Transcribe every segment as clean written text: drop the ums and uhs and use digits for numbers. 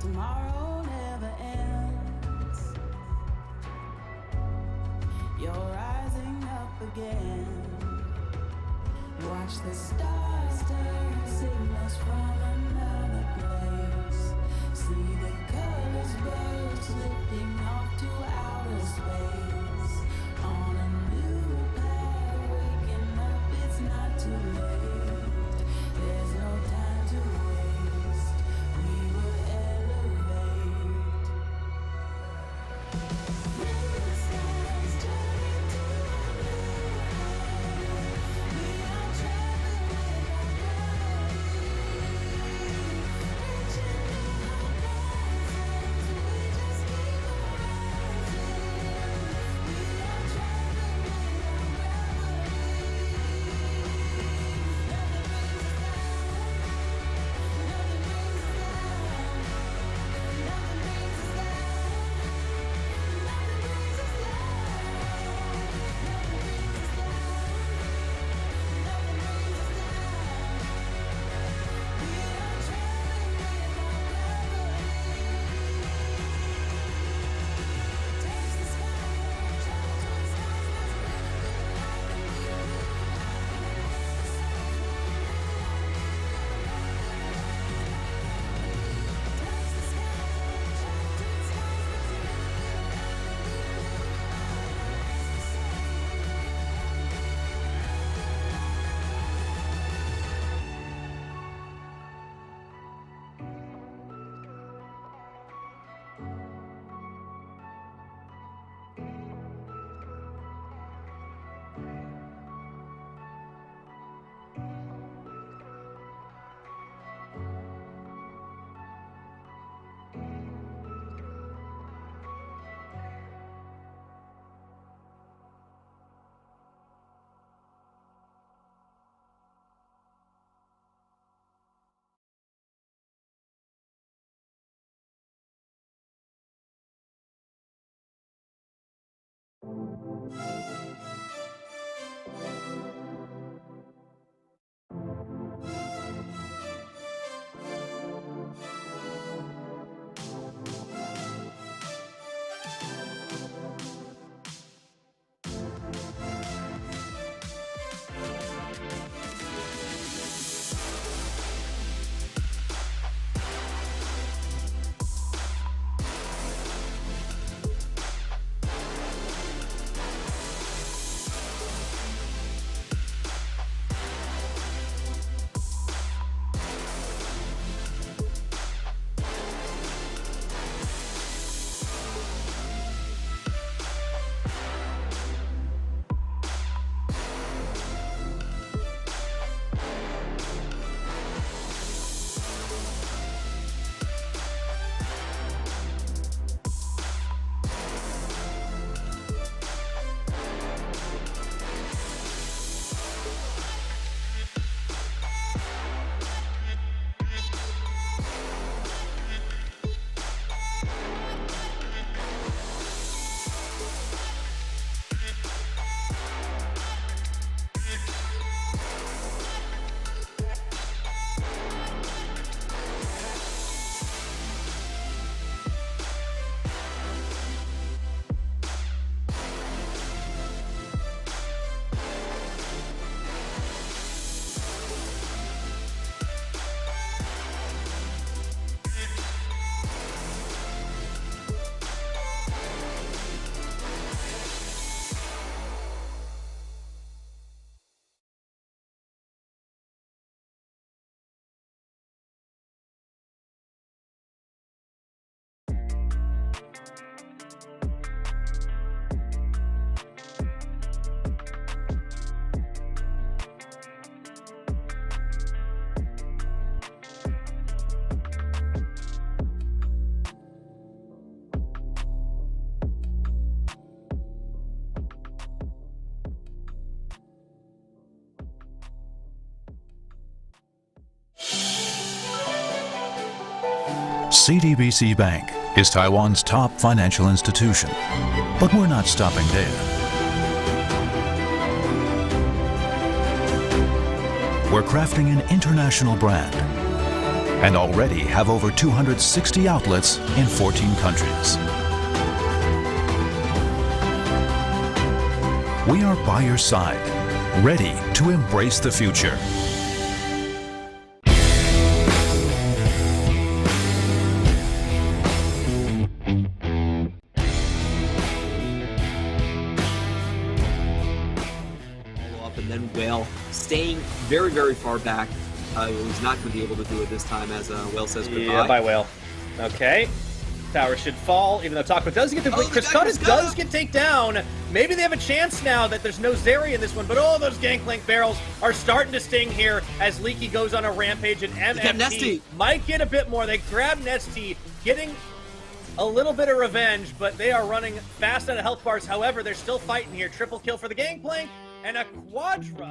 tomorrow never ends. You're rising up again. Watch the stars turn signals from another place. See the colors birds lifting off to outer space. On a new path, waking up, it's not too late. There's no time to waste. We will elevate. The skies turning to a blue high. We are traveling with our gravity. Reaching new horizons, we just keep on rising. We are traveling with our gravity. Nothing brings us down. Nothing brings us down. Nothing brings us down. Nothing brings us down. Nothing brings us down. Nothing brings us down. We are traveling with our gravity. Taste the sky, travel to the stars, let's live a little life and be a little Taste the sky, travel to the stars, let's live a little life and be a CTBC Bank is Taiwan's top financial institution, but we're not stopping there. We're crafting an international brand and already have over 260 outlets in 14 countries. We are by your side, ready to embrace the future. And then Whale staying very, very far back. He's not going to be able to do it this time, as Whale says goodbye. Yeah, bye, Whale. Okay. Tower should fall, even though Taco does get the blink. Chris does get taken down. Maybe they have a chance now that there's no Zeri in this one, but those Gangplank barrels are starting to sting here as Leaky goes on a rampage, and MMT might get a bit more. They grab Nesty, getting a little bit of revenge, but they are running fast out of health bars. However, they're still fighting here. Triple kill for the Gangplank and a Quadra.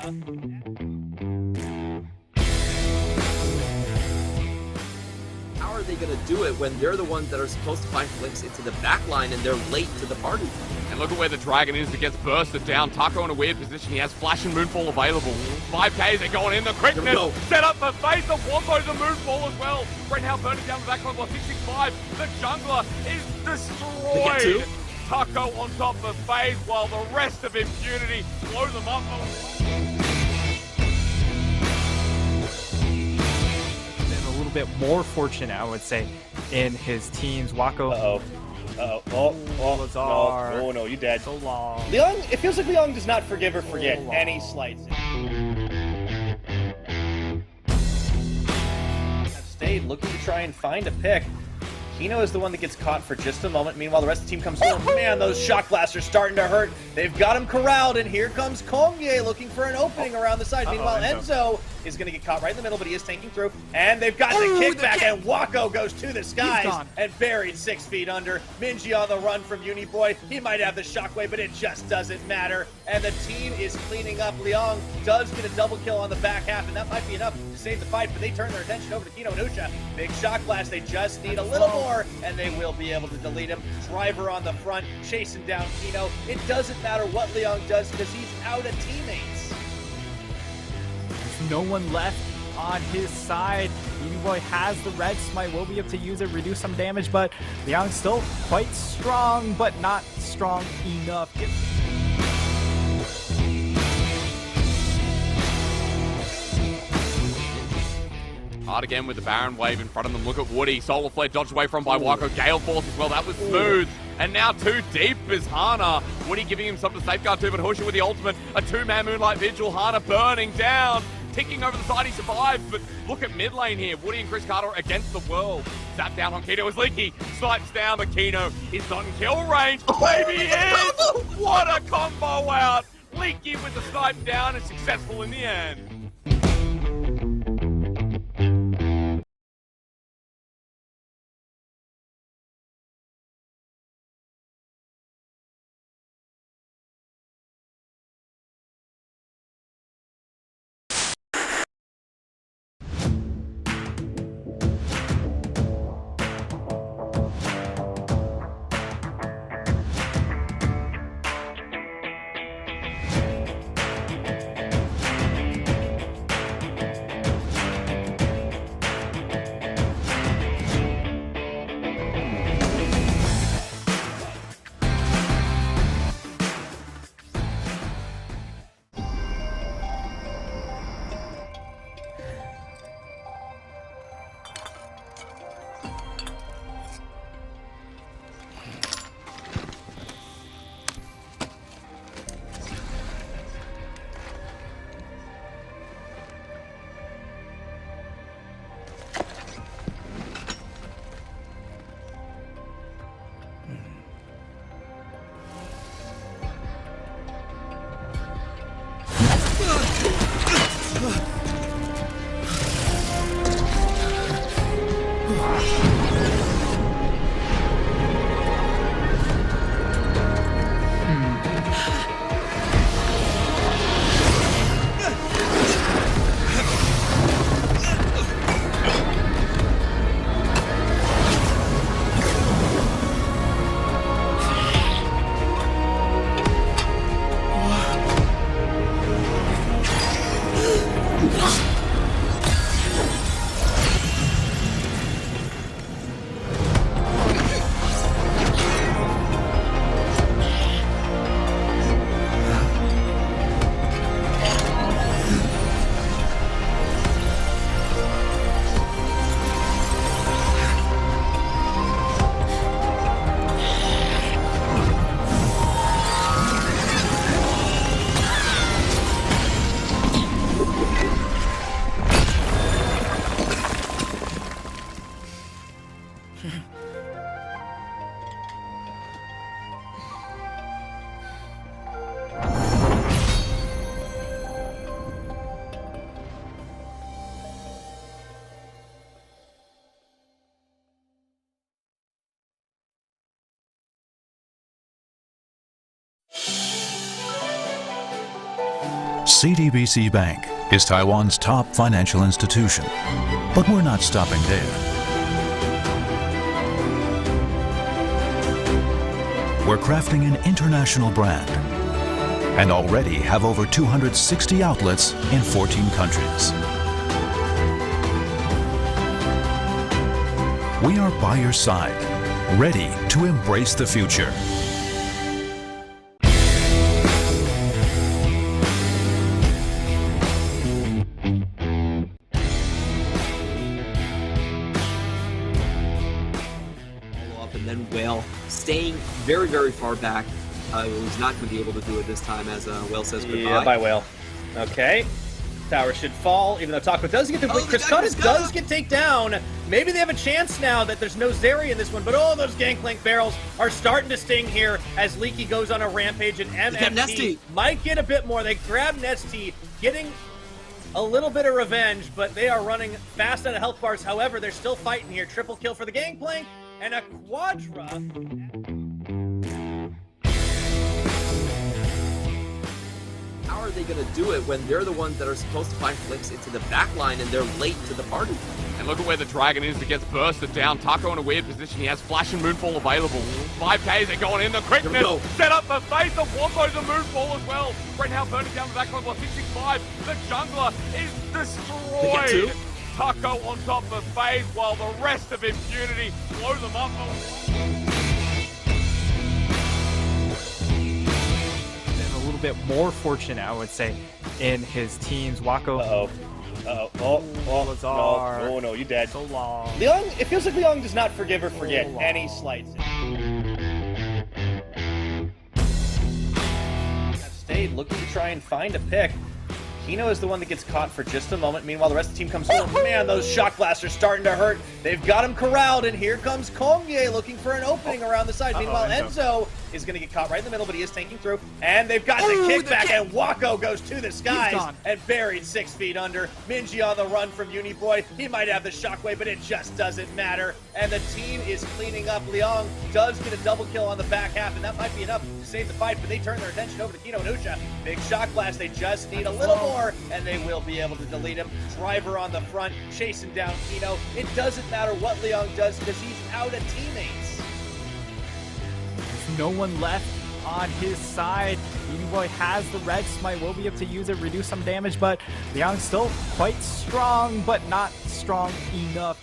How are they going to do it when they're the ones that are supposed to find flicks into the back line and they're late to the party? And look at where the Dragon is. It gets bursted down. Taco in a weird position. He has Flash and Moonfall available. 5Ks are going in. The quickness set up the face of Wombo's a Moonfall as well. Right now burning down the back line. 665. The jungler is destroyed. Taco on top of FaZe while the rest of Impunity blow them up. Been a little bit more fortunate, I would say, in his teams. Wako. Lazar. No, you dead. So long. Leon, it feels like Leon does not forgive or forget any slights. Have stayed looking to try and find a pick. Kino is the one that gets caught for just a moment. Meanwhile, the rest of the team comes forward. Man, those shock blasts are starting to hurt. They've got him corralled, and here comes Kongye looking for an opening around the side. Meanwhile, Enzo is going to get caught right in the middle, but he is tanking through. And they've got the kickback, and Wako goes to the skies and buried 6 feet under. Minji on the run from Uniboy. He might have the shockwave, but it just doesn't matter. And the team is cleaning up. Leong does get a double kill on the back half, and that might be enough to save the fight, but they turn their attention over to Kino and Usha. Big shock blast. They just need a little more, and they will be able to delete him. Driver on the front, chasing down Kino. It doesn't matter what Leong does because he's out of teammates. There's no one left on his side. Uniboy has the red smite, will be able to use it, reduce some damage, but Leong's still quite strong, but not strong enough. Hard again with the Baron wave in front of them. Look at Woody. Solar Flare dodged away from by Wako. Gale Force as well. That was smooth. And now too deep is Hana. Woody giving him something to safeguard too, but Husha with the ultimate. A 2-man Moonlight Vigil. Hana burning down. Ticking over the side, he survives. But look at mid lane here. Woody and Chris Carter against the world. Zap down on Kino as Leaky. Snipes down, but Kino is not in kill range. Maybe he is! What a combo out! Leaky with the snipe down and successful in the end. CDBC Bank is Taiwan's top financial institution, but we're not stopping there. We're crafting an international brand and already have over 260 outlets in 14 countries. We are by your side, ready to embrace the future. And then Whale staying very, very far back. Was not going to be able to do it this time as Whale says goodbye. Yeah, bye, Whale. Okay. Tower should fall, even though Taco does get the blink. Chris Cottis does get taken down. Maybe they have a chance now that there's no Zeri in this one, but oh, those Gangplank barrels are starting to sting here as Leaky goes on a rampage, and MMT might get a bit more. They grab Nesty, getting a little bit of revenge, but they are running fast out of health bars. However, they're still fighting here. Triple kill for the Gangplank and a Quadra. How are they going to do it when they're the ones that are supposed to find flicks into the back line and they're late to the party? And look at where the Dragon is that gets bursted down. Taco in a weird position. He has Flash and Moonfall available. 5Ks are going in. The quickness set up the face of Wombo's a Moonfall as well. Right now burning down the back line. 665. The jungler is destroyed. Taco on top of FaZe while the rest of Impunity blow them up. A little bit more fortunate, I would say, in his teams. Wako. Lazar. No, you dead. So long. Leong, it feels like Leong does not forgive or forget any slights. Stayed looking to try and find a pick. Kino is the one that gets caught for just a moment. Meanwhile, the rest of the team comes forward. Man, those shock blasts are starting to hurt. They've got him corralled, and here comes Kongye looking for an opening around the side. Meanwhile, Enzo is going to get caught right in the middle, but he is tanking through. And they've got the kickback, and Wako goes to the skies and buried 6 feet under. Minji on the run from Uniboy. He might have the shockwave, but it just doesn't matter. And the team is cleaning up. Leong does get a double kill on the back half, and that might be enough to save the fight, but they turn their attention over to Kino and Usha. Big shock blast. They just need a little more, and they will be able to delete him. Driver on the front, chasing down Kino. It doesn't matter what Leong does because he's out of teammates. There's no one left on his side. Uniboy has the red smite, will be able to use it, reduce some damage, but Leong's still quite strong, but not strong enough.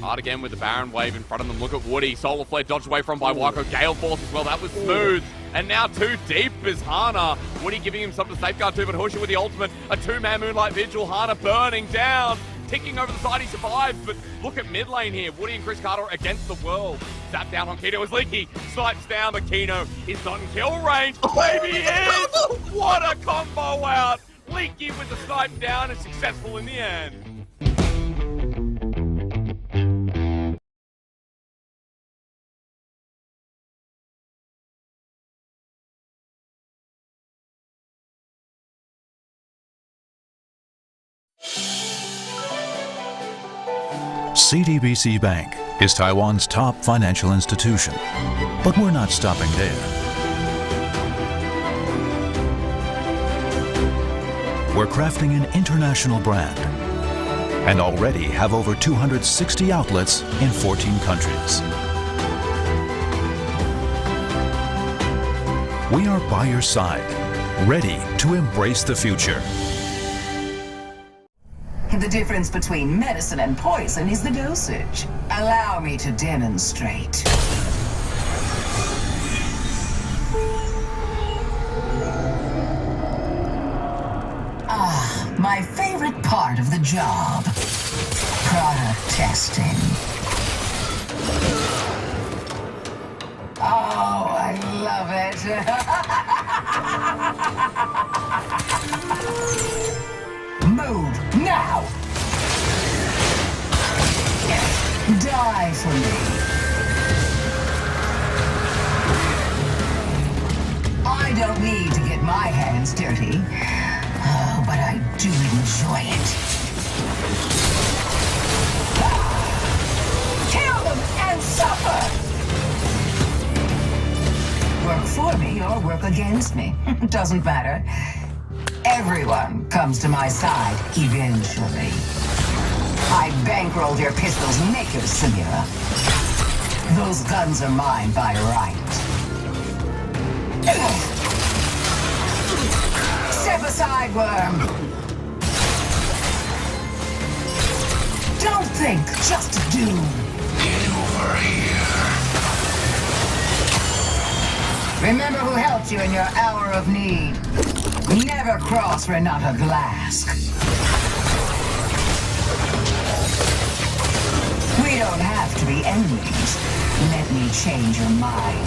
Hard again with the Baron wave in front of them. Look at Woody. Solar Flare dodged away from by Wako. Gale Force as well. That was smooth. And now too deep is Hana. Woody giving him something to safeguard to, but Husha with the ultimate. A 2-man Moonlight Vigil. Hana burning down. Ticking over the side, he survives, but look at mid lane here. Woody and Chris Carter against the world. Zap down on Kino as Leaky snipes down, but Kino is not in kill range. Maybe he is! What a combo out! Leaky with the snipe down and successful in the end. CDBC Bank is Taiwan's top financial institution, but we're not stopping there. We're crafting an international brand and already have over 260 outlets in 14 countries. We are by your side, ready to embrace the future. The difference between medicine and poison is the dosage. Allow me to demonstrate. Ah, my favorite part of the job. Product testing. Oh, I love it. Move now! Die for me. I don't need to get my hands dirty. Oh, but I do enjoy it. Kill them and suffer! work for me or work against me. Doesn't matter. Everyone comes to my side eventually. I bankrolled your pistols naked, Samira. Those guns are mine by right. Step aside, worm. Don't think, just do. Get over here. Remember who helped you in your hour of need. Never cross Renata Glask. We don't have to be enemies. Let me change your mind.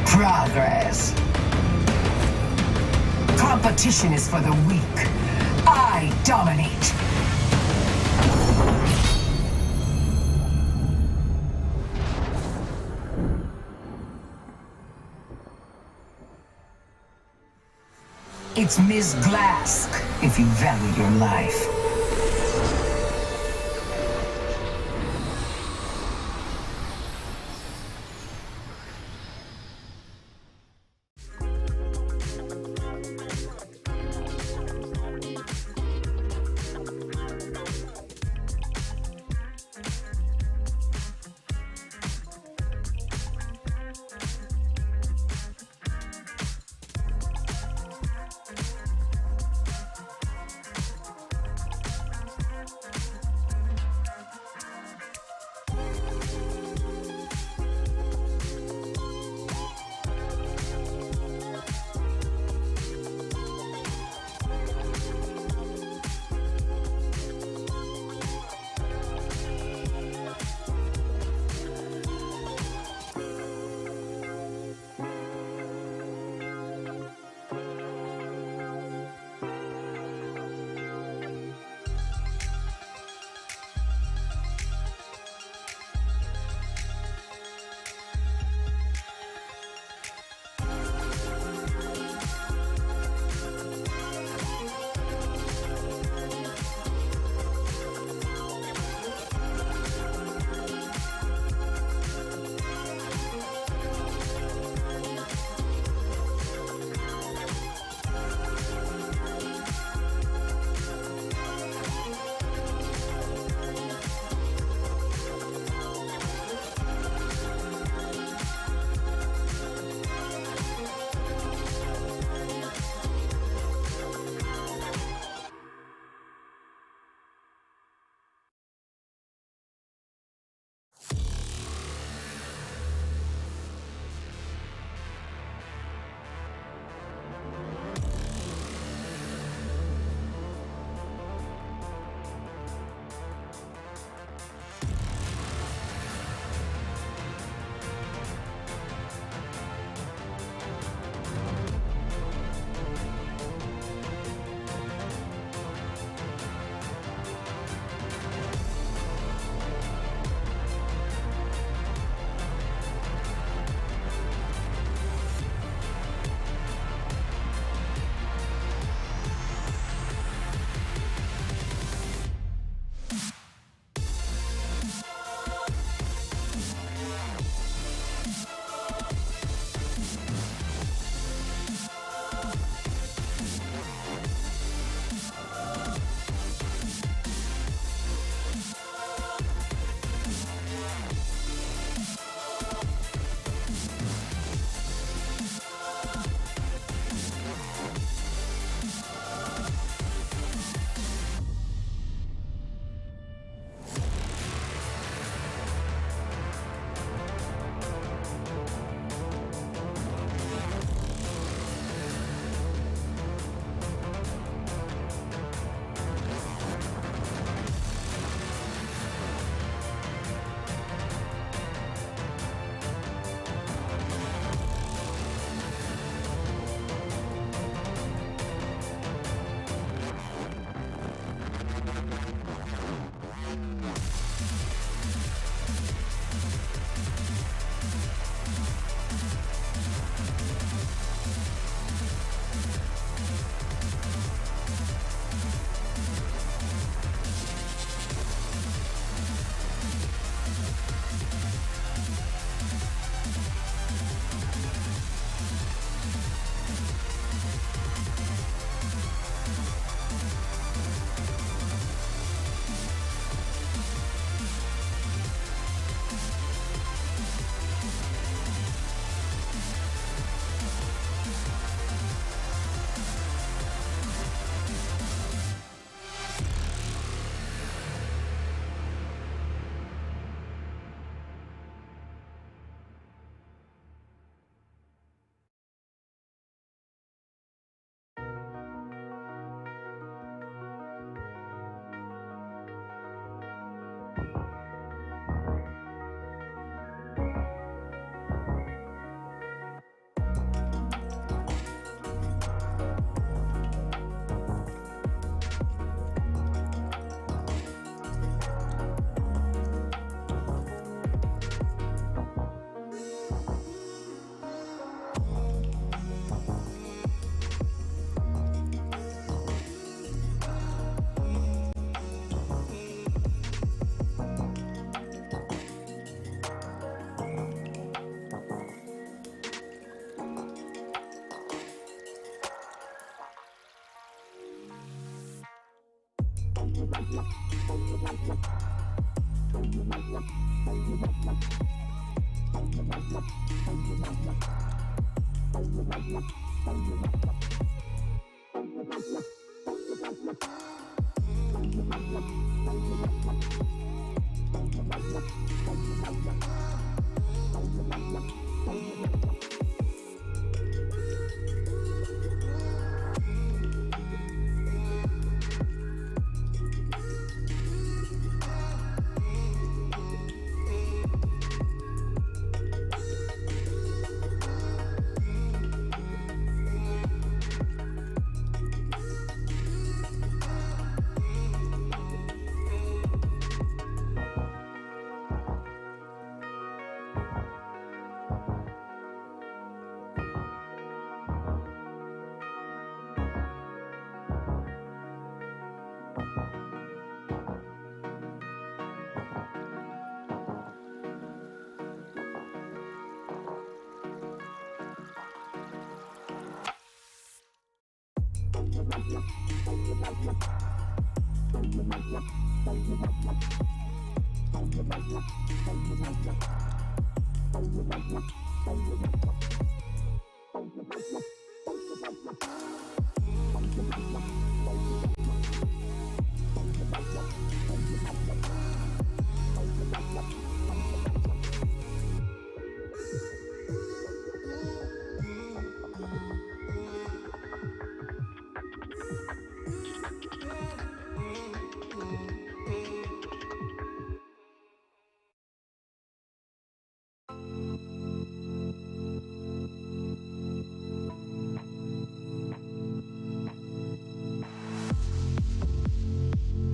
Progress. Competition is for the weak. I dominate. It's Ms. Glask, if you value your life.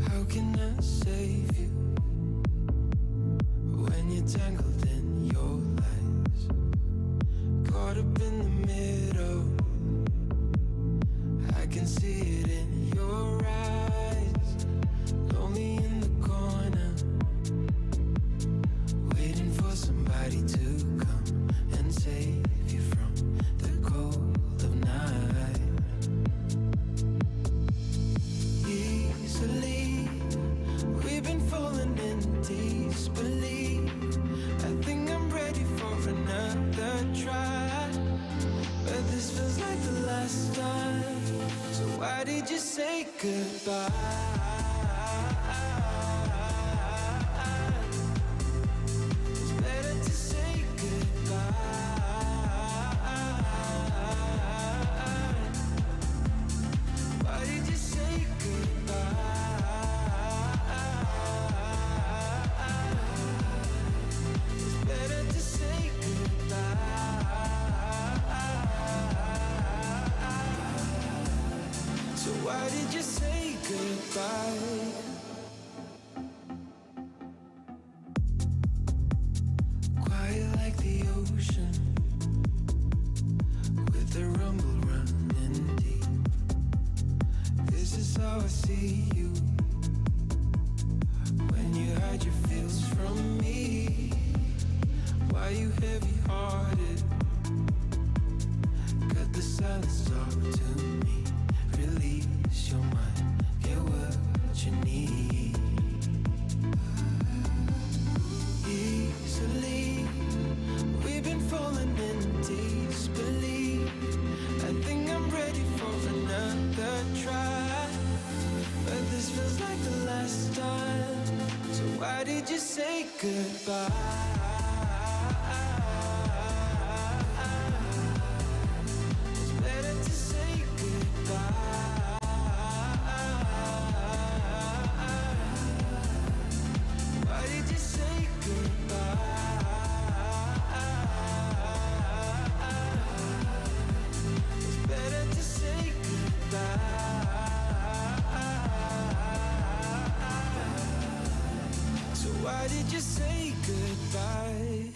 How can I save you when you're tangled in your lies? Caught up in the middle, I can see it in your eyes. Lonely in the corner, waiting for somebody to come and save you from the cold of night. Easily, we've been falling in disbelief. I think I'm ready for another try, but this feels like the last time. So why did you say goodbye? It's better to say goodbye. Why did you say better to say goodbye. So why did you say goodbye? Quiet like the ocean, with the rumble running deep. This is how I see you when you hide your feels from me. Why you heavy-hearted? Cut the silence, talk to me. Release your mind, get what you need. Easily, we've been falling in disbelief. I think I'm ready for another try, but this feels like the last time. So why did you say goodbye? It's better to say goodbye. Why did you say goodbye? It's better to say goodbye. So why did you say goodbye?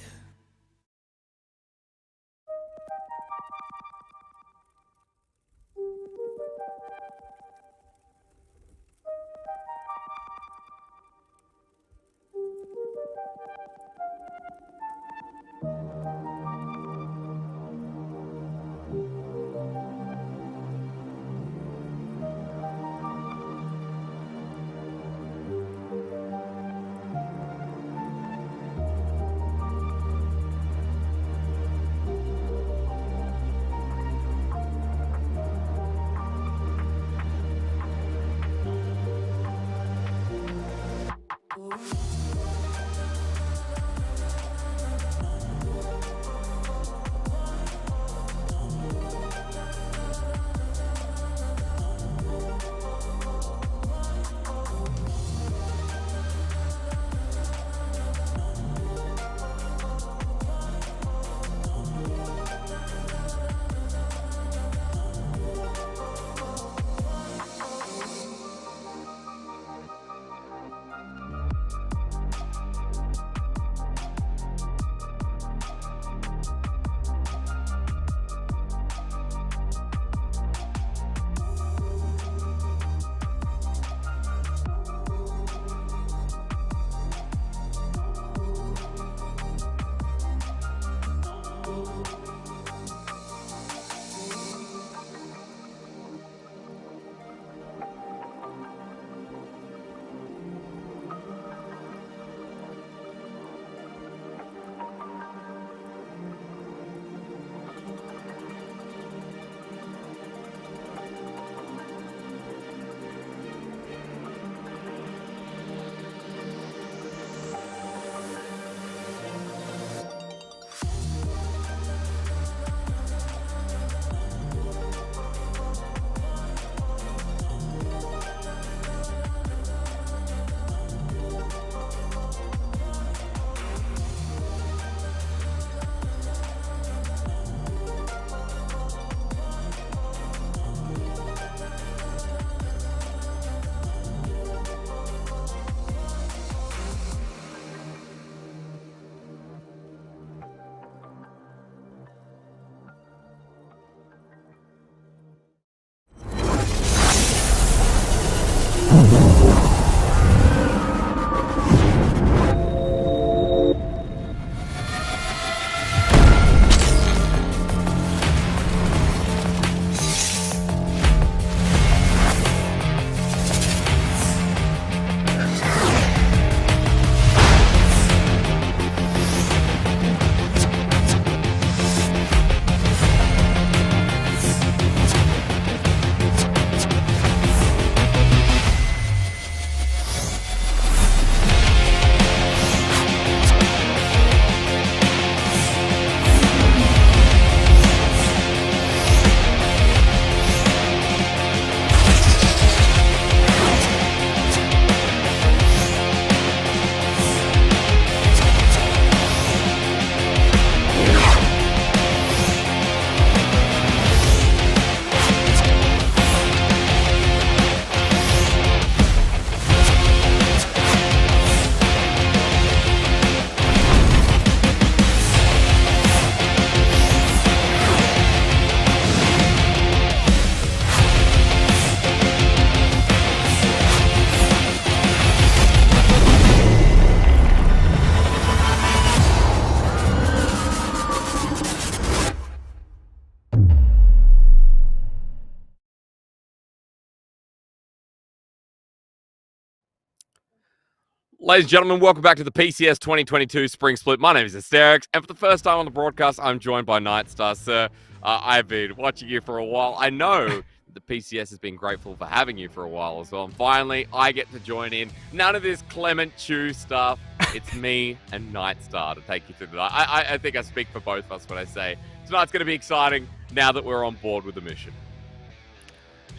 Ladies and gentlemen, welcome back to the PCS 2022 Spring Split. My name is Asterix, and for the first time on the broadcast, I'm joined by Nightstar. Sir, I've been watching you for a while. I know the PCS has been grateful for having you for a while as well. And finally, I get to join in. None of this Clement Chew stuff. It's me and Nightstar to take you through tonight. I think I speak for both of us when I say tonight's going to be exciting now that we're on board with the mission.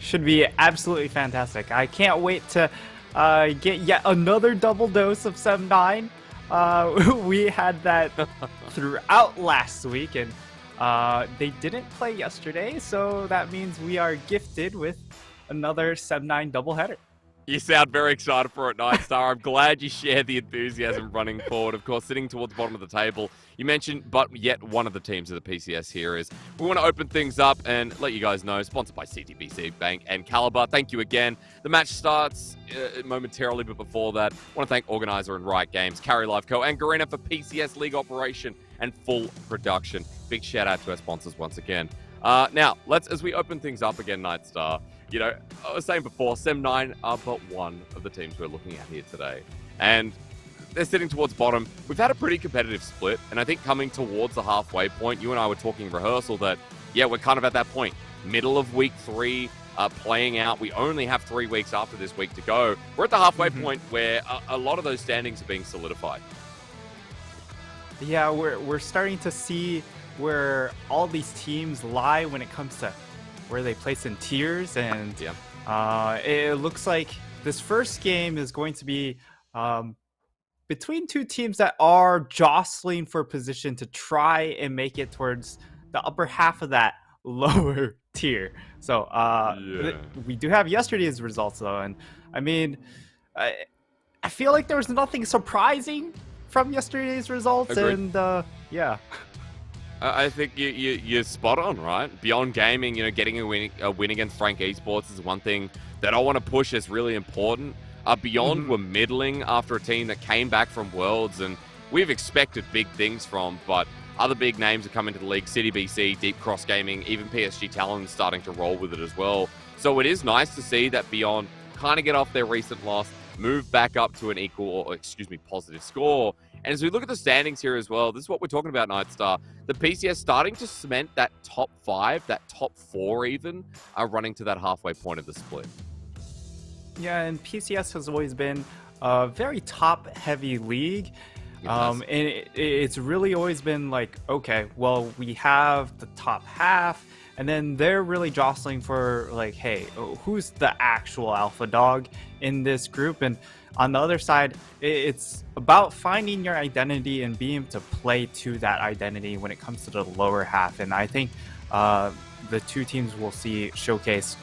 Should be absolutely fantastic. I can't wait to get yet another double dose of 7-9. We had that throughout last week, and they didn't play yesterday, so that means we are gifted with another 7-9 doubleheader. You sound very excited for it, Nightstar. I'm glad you share the enthusiasm running forward. Of course, sitting towards the bottom of the table, you mentioned, but yet one of the teams of the PCS here is we want to open things up and let you guys know, sponsored by CTBC Bank and Caliber. Thank you again. The match starts momentarily, but before that, I want to thank organizer and Riot Games, Carry Life Co, and Garena for PCS League operation and full production. Big shout out to our sponsors once again. Now, as we open things up again, Nightstar, you know, I was saying before, Sem9 are but one of the teams we're looking at here today. And they're sitting towards bottom. We've had a pretty competitive split, and I think coming towards the halfway point, you and I were talking in rehearsal that, yeah, we're kind of at that point. Middle of week 3, playing out. We only have 3 weeks after this week to go. We're at the halfway point where a lot of those standings are being solidified. Yeah, we're starting to see where all these teams lie when it comes to where they place in tiers, and it looks like this first game is going to be between two teams that are jostling for position to try and make it towards the upper half of that lower tier. So we do have yesterday's results though, and I mean, I feel like there was nothing surprising from yesterday's results. Agreed. And yeah. I think you're spot on, right? Beyond Gaming, getting a win against Frank Esports is one thing that I want to push as really important. Beyond were middling after a team that came back from Worlds, and we've expected big things from, but other big names are coming to the league. City BC, Deep Cross Gaming, even PSG Talon starting to roll with it as well. So it is nice to see that Beyond kind of get off their recent loss, move back up to an positive score. And as we look at the standings here as well, this is what we're talking about, Nightstar. The PCS starting to cement that top 5, that top 4 even, are running to that halfway point of the split. Yeah, and PCS has always been a very top-heavy league. And it's really always been like, okay, well, we have the top half, and then they're really jostling for like, hey, who's the actual alpha dog in this group? And on the other side, it's about finding your identity and being able to play to that identity when it comes to the lower half. And I think the two teams we'll see showcase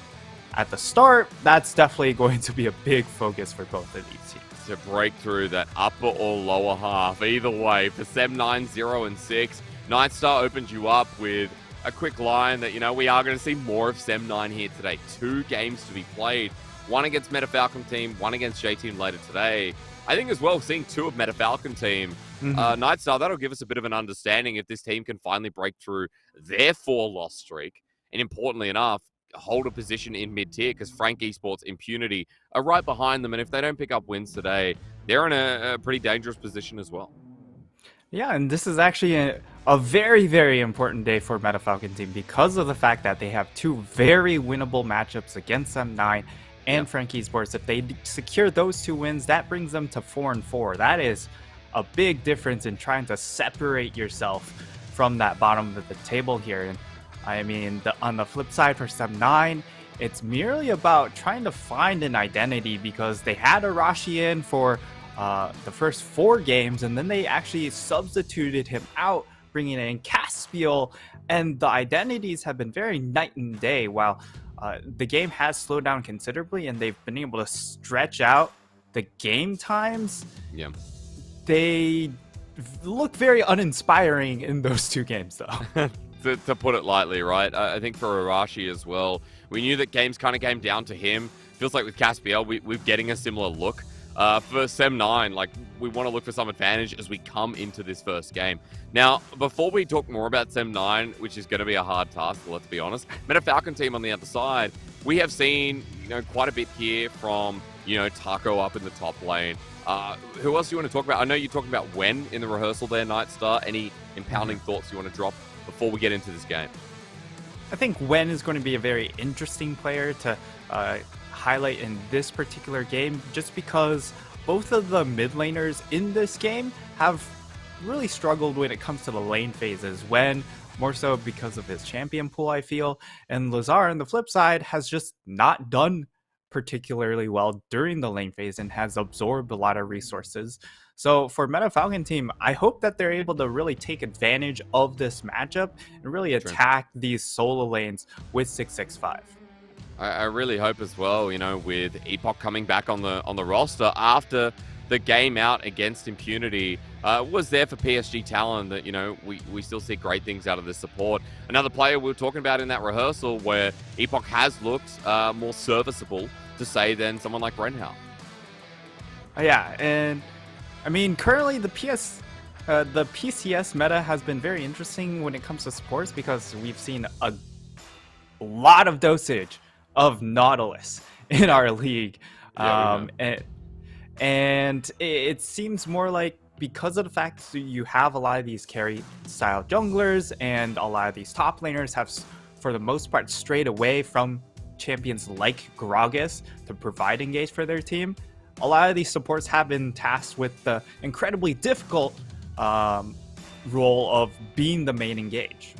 at the start, that's definitely going to be a big focus for both of these teams. To break through that upper or lower half. Either way, for Sem9, 0 and 6, Nightstar opens you up with a quick line that, we are going to see more of Sem9 here today. 2 games to be played. One against Meta Falcon team, one against J Team later today. I think as well, seeing 2 of Meta Falcon team, Nightstar, that'll give us a bit of an understanding if this team can finally break through their 4-loss streak. And importantly enough, hold a position in mid-tier, because Frank Esports, Impunity are right behind them, and if they don't pick up wins today, they're in a pretty dangerous position as well. Yeah, and this is actually a very, very important day for Meta Falcon team because of the fact that they have 2 very winnable matchups against M9 and Frank Esports. If they secure those 2 wins, that brings them to 4-4. That is a big difference in trying to separate yourself from that bottom of the table here. And I mean, on the flip side for Sem9, it's merely about trying to find an identity, because they had Arashi in for the first 4 games, and then they actually substituted him out, bringing in Caspiel, and the identities have been very night and day. While the game has slowed down considerably, and they've been able to stretch out the game times, they look very uninspiring in those 2 games, though. To put it lightly, right? I think for Arashi as well, we knew that games kind of came down to him. Feels like with Caspiel, we're getting a similar look. For Sem9, like, we want to look for some advantage as we come into this first game. Now, before we talk more about Sem9, which is going to be a hard task, let's be honest, Meta Falcon team on the other side, we have seen, quite a bit here from, Taco up in the top lane. Who else do you want to talk about? I know you're talking about Wen in the rehearsal there, Nightstar. Any impounding thoughts you want to drop before we get into this game? I think Wen is going to be a very interesting player to highlight in this particular game, just because both of the mid laners in this game have really struggled when it comes to the lane phases. Wen, more so because of his champion pool, I feel, and Lazar on the flip side has just not done particularly well during the lane phase and has absorbed a lot of resources. So for Meta Falcon team, I hope that they're able to really take advantage of this matchup and really attack these solo lanes with 665. I really hope as well, with Epoch coming back on the roster after the game out against Impunity, was there for PSG Talon, that, we still see great things out of this support. Another player we were talking about in that rehearsal where Epoch has looked more serviceable, to say, than someone like Brenhau. Yeah, and I mean, currently the PCS meta has been very interesting when it comes to supports, because we've seen a lot of dosage of Nautilus in our league. And it seems more like, because of the fact that you have a lot of these carry style junglers and a lot of these top laners have, for the most part, strayed away from champions like Gragas to provide engage for their team, a lot of these supports have been tasked with the incredibly difficult role of being the main engage.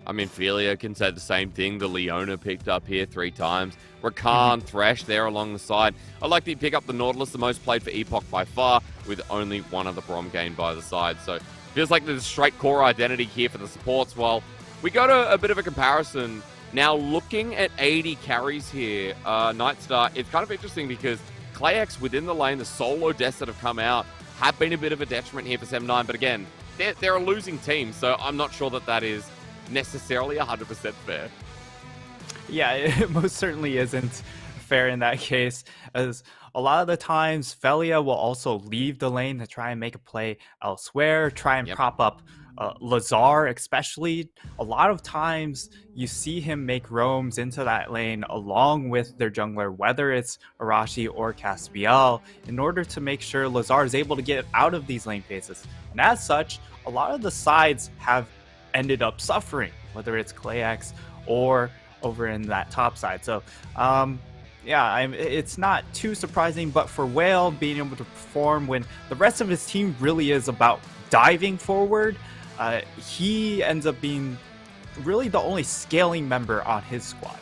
I mean, Felia can say the same thing. The Leona picked up here 3 times. Rakan, Thresh there along the side. I like that you pick up the Nautilus, the most played for Epoch by far, with only one other Brom gained by the side. So feels like there's a straight core identity here for the supports. While we go to a bit of a comparison, now looking at 80 carries here, Nightstar, it's kind of interesting because Clayx within the lane, the solo deaths that have come out, have been a bit of a detriment here for 7-9. But again, they're a losing team, so I'm not sure that is necessarily 100% fair. Yeah, it most certainly isn't fair in that case, as a lot of the times Felia will also leave the lane to try and make a play elsewhere, try and prop up Lazar especially. A lot of times you see him make roams into that lane along with their jungler, whether it's Arashi or Caspiel, in order to make sure Lazar is able to get out of these lane phases. And as such, a lot of the sides have ended up suffering, whether it's Clayx or over in that top side. So yeah, it's not too surprising, but for Whale being able to perform when the rest of his team really is about diving forward, he ends up being really the only scaling member on his squad.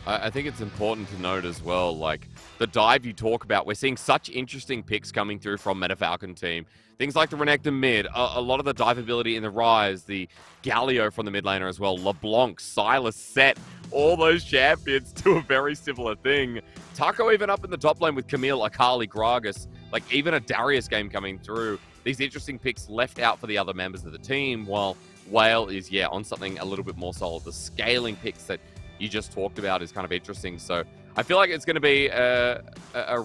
I think it's important to note as well, like the dive you talk about, we're seeing such interesting picks coming through from Meta Falcon team. Things like the Renekton mid, a lot of the dive ability in the Rise, the Galio from the mid laner as well, LeBlanc, Silas, Set, all those champions do a very similar thing. Taco even up in the top lane with Camille, Akali, Gragas, like even a Darius game coming through. These interesting picks left out for the other members of the team, while Whale is, on something a little bit more solid. The scaling picks that you just talked about is kind of interesting. So I feel like it's going to be a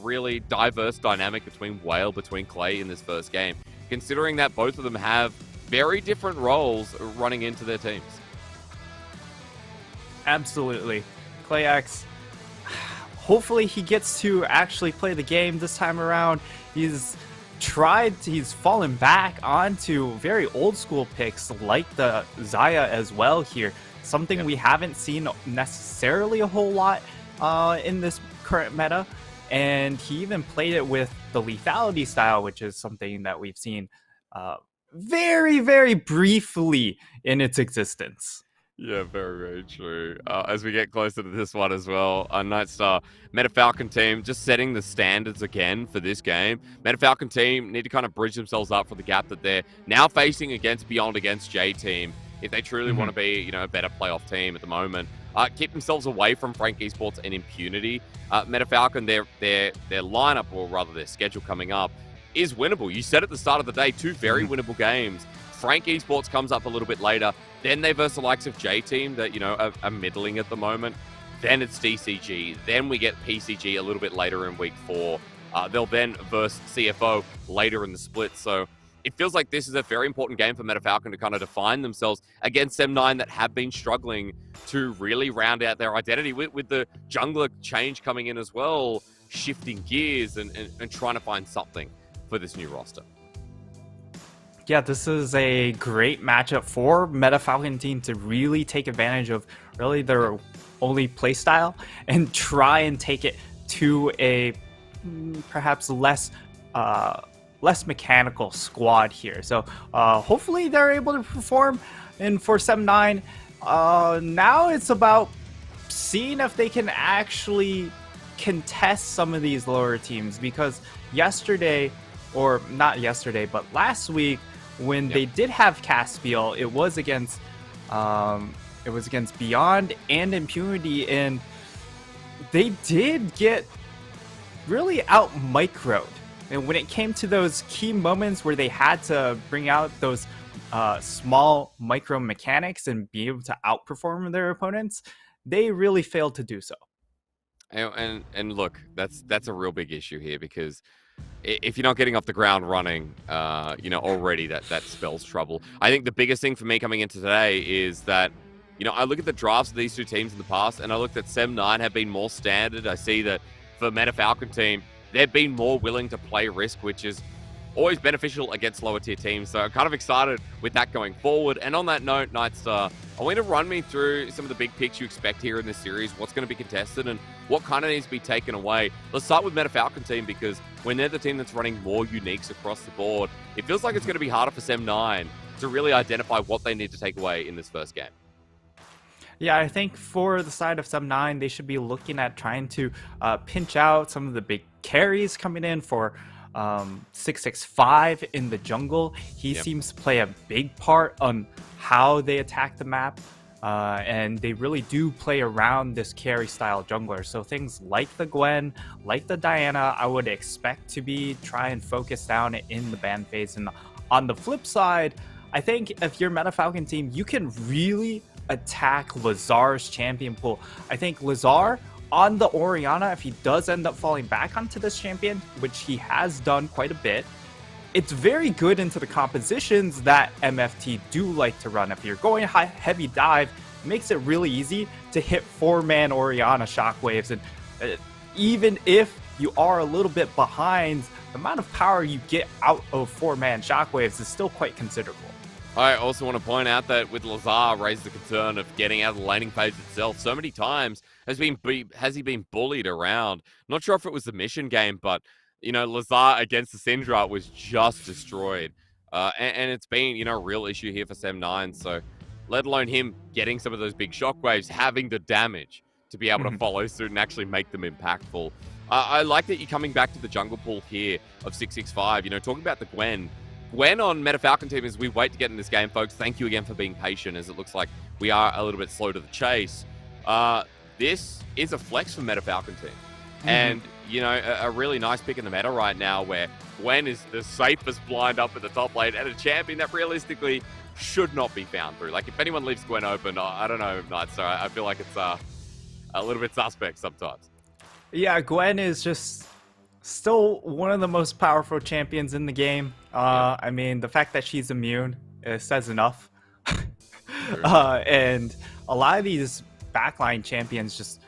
really diverse dynamic between Whale, between Clay in this first game, considering that both of them have very different roles running into their teams. Absolutely. Clayx, hopefully he gets to actually play the game this time around. He's fallen back onto very old school picks like the Xayah as well here. Something we haven't seen necessarily a whole lot in this current meta. And he even played it with the lethality style, which is something that we've seen very, very briefly in its existence. Yeah, very, very true. As we get closer to this one as well, Nightstar, Meta Falcon team just setting the standards again for this game. Meta Falcon team need to kind of bridge themselves up for the gap that they're now facing against Beyond, against J Team, if they truly want to be, a better playoff team at the moment. Keep themselves away from Frank Esports and impunity. Meta Falcon, their lineup, or rather their schedule coming up, is winnable. You said at the start of the day, 2 very winnable games. Frank Esports comes up a little bit later. Then they verse the likes of J-Team that, are middling at the moment. Then it's DCG. Then we get PCG a little bit later in week 4. They'll then verse CFO later in the split. So it feels like this is a very important game for Meta Falcon to kind of define themselves against M9 that have been struggling to really round out their identity with the jungler change coming in as well, shifting gears and trying to find something for this new roster. Yeah, this is a great matchup for Meta Falcon team to really take advantage of really their only playstyle and try and take it to a perhaps less mechanical squad here. So hopefully they're able to perform. And for 7-9, now it's about seeing if they can actually contest some of these lower teams, because yesterday, or not yesterday, but last week, when they did have Caspiel, it was against Beyond and Impunity, and they did get really out microed. And when it came to those key moments where they had to bring out those small micro mechanics and be able to outperform their opponents, they really failed to do so. And look, that's a real big issue here, because if you're not getting off the ground running, already that spells trouble. I think the biggest thing for me coming into today is that, I look at the drafts of these two teams in the past, and I looked at 7-9 have been more standard. I see that for Meta Falcon team, they've been more willing to play risk, which is always beneficial against lower tier teams. So I'm kind of excited with that going forward. And on that note, Nightstar, I want you to run me through some of the big picks you expect here in this series, what's going to be contested, and what kind of needs to be taken away. Let's start with Meta Falcon team, because when they're the team that's running more uniques across the board, it feels like it's going to be harder for Sem9 to really identify what they need to take away in this first game. Yeah, I think for the side of Sem9, they should be looking at trying to pinch out some of the big carries coming in for 665 in the jungle. He seems to play a big part on how they attack the map, and they really do play around this carry style jungler. So things like the Gwen, like the Diana, I would expect to be try and focus down in the ban phase. And on the flip side, I think if you're Meta Falcon team, you can really attack Lazar's champion pool. I think Lazar on the Orianna, if he does end up falling back onto this champion, which he has done quite a bit, it's very good into the compositions that MFT do like to run. If you're going high, heavy dive, it makes it really easy to hit 4-man Orianna shockwaves. And even if you are a little bit behind, the amount of power you get out of 4-man shockwaves is still quite considerable. I also want to point out that with Lazar raised the concern of getting out of the laning phase itself. So many times has he been bullied around. Not sure if it was the mission game, but you know, Lazar against the Syndra was just destroyed. And it's been, you know, a real issue here for Sem9. So let alone him getting some of those big shockwaves, having the damage to be able to follow suit and actually make them impactful. I like that you're coming back to the jungle pool here of 665. You know, talking about the Gwen on Meta Falcon team as we wait to get in this game, folks. Thank you again for being patient, as it looks like we are a little bit slow to the chase. This is a flex for Meta Falcon team. And, you know, a really nice pick in the meta right now where Gwen is the safest blind up at the top lane and a champion that realistically should not be found through. Like, if anyone leaves Gwen open, I don't know, Nightstar. I feel like it's a little bit suspect sometimes. Yeah, Gwen is just still one of the most powerful champions in the game. I mean, the fact that she's immune says enough. And a lot of these backline champions just,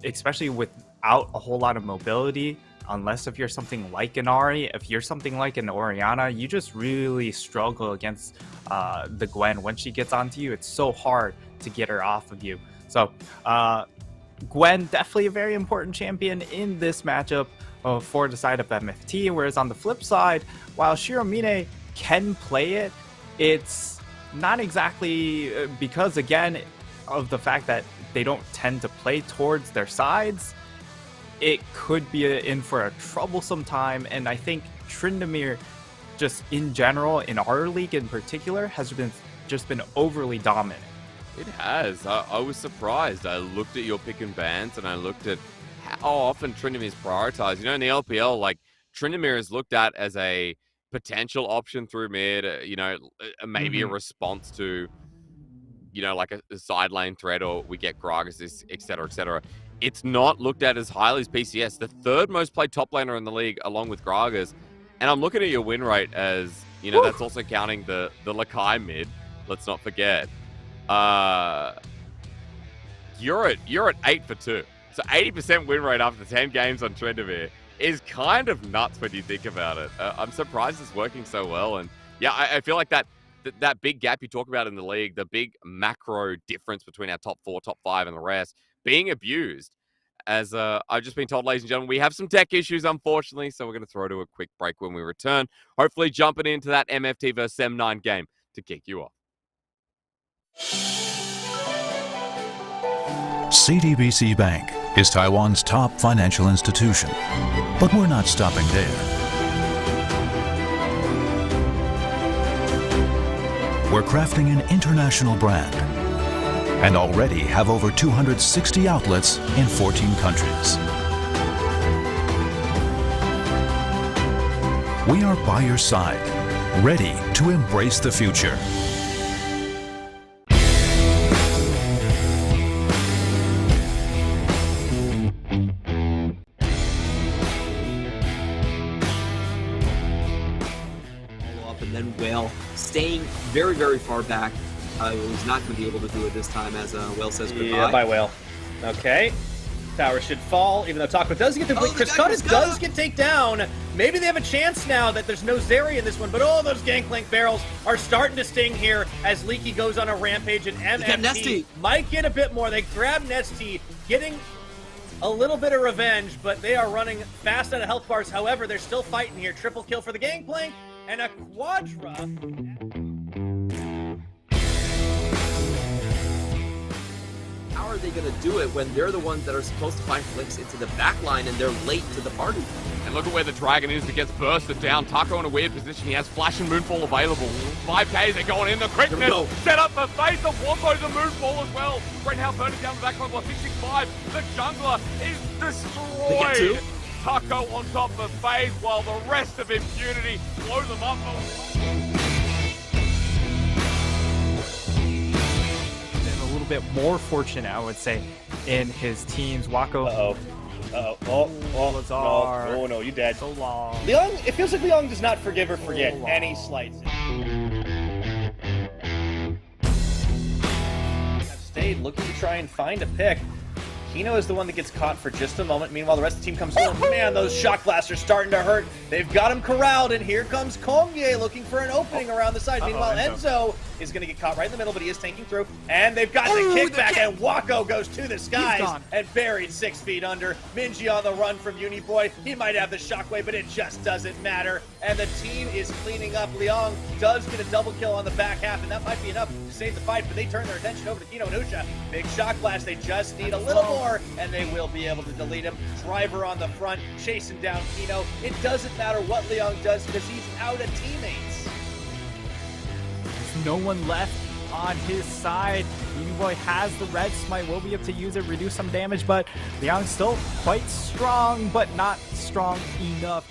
especially without a whole lot of mobility, unless if you're something like an Ahri, if you're something like an Orianna, you just really struggle against the Gwen. When she gets onto you, it's so hard to get her off of you. So Gwen, definitely a very important champion in this matchup for the side of MFT, whereas on the flip side, while Shiromine can play it, it's not exactly because, again, of the fact that they don't tend to play towards their sides. It could be in for a troublesome time, and I think Tryndamere, just in general, in our league in particular, has been overly dominant. It has. I was surprised. I looked at your pick and bans, and I looked at how often Tryndamere is prioritized. You know, in the LPL, like, Tryndamere is looked at as a potential option through mid, you know, maybe a response to, you know, like a side lane threat, or we get Gragas, et cetera, et cetera. It's not looked at as highly as PCS, the third most played top laner in the league, along with Gragas. And I'm looking at your win rate as, you know, that's also counting the Lakai mid. Let's not forget. You're at 8 for 2. So 80% win rate after 10 games on Tryndamere is kind of nuts when you think about it. I'm surprised it's working so well. And yeah, I feel like that big gap you talk about in the league, the big macro difference between our top 4, top 5 and the rest, being abused. As I've just been told, ladies and gentlemen, we have some tech issues, unfortunately, so we're going to throw to a quick break when we return. Hopefully jumping into that MFT vs Sem9 game to kick you off. CTBC Bank is Taiwan's top financial institution, but we're not stopping there. We're crafting an international brand and already have over 260 outlets in 14 countries. We are by your side, ready to embrace the future. Staying very, very far back. Was not going to be able to do it this time, as Whale says goodbye. Yeah, by Whale. Okay. Tower should fall, even though Taco does get the blink. Chris Cutta does get taken down. Maybe they have a chance now that there's no Zeri in this one, but those Gangplank barrels are starting to sting here as Leaky goes on a rampage, and MMT might get a bit more. They grab Nesty, getting a little bit of revenge, but they are running fast out of health bars. However, they're still fighting here. Triple kill for the Gangplank, and a Quadra. How are they going to do it when they're the ones that are supposed to find flicks into the back line and they're late to the party? And look at where the Dragon is that gets bursted down. Taco in a weird position. He has Flash and Moonfall available. 5Ks are going in. The quickness set up the face of Wombo's a Moonfall as well. Right now burning down the back line. 665. The jungler is destroyed. Taco on top of FaZe while the rest of Impunity blow them up. Bit more fortunate, I would say, in his teams. Wako. Lazar. No, you dead. So long. Leong, it feels like Leong does not forgive or forget any slights. Have stayed looking to try and find a pick. Kino is the one that gets caught for just a moment. Meanwhile, the rest of the team comes forward. Man, those shock blasts are starting to hurt. They've got him corralled, and here comes Kongye looking for an opening around the side. Meanwhile, Enzo is going to get caught right in the middle, but he is tanking through. And they've got the kickback, and Wako goes to the skies and buried 6 feet under. Minji on the run from Uniboy. He might have the shockwave, but it just doesn't matter. And the team is cleaning up. Leong does get a double kill on the back half, and that might be enough to save the fight, but they turn their attention over to Kino and Usha. Big shock blast. They just need a little more, and they will be able to delete him. Driver on the front, chasing down Kino. It doesn't matter what Leong does because he's out of teammates. There's no one left on his side. Uniboy has the red smite, will be able to use it, reduce some damage, but Leong's still quite strong, but not strong enough.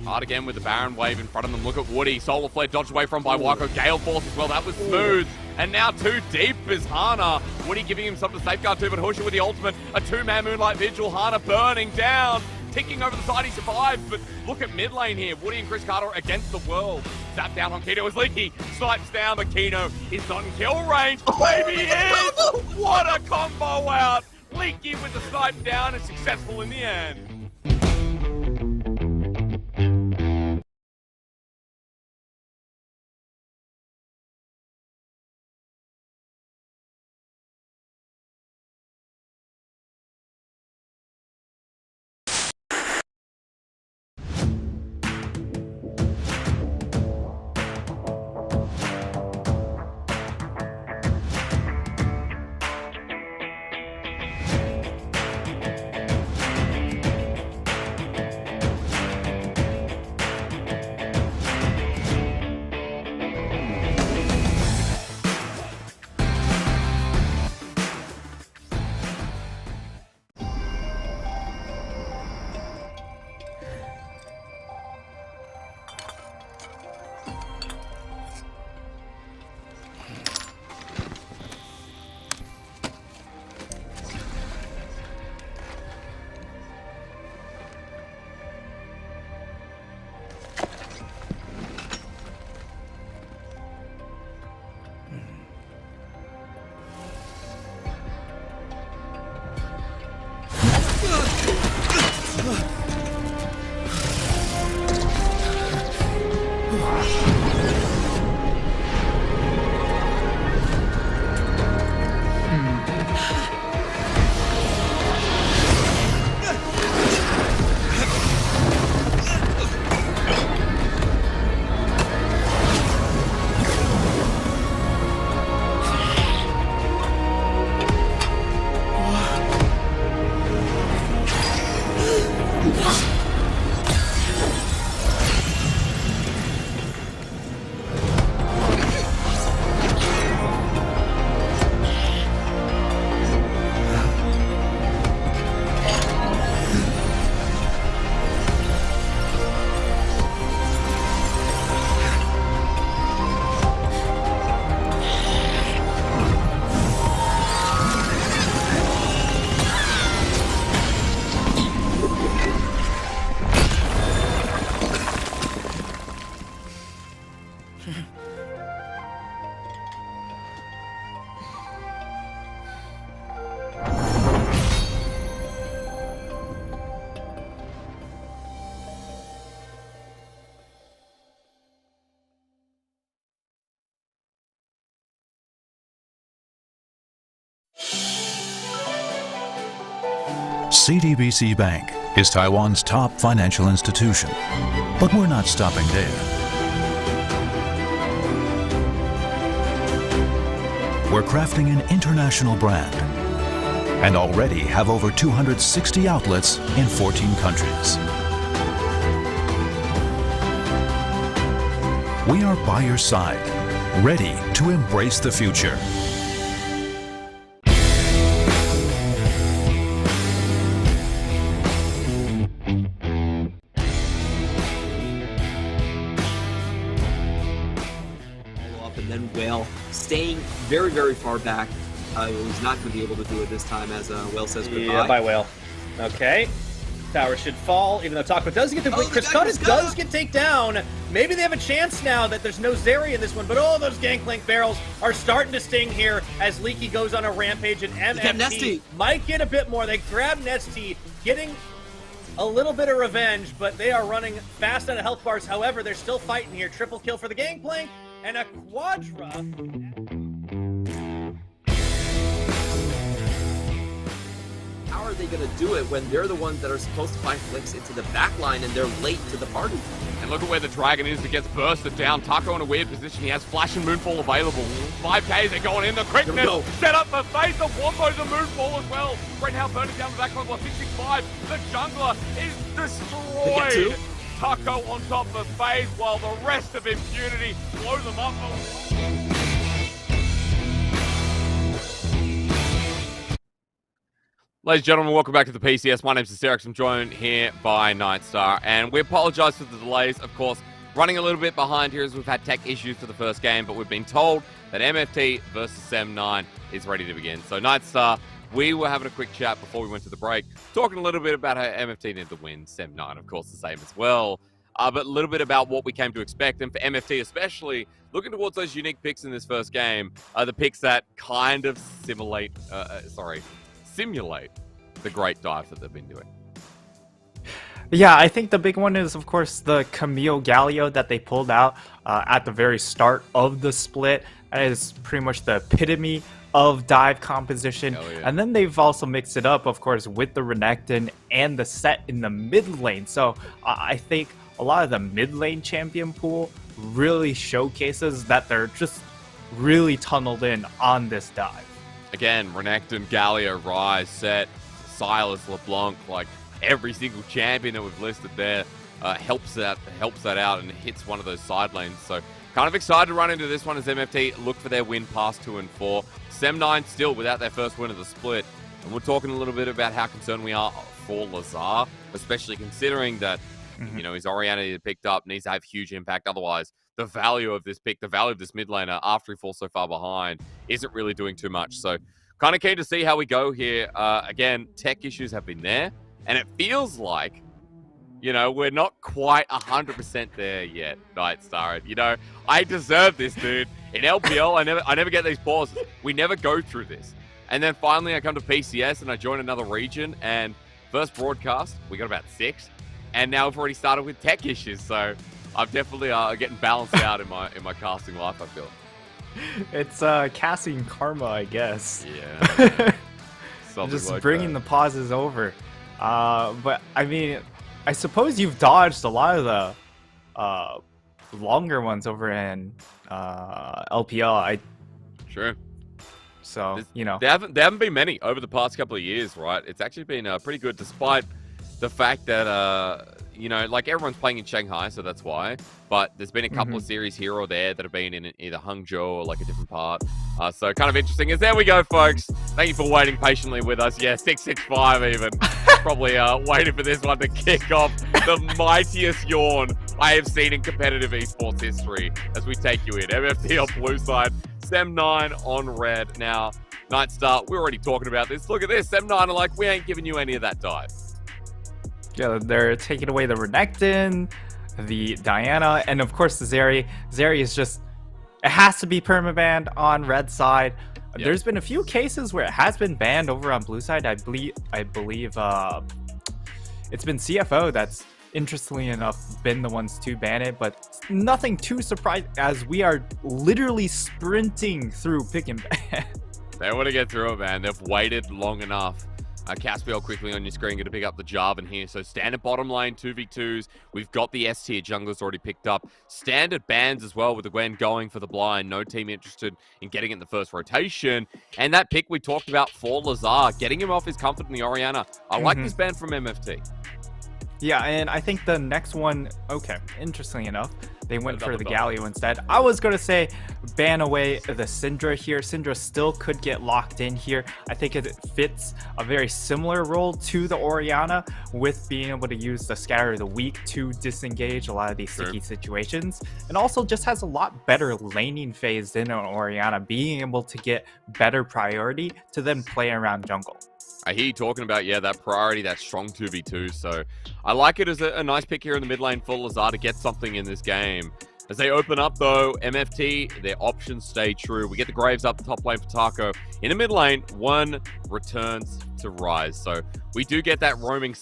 Hard again with the Baron wave in front of them. Look at Woody. Solar Flare dodged away from by Wako. Gale Force as well. That was smooth. And now too deep is Hana. Woody giving him something to safeguard too, but Husha with the ultimate. A 2-man Moonlight Vigil. Hana burning down. Ticking over the side. He survives, but look at mid lane here. Woody and Chris Carter against the world. Zap down on Kino as Leaky. Snipes down, but Kino is not in kill range. Maybe he is! What a combo out! Leaky with the snipe down and successful in the end. CTBC Bank is Taiwan's top financial institution. But we're not stopping there. We're crafting an international brand and already have over 260 outlets in 14 countries. We are by your side, ready to embrace the future. And then Whale staying very, very far back. He's not going to be able to do it this time as Whale says goodbye. Yeah, bye, Whale. Okay. Tower should fall, even though Taco does get the blink. Chris does get taken down. Maybe they have a chance now that there's no Zeri in this one, but those Gangplank barrels are starting to sting here as Leaky goes on a rampage, and MFT might get a bit more. They grab Nesty, getting a little bit of revenge, but they are running fast out of health bars. However, they're still fighting here. Triple kill for the Gangplank and a Quadra. How are they going to do it when they're the ones that are supposed to find flicks into the back line and they're late to the party? And look at where the Dragon is that gets bursted down. Taco in a weird position. He has Flash and Moonfall available. 5Ks are going in. The quickness set up the face of Wombo's a Moonfall as well. Right now burning down the back line. 665. The jungler is destroyed. Taco on top of the phase while the rest of Impunity blow them up. Ladies and gentlemen, welcome back to the PCS. My name's Asterix. I'm joined here by Nightstar, and we apologize for the delays. Of course, running a little bit behind here as we've had tech issues for the first game, but we've been told that MFT versus Sem9 is ready to begin. So, Nightstar, we were having a quick chat before we went to the break, talking a little bit about how MFT needed to win. Sem9, of course, the same as well. But a little bit about what we came to expect, and for MFT especially, looking towards those unique picks in this first game, the picks that kind of simulate the great dives that they've been doing. Yeah, I think the big one is, of course, the Camille Galio that they pulled out at the very start of the split. That is pretty much the epitome of dive composition. Yeah. And then they've also mixed it up, of course, with the Renekton and the set in the mid lane. So I think a lot of the mid lane champion pool really showcases that they're just really tunneled in on this dive. Again, Renekton, Galio, Rise, Set, Silas, LeBlanc, like every single champion that we've listed there helps that out and hits one of those side lanes. So kind of excited to run into this one as MFT look for their win past 2 and 4. Sem9 still without their first win of the split. And we're talking a little bit about how concerned we are for Lazar, especially considering that you know, his Orianna he picked up needs to have huge impact. Otherwise, the value of this pick, the value of this mid laner after he falls so far behind isn't really doing too much. So kind of keen to see how we go here. Again, tech issues have been there, and it feels like, you know, we're not quite 100% there yet, Nightstar. You know, I deserve this, dude. In LPL, I never get these pauses. We never go through this. And then finally, I come to PCS and I join another region, and first broadcast, we got about 6. And now we've already started with tech issues, so I'm definitely getting balanced out in my casting life, I feel. It's casting karma, I guess. Yeah. Just like bringing the pauses over. But, I mean, I suppose you've dodged a lot of the longer ones over in LPL. Sure. So, you know. There haven't been many over the past couple of years, right? It's actually been pretty good, despite the fact that, you know, like everyone's playing in Shanghai, so that's why. But there's been a couple of series here or there that have been in either Hangzhou or like a different part. So kind of interesting. There we go, folks. Thank you for waiting patiently with us. Yeah, 665 even. Probably waiting for this one to kick off the mightiest yawn I have seen in competitive esports history as we take you in. MFT on blue side, Sem9 on red. Now, Nightstar, we're already talking about this. Look at this. Sem9 are like, we ain't giving you any of that dive. Yeah, they're taking away the Renekton, the Diana, and of course the Zeri. Zeri is just, it has to be permabanned on red side. Yep. There's been a few cases where it has been banned over on blue side. I believe it's been CFO that's, interestingly enough, been the ones to ban it, but nothing too surprising as we are literally sprinting through pick and ban. They want to get through it, man. They've waited long enough. Caspiel quickly on your screen, going to pick up the Jarvan here. So standard bottom lane, 2v2s. We've got the S tier junglers already picked up. Standard bans as well with the Gwen going for the blind. No team interested in getting it in the first rotation. And that pick we talked about for Lazar, getting him off his comfort in the Orianna. I like this ban from MFT. Yeah, and I think the next one, okay, interesting enough, they went for the Galio instead. I was going to say ban away the Syndra here. Syndra still could get locked in here. I think it fits a very similar role to the Orianna with being able to use the Scatter of the Weak to disengage a lot of these sticky situations. And also just has a lot better laning phase than an Orianna, being able to get better priority to then play around jungle. I hear you talking about, yeah, that priority, that strong 2v2. So I like it as a nice pick here in the mid lane for Lazar to get something in this game. As they open up, though, MFT, their options stay true. We get the Graves up the top lane for Taco. In the mid lane, one returns to Rise. So we do get that roaming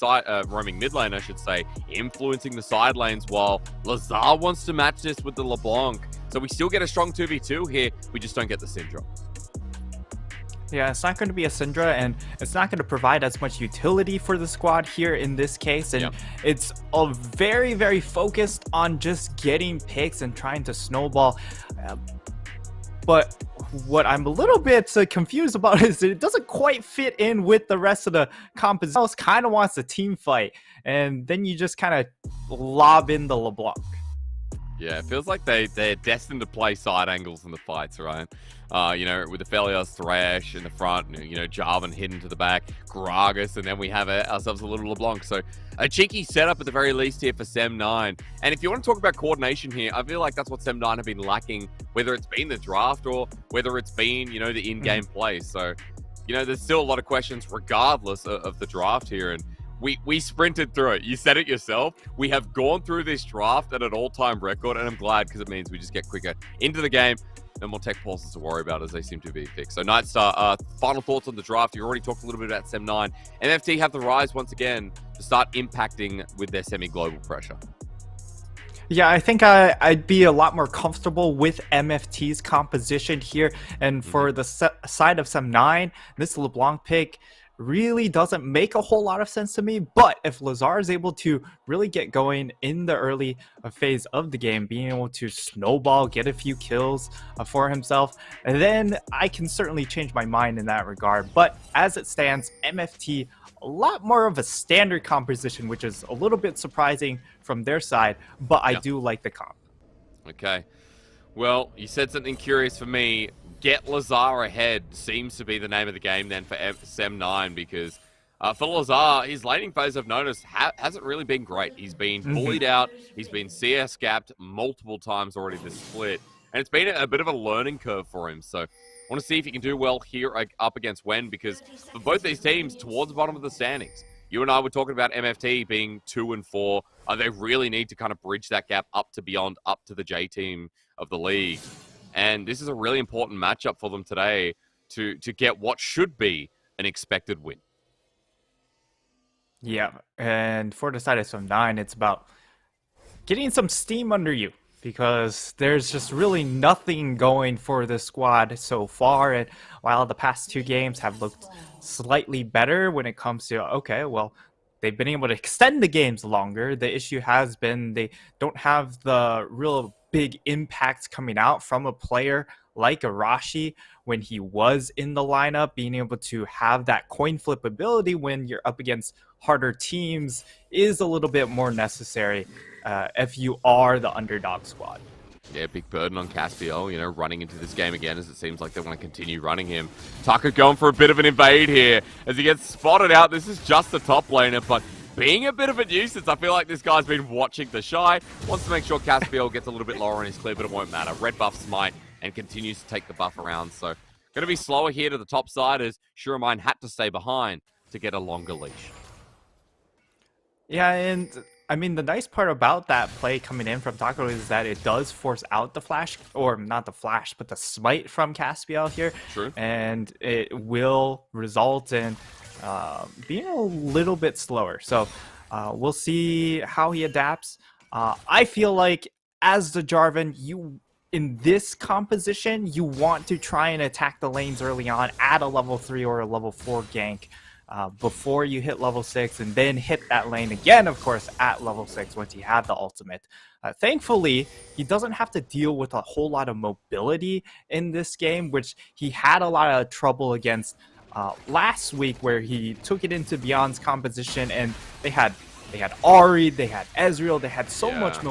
mid lane, I should say, influencing the side lanes while Lazar wants to match this with the LeBlanc. So we still get a strong 2v2 here. We just don't get the Syndra. Yeah, it's not going to be a Syndra, and it's not going to provide as much utility for the squad here in this case. And it's a very, very focused on just getting picks and trying to snowball. But what I'm a little bit confused about is that it doesn't quite fit in with the rest of the composition. Else kind of wants a team fight, and then you just kind of lob in the LeBlanc. Yeah, it feels like they're destined to play side angles in the fights, right? You know, with the Felios Thresh in the front, you know, Jarvan hidden to the back, Gragas, and then we have ourselves a little LeBlanc. So a cheeky setup at the very least here for Sem9. And if you want to talk about coordination here, I feel like that's what Sem9 have been lacking, whether it's been the draft or whether it's been, you know, the in-game play. So, you know, there's still a lot of questions regardless of the draft here. And we sprinted through it. You said it yourself. We have gone through this draft at an all-time record, and I'm glad because it means we just get quicker into the game. No more tech pauses to worry about as they seem to be fixed. So Nightstar, final thoughts on the draft. You already talked a little bit about Sem9. MFT have the rise once again to start impacting with their semi-global pressure. Yeah, I think I'd be a lot more comfortable with MFT's composition here. And for the side of Sem9, this LeBlanc pick really doesn't make a whole lot of sense to me. But if Lazar is able to really get going in the early phase of the game, being able to snowball, get a few kills for himself, then I can certainly change my mind in that regard. But as it stands, MFT, a lot more of a standard composition, which is a little bit surprising from their side, but I do like the comp. Okay. Well, you said something curious for me. Get Lazar ahead seems to be the name of the game then for Sem9, because for Lazar, his laning phase, I've noticed, hasn't really been great. He's been bullied out. He's been CS gapped multiple times already this split. And it's been a bit of a learning curve for him. So I want to see if he can do well here up against Wen, because for both these teams, towards the bottom of the standings, you and I were talking about MFT being 2 and 4. They really need to kind of bridge that gap up to beyond, up to the J team of the league. And this is a really important matchup for them today to get what should be an expected win. Yeah, and for the side of Sem9, it's about getting some steam under you, because there's just really nothing going for the squad so far. And while the past 2 games have looked slightly better when it comes to, okay, well, they've been able to extend the games longer. The issue has been they don't have the real big impacts coming out from a player like Arashi when he was in the lineup. Being able to have that coin flip ability when you're up against harder teams is a little bit more necessary if you are the underdog squad. Yeah, big burden on Caspiel, you know, running into this game again, as it seems like they want to continue running him. Tucker going for a bit of an invade here as he gets spotted out. This is just the top laner, but being a bit of a nuisance. I feel like this guy's been watching the shy, wants to make sure Caspiel gets a little bit lower on his clear, but it won't matter. Red buff Smite and continues to take the buff around. So going to be slower here to the top side, as Shuramain had to stay behind to get a longer leash. Yeah, and I mean, the nice part about that play coming in from Taco is that it does force out the flash, or not the flash, but the smite from Caspiel here. True. And it will result in being a little bit slower. So we'll see how he adapts. I feel like as the Jarvan, in this composition, you want to try and attack the lanes early on, add a level 3 or a level 4 gank. before you hit level 6, and then hit that lane again, of course, at level 6 once you have the ultimate. Thankfully, he doesn't have to deal with a whole lot of mobility in this game, which he had a lot of trouble against last week, where he took it into Beyond's composition, and they had Ari, they had Ezreal, they had so much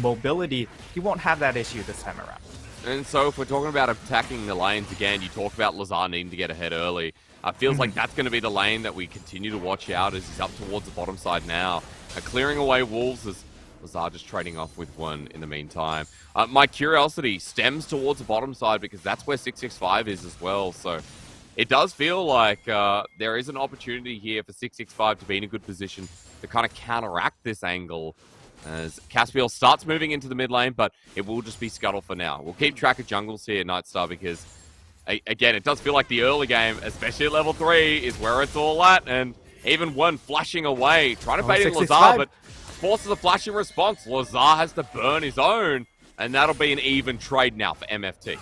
mobility. He won't have that issue this time around. And so if we're talking about attacking the lanes again, you talk about Lazar needing to get ahead early. Feels like that's going to be the lane that we continue to watch out as he's up towards the bottom side now. Clearing away wolves as Lazar just trading off with one in the meantime. My curiosity stems towards the bottom side because that's where 665 is as well. So it does feel like there is an opportunity here for 665 to be in a good position to kind of counteract this angle as Caspiel starts moving into the mid lane, but it will just be Scuttle for now. We'll keep track of jungles here, Nightstar, because again, it does feel like the early game, especially at level 3, is where it's all at, and even one flashing away, trying to bait in Lazar, but forces a flashing response. Lazar has to burn his own, and that'll be an even trade now for MFT.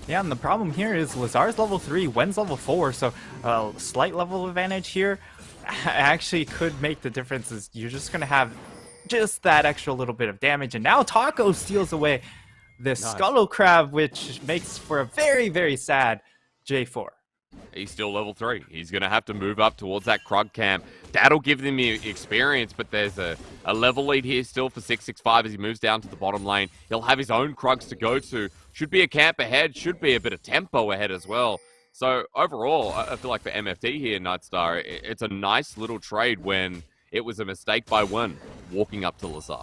Yeah, and the problem here is Lazar's level 3, Wen's level 4, so a slight level advantage here actually could make the difference. Is you're just going to have just that extra little bit of damage, and now Taco steals away this Scuttle Crab, which makes for a very, very sad J4. He's still level 3. He's going to have to move up towards that Krug camp. That'll give them the experience, but there's a level lead here still for 665 as he moves down to the bottom lane. He'll have his own Krugs to go to. Should be a camp ahead, should be a bit of tempo ahead as well. So overall, I feel like for MFT here, Nightstar, it's a nice little trade when it was a mistake by one walking up to Lazar.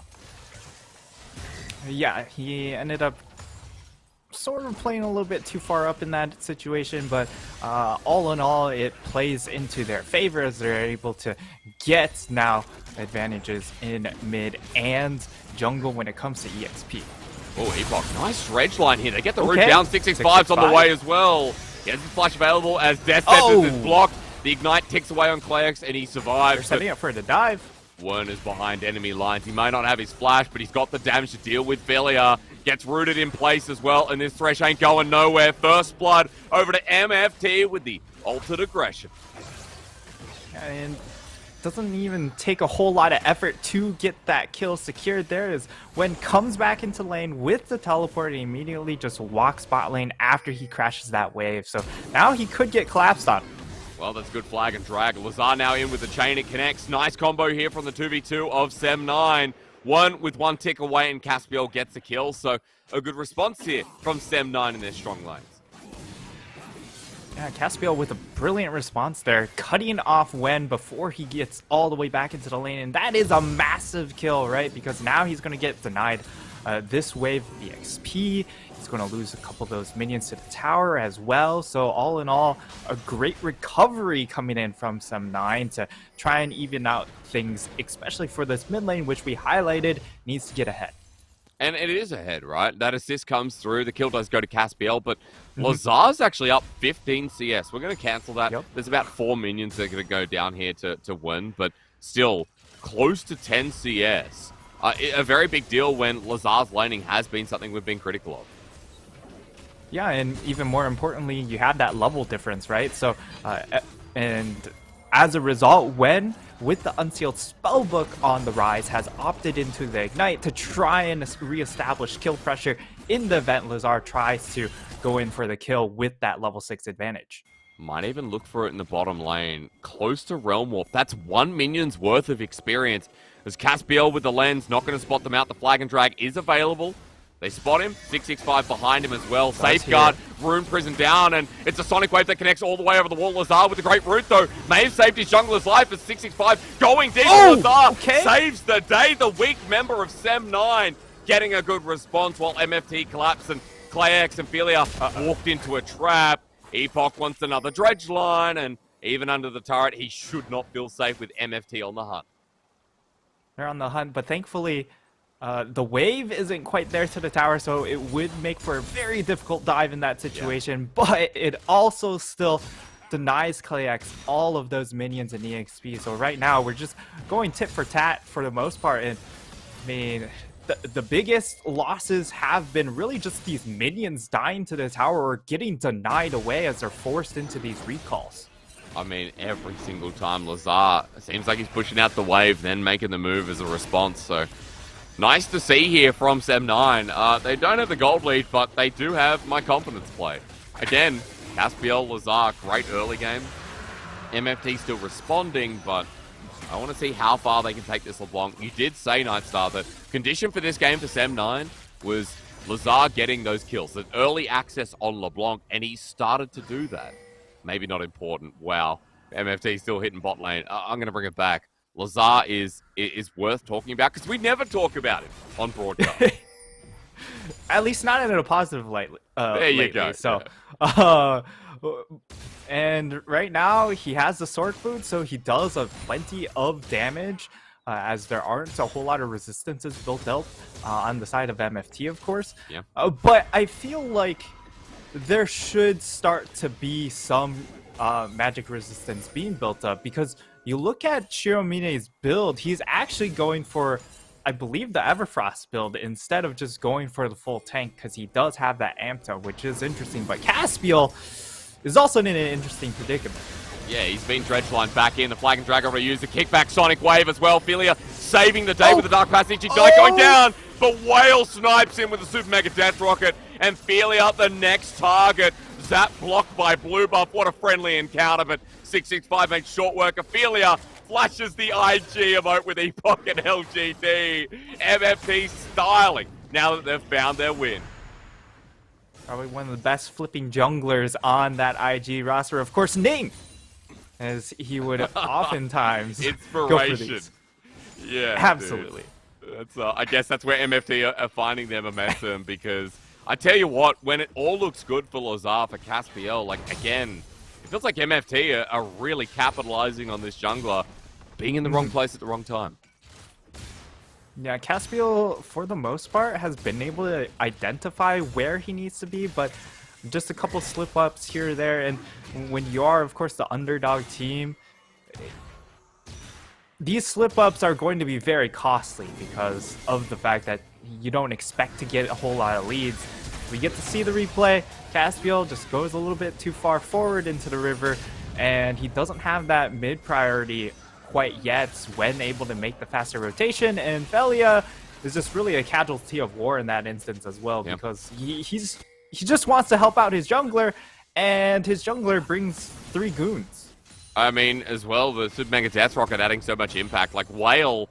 Yeah, he ended up sort of playing a little bit too far up in that situation, but all in all, it plays into their favor as they're able to get now advantages in mid and jungle when it comes to EXP. Oh, Epoch, nice dredge line here. They get the root down. 665's on the way as well. He has his flash available as Death Sentence is blocked. The Ignite ticks away on Klex and he survives. They're setting up for the dive. Wern is behind enemy lines. He may not have his flash, but he's got the damage to deal with. Philia gets rooted in place as well, and this Thresh ain't going nowhere. First blood over to MFT with the altered aggression. And doesn't even take a whole lot of effort to get that kill secured. There is when comes back into lane with the teleport and immediately just walks bot lane after he crashes that wave. So now he could get collapsed on. Well, that's good flag and drag. Lazar now in with the chain. It connects. Nice combo here from the 2v2 of Sem9. One with one tick away and Caspiel gets a kill. So a good response here from Sem9 in their strong lanes. Yeah, Caspiel with a brilliant response there, cutting off Wen before he gets all the way back into the lane. And that is a massive kill, right? Because now he's going to get denied this wave of the XP. He's going to lose a couple of those minions to the tower as well. So all in all, a great recovery coming in from Sem9 to try and even out things, especially for this mid lane, which we highlighted needs to get ahead. And it is ahead, right? That assist comes through. The kill does go to Caspiel, but Lazar's actually up 15 CS. We're going to cancel that. Yep. There's about 4 minions that are going to go down here to win, but still close to 10 CS. A very big deal when Lazar's laning has been something we've been critical of. Yeah, and even more importantly, you have that level difference, right? So, and as a result, when with the Unsealed Spellbook on the rise, has opted into the Ignite to try and reestablish kill pressure in the event Lazar tries to go in for the kill with that level 6 advantage. Might even look for it in the bottom lane, close to Realm Warp. That's 1 minion's worth of experience. As Caspiel with the lens, not going to spot them out. The flag and drag is available. They spot him. 665 behind him as well. Safeguard, Rune Prison down, and it's a Sonic Wave that connects all the way over the wall. Lazar with the great root, though. May have saved his jungler's life as 665 going deep. Lazar saves the day. The weak member of Sem9 getting a good response while MFT collapsed and Klex and Philia walked into a trap. Epoch wants another dredge line, and even under the turret, he should not feel safe with MFT on the hunt. They're on the hunt, but thankfully, the wave isn't quite there to the tower, so it would make for a very difficult dive in that situation, but it also still denies Klex all of those minions and EXP. So right now, we're just going tit for tat for the most part, and I mean, the biggest losses have been really just these minions dying to the tower or getting denied away as they're forced into these recalls. I mean, every single time Lazar seems like he's pushing out the wave, then making the move as a response. So nice to see here from Sem9. They don't have the gold lead, but they do have my confidence play. Again, Caspiel, Lazar, great early game. MFT still responding, but I want to see how far they can take this LeBlanc. You did say, Nightstar, that condition for this game for Sem9 was Lazar getting those kills, that early access on LeBlanc, and he started to do that. Maybe not important. Wow. MFT still hitting bot lane. I'm going to bring it back. Lazar is worth talking about because we never talk about him on broadcast. At least not in a positive light. There you lately. go. So, and right now he has the sword food, so he does plenty of damage. As there aren't a whole lot of resistances built up on the side of MFT, of course. Yeah. But I feel like there should start to be some magic resistance being built up, because you look at Shiromine's build, he's actually going for, I believe, the Everfrost build instead of just going for the full tank, because he does have that Amta, which is interesting. But Caspiel is also in an interesting predicament. Yeah, he's been Dredgeline back in. The Flag and Drag over to use the kickback Sonic Wave as well. Philia saving the day with the Dark Passage. Ignite going down, but Whale snipes him with the Super Mega Death Rocket. And Philia, the next target. Zap blocked by Blue Buff. What a friendly encounter, but 665 makes short work of Philia. Flashes the IG emote with Epoch and LGD. MFT styling now that they've found their win. Probably one of the best flipping junglers on that IG roster. Of course, Ning, as he would oftentimes go for these. Yeah, absolutely. That's, I guess that's where MFT are finding their momentum, because I tell you what, when it all looks good for Lazar, for Caspiel, like, again, it feels like MFT are really capitalizing on this jungler being in the wrong place at the wrong time. Yeah, Caspiel, for the most part, has been able to identify where he needs to be, but just a couple slip-ups here or there, and when you are, of course, the underdog team, these slip-ups are going to be very costly because of the fact that you don't expect to get a whole lot of leads. We get to see the replay. Caspiel just goes a little bit too far forward into the river, and he doesn't have that mid-priority quite yet when able to make the faster rotation, and Philia is just really a casualty of war in that instance as well, because he just wants to help out his jungler, and his jungler brings 3 goons. I mean, as well, the Super Mega Death Rocket adding so much impact. Like, Whale,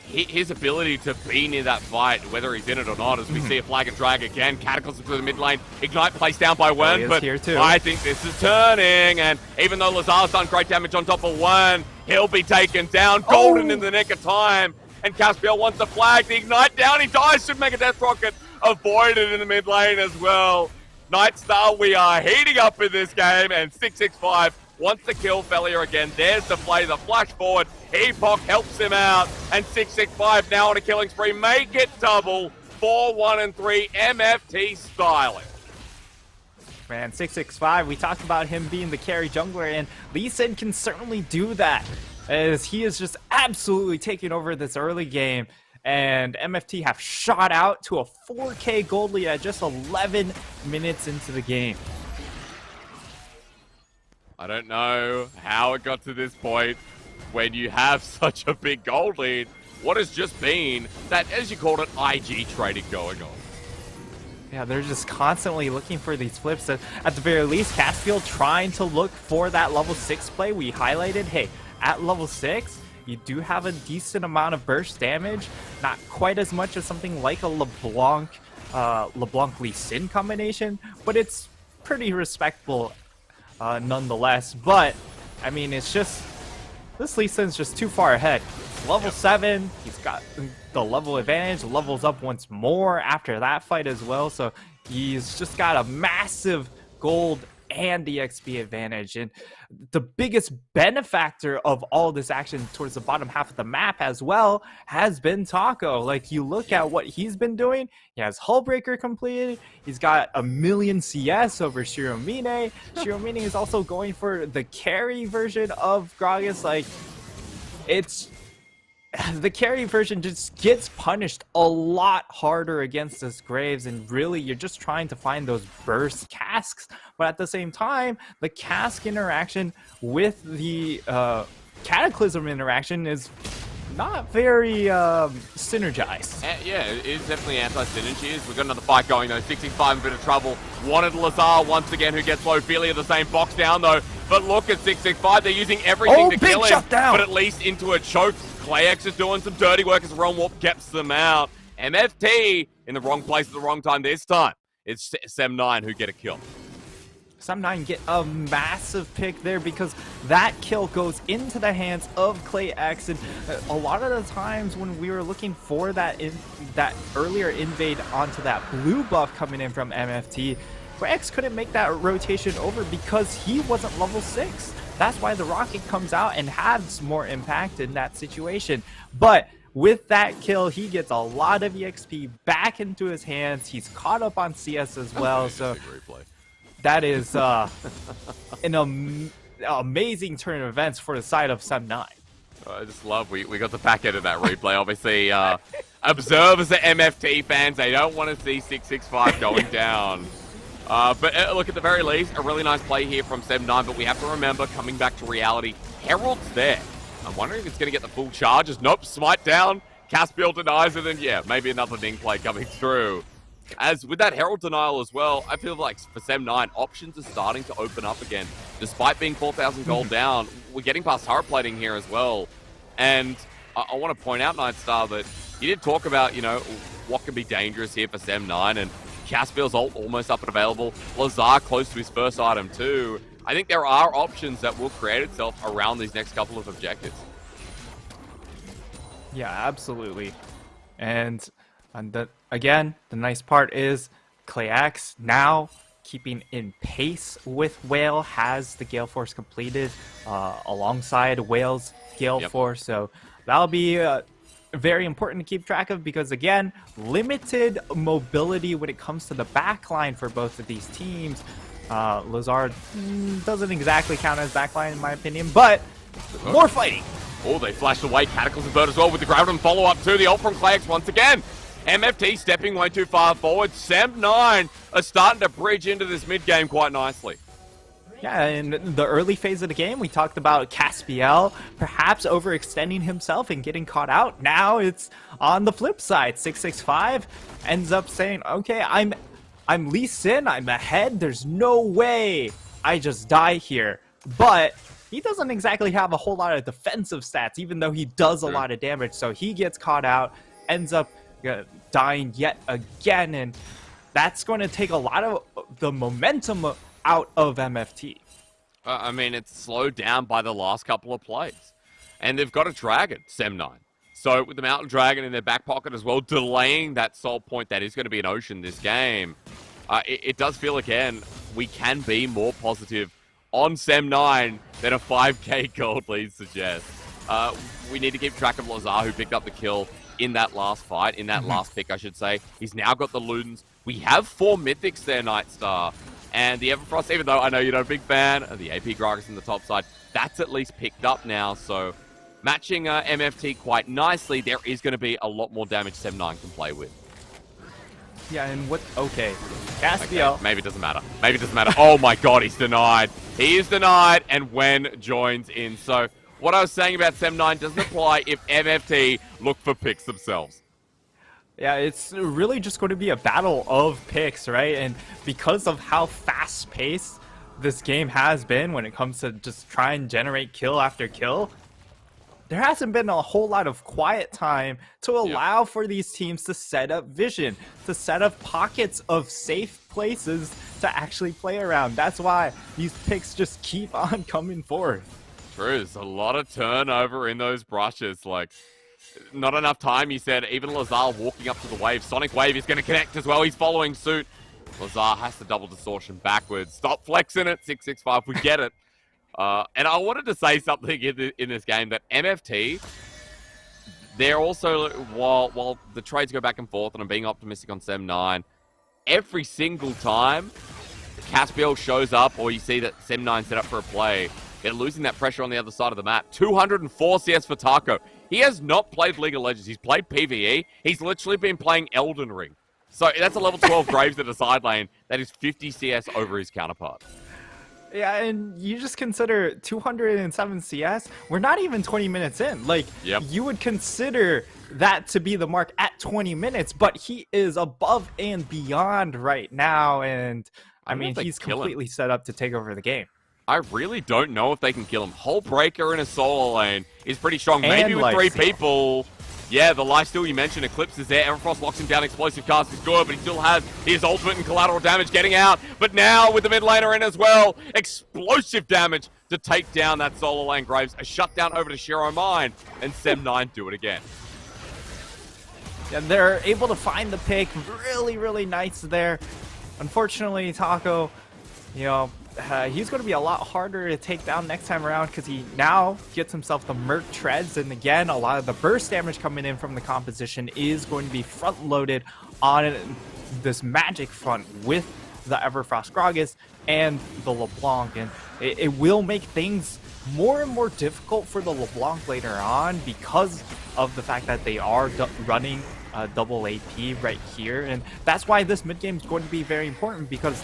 his ability to be near that fight, whether he's in it or not, as we see a Flag and Drag again, Cataclysm through the mid lane, Ignite placed down by Wern, but I think this is turning, and even though Lazar's done great damage on top of Wern, he'll be taken down. Golden in the nick of time, and Caspiel wants the flag, the Ignite down, he dies, Super Mega Death Rocket avoided in the mid lane as well. Nightstar, we are heating up in this game, and 665 wants to kill Philia again. There's the play, the flash forward. Epoch helps him out, and 665 now on a killing spree. Make it double. 4, 1, and 3. MFT styling. Man, 665, we talked about him being the carry jungler, and Lee Sin can certainly do that, as he is just absolutely taking over this early game. And MFT have shot out to a 4K gold lead at just 11 minutes into the game. I don't know how it got to this point when you have such a big gold lead. What has just been that, as you called it, IG trading going on? Yeah, they're just constantly looking for these flips. At the very least, Caspiel trying to look for that level 6 play. We highlighted, hey, at level 6, you do have a decent amount of burst damage. Not quite as much as something like a LeBlanc Lee Sin combination, but it's pretty respectable nonetheless. But I mean, it's just this Lee Sin's just too far ahead. Level 7, he's got the level advantage, levels up once more after that fight as well, so he's just got a massive gold and EXP advantage. And the biggest benefactor of all this action towards the bottom half of the map as well has been Taco. Like, you look at what he's been doing, he has Hullbreaker completed, he's got 1,000,000 CS over Shiromine. Shiromine is also going for the carry version of Gragas. Like, it's the carry version just gets punished a lot harder against this Graves, and really you're just trying to find those burst casks, but at the same time the cask interaction with the Cataclysm interaction is not very synergized. Yeah, it is definitely anti-synergy. We've got another fight going though. 665 in a bit of trouble. Wanted Lazar once again, who gets Ophelia the same box down though. But look at 665, they're using everything to kill him. But at least into a choke. Clayx is doing some dirty work as Realm Warp gets them out. MFT in the wrong place at the wrong time this time. It's Sem9 who get a kill. Sem9 get a massive pick there because that kill goes into the hands of Clayx, and a lot of the times when we were looking for that earlier invade onto that blue buff coming in from MFT, Clayx couldn't make that rotation over because he wasn't level 6. That's why the rocket comes out and has more impact in that situation. But with that kill, he gets a lot of EXP back into his hands. He's caught up on CS as well, so that is an amazing turn of events for the side of Sem9. I just love we got the back end of that replay. Obviously, observers are MFT fans. They don't want to see 665 going down. But look, at the very least, a really nice play here from Sem9, but we have to remember, coming back to reality, Herald's there. I'm wondering if it's going to get the full charges. Nope, smite down, Caspiel denies it, and yeah, maybe another Ning play coming through. As with that Herald denial as well, I feel like for Sem9, options are starting to open up again. Despite being 4,000 gold down, we're getting past turret plating here as well. And I want to point out, Nightstar, that you did talk about, you know, what can be dangerous here for Sem9, and Caspiel's ult almost up and available. Lazar close to his first item too. I think there are options that will create itself around these next couple of objectives. Yeah, absolutely. And again, the nice part is Clayx now keeping in pace with Whale, has the Gale Force completed alongside Whale's Gale Force. So that'll be very important to keep track of because, again, limited mobility when it comes to the backline for both of these teams. Lazard doesn't exactly count as backline in my opinion, but more fighting. Oh, they flashed away. Cataclysm Bird as well with the Graviton follow-up to the ult from Clayx once again. MFT stepping way too far forward. Sem9 are starting to bridge into this mid-game quite nicely. Yeah, in the early phase of the game, we talked about Caspiel perhaps overextending himself and getting caught out. Now it's on the flip side. 665 ends up saying, okay, I'm Lee Sin, I'm ahead, there's no way I just die here. But he doesn't exactly have a whole lot of defensive stats, even though he does a lot of damage. So he gets caught out, ends up dying yet again, and that's going to take a lot of the momentum out of MFT. I mean, it's slowed down by the last couple of plays. And they've got a dragon, Sem9. So with the Mountain Dragon in their back pocket as well, delaying that soul point that is going to be an Ocean this game, it does feel, again, we can be more positive on Sem9 than a 5k gold lead suggests. We need to keep track of Lazar, who picked up the kill in that last fight, in that last pick, I should say. He's now got the Ludens. We have 4 Mythics there, Nightstar. And the Everfrost, even though I know you're not a big fan of the AP Gragas in the top side, that's at least picked up now. So matching MFT quite nicely, there is going to be a lot more damage Sem9 can play with. Yeah, and what... Okay. Caspiel. Okay, maybe it doesn't matter. Maybe it doesn't matter. Oh my god, he's denied. He is denied, and Wen joins in. So what I was saying about Sem9 doesn't apply if MFT look for picks themselves. Yeah, it's really just going to be a battle of picks, right? And because of how fast-paced this game has been when it comes to just try and generate kill after kill, there hasn't been a whole lot of quiet time to allow for these teams to set up vision, to set up pockets of safe places to actually play around. That's why these picks just keep on coming forth. True, there's a lot of turnover in those brushes, like... Not enough time, he said. Even Lazar walking up to the wave. Sonic Wave is going to connect as well. He's following suit. Lazar has to double distortion backwards. Stop flexing it, 665. We get it. And I wanted to say something in this game that MFT, they're also, while the trades go back and forth, and I'm being optimistic on Sem9, every single time Caspiel shows up or you see that Sem9 set up for a play, they're losing that pressure on the other side of the map. 204 CS for Taco. He has not played League of Legends. He's played PvE. He's literally been playing Elden Ring. So that's a level 12 Graves at the side lane. That is 50 CS over his counterpart. Yeah, and you just consider 207 CS. We're not even 20 minutes in. Like, you would consider that to be the mark at 20 minutes, but he is above and beyond right now. And I mean, he's completely set up to take over the game. I really don't know if they can kill him. Whole Breaker in a solo lane is pretty strong. And maybe with 3 Lifesteal. people. Yeah, the lifesteal you mentioned, Eclipse is there. Everfrost locks him down. Explosive cast is good, but he still has his ultimate and collateral damage getting out. But now with the mid laner in as well, explosive damage to take down that solo lane Graves. A shutdown over to Shiro Mine, and Sem9 do it again. And they're able to find the pick. Really, really nice there. Unfortunately, Taco, you know, he's going to be a lot harder to take down next time around because he now gets himself the Merc Treads. And again, a lot of the burst damage coming in from the composition is going to be front-loaded on this Magic front with the Everfrost Gragas and the LeBlanc. And it will make things more and more difficult for the LeBlanc later on because of the fact that they are running double AP right here. And that's why this mid game is going to be very important, because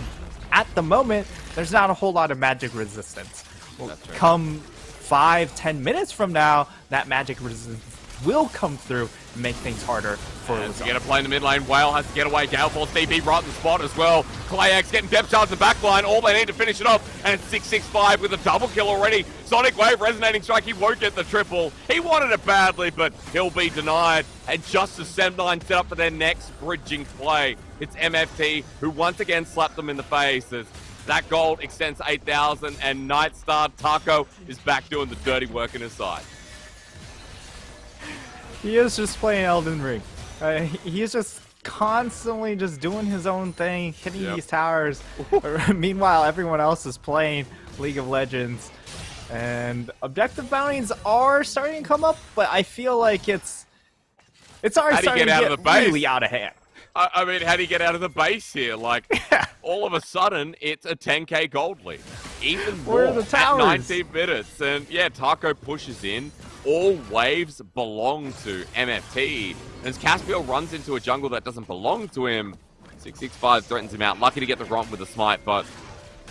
at the moment, there's not a whole lot of magic resistance. Well, come 5-10 minutes from now, that magic resistance will come through and make things harder for Lazar. Going to play in the mid lane. Whale has to get away. Gale Force DP right in the spot as well. Klayax getting depth charge in the back line. All they need to finish it off. And it's 6-6-5 with a double kill already. Sonic Wave resonating strike. He won't get the triple. He wanted it badly, but he'll be denied. And just as Sem9 set up for their next bridging play, it's MFT who once again slapped them in the face. As that gold extends 8,000, and Nightstar Taco is back doing the dirty work in his side. He is just playing Elden Ring. He's just constantly just doing his own thing, hitting these towers. Meanwhile, everyone else is playing League of Legends. And objective bounties are starting to come up, but I feel like it's already starting to get really out of hand. I mean, how do you get out of the base here? Like, all of a sudden, it's a 10k gold lead. Even more Where are the towers? At 19 minutes. And yeah, Taco pushes in. All waves belong to MFT. As Caspiel runs into a jungle that doesn't belong to him, 665 threatens him out. Lucky to get the romp with the smite, but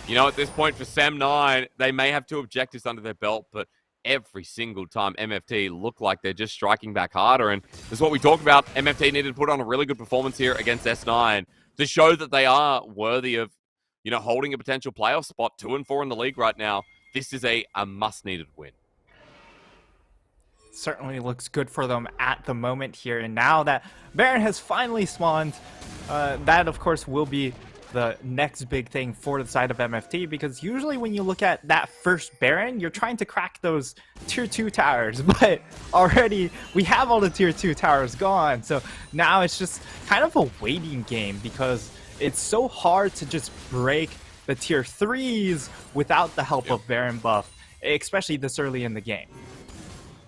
you know, at this point for Sem9, they may have 2 objectives under their belt, but every single time MFT look like they're just striking back harder. And this is what we talked about. MFT needed to put on a really good performance here against S9 to show that they are worthy of, you know, holding a potential playoff spot. 2-4 in the league right now. This is a must-needed win. Certainly looks good for them at the moment here. And now that Baron has finally spawned, that of course will be the next big thing for the side of MFT, because usually when you look at that first Baron, you're trying to crack those tier 2 towers, but already we have all the tier 2 towers gone. So now it's just kind of a waiting game, because it's so hard to just break the tier 3s without the help of Baron buff, especially this early in the game.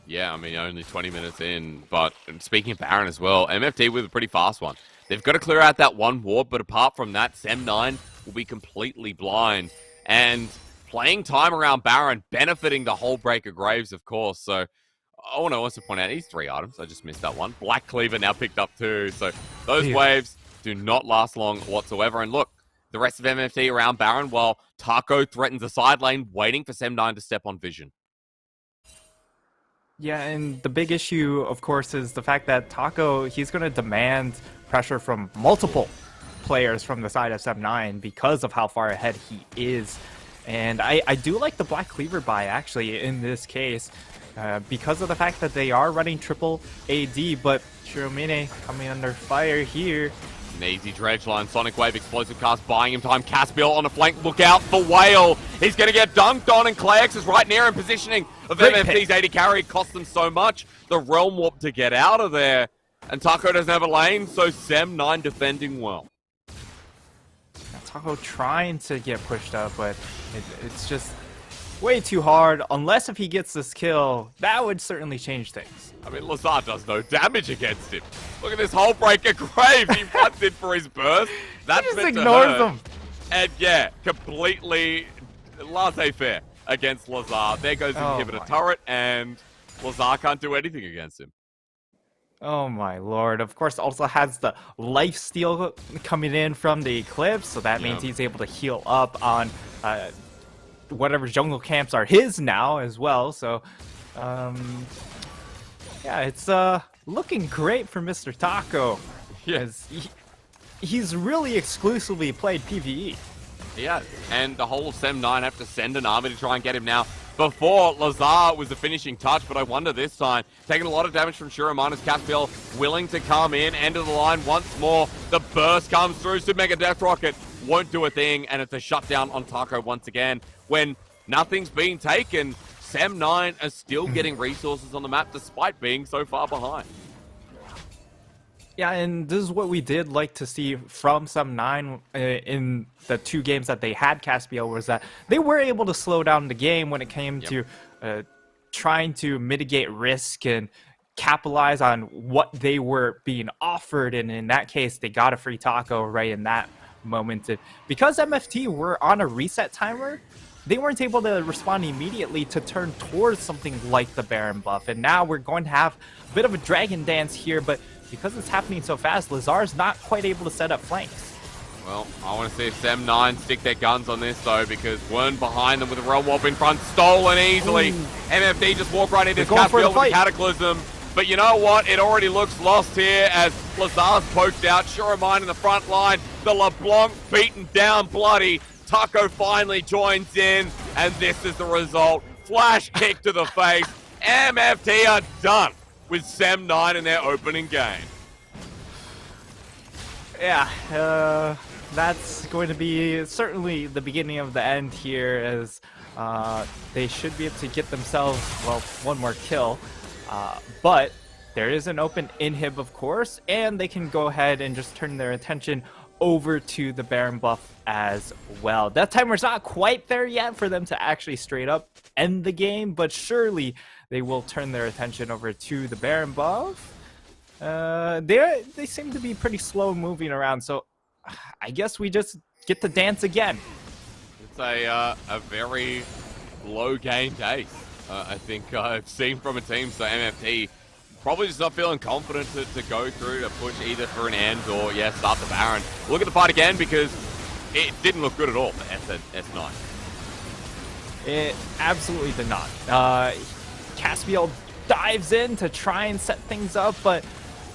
Yeah, I mean, only 20 minutes in, but speaking of Baron as well, MFT with a pretty fast one. They've got to clear out that one ward, but apart from that, Sem9 will be completely blind. And playing time around Baron, benefiting the whole Breaker Graves, of course. So I want to also point out, he's 3 items. I just missed that one. Black Cleaver now picked up 2. So those waves do not last long whatsoever. And look, the rest of MFT around Baron, while Taco threatens the side lane, waiting for Sem9 to step on vision. Yeah, and the big issue, of course, is the fact that Taco, he's going to demand pressure from multiple players from the side of Sem9 because of how far ahead he is. And I do like the Black Cleaver buy, actually, in this case, because of the fact that they are running triple AD, but Shiromine coming under fire here. An easy dredge line, Sonic Wave, explosive cast, buying him time. Caspiel on a flank, look out for Whale. He's going to get dunked on, and Klayax is right near him. Positioning of MFT's AD carry cost them so much. The Realm Warp to get out of there. And Taco doesn't have a lane, so Sem9 defending well. Taco trying to get pushed up, but it's just way too hard. Unless if he gets this kill, that would certainly change things. I mean, Lazar does no damage against him. Look at this whole Breaker Grave. He runs in for his burst. That's he just ignores them. And yeah, completely laissez-faire against Lazar. There goes the inhibitor turret, and Lazar can't do anything against him. Oh my lord. Of course, also has the life steal coming in from the Eclipse, so that means he's able to heal up on whatever jungle camps are his now as well. So, yeah, it's looking great for Mr. Taco. Yes. He's really exclusively played PvE. Yeah, and the whole of Sem9 have to send an army to try and get him now. Before, Lazar was the finishing touch, but I wonder this time. Taking a lot of damage from Shuramanu's Caspiel, willing to come in, end of the line once more. The burst comes through, Super Mega Death Rocket won't do a thing, and it's a shutdown on Taco once again. When nothing's being taken, Sem9 are still getting resources on the map despite being so far behind. Yeah, and this is what we did like to see from Sem9 in the 2 games that they had Caspiel, was that they were able to slow down the game when it came to trying to mitigate risk and capitalize on what they were being offered, and in that case, they got a free Taco right in that moment. Because MFT were on a reset timer, they weren't able to respond immediately to turn towards something like the Baron buff, and now we're going to have a bit of a dragon dance here, but because it's happening so fast, Lazar's not quite able to set up flanks. Well, I want to see if Sem9 stick their guns on this, though, because Wern behind them with a Realm Warp in front, stolen easily. Ooh. MFD just walk right into this Caspiel with Cataclysm. But you know what? It already looks lost here as Lazar's poked out. Shuramain in the front line. The LeBlanc beaten down bloody. Taco finally joins in, and this is the result. Flash kick to the face. MFT are done with Sem9 in their opening game. Yeah, that's going to be certainly the beginning of the end here, as they should be able to get themselves, well, one more kill. But there is an open inhib, of course, and they can go ahead and just turn their attention over to the Baron buff as well. That timer's not quite there yet for them to actually straight up end the game, but surely they will turn their attention over to the Baron buff. They seem to be pretty slow moving around, so I guess we just get to dance again. It's a very low game days, I think I've seen from a team, so MFT probably just not feeling confident to go through to push either for an end or, yeah, start the Baron. Look at the fight again, because it didn't look good at all for S9. It absolutely did not. Caspiel dives in to try and set things up, but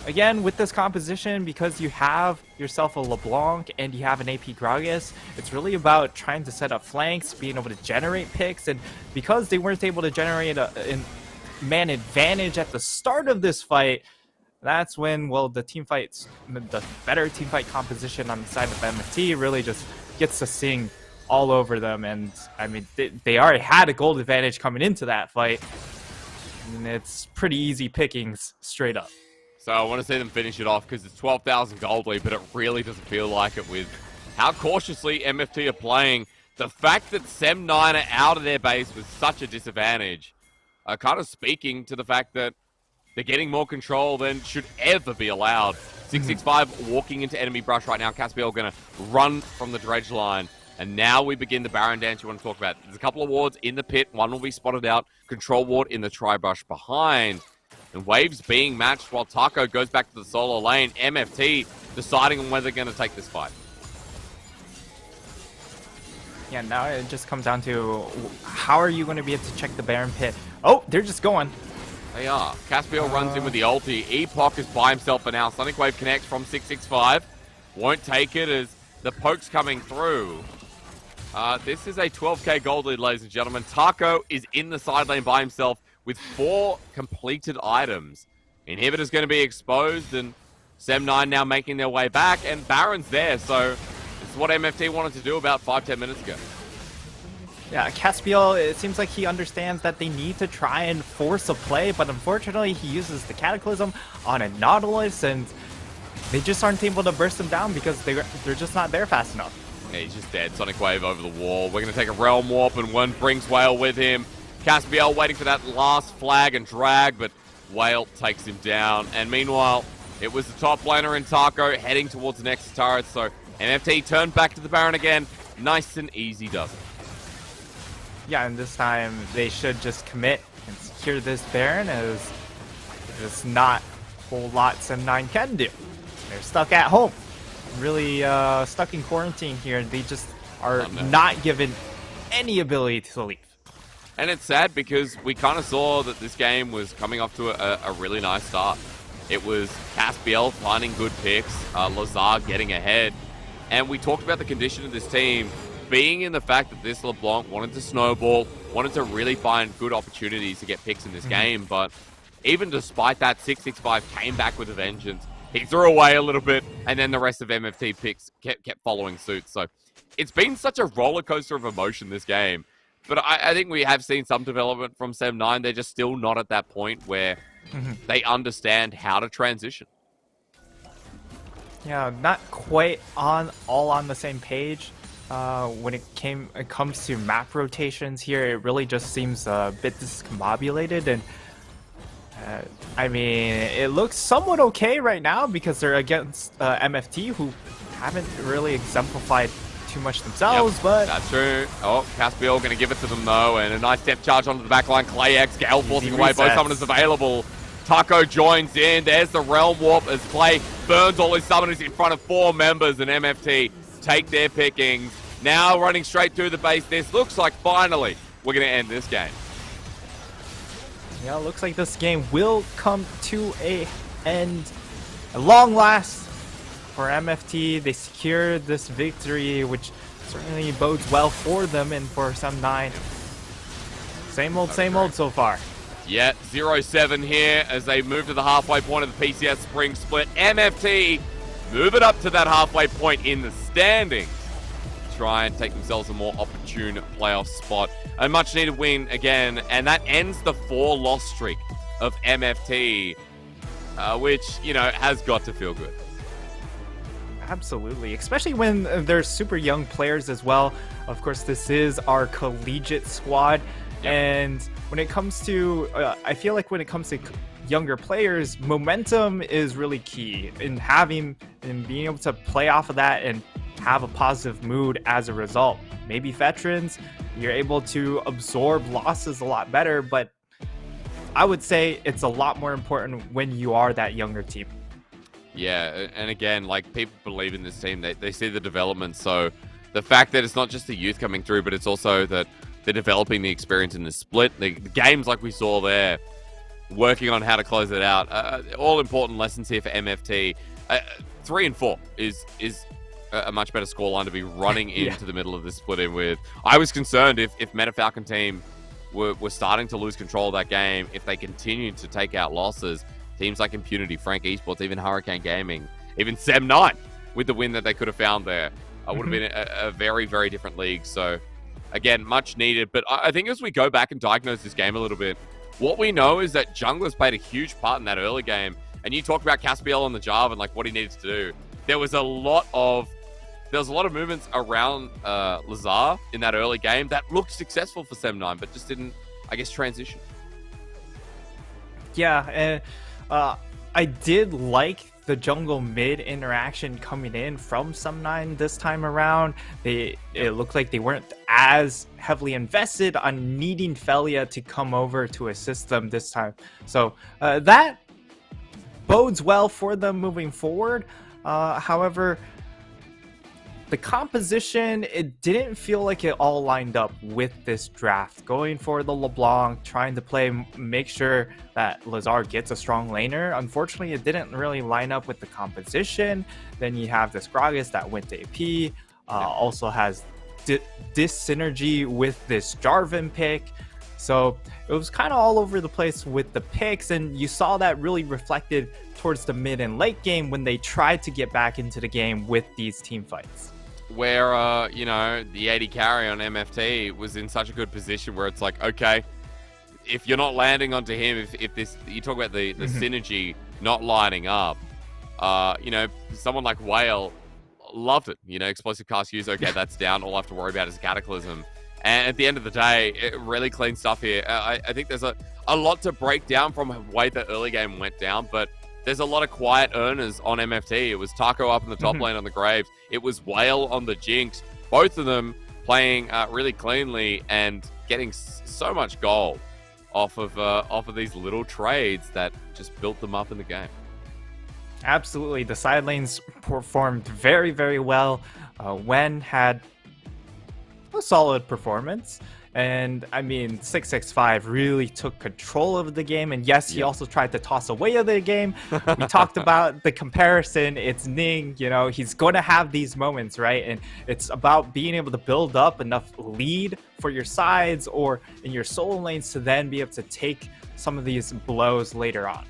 again, with this composition, because you have yourself a LeBlanc and you have an AP Gragas, it's really about trying to set up flanks, being able to generate picks, and because they weren't able to generate a man advantage at the start of this fight, that's when, well, the better team fight composition on the side of MFT really just gets to sing all over them, and I mean, they already had a gold advantage coming into that fight, and it's pretty easy pickings straight up. So I want to see them finish it off because it's 12,000 gold lead, but it really doesn't feel like it with how cautiously MFT are playing. The fact that Sem9 are out of their base with such a disadvantage are kind of speaking to the fact that they're getting more control than should ever be allowed. 665 walking into enemy brush right now. Caspiel going to run from the dredge line. And now we begin the Baron dance you want to talk about. There's a couple of wards in the pit. One will be spotted out. Control ward in the tri-brush behind. And waves being matched while Taco goes back to the solo lane. MFT deciding on whether they're going to take this fight. Yeah, now it just comes down to how are you going to be able to check the Baron pit? Oh, they're just going. They are. Caspiel runs in with the ulti. Epoch is by himself for now. Sonic Wave connects from 665. Won't take it as the poke's coming through. This is a 12k gold lead, ladies and gentlemen. Taco is in the side lane by himself with 4 completed items. Inhibitor's going to be exposed, and Sem9 now making their way back, and Baron's there, so this is what MFT wanted to do about 5-10 minutes ago. Yeah, Caspiel, it seems like he understands that they need to try and force a play, but unfortunately he uses the Cataclysm on a Nautilus, and they just aren't able to burst him down because they're just not there fast enough. Yeah, he's just dead. Sonic Wave over the wall. We're going to take a Realm Warp, and one brings Whale with him. Caspiel waiting for that last flag and drag, but Whale takes him down. And meanwhile, it was the top laner in Taco heading towards the next turret, so MFT turned back to the Baron again. Nice and easy does it. Yeah, and this time they should just commit and secure this Baron, as there's not a whole lot Sem9 can do. They're stuck at home, really stuck in quarantine here. They just are not given any ability to leave. And it's sad because we kind of saw that this game was coming off to a really nice start. It was Caspiel finding good picks, Lazar getting ahead, and we talked about the condition of this team being in the fact that this LeBlanc wanted to snowball, wanted to really find good opportunities to get picks in this game, but even despite that, 665 came back with a vengeance. He threw away a little bit, and then the rest of MFT picks kept following suit. So it's been such a roller coaster of emotion, this game. But I think we have seen some development from Sem9. They're just still not at that point where they understand how to transition. Yeah, not quite all on the same page. When it comes to map rotations here, it really just seems a bit discombobulated, and I mean, it looks somewhat okay right now because they're against MFT, who haven't really exemplified too much themselves, but that's true. Oh, Caspiel going to give it to them though, and a nice step charge onto the back line. Clay-X, Gale forcing away both summoners available. Taco joins in. There's the Realm Warp as Clay burns all his summoners in front of 4 members, and MFT take their pickings. Now running straight through the base. This looks like finally we're going to end this game. Yeah, looks like this game will come to an end at long last for MFT. They secured this victory, which certainly bodes well for them and for Sem9. Same old so far. Yeah, 0-7 here as they move to the halfway point of the PCS spring split. MFT move it up to that halfway point in the standings. Try and take themselves a more opportune playoff spot. A much needed win again, and that ends the 4-loss streak of MFT, which, you know, has got to feel good. Absolutely, especially when there's super young players as well. Of course, this is our collegiate squad, and when it comes to, I feel like when it comes to younger players, momentum is really key in having and being able to play off of that and have a positive mood as a result. Maybe veterans, you're able to absorb losses a lot better, but I would say it's a lot more important when you are that younger team. Yeah, and again, like, people believe in this team. They see the development. So the fact that it's not just the youth coming through, but it's also that they're developing the experience in the split. The games like we saw there, working on how to close it out. All important lessons here for MFT. 3 and 4 is a much better scoreline to be running into the middle of the split in with. I was concerned if Meta Falcon team were starting to lose control of that game, if they continued to take out losses. Teams like Impunity, Frank Esports, even Hurricane Gaming, even Sem9 with the win that they could have found there, would have been a very, very different league. So, again, much needed. But I think as we go back and diagnose this game a little bit, what we know is that junglers played a huge part in that early game. And you talk about Caspiel on the Java and like what he needs to do. There was a lot of movements around Lazar in that early game that looked successful for Sem9, but just didn't, I guess, transition. Yeah, and I did like the jungle mid interaction coming in from Sem9 this time around. It looked like they weren't as heavily invested on needing Felia to come over to assist them this time. So that bodes well for them moving forward. However, the composition, it didn't feel like it all lined up with this draft. Going for the LeBlanc, trying to make sure that Lazar gets a strong laner. Unfortunately, it didn't really line up with the composition. Then you have this Gragas that went to AP, also has dis-synergy with this Jarvan pick. So it was kind of all over the place with the picks, and you saw that really reflected towards the mid and late game when they tried to get back into the game with these team fights. Where, you know, the 80 carry on MFT was in such a good position where it's like, okay, if you're not landing onto him, if this, you talk about the synergy not lining up, you know, someone like Whale loved it. You know, explosive cast use, okay, that's down. All I have to worry about is Cataclysm. And at the end of the day, it really clean stuff here. I think there's a lot to break down from the way the early game went down, but there's a lot of quiet earners on MFT. It was Taco up in the top lane on the Graves. It was Whale on the Jinx. Both of them playing really cleanly and getting so much gold. off of these little trades that just built them up in the game. Absolutely. The side lanes performed very, very well. Wen had a solid performance. And I mean, 665 really took control of the game. And yes, he also tried to toss away the game. We talked about the comparison. It's Ning, you know, he's going to have these moments, right? And it's about being able to build up enough lead for your sides or in your solo lanes to then be able to take some of these blows later on.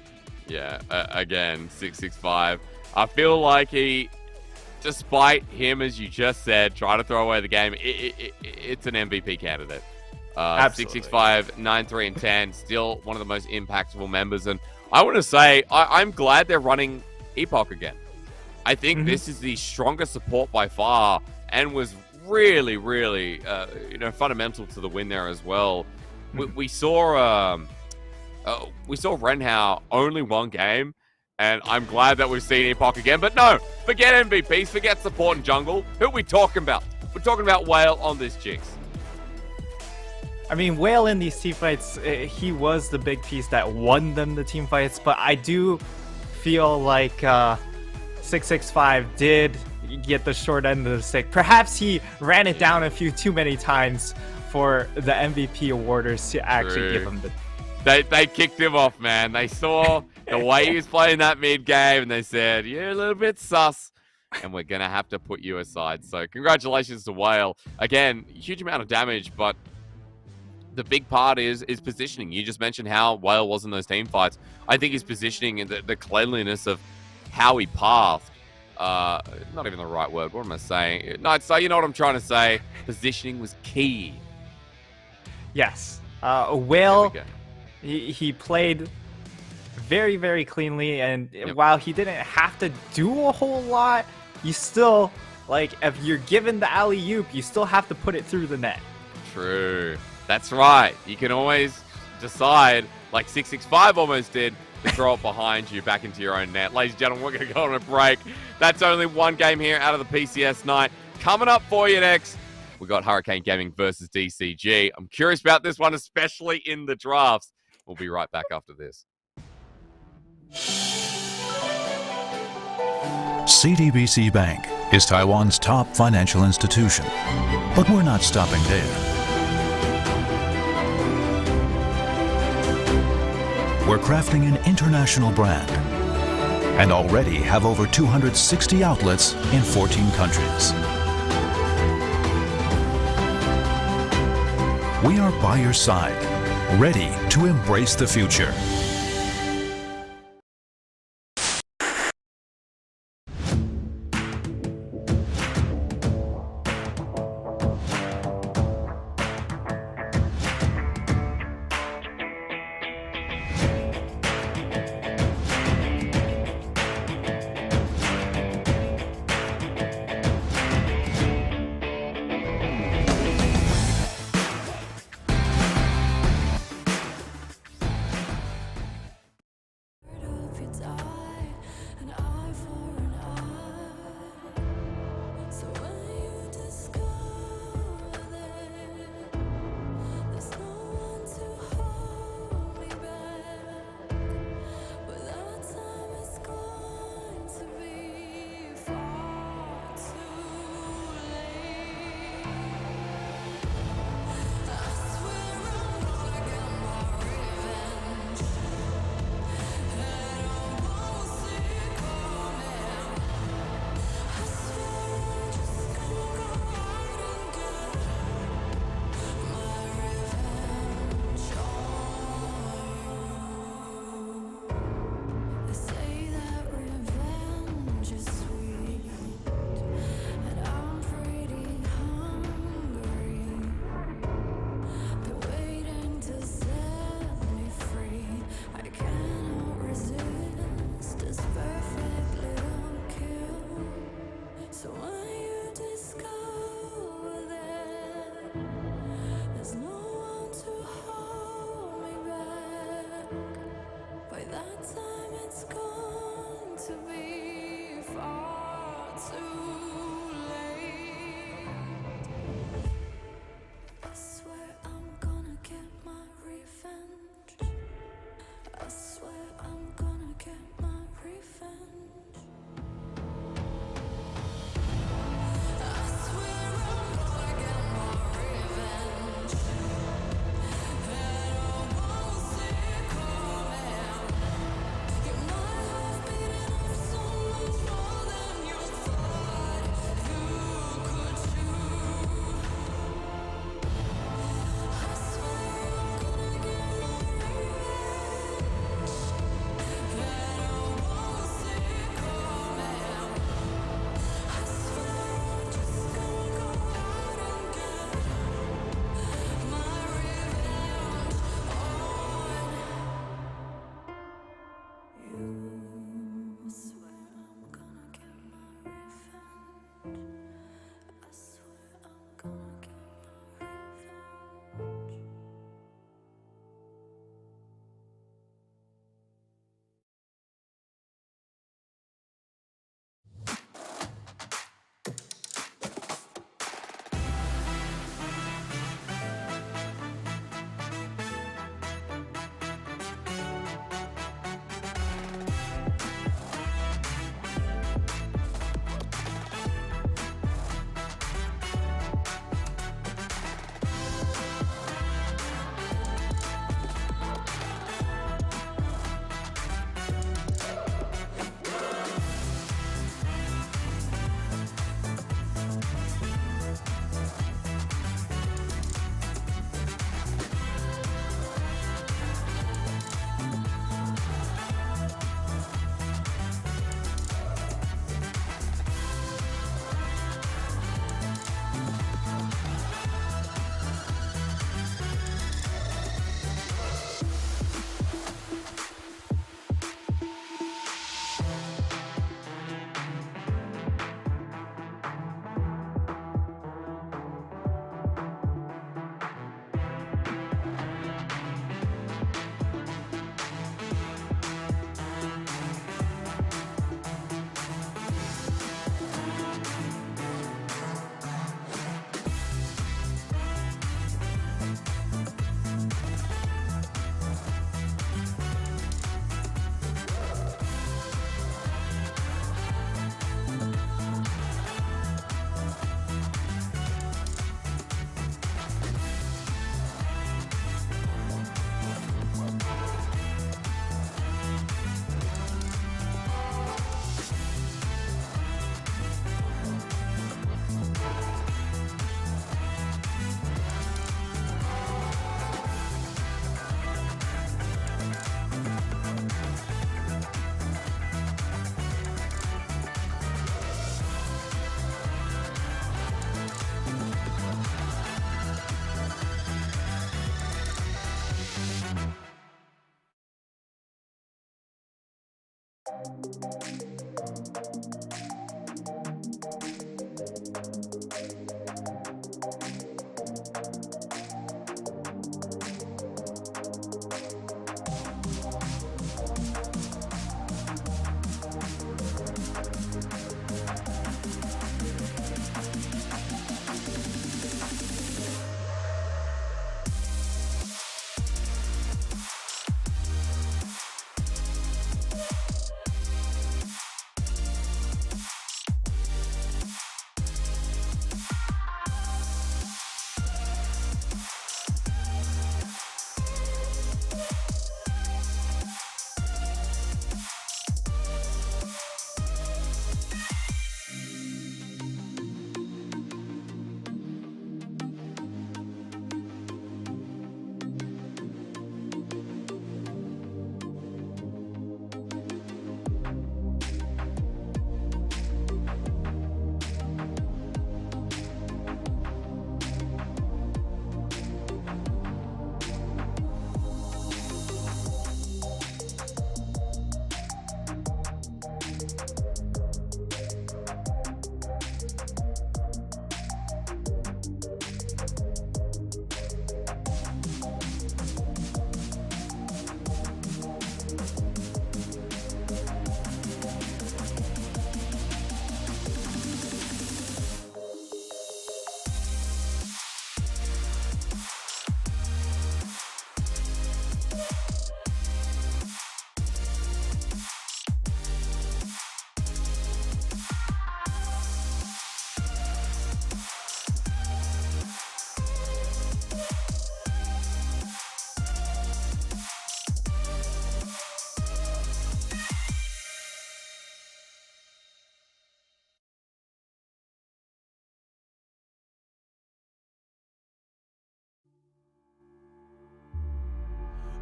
Yeah, again, 665. I feel like he, despite him, as you just said, trying to throw away the game, it's an MVP candidate. 665, 9, 3, and 10, still one of the most impactful members. And I want to say, I'm glad they're running Epoch again. I think this is the strongest support by far and was really, really, fundamental to the win there as well. We saw Renhao only one game, and I'm glad that we've seen Epoch again. But no, forget MVPs, forget support and jungle. Who are we talking about? We're talking about Whale on this Jinx. I mean, Whale in these teamfights, he was the big piece that won them the teamfights, but I do feel like 665 did get the short end of the stick. Perhaps he ran it down a few too many times for the MVP awarders to actually give him the... They kicked him off, man. They saw the way he was playing that mid game, and they said, "You're a little bit sus, and we're gonna have to put you aside." So congratulations to Whale. Again, huge amount of damage, but the big part is positioning. You just mentioned how Whale was in those team fights. I think his positioning and the cleanliness of how he pathed. Not even the right word. What am I saying? No, so you know what I'm trying to say. Positioning was key. Yes. Whale, he played very, very cleanly, and while he didn't have to do a whole lot, you still, like, if you're given the alley-oop, you still have to put it through the net. True. That's right. You can always decide, like 665 almost did, to throw it behind you back into your own net. Ladies and gentlemen, we're going to go on a break. That's only one game here out of the PCS night. Coming up for you next, we got Hurricane Gaming versus DCG. I'm curious about this one, especially in the drafts. We'll be right back after this. CTBC Bank is Taiwan's top financial institution, but we're not stopping there. We're crafting an international brand and already have over 260 outlets in 14 countries. We are by your side, ready to embrace the future.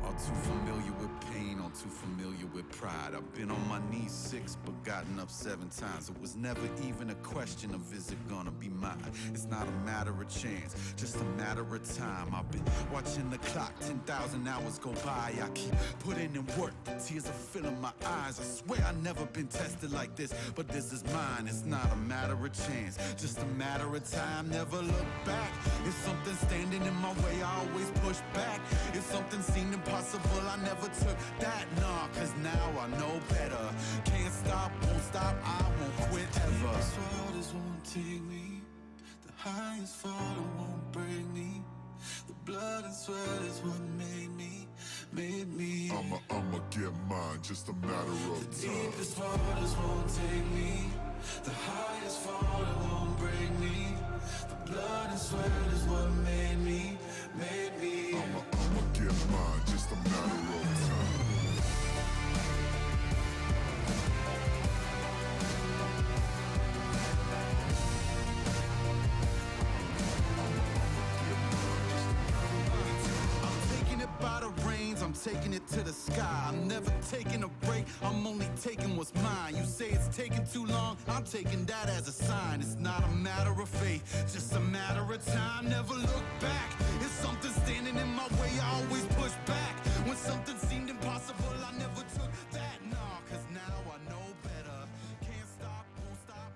All too familiar with pain, all too familiar with pride. I've been on my knees 6, but gotten up 7 times. It was never even a question of is it gonna be mine. It's not a matter of chance, just a matter of time. I've been watching the clock, 10,000 hours go by. I keep putting in work, the tears are filling my eyes. I swear I've never been tested like this, but this is mine. It's not a matter of chance, just a matter of time. Never look back. If something standing in my way, I always push back. If something seemed impossible, I never took that. Nah, cause now I know better. Can't stop, won't stop, I won't quit ever. Deepest waters won't take me. The highest fall won't break me. The blood and sweat is what made me. I'ma get mine, just a matter of The time. deepest waters won't take me. The highest fall won't break me. The blood and sweat is what made me. I'ma get mine, just a matter of time. I'm taking it to the sky. I'm never taking a break, I'm only taking what's mine. You say it's taking too long, I'm taking that as a sign. It's not a matter of faith, just a matter of time. Never look back. If something's standing in my way, I always push back. When something seemed impossible, I never took that. Nah, cause now I know better. Can't stop, won't stop,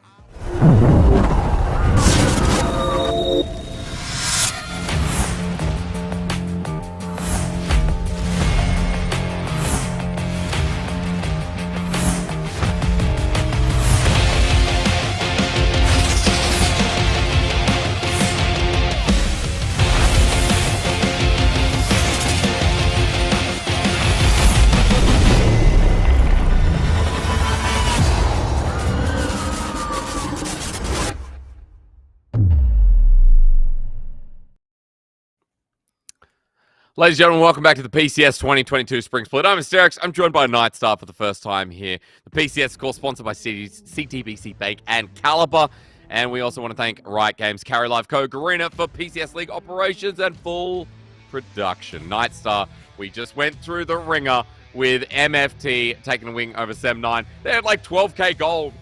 Ladies and gentlemen, welcome back to the PCS 2022 Spring Split. I'm Asterix. I'm joined by Nightstar for the first time here. The PCS, of course, sponsored by CTBC Bake and Caliber. And we also want to thank Riot Games, Carry Live Co, Garena for PCS League operations and full production. Nightstar, we just went through the ringer with MFT taking a wing over Sem9. They had like 12k gold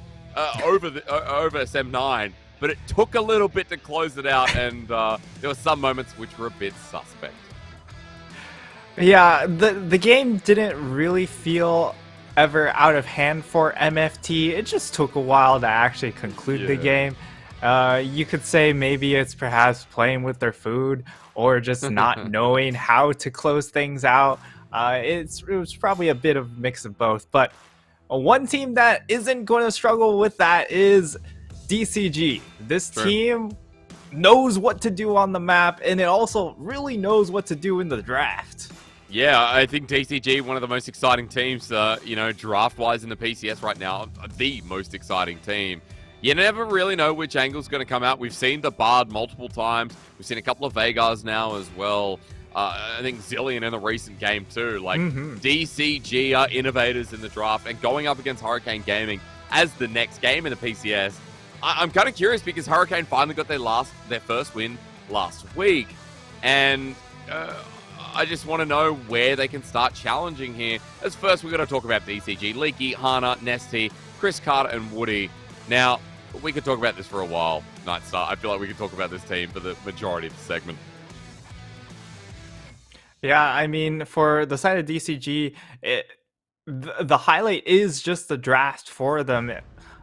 over Sem9, but it took a little bit to close it out, and there were some moments which were a bit suspect. Yeah, the game didn't really feel ever out of hand for MFT. It just took a while to actually conclude the game. You could say maybe it's perhaps playing with their food or just not knowing how to close things out. It was probably a bit of a mix of both. But one team that isn't going to struggle with that is DCG. This team knows what to do on the map, and it also really knows what to do in the draft. Yeah, I think DCG, one of the most exciting teams, draft-wise in the PCS right now, the most exciting team. You never really know which angle's going to come out. We've seen the Bard multiple times. We've seen a couple of Vegars now as well. I think Zillion in the recent game too. Like, DCG are innovators in the draft, and going up against Hurricane Gaming as the next game in the PCS, I'm kind of curious because Hurricane finally got their first win last week, and I just want to know where they can start challenging here. As first, we're going to talk about DCG. Leaky, Hana, Nesty, Chris Carter, and Woody. Now, we could talk about this for a while, Nightstar. I feel like we could talk about this team for the majority of the segment. Yeah, I mean, for the side of DCG, the highlight is just the draft for them.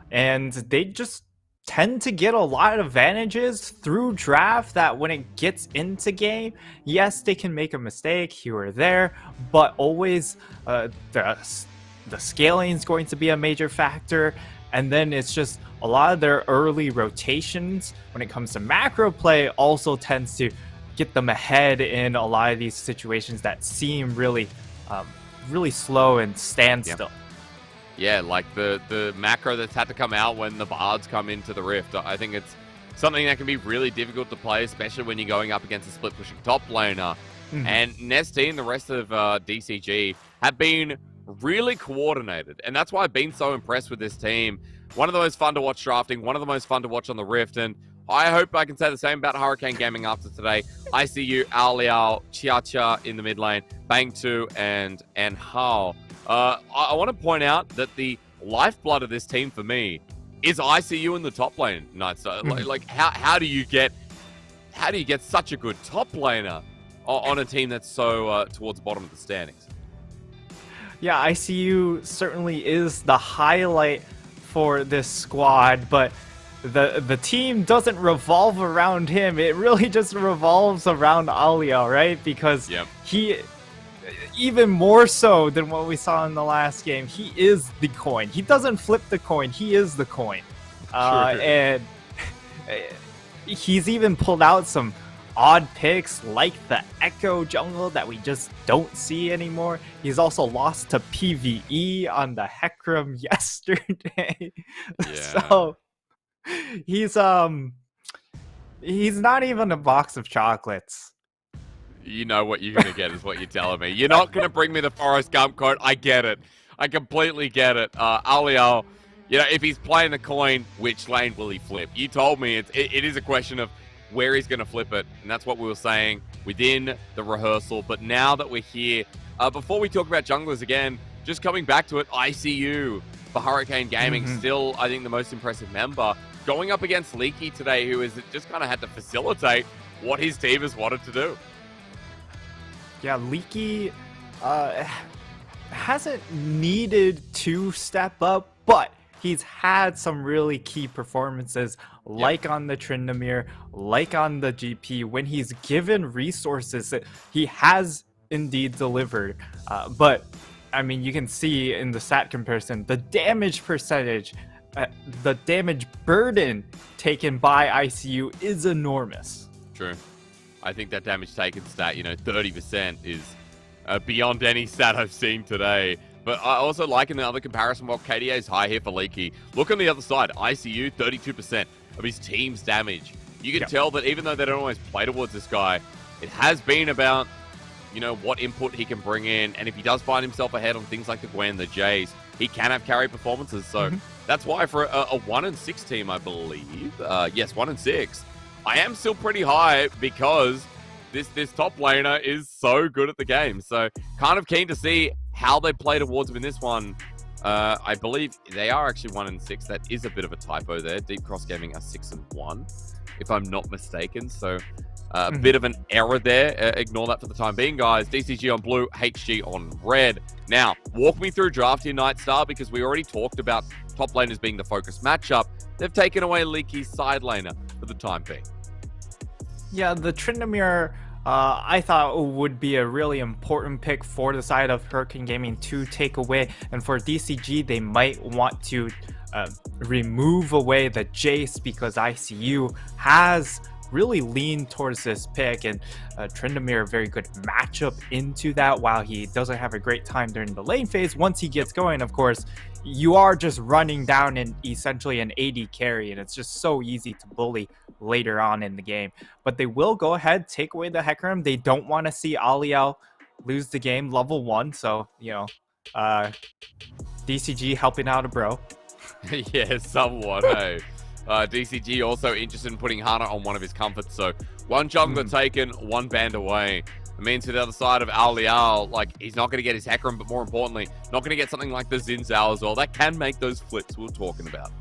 And they just tend to get a lot of advantages through draft that when it gets into game, yes, they can make a mistake here or there, but always the scaling is going to be a major factor. And then it's just a lot of their early rotations when it comes to macro play also tends to get them ahead in a lot of these situations that seem really slow and standstill. Yeah, like the macro that's had to come out when the Bards come into the Rift. I think it's something that can be really difficult to play, especially when you're going up against a split-pushing top laner. And Nesty and the rest of DCG have been really coordinated, and that's why I've been so impressed with this team. One of the most fun to watch drafting, one of the most fun to watch on the Rift, and I hope I can say the same about Hurricane Gaming after today. ICU, Aliao, Chia in the mid lane, Bang2, and Hao. I want to point out that the lifeblood of this team for me is ICU in the top lane, Nightstar. Like how do you get such a good top laner on a team that's so towards the bottom of the standings? Yeah, ICU certainly is the highlight for this squad, but the team doesn't revolve around him. It really just revolves around Aliao, right? Because he, even more so than what we saw in the last game, he is the coin. He doesn't flip the coin, he is the coin. And he's even pulled out some odd picks like the Echo jungle that we just don't see anymore. He's also lost to PvE on the Hecarim yesterday. So he's not even a box of chocolates. You know what you're gonna get is what you're telling me. You're not gonna bring me the Forrest Gump quote. I get it. I completely get it. Aliao, if he's playing the coin, which lane will he flip? You told me it is a question of where he's going to flip it, and that's what we were saying within the rehearsal. But now that we're here, before we talk about junglers again, just coming back to it, ICU for Hurricane Gaming, still, I think, the most impressive member. Going up against Leaky today, who has just kind of had to facilitate what his team has wanted to do. Yeah, Leaky hasn't needed to step up, but he's had some really key performances, like on the Tryndamere, like on the GP. When he's given resources, he has indeed delivered. But, I mean, you can see in the stat comparison, the damage percentage, the damage burden taken by ICU is enormous. True. I think that damage taken stat, 30% is beyond any stat I've seen today. But I also like in the other comparison, while KDA is high here for Leaky, look on the other side. ICU, 32% of his team's damage. You can tell that even though they don't always play towards this guy, it has been about, what input he can bring in. And if he does find himself ahead on things like the Gwen, the Jays, he can have carry performances. So that's why for a 1-6 team, I believe, yes, 1-6, I am still pretty high because this top laner is so good at the game. So kind of keen to see how they play towards him in this one. I believe they are actually 1-6. That is a bit of a typo there. Deep Cross Gaming are 6-1, if I'm not mistaken. So a bit of an error there. Ignore that for the time being, guys. DCG on blue, HG on red. Now, walk me through draft here, Nightstar, because we already talked about top laners being the focus matchup. They've taken away Leaky's side laner for the time being. Yeah, the Tryndamere, I thought would be a really important pick for the side of Hurricane Gaming to take away. And for DCG, they might want to remove away the Jace because ICU has really leaned towards this pick, and Tryndamere, a very good matchup into that. While he doesn't have a great time during the lane phase, once he gets going, of course, you are just running down in essentially an AD carry, and it's just so easy to bully later on in the game. But they will go ahead, take away the Hecarim. They don't want to see Aliel lose the game level 1, so, you know, DCG helping out a bro. Yeah, somewhat, hey. DCG also interested in putting Hana on one of his comforts, so one jungler taken, one banned away. It means to the other side of Aliel, like, he's not going to get his Hecarim, but more importantly, not going to get something like the Xin Zhao as well. That can make those flips we were talking about.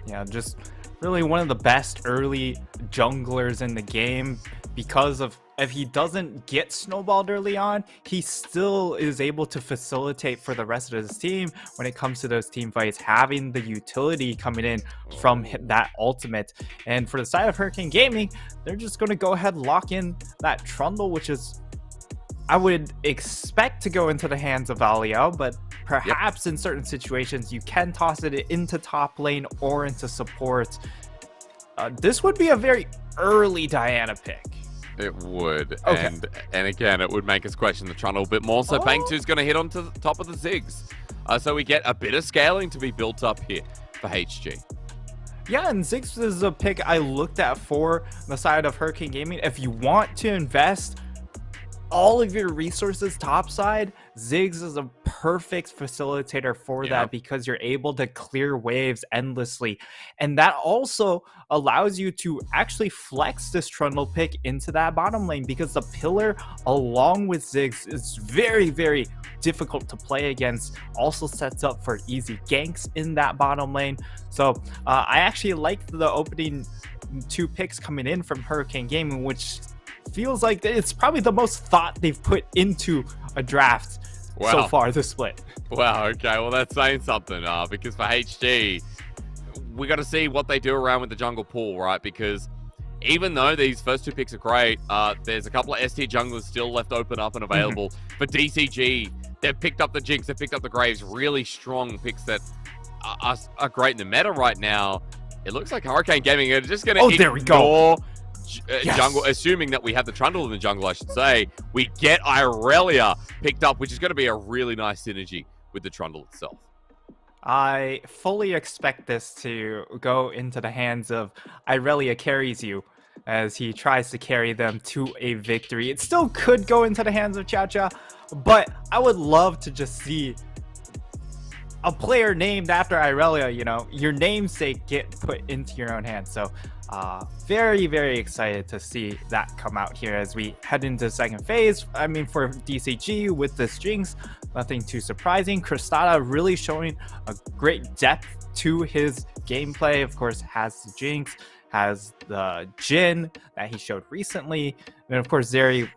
Yeah, just really one of the best early junglers in the game because of if he doesn't get snowballed early on, he still is able to facilitate for the rest of his team when it comes to those team fights, having the utility coming in from that ultimate. And for the side of Hurricane Gaming, they're just going to go ahead and lock in that Trundle, which is, I would expect to go into the hands of Aliel, but perhaps in certain situations you can toss it into top lane or into support. This would be a very early Diana pick. It would, Okay. and again, it would make us question the Trundle a bit more. So Bang2's going to hit onto the top of the Ziggs. So we get a bit of scaling to be built up here for HG. Yeah, and Ziggs is a pick I looked at for the side of Hurricane Gaming. If you want to invest all of your resources topside, Ziggs is a perfect facilitator for that because you're able to clear waves endlessly. And that also allows you to actually flex this Trundle pick into that bottom lane because the pillar along with Ziggs is very, very difficult to play against. Also sets up for easy ganks in that bottom lane. So I actually liked the opening 2 picks coming in from Hurricane Gaming, which feels like it's probably the most thought they've put into a draft so far this split. Wow, okay, well that's saying something, because for HG, we got to see what they do around with the jungle pool, right? Because even though these first 2 picks are great, there's a couple of S-tier junglers still left open up and available. For DCG, they've picked up the Jinx, they've picked up the Graves, really strong picks that are great in the meta right now. It looks like Hurricane Gaming are just going to ignore jungle, assuming that we have the Trundle in the jungle, I should say. We get Irelia picked up, which is going to be a really nice synergy with the Trundle itself. I fully expect this to go into the hands of Irelia carries you as he tries to carry them to a victory. It still could go into the hands of Chow Chow, but I would love to just see a player named after Irelia, you know, your namesake get put into your own hands. So very, very excited to see that come out here as we head into the second phase. I mean, for DCG with this Jinx, nothing too surprising. Cristata really showing a great depth to his gameplay. Of course, has the Jinx, has the Jhin that he showed recently, and of course Zeri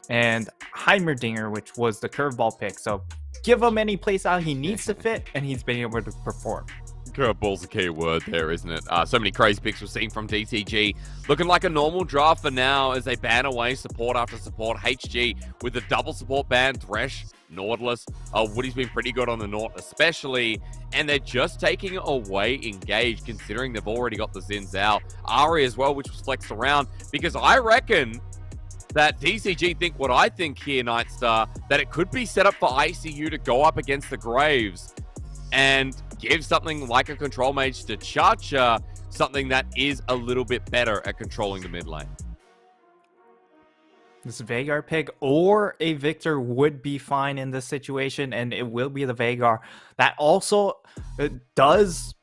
and Heimerdinger, which was the curveball pick. So give him any place out he needs to fit, and he's been able to perform. Curveball's a key word there, isn't it? So many crazy picks we've seen from DCG. Looking like a normal draft for now as they ban away support after support. HG with the double support ban, Thresh, Nautilus. Woody's been pretty good on the Naut especially. And they're just taking away Engage, considering they've already got the Xin Zhao. Ari as well, which was flexed around. Because I reckon that DCG think what I think here, Nightstar, that it could be set up for ICU to go up against the Graves and give something like a control mage to Chacha, something that is a little bit better at controlling the mid lane. This Veigar pick or a Victor would be fine in this situation, and it will be the Veigar. That also does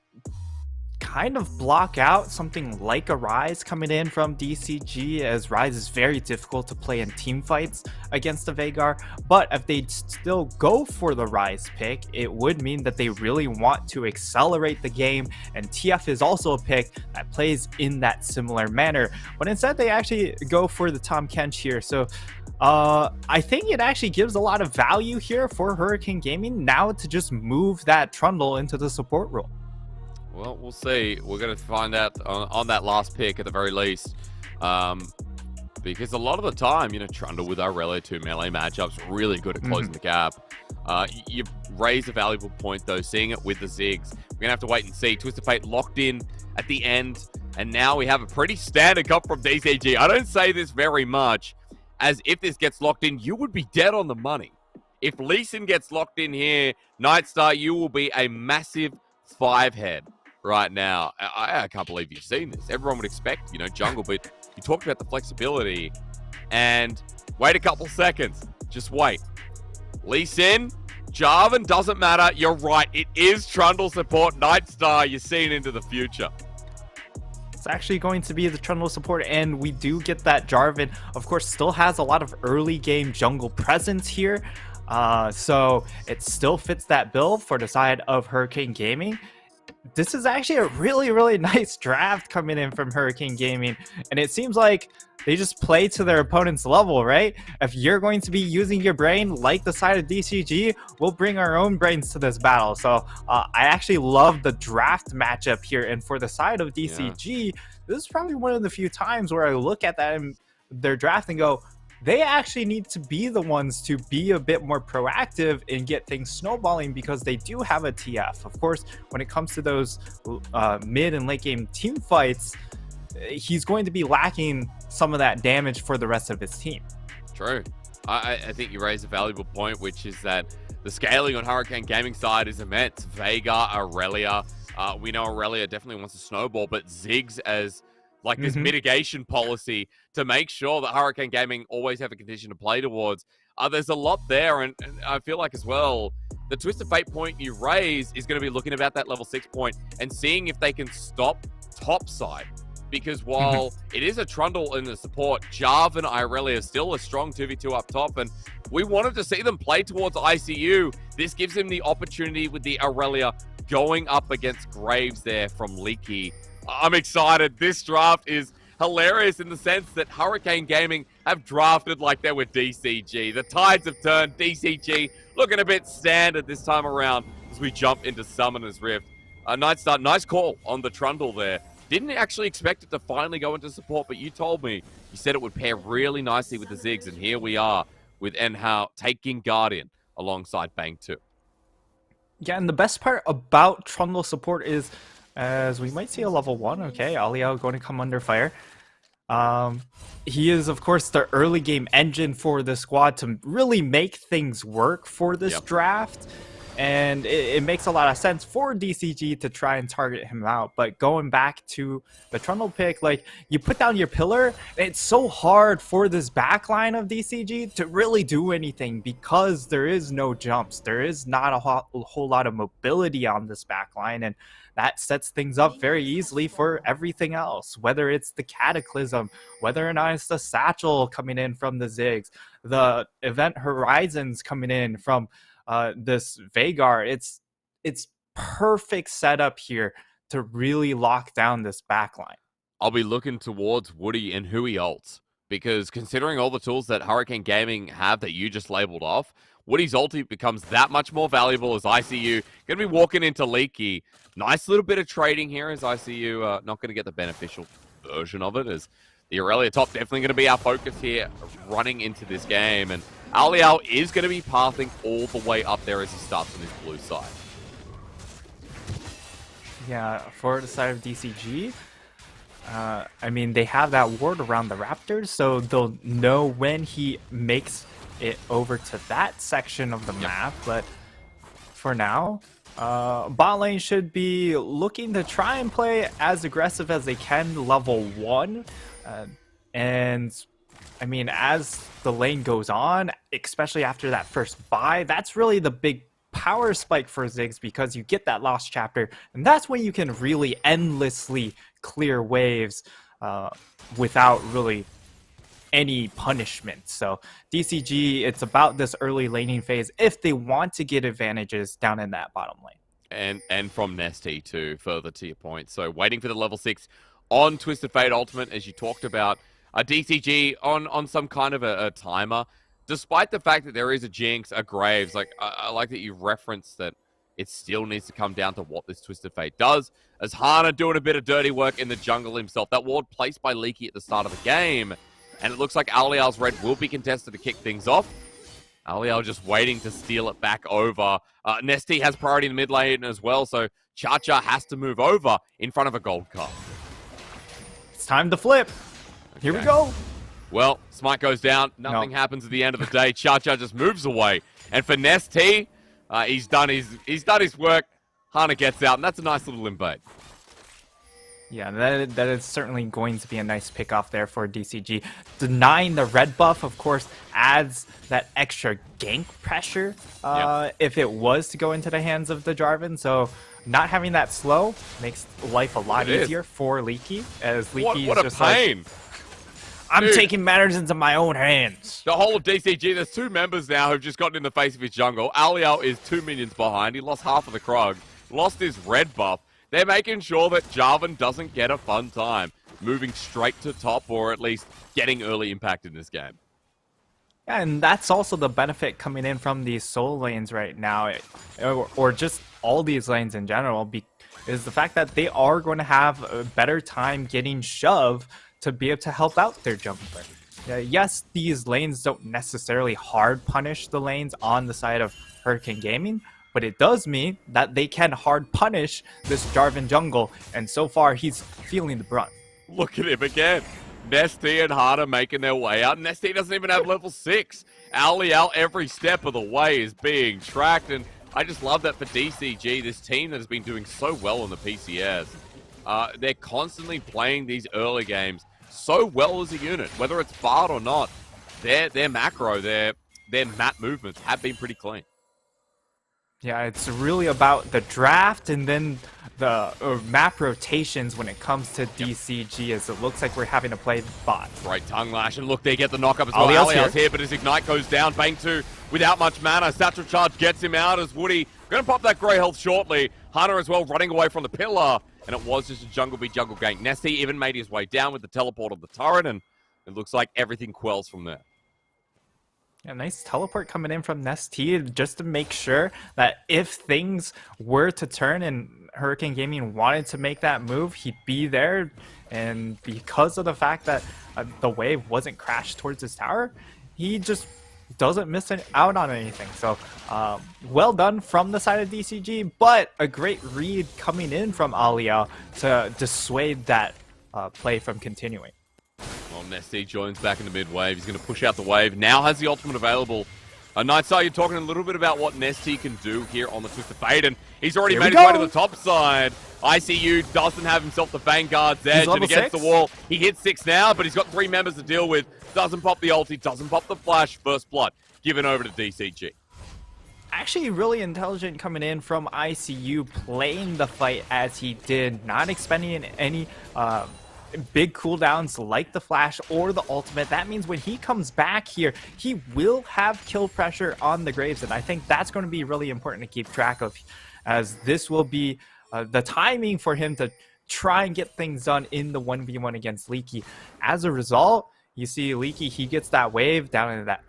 kind of block out something like a Ryze coming in from DCG, as Ryze is very difficult to play in team fights against a Veigar. But if they still go for the Ryze pick, it would mean that they really want to accelerate the game, and TF is also a pick that plays in that similar manner. But instead they actually go for the Tahm Kench here. So I think it actually gives a lot of value here for Hurricane Gaming now to just move that Trundle into the support role. Well, we'll see. We're going to find out on that last pick at the very least. Because a lot of the time, you know, Trundle with Aurelia 2 melee matchups, really good at closing the gap. You raise a valuable point, though, seeing it with the Ziggs. We're going to have to wait and see. Twisted Fate locked in at the end, and now we have a pretty standard comp from DCG. I don't say this very much, as if this gets locked in, you would be dead on the money. If Lee Sin gets locked in here, Nightstar, you will be a massive 5-head right now. I can't believe you've seen this. Everyone would expect, you know, jungle, but you talked about the flexibility, and wait a couple seconds. Just wait. Lee Sin, Jarvan, doesn't matter. You're right. It is Trundle support. Nightstar, you're seeing into the future. It's actually going to be the Trundle support, and we do get that Jarvan, of course, still has a lot of early game jungle presence here. So it still fits that bill for the side of Hurricane Gaming. This is actually a really, really nice draft coming in from Hurricane Gaming, and it seems like they just play to their opponent's level, right? If you're going to be using your brain like the side of DCG, we'll bring our own brains to this battle. So I actually love the draft matchup here, and for the side of DCG, this is probably one of the few times where I look at that and their draft and go, they actually need to be the ones to be a bit more proactive and get things snowballing, because they do have a TF. Of course, when it comes to those mid and late game team fights, he's going to be lacking some of that damage for the rest of his team. True. I think you raise a valuable point, which is that the scaling on Hurricane Gaming side is immense. Veigar, Aurelia. We know Aurelia definitely wants to snowball, but Ziggs as like this mitigation policy to make sure that Hurricane Gaming always have a condition to play towards. There's a lot there, and I feel like as well, the Twisted Fate point you raise is going to be looking about that level 6 point and seeing if they can stop topside. Because while it is a Trundle in the support, Jarvan and Irelia is still a strong 2v2 up top, and we wanted to see them play towards ICU. This gives him the opportunity with the Aurelia going up against Graves there from Leaky. I'm excited. This draft is hilarious in the sense that Hurricane Gaming have drafted like they were DCG. The tides have turned. DCG looking a bit standard this time around as we jump into Summoner's Rift. Nightstar, nice call on the Trundle there. Didn't actually expect it to finally go into support, but you told me, you said it would pair really nicely with the Ziggs, and here we are with Enhao taking Guardian alongside Bang 2. Yeah, and the best part about Trundle support is, as we might see a level 1, okay, Aliao going to come under fire. He is, of course, the early game engine for the squad to really make things work for this draft. And it makes a lot of sense for DCG to try and target him out. But going back to the Trundle pick, like, you put down your pillar, it's so hard for this backline of DCG to really do anything because there is no jumps. There is not a whole lot of mobility on this backline, and that sets things up very easily for everything else, whether it's the Cataclysm, whether or not it's the Satchel coming in from the Ziggs, the Event Horizons coming in from this Veigar. It's perfect setup here to really lock down this backline. I'll be looking towards Woody and who he ults, because considering all the tools that Hurricane Gaming have that you just labeled off, Woody's ulti becomes that much more valuable as ICU going to be walking into Leaky. Nice little bit of trading here as ICU not going to get the beneficial version of it, as the Aurelia top definitely going to be our focus here running into this game, and Aliao is going to be pathing all the way up there as he starts on his blue side. Yeah, for the side of DCG, I mean, they have that ward around the Raptors, so they'll know when he makes it over to that section of the map. But for now, bot lane should be looking to try and play as aggressive as they can level 1. And I mean, as the lane goes on, especially after that first buy, that's really the big power spike for Ziggs because you get that lost chapter, and that's when you can really endlessly clear waves without really any punishment. So DCG, it's about this early laning phase if they want to get advantages down in that bottom lane. And from Nesty too, further to your point. So waiting for the level 6 on Twisted Fate Ultimate, as you talked about. DCG on some kind of a timer. Despite the fact that there is a Jinx, a Graves, like I like that you referenced that it still needs to come down to what this Twisted Fate does. As Hana doing a bit of dirty work in the jungle himself. That ward placed by Leaky at the start of the game. And it looks like Alial's red will be contested to kick things off. Alial just waiting to steal it back over. Nesty has priority in the mid lane as well, so Cha-Cha has to move over in front of a gold card. It's time to flip. Here we go. Well, Smite goes down. Nothing happens at the end of the day. Cha-Cha just moves away. And for Nesty, he's done his work. Hana gets out, and that's a nice little invade. Yeah, that is certainly going to be a nice pick off there for DCG. Denying the red buff, of course, adds that extra gank pressure if it was to go into the hands of the Jarvan. So not having that slow makes life a lot easier for Leaky. As Leaky what is a just pain. like, I'm taking matters into my own hands. The whole of DCG, there's 2 members now who've just gotten in the face of his jungle. Alial is 2 minions behind. He lost half of the Krug, lost his red buff. They're making sure that Jarvan doesn't get a fun time, moving straight to top or at least getting early impact in this game. Yeah, and that's also the benefit coming in from these soul lanes right now, or just all these lanes in general, is the fact that they are going to have a better time getting shove to be able to help out their jungler. Yes, these lanes don't necessarily hard punish the lanes on the side of Hurricane Gaming, but it does mean that they can hard punish this Jarvan jungle, and so far he's feeling the brunt. Look at him again. Nesty and Hana making their way out. Nesty doesn't even have level 6. Alial every step of the way is being tracked, and I just love that for DCG, this team that has been doing so well on the PCS. They're constantly playing these early games so well as a unit, whether it's Bard or not. Their macro, their map movements have been pretty clean. Yeah, it's really about the draft and then the map rotations when it comes to DCG, as it looks like we're having to play bot. Great tongue lash, and look, they get the knock-up as well. Alial's here, but his Ignite goes down. Bang 2 without much mana. Satchel Charge gets him out as Woody going to pop that grey health shortly. Hunter as well running away from the pillar, and it was just a jungle v jungle gank. Nesty even made his way down with the teleport of the turret, and it looks like everything quells from there. Yeah, nice teleport coming in from Nesty just to make sure that if things were to turn and Hurricane Gaming wanted to make that move, he'd be there. And because of the fact that the wave wasn't crashed towards his tower, he just doesn't miss out on anything. So well done from the side of DCG, but a great read coming in from Alial to dissuade that play from continuing. Well, Nesty joins back in the mid wave. He's going to push out the wave. Now has the ultimate available. Nightstar, you're talking a little bit about what Nesty can do here on the Twisted Fate, and he's already made his way to the top side. ICU doesn't have himself the Vanguard's edge, and against the wall. He hits 6 now, but he's got 3 members to deal with. Doesn't pop the ulti, doesn't pop the flash. First blood given over to DCG. Actually, really intelligent coming in from ICU, playing the fight as he did, not expending any big cooldowns like the flash or the ultimate. That means when he comes back here, he will have kill pressure on the Graves, and I think that's going to be really important to keep track of, as this will be the timing for him to try and get things done in the 1v1 against Leaky. As a result, you see Leaky, he gets that wave down in that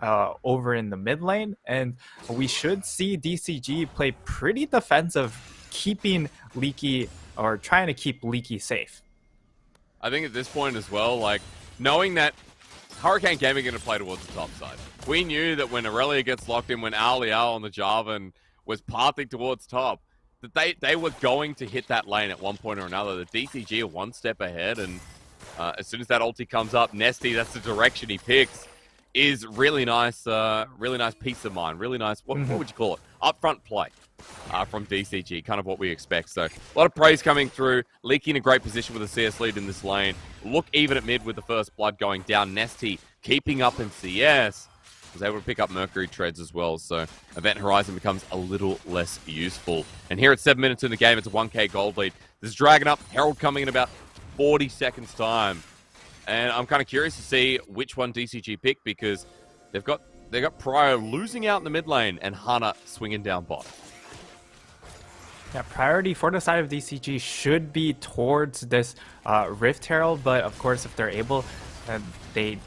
over in the mid lane, and we should see DCG play pretty defensive, keeping Leaky, or trying to keep Leaky safe. I think at this point as well, like, knowing that Hurricane Gaming are going to play towards the top side. We knew that when Aurelia gets locked in, when Alial on the Jarvan was pathing towards top, that they were going to hit that lane at one point or another. The DCG are one step ahead, and as soon as that ulti comes up, Nesty, that's the direction he picks, is really nice peace of mind. Really nice, what would you call it? Upfront play. From DCG, kind of what we expect. So a lot of praise coming through. Leaky in a great position with a CS lead in this lane. Look even at mid with the first blood going down. Nesty keeping up in CS. was able to pick up Mercury Treads as well, so Event Horizon becomes a little less useful. And here at 7 minutes in the game, it's a 1k gold lead. This is Dragon up, Herald coming in about 40 seconds time. And I'm kind of curious to see which one DCG pick, because they've got Pryor losing out in the mid lane and Hana swinging down bot. Yeah, priority for the side of DCG should be towards this Rift Herald, but of course if they're able, they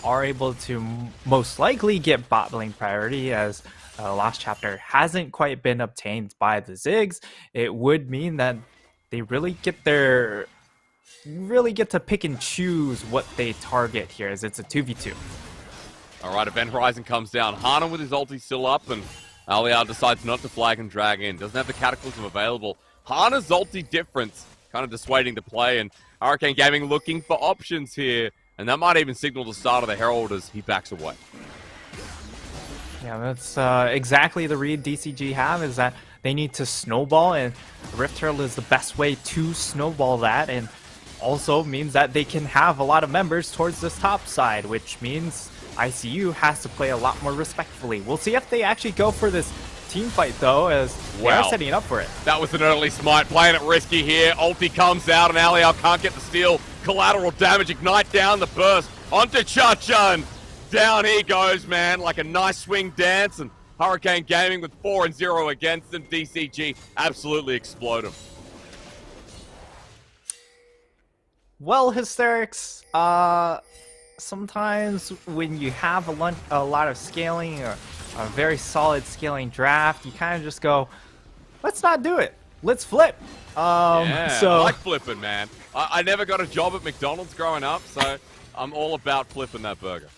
are able to most likely get bot lane priority, as last chapter hasn't quite been obtained by the Ziggs. It would mean that they really get to pick and choose what they target here, as it's a 2v2. All right, Event Horizon comes down. Hana with his ulti still up, and Aliar decides not to flag and drag in. Doesn't have the Cataclysm available. Hana's ulti difference kind of dissuading to play, and Hurricane Gaming looking for options here. And that might even signal the start of the Herald as he backs away. Yeah, that's exactly the read DCG have, is that they need to snowball, and Rift Herald is the best way to snowball that, and also means that they can have a lot of members towards this top side, which means ICU has to play a lot more respectfully. We'll see if they actually go for this team fight, though, as they are setting up for it. That was an early smite, playing it risky here. Ulti comes out, and Aliar can't get the steal. Collateral damage, Ignite down the burst onto Cha-Chun. Down he goes, man, like a nice swing dance, and Hurricane Gaming with 4-0 against them. DCG absolutely explode him. Well, Hysterics, sometimes when you have a lot of scaling, or a very solid scaling draft, you kind of just go, let's not do it. Let's flip. Yeah, so I like flipping, man. I never got a job at McDonald's growing up, so I'm all about flipping that burger.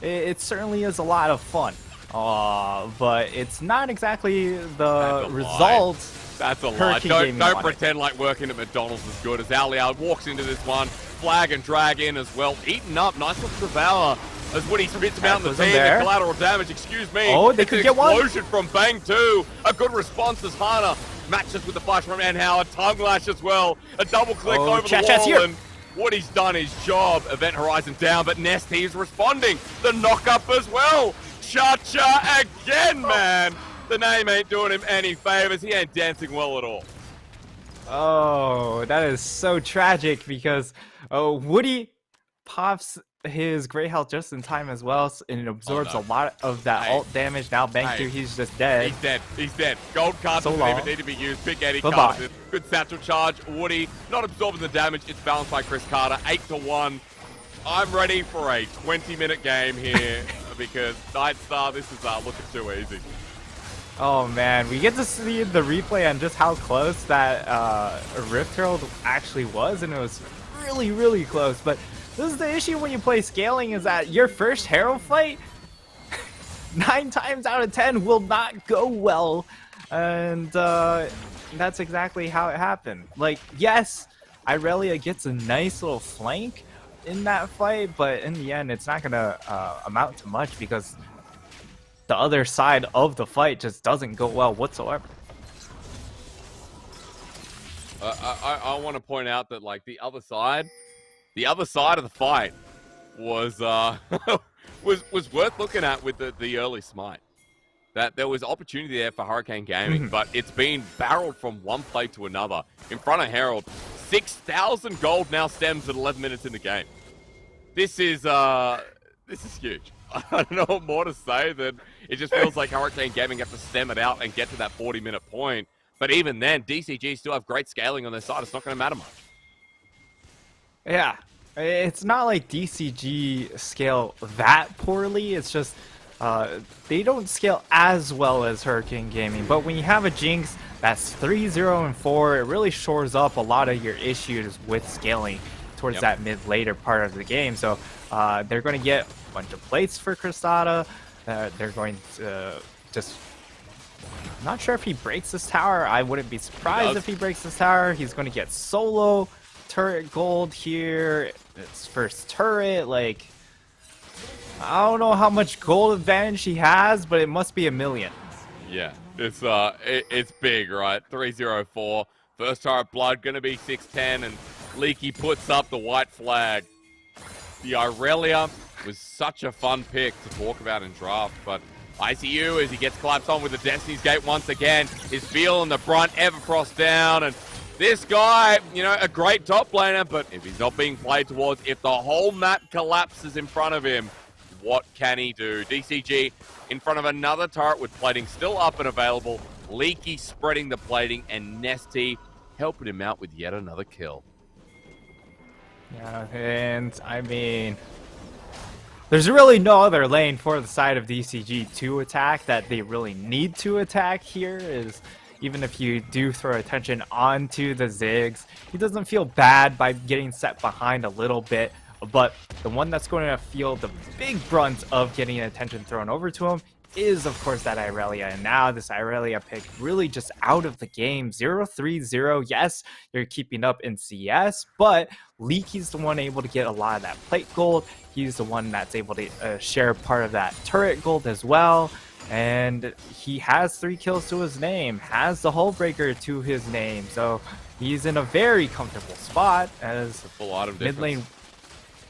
it certainly is a lot of fun, but it's not exactly the results. That's a lie. Don't pretend like working at McDonald's is good, as Aliar walks into this one. Flag and drag in as well. Eaten up. Nice little devour as Woody spits him out in the team. And collateral damage, excuse me. Oh, they could get one. Explosion from Bang 2. A good response as Hana matches with the flash from Howard. Tongue lash as well. A double click over the wall. Here. And Woody's done his job. Event Horizon down, but Nest, he's responding. The knock up as well. Cha-Cha again, man. The name ain't doing him any favors. He ain't dancing well at all. Oh, that is so tragic, because Woody pops his Grey Health just in time as well, and it absorbs a lot of that ult damage. Now Bang 2, he's just dead. He's dead. He's dead. Gold cards doesn't even need to be used. Big Eddie cards it. Good satchel charge. Woody not absorbing the damage. It's balanced by Chris Carter. 8-1. I'm ready for a 20-minute game here because Nightstar, this is looking too easy. Oh man, we get to see the replay on just how close that Rift Herald actually was, and it was really, really close. But this is the issue when you play scaling, is that your first Herald fight, 9 times out of 10, will not go well. And that's exactly how it happened. Like, yes, Irelia gets a nice little flank in that fight, but in the end, it's not going to amount to much, because the other side of the fight just doesn't go well whatsoever. I want to point out that, like, the other side of the fight was was worth looking at with the early smite. That there was opportunity there for Hurricane Gaming, but it's been barreled from one play to another in front of Herald. 6,000 gold now stems at 11 minutes in the game. This is huge. I don't know what more to say than it just feels like Hurricane Gaming have to stem it out and get to that 40-minute point. But even then, DCG still have great scaling on their side. It's not going to matter much. Yeah, it's not like DCG scale that poorly. It's just they don't scale as well as Hurricane Gaming. But when you have a Jinx that's 3-0-4, it really shores up a lot of your issues with scaling towards that mid-later part of the game. So they're going to get a bunch of plates for Cristata. They're going to just... I'm not sure if he breaks this tower. I wouldn't be surprised if he breaks this tower. He's going to get solo turret gold here. It's first turret. Like, I don't know how much gold advantage he has, but it must be a million. Yeah, it's big, right? 3-0-4. First turret blood going to be 6-10, and Leaky puts up the white flag. The Irelia was such a fun pick to talk about in draft, but ICU, as he gets collapsed on with the Destiny's Gate once again, is feeling the brunt. Everfrost down, and this guy, you know, a great top laner, but if he's not being played towards, if the whole map collapses in front of him, what can he do? DCG in front of another turret with plating still up and available. Leaky spreading the plating, and Nesty helping him out with yet another kill. Yeah, and I mean, there's really no other lane for the side of DCG to attack that they really need to attack here. Is even if you do throw attention onto the Ziggs, he doesn't feel bad by getting set behind a little bit, but the one that's going to feel the big brunt of getting attention thrown over to him is, of course, that Irelia. And now this Irelia pick really just out of the game. 0-3-0. Yes, you're keeping up in CS, but Leaky's the one able to get a lot of that plate gold. He's the one that's able to share part of that turret gold as well. And he has 3 kills to his name, has the Hullbreaker to his name. So he's in a very comfortable spot as full item mid lane difference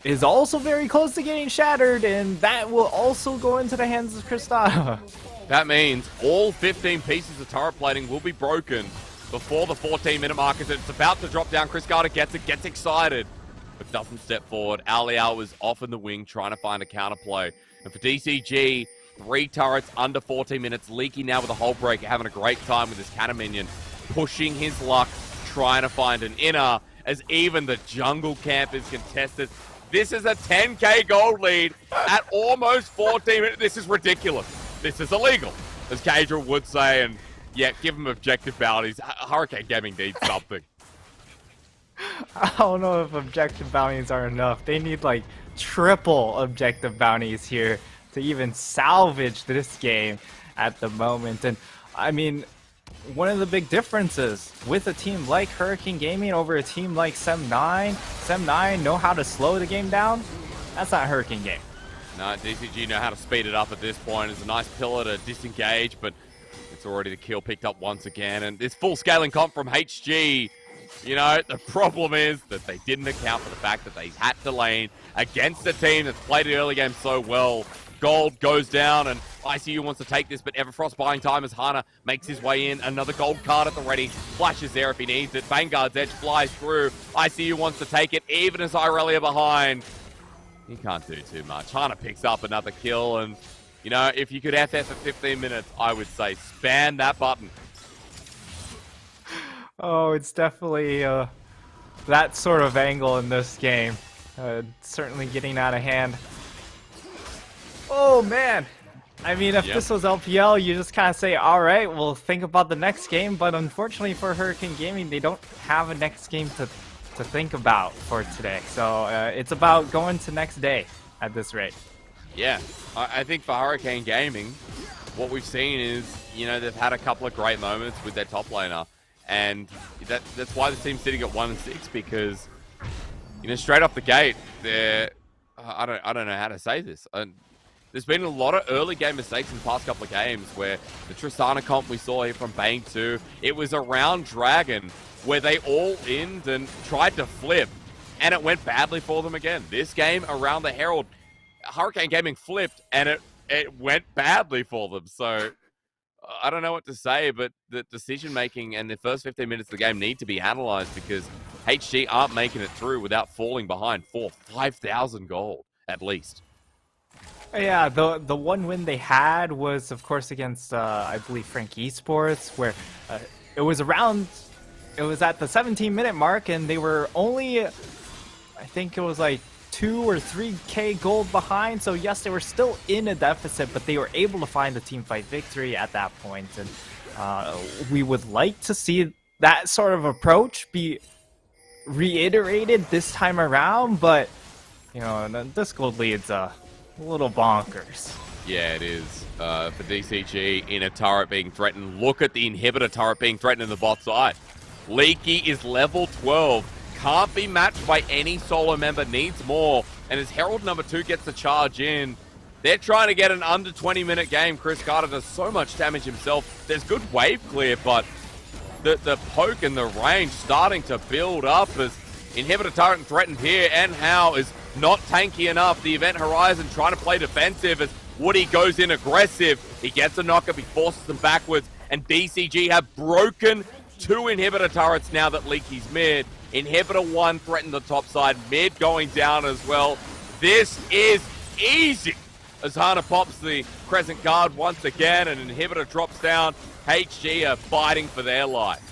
is also very close to getting shattered, and that will also go into the hands of Kristana. That means all 15 pieces of turret plating will be broken before the 14-minute mark, as it's about to drop down. Chris Carter gets it, gets excited, but doesn't step forward. Aliao is off in the wing trying to find a counterplay. And for DCG, 3 turrets under 14 minutes. Leaky now with a Hullbreaker, having a great time with his cannon minion, pushing his luck, trying to find an inner, as even the jungle camp is contested. This is a 10k gold lead at almost 14 minutes. This is ridiculous. This is illegal, as Cadra would say, and yeah, give him objective bounties. Hurricane Gaming needs something. I don't know if objective bounties are enough. They need like triple objective bounties here to even salvage this game at the moment. And I mean, one of the big differences with a team like Hurricane Gaming over a team like Sem9, Sem9 know how to slow the game down. That's not Hurricane Gaming. No, DCG know how to speed it up at this point. It's a nice pillar to disengage, but it's already the kill picked up once again. And this full scaling comp from HG, you know, the problem is that they didn't account for the fact that they had to lane against a team that's played the early game so well. Gold goes down, and ICU wants to take this, but Everfrost buying time as Hana makes his way in. Another gold card at the ready. Flashes there if he needs it. Vanguard's edge flies through. ICU wants to take it, even as Irelia behind. He can't do too much. Hana picks up another kill, and, you know, if you could FF for 15 minutes, I would say spam that button. Oh, it's definitely that sort of angle in this game. Certainly getting out of hand. Oh, man. I mean, if this was LPL, you just kind of say, all right, we'll think about the next game. But unfortunately for Hurricane Gaming, they don't have a next game to think about for today. So it's about going to next day at this rate. Yeah, I think for Hurricane Gaming, what we've seen is, you know, they've had a couple of great moments with their top laner. And that's why the team's sitting at 1-6, because, you know, straight off the gate, they're... I don't know how to say this. There's been a lot of early game mistakes in the past couple of games where the Tristana comp we saw here from Bang 2, it was around Dragon where they all inned and tried to flip, and it went badly for them again. This game around the Herald, Hurricane Gaming flipped, and it went badly for them. So I don't know what to say, but the decision-making and the first 15 minutes of the game need to be analyzed, because HG aren't making it through without falling behind for 5,000 gold, at least. Yeah, the one win they had was, of course, against, I believe, Frank Esports, where it was at the 17-minute mark, and they were only, I think it was like 2 or 3k gold behind. So yes, they were still in a deficit, but they were able to find the team fight victory at that point. And we would like to see that sort of approach be reiterated this time around, but, you know, this gold lead's a little bonkers. Yeah, it is. For DCG, in a turret being threatened. Look at the inhibitor turret being threatened in the bot side. Leaky is level 12. Can't be matched by any solo member. Needs more. And as Herald number 2 gets the charge in, they're trying to get an under 20-minute game. Chris Carter does so much damage himself. There's good wave clear, but the poke and the range starting to build up as inhibitor turret threatened here, and How is not tanky enough. The Event Horizon trying to play defensive as Woody goes in aggressive. He gets a knock-up, he forces them backwards, and DCG have broken 2 inhibitor turrets now that Leaky's mid. Inhibitor 1 threatened the top side, mid going down as well. This is easy as Hana pops the Crescent Guard once again, and Inhibitor drops down. HG are fighting for their life.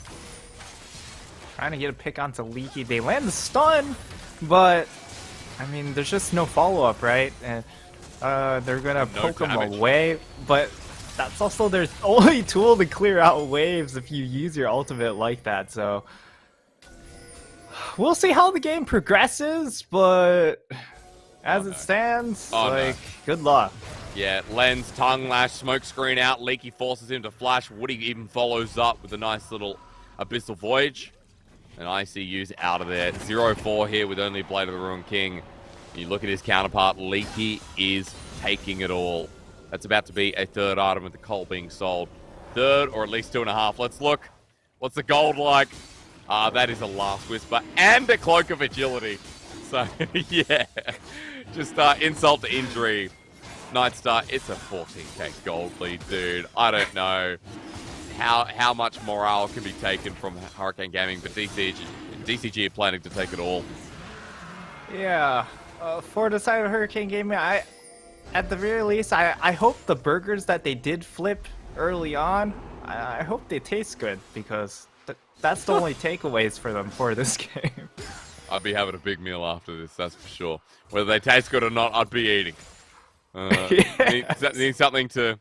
Trying to get a pick onto Leaky. They land the stun, but I mean, there's just no follow-up, right? And they're gonna poke him away, but that's also their only tool to clear out waves if you use your ultimate like that. So we'll see how the game progresses, but as it stands, good luck. Yeah, Lens, tongue lash, smoke screen out. Leaky forces him to flash. Woody even follows up with a nice little Abyssal Voyage. And ICU's out of there. 0-4 here with only Blade of the Ruined King. You look at his counterpart, Leaky is taking it all. That's about to be a 3rd item with the coal being sold. 3rd, or at least 2.5. Let's look. What's the gold like? That is a Last Whisper and a Cloak of Agility. So, yeah. Just insult to injury. Nightstar, it's a 14k gold lead, dude. I don't know how much morale can be taken from Hurricane Gaming, but DCG are planning to take it all. Yeah, for the side of Hurricane Gaming, at the very least, I hope the burgers that they did flip early on, I hope they taste good, because that's the only takeaways for them for this game. I'd be having a big meal after this, that's for sure. Whether they taste good or not, I'd be eating. Need something to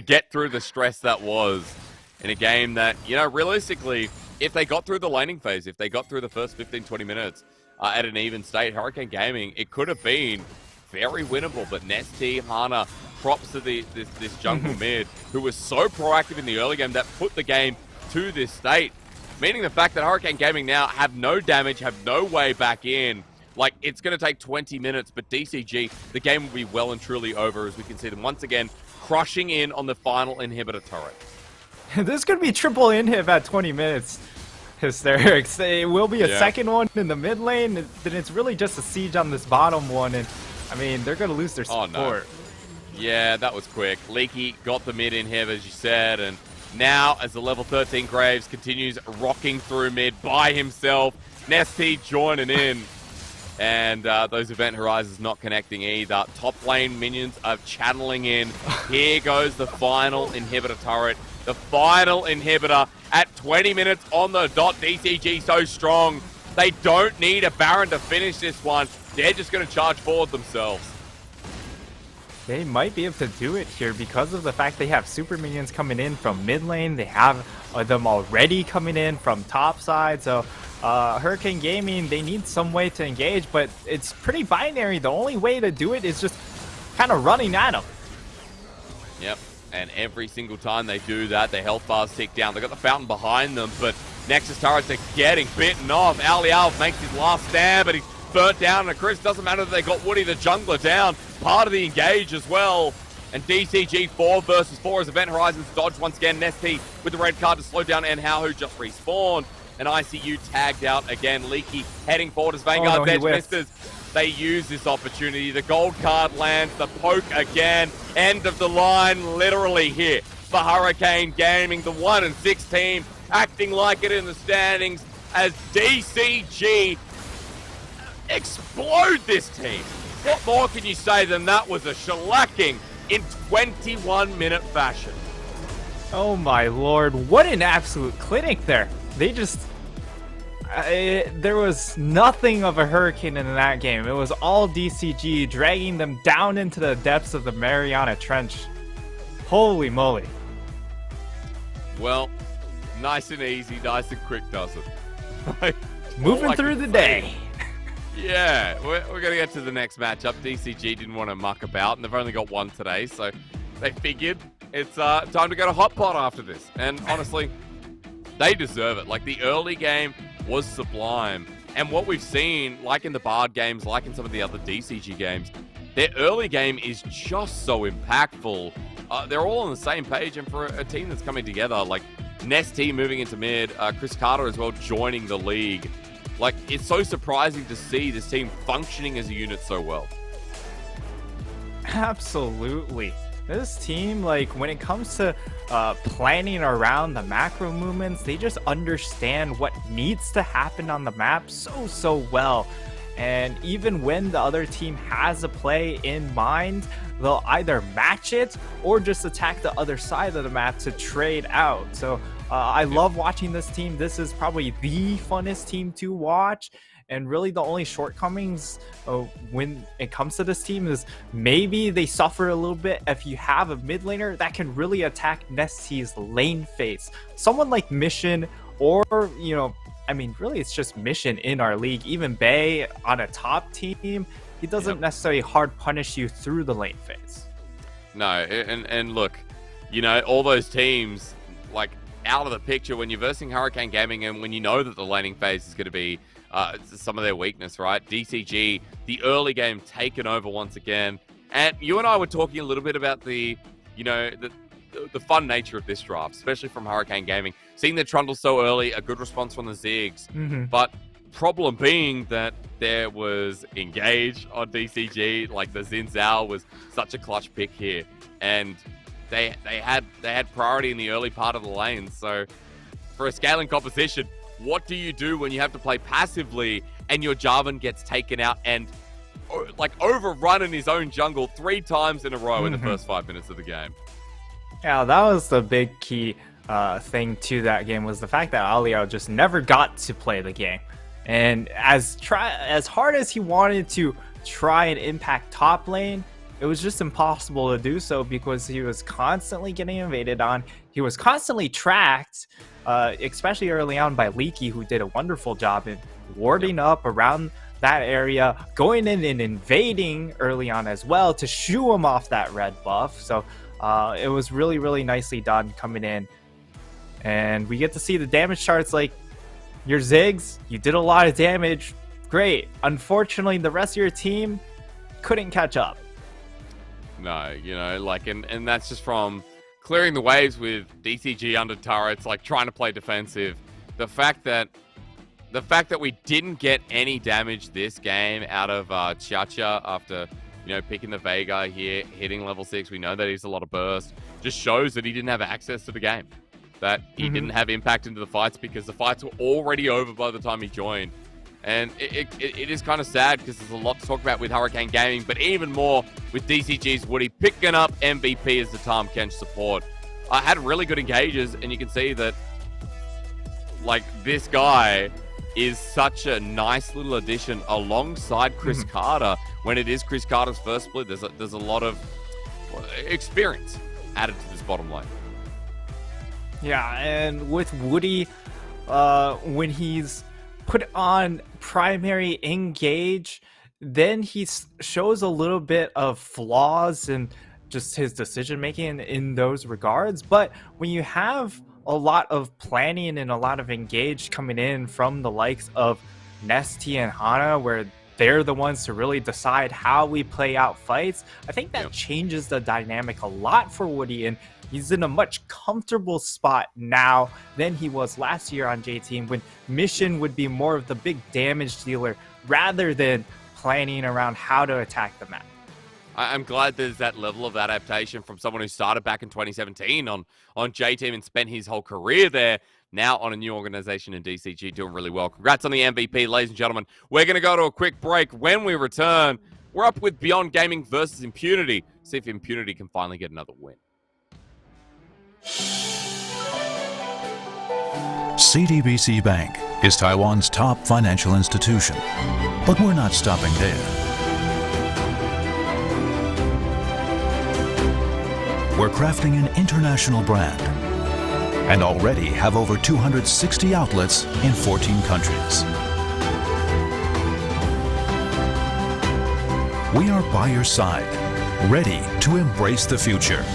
get through the stress that was in a game that, you know, realistically, if they got through the laning phase, if they got through the first 15-20 minutes at an even state, Hurricane Gaming, it could have been very winnable. But Nesty, Hana, props to this jungle mid who was so proactive in the early game that put the game to this state, meaning the fact that Hurricane Gaming now have no damage, have no way back in. Like, it's going to take 20 minutes, but DCG, the game will be well and truly over as we can see them once again crushing in on the final inhibitor turret. This could be triple inhib at 20 minutes. Hysterics. It will be a second one in the mid lane, then it's really just a siege on this bottom one, and I mean, they're going to lose their support. Oh, no. Yeah, that was quick. Leaky got the mid inhib, as you said, and now as the level 13 Graves continues rocking through mid by himself, Nesty joining in. And those Event Horizons not connecting either. Top lane minions are channeling in. Here goes the final inhibitor turret. The final inhibitor at 20 minutes on the dot. DCG so strong. They don't need a Baron to finish this one. They're just going to charge forward themselves. They might be able to do it here because of the fact they have super minions coming in from mid lane. They have them already coming in from top side. So Hurricane Gaming, they need some way to engage, but it's pretty binary. The only way to do it is just kind of running at them. Yep, and every single time they do that, their health bars tick down. They've got the fountain behind them, but Nexus turrets are getting bitten off. Ali Alf makes his last stand, but he's burnt down, and Chris, doesn't matter that they got Woody the jungler down, part of the engage as well. And DCG 4 versus 4 as Event Horizons dodge once again. Nesty with the red card to slow down, and How who just respawned. And ICU tagged out again. Leaky heading forward as Vanguard's edge misses. They use this opportunity. The gold card lands, the poke again. End of the line, literally here for Hurricane Gaming. The 1-6 team acting like it in the standings as DCG explode this team. What more can you say than that was a shellacking in 21-minute fashion? Oh my lord, what an absolute clinic there. They just... there was nothing of a Hurricane in that game. It was all DCG dragging them down into the depths of the Mariana Trench. Holy moly. Well, nice and easy, nice and quick, does it? Moving through the day. Yeah, we're going to get to the next matchup. DCG didn't want to muck about, and they've only got one today, so they figured it's time to go to Hot Pot after this. And honestly, they deserve it. Like, the early game was sublime. And what we've seen, like in the Bard games, like in some of the other DCG games, their early game is just so impactful. They're all on the same page, and for a team that's coming together, like Nesty moving into mid, Chris Carter as well joining the league. Like, it's so surprising to see this team functioning as a unit so well. Absolutely. This team, like, when it comes to planning around the macro movements, they just understand what needs to happen on the map so well. And even when the other team has a play in mind, they'll either match it or just attack the other side of the map to trade out. So I love watching this team. This is probably the funnest team to watch. And really the only shortcomings when it comes to this team is maybe they suffer a little bit if you have a mid laner that can really attack Nestie's lane phase. Someone like Mission, or, you know, I mean, really it's just Mission in our league. Even Bay on a top team, he doesn't necessarily hard punish you through the lane phase. No, and look, you know, all those teams, like, out of the picture when you're versing Hurricane Gaming and when you know that the laning phase is going to be some of their weakness, right? DCG, the early game taken over once again. And you and I were talking a little bit about the, you know, the fun nature of this draft, especially from Hurricane Gaming. Seeing the Trundle so early, a good response from the Ziggs. But problem being that there was Engage on DCG, like the Xin Zhao was such a clutch pick here. And they had priority in the early part of the lane. So for a scaling composition, what do you do when you have to play passively and your Jarvan gets taken out and like overrun in his own jungle 3 times in a row in the first 5 minutes of the game? Yeah, that was the big key thing to that game, was the fact that Aliao just never got to play the game. And as hard as he wanted to try and impact top lane, it was just impossible to do so because he was constantly getting invaded on. He was constantly tracked, especially early on by Leaky, who did a wonderful job in warding up around that area, going in and invading early on as well to shoo him off that red buff. So it was really, really nicely done coming in. And we get to see the damage charts. Like, your Ziggs, you did a lot of damage. Great. Unfortunately, the rest of your team couldn't catch up. No, you know, like, and that's just from clearing the waves with DCG under turrets, like trying to play defensive. The fact that we didn't get any damage this game out of Chacha after, you know, picking the Veigar here, hitting level 6, we know that he's a lot of burst, just shows that he didn't have access to the game. That he didn't have impact into the fights because the fights were already over by the time he joined. And it is kind of sad because there's a lot to talk about with Hurricane Gaming, but even more with DCG's Woody picking up MVP as the Tahm Kench support. I had really good engages, and you can see that, like, this guy is such a nice little addition alongside Chris Carter. When it is Chris Carter's first split, there's a lot of experience added to this bottom lane. Yeah, and with Woody, when he's put on primary engage, then he shows a little bit of flaws in just his decision making in those regards. But when you have a lot of planning and a lot of engage coming in from the likes of Nestie and Hana, where they're the ones to really decide how we play out fights, I think that changes the dynamic a lot for Woody, and he's in a much comfortable spot now than he was last year on J-Team, when Mission would be more of the big damage dealer rather than planning around how to attack the map. I'm glad there's that level of adaptation from someone who started back in 2017 on J-Team and spent his whole career there, now on a new organization in DCG, doing really well. Congrats on the MVP, ladies and gentlemen. We're going to go to a quick break. When we return, we're up with Beyond Gaming versus Impunity. See if Impunity can finally get another win. CTBC Bank is Taiwan's top financial institution, but we're not stopping there. We're crafting an international brand and already have over 260 outlets in 14 countries. We are by your side, ready to embrace the future.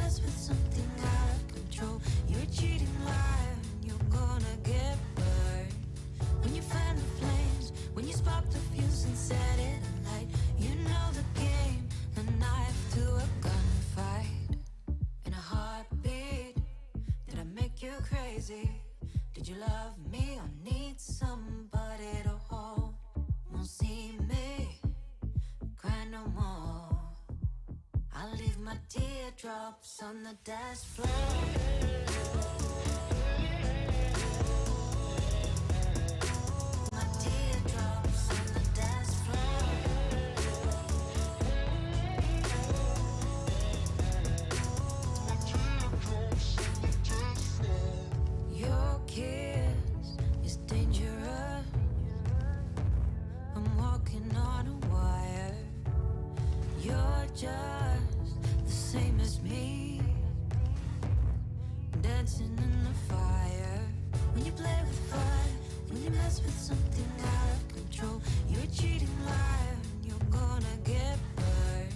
mess with something out of control, you're a cheating liar, and you're gonna get burned. When you fan the flames, when you spark the fuse and set it alight, you know the game, a knife to a gunfight. In a heartbeat, did I make you crazy? Did you love me or need somebody to hold? Won't see me cry no more. I'll leave my teardrops on the dance floor. My teardrops on the dance floor. Your kiss is dangerous. I'm walking on a wire. You're just the same as me, dancing in the fire. When you play with fire, when you mess with something out of control, you're a cheating liar, and you're gonna get burned.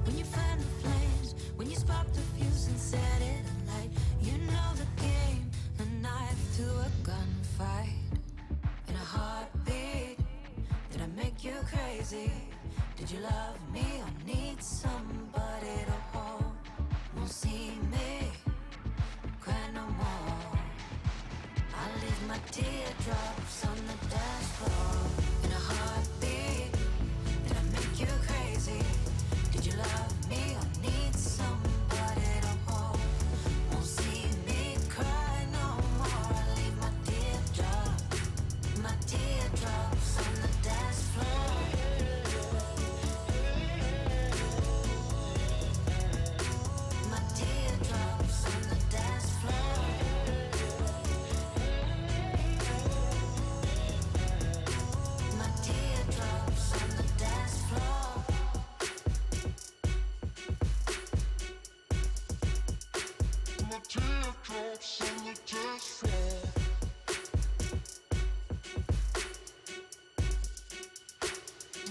When you fan the flames, when you spark the fuse and set it alight, you know the game, a knife to a gunfight. In a heartbeat, did I make you crazy? Did you love me or need somebody to hold? Won't see me cry no more. I'll leave my teardrops on the dance floor. In a heartbeat, did I make you crazy? Did you love me or need somebody to hold? Won't see me cry no more. I'll leave my teardrops on the dance floor. My teardrops on the dance floor. My teardrops on the dance floor. My teardrops on the dance floor.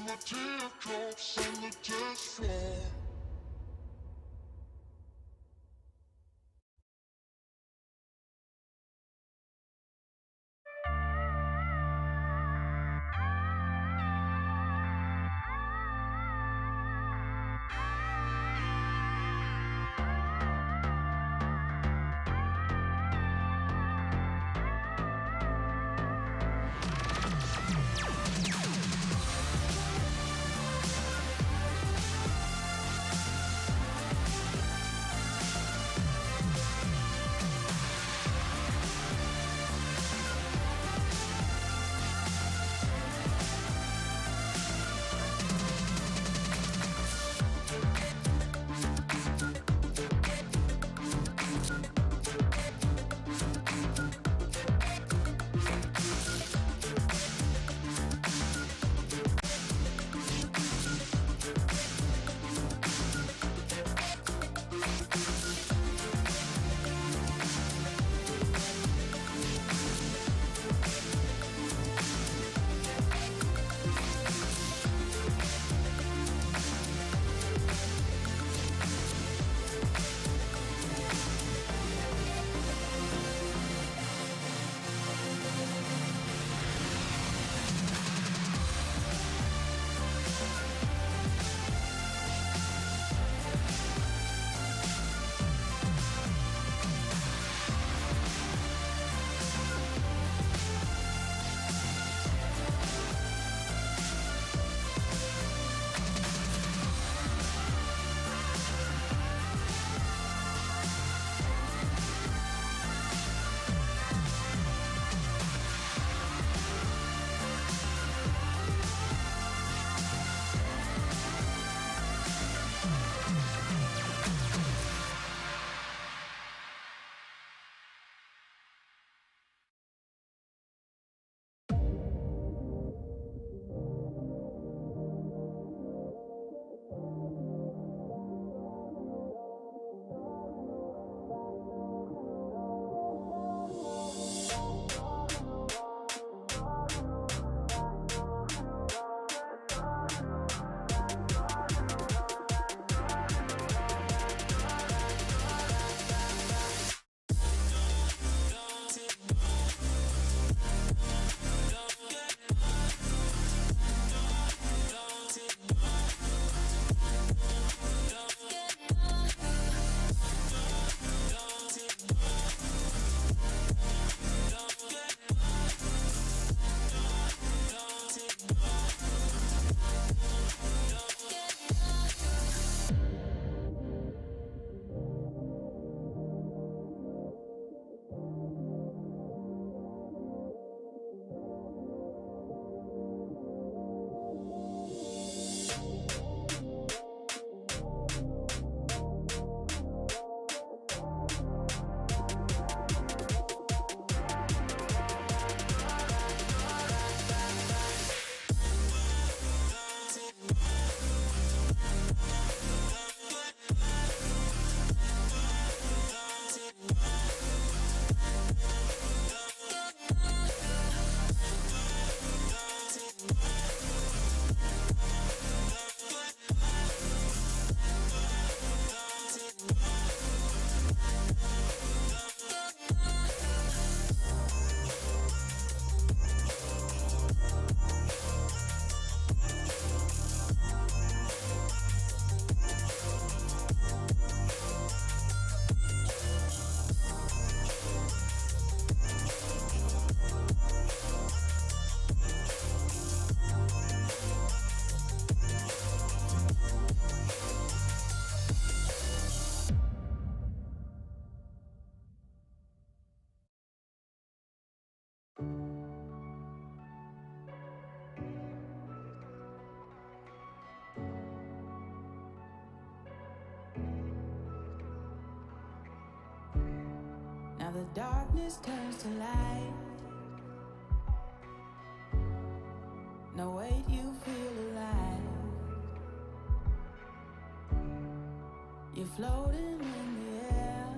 My teardrops on the dance floor. the darkness turns to light. No, wait, you feel alive. You're floating in the air.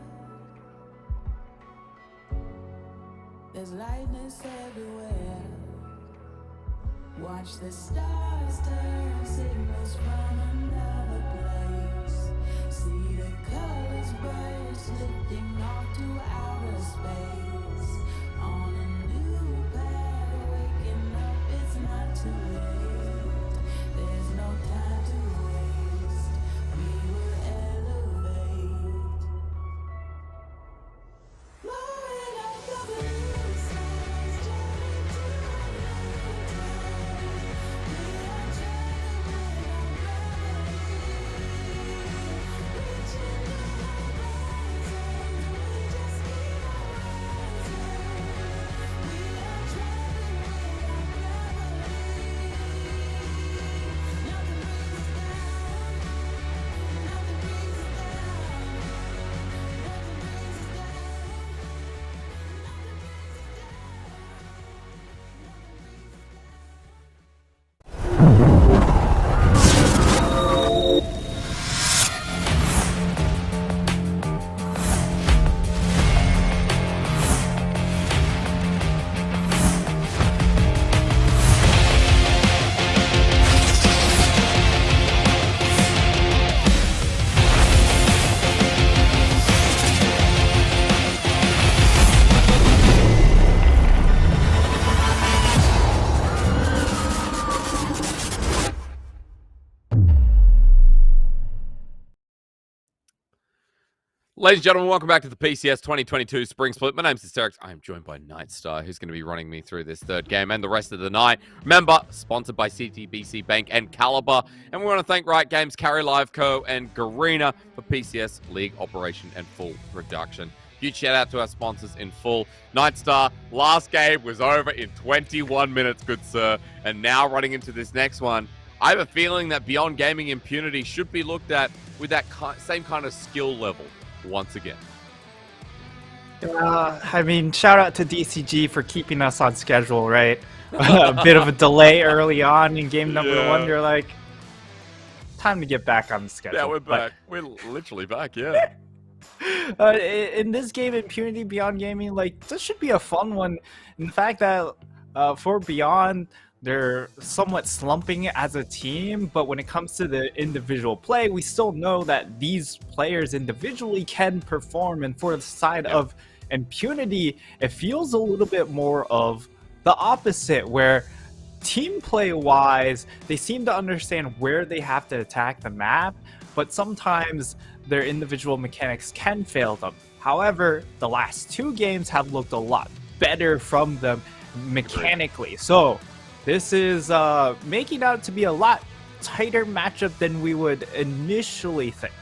There's lightness everywhere. Watch the stars turn, signals from another place. See the colors burst, lifting off to outer space. On a new path, waking up, it's not too late. There's no time to waste. We will elevate. Blowing up the blue skies, journey to a new time. We are traveling with our gravity, reaching new horizons. We just keep on rising. We are traveling with our gravity. Nothing brings us down. Nothing brings us down. Nothing brings us down. Ladies and gentlemen, welcome back to the PCS 2022 Spring Split. My name's Hysterix. I am joined by Nightstar, who's going to be running me through this third game and the rest of the night. Remember, sponsored by CTBC Bank and Caliber. And we want to thank Riot Games, Carry Live Co. and Garena for PCS League operation and full production. Huge shout out to our sponsors in full. Nightstar, last game was over in 21 minutes, good sir. And now running into this next one, I have a feeling that Beyond Gaming Impunity should be looked at with that same kind of skill level once again. I mean, shout out to DCG for keeping us on schedule, right? A bit of a delay early on in game number 1. You're like, time to get back on the schedule. Yeah, we're back. We're literally back, yeah. In this game, Impunity Beyond Gaming, like, this should be a fun one. In fact, that for Beyond, they're somewhat slumping as a team, but when it comes to the individual play, we still know that these players individually can perform. And for the side of Impunity, it feels a little bit more of the opposite, where team play wise, they seem to understand where they have to attack the map, but sometimes their individual mechanics can fail them. However, the last 2 games have looked a lot better from them mechanically. So this is making out to be a lot tighter matchup than we would initially think.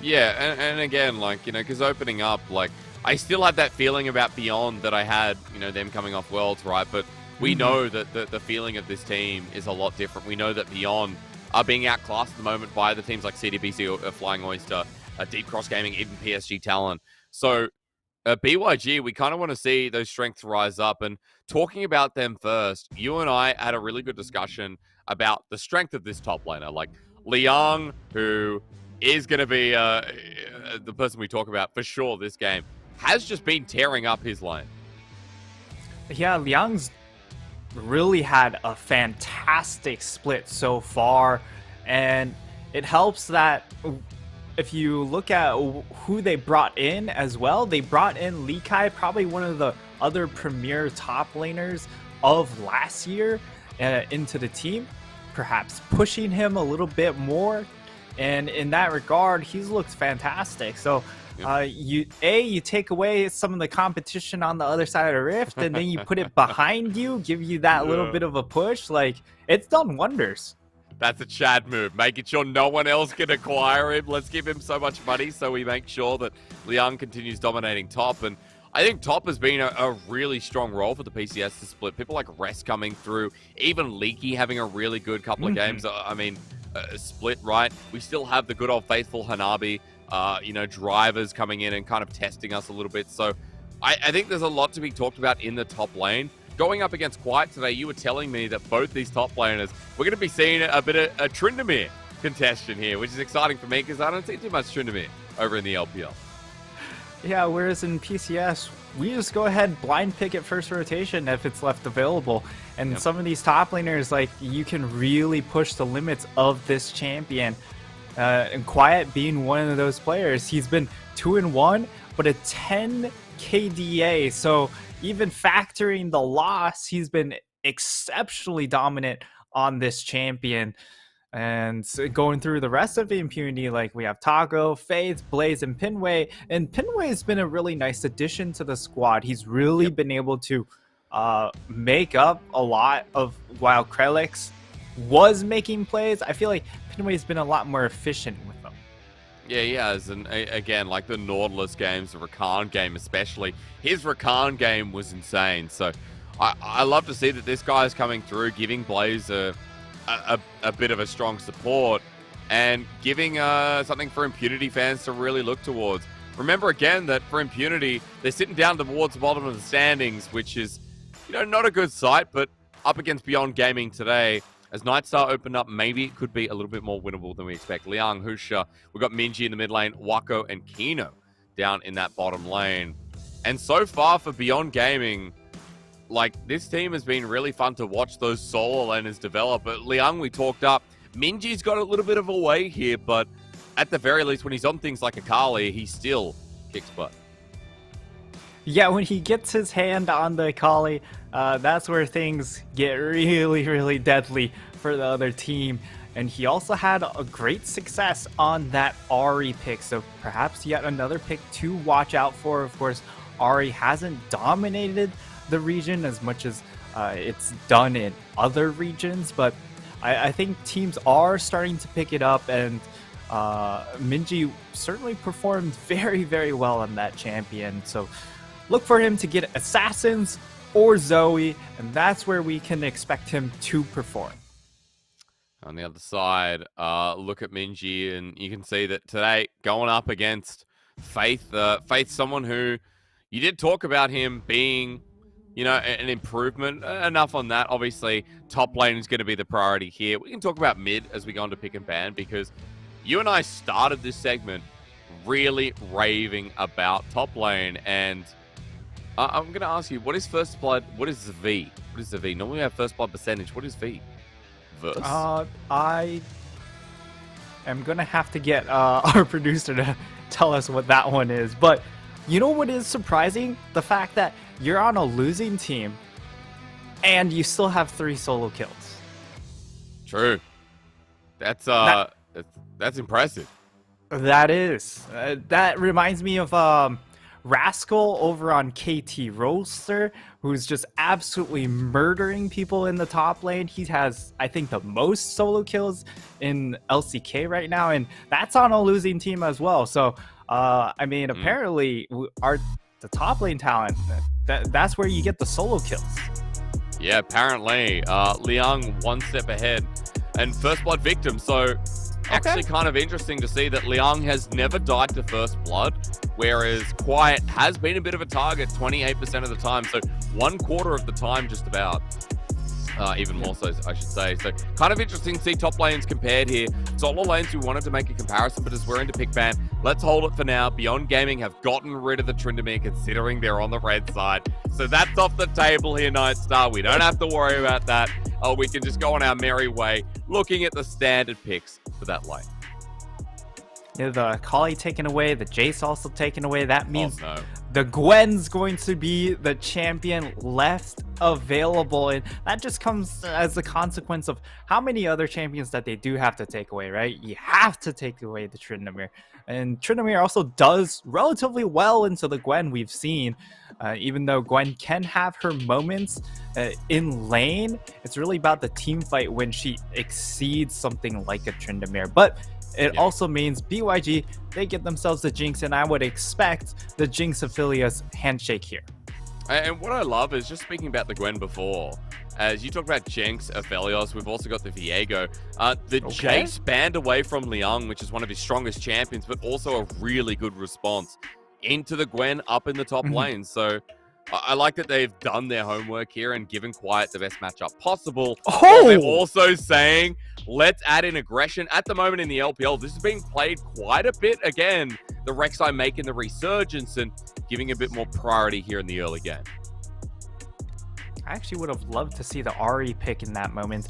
Yeah, and again, like, you know, because opening up, like, I still have that feeling about Beyond that I had, you know, them coming off Worlds, right? But we know that the feeling of this team is a lot different. We know that Beyond are being outclassed at the moment by the teams like CDBC or Flying Oyster, Deep Cross Gaming, even PSG Talon. So BYG, we kind of want to see those strengths rise up. And talking about them first, you and I had a really good discussion about the strength of this top laner. Like Liang, who is going to be the person we talk about for sure this game, has just been tearing up his lane. Yeah, Liang's really had a fantastic split so far. And it helps that if you look at who they brought in as well, they brought in Lee Kai, probably one of the other premier top laners of last year, into the team, perhaps pushing him a little bit more. And in that regard, he's looked fantastic. So you take away some of the competition on the other side of the rift, and then you put it behind you, give you that little bit of a push. Like, it's done wonders. That's a Chad move, making sure no one else can acquire him. Let's give him so much money so we make sure that Liang continues dominating top. And I think top has been a really strong role for the PCS to split. People like Rest coming through, even Leaky having a really good couple of games. I mean, split, right? We still have the good old faithful Hanabi, drivers coming in and kind of testing us a little bit. So I think there's a lot to be talked about in the top lane. Going up against Quiet today, you were telling me that both these top laners, we're going to be seeing a bit of a Tryndamere contention here, which is exciting for me because I don't see too much Tryndamere over in the LPL. Yeah, whereas in PCS, we just go ahead blind pick at first rotation if it's left available. And some of these top laners, like, you can really push the limits of this champion. And Quiet being one of those players, he's been 2-1, but a 10 KDA. So even factoring the loss, he's been exceptionally dominant on this champion. And going through the rest of the Impunity, like, we have Taco, Faith, Blaze, and Pinway. And Pinway has been a really nice addition to the squad. He's really been able to make up a lot of while Krelix was making plays. I feel like Pinway's been a lot more efficient with them. Yeah, he has. And again, like the Nautilus games, the Rakan game especially, his Rakan game was insane. So I love to see that this guy is coming through, giving Blaze a bit of a strong support and giving something for Impunity fans to really look towards. Remember again that for Impunity, they're sitting down towards the bottom of the standings, which is, not a good sight, but up against Beyond Gaming today, as Nightstar opened up, maybe it could be a little bit more winnable than we expect. Liang, Husha, we've got Minji in the mid lane, Wako and Kino down in that bottom lane. And so far for Beyond Gaming, like, this team has been really fun to watch those solo laners develop. But Liang, we talked up. Minji's got a little bit of a way here, but at the very least, when he's on things like Akali, he still kicks butt. Yeah, when he gets his hand on the Akali, that's where things get really, really deadly for the other team. And he also had a great success on that Ahri pick, so perhaps yet another pick to watch out for. Of course, Ahri hasn't dominated the region as much as it's done in other regions, but I think teams are starting to pick it up, and Minji certainly performed very, very well on that champion. So look for him to get Assassins or Zoe, and that's where we can expect him to perform. On the other side, look at Minji, and you can see that today, going up against Faith. Faith's someone who, you did talk about him being, an improvement. Enough on that. Obviously, top lane is going to be the priority here. We can talk about mid as we go on to pick and ban, because you and I started this segment really raving about top lane, and I'm going to ask you, what is First Blood? What is the V? What is the V? Normally we have First Blood percentage. What is V? Verse? I am going to have to get our producer to tell us what that one is. But you know what is surprising? The fact that you're on a losing team and you still have 3 solo kills. True. That's impressive. That is. That reminds me of Rascal over on KT Roaster, who's just absolutely murdering people in the top lane. He has, I think, the most solo kills in LCK right now, and that's on a losing team as well. So, I mean, apparently, the top lane talent, that's where you get the solo kills. Yeah, apparently. Liang one step ahead, and First Blood victim, so actually kind of interesting to see that Liang has never died to First Blood, whereas Quiet has been a bit of a target 28% of the time, so 1/4 of the time just about. Even more so, I should say. So kind of interesting to see top lanes compared here. Solo lanes, we wanted to make a comparison, but as we're into pick ban, let's hold it for now. Beyond Gaming have gotten rid of the Tryndamere, considering they're on the red side. So that's off the table here, Nightstar. We don't have to worry about that. We can just go on our merry way, looking at the standard picks for that lane. Yeah, the Akali taken away, the Jace also taken away. That means the Gwen's going to be the champion left available, and that just comes as a consequence of how many other champions that they do have to take away, right? You have to take away the Tryndamere, and Tryndamere also does relatively well into the Gwen we've seen. Even though Gwen can have her moments in lane, it's really about the team fight when she exceeds something like a Tryndamere. But it also means BYG, they get themselves the Jinx, and I would expect the Jinx Aphelios handshake here. And what I love is, just speaking about the Gwen before, as you talk about Jinx, Aphelios, we've also got the Viego. The Jace banned away from Liang, which is one of his strongest champions, but also a really good response into the Gwen up in the top lane. So I like that they've done their homework here and given Quiet the best matchup possible. While they're also saying, let's add in aggression. At the moment in the LPL, this is being played quite a bit. Again, the Rek'Sai making the resurgence and giving a bit more priority here in the early game. I actually would have loved to see the Ahri pick in that moment.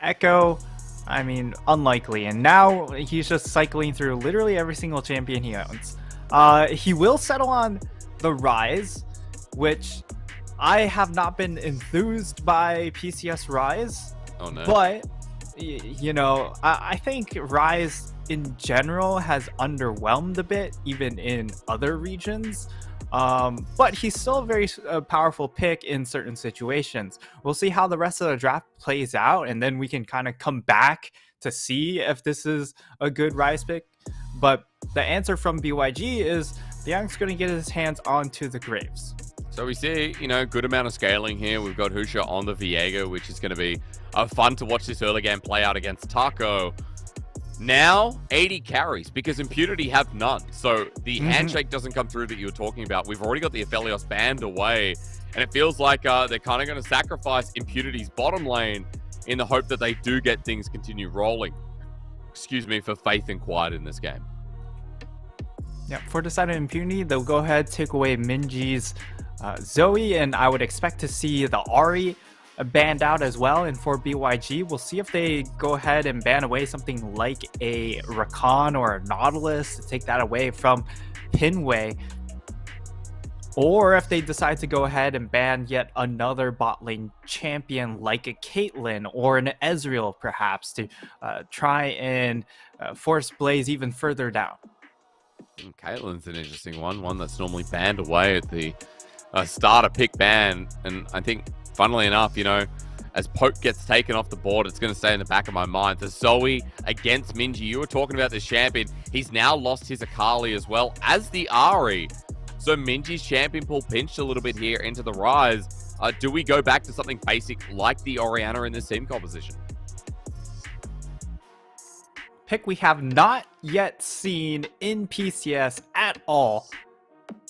Echo, I mean, unlikely. And now he's just cycling through literally every single champion he owns. He will settle on the Rise, which I have not been enthused by PCS Rise. Oh no. But, you know, I think Rise in general has underwhelmed a bit, even in other regions. But he's still a very powerful pick in certain situations. We'll see how the rest of the draft plays out, and then we can kind of come back to see if this is a good Rise pick. But the answer from BYG is the Young's going to get his hands onto the Graves. So we see, you know, good amount of scaling here. We've got Husha on the Viego, which is going to be fun to watch this early game play out against Taco. Now, 80 carries, because Impunity have none. So the handshake doesn't come through that you were talking about. We've already got the Aphelios banned away, and it feels like they're kind of going to sacrifice Impunity's bottom lane in the hope that they do get things continue rolling. Excuse me, for Faith and Quiet in this game. Yeah, for the side of Impunity, they'll go ahead, take away Minji's Zoe, and I would expect to see the Ahri banned out as well. And for BYG, we'll see if they go ahead and ban away something like a Rakan or a Nautilus to take that away from Pinway, or if they decide to go ahead and ban yet another bot lane champion like a Caitlyn or an Ezreal perhaps to try and force Blaze even further down. Caitlyn's an interesting one that's normally banned away at the starter pick ban, and I think funnily enough, you know, as Poke gets taken off the board, it's going to stay in the back of my mind. The Zoe against Minji. You were talking about this champion. He's now lost his Akali as well as the Ahri. So Minji's champion pool pinched a little bit here into the Rise. Do we go back to something basic like the Orianna in this team composition? Pick we have not yet seen in PCS at all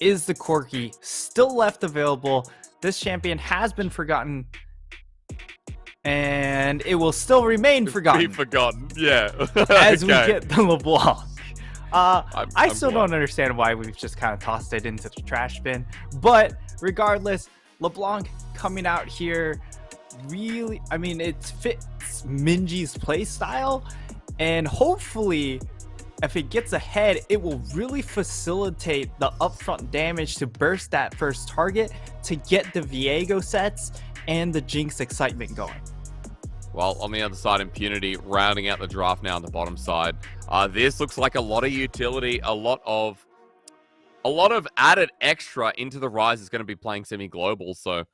is the Corki, still left available. This champion has been forgotten, and it will still remain forgotten. Be forgotten, yeah. As we get the LeBlanc. I still don't understand why we've just kind of tossed it into the trash bin. But regardless, LeBlanc coming out here, really, I mean, it fits Minji's play style, and hopefully, if it gets ahead, it will really facilitate the upfront damage to burst that first target to get the Viego sets and the Jinx excitement going. Well, on the other side, Impunity rounding out the draft now on the bottom side. This looks like a lot of utility, a lot of added extra into the Rise is going to be playing semi-global. So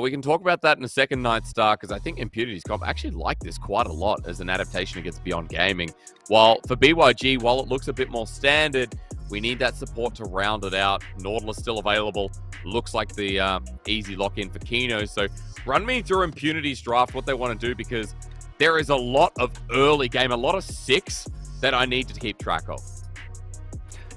we can talk about that in a second, Night Star, because I think Impunity's comp actually like this quite a lot as an adaptation against Beyond Gaming. While for BYG, while it looks a bit more standard, we need that support to round it out. Nautilus still available. Looks like the easy lock-in for Kino. So run me through Impunity's draft, what they want to do, because there is a lot of early game, a lot of 6 that I need to keep track of.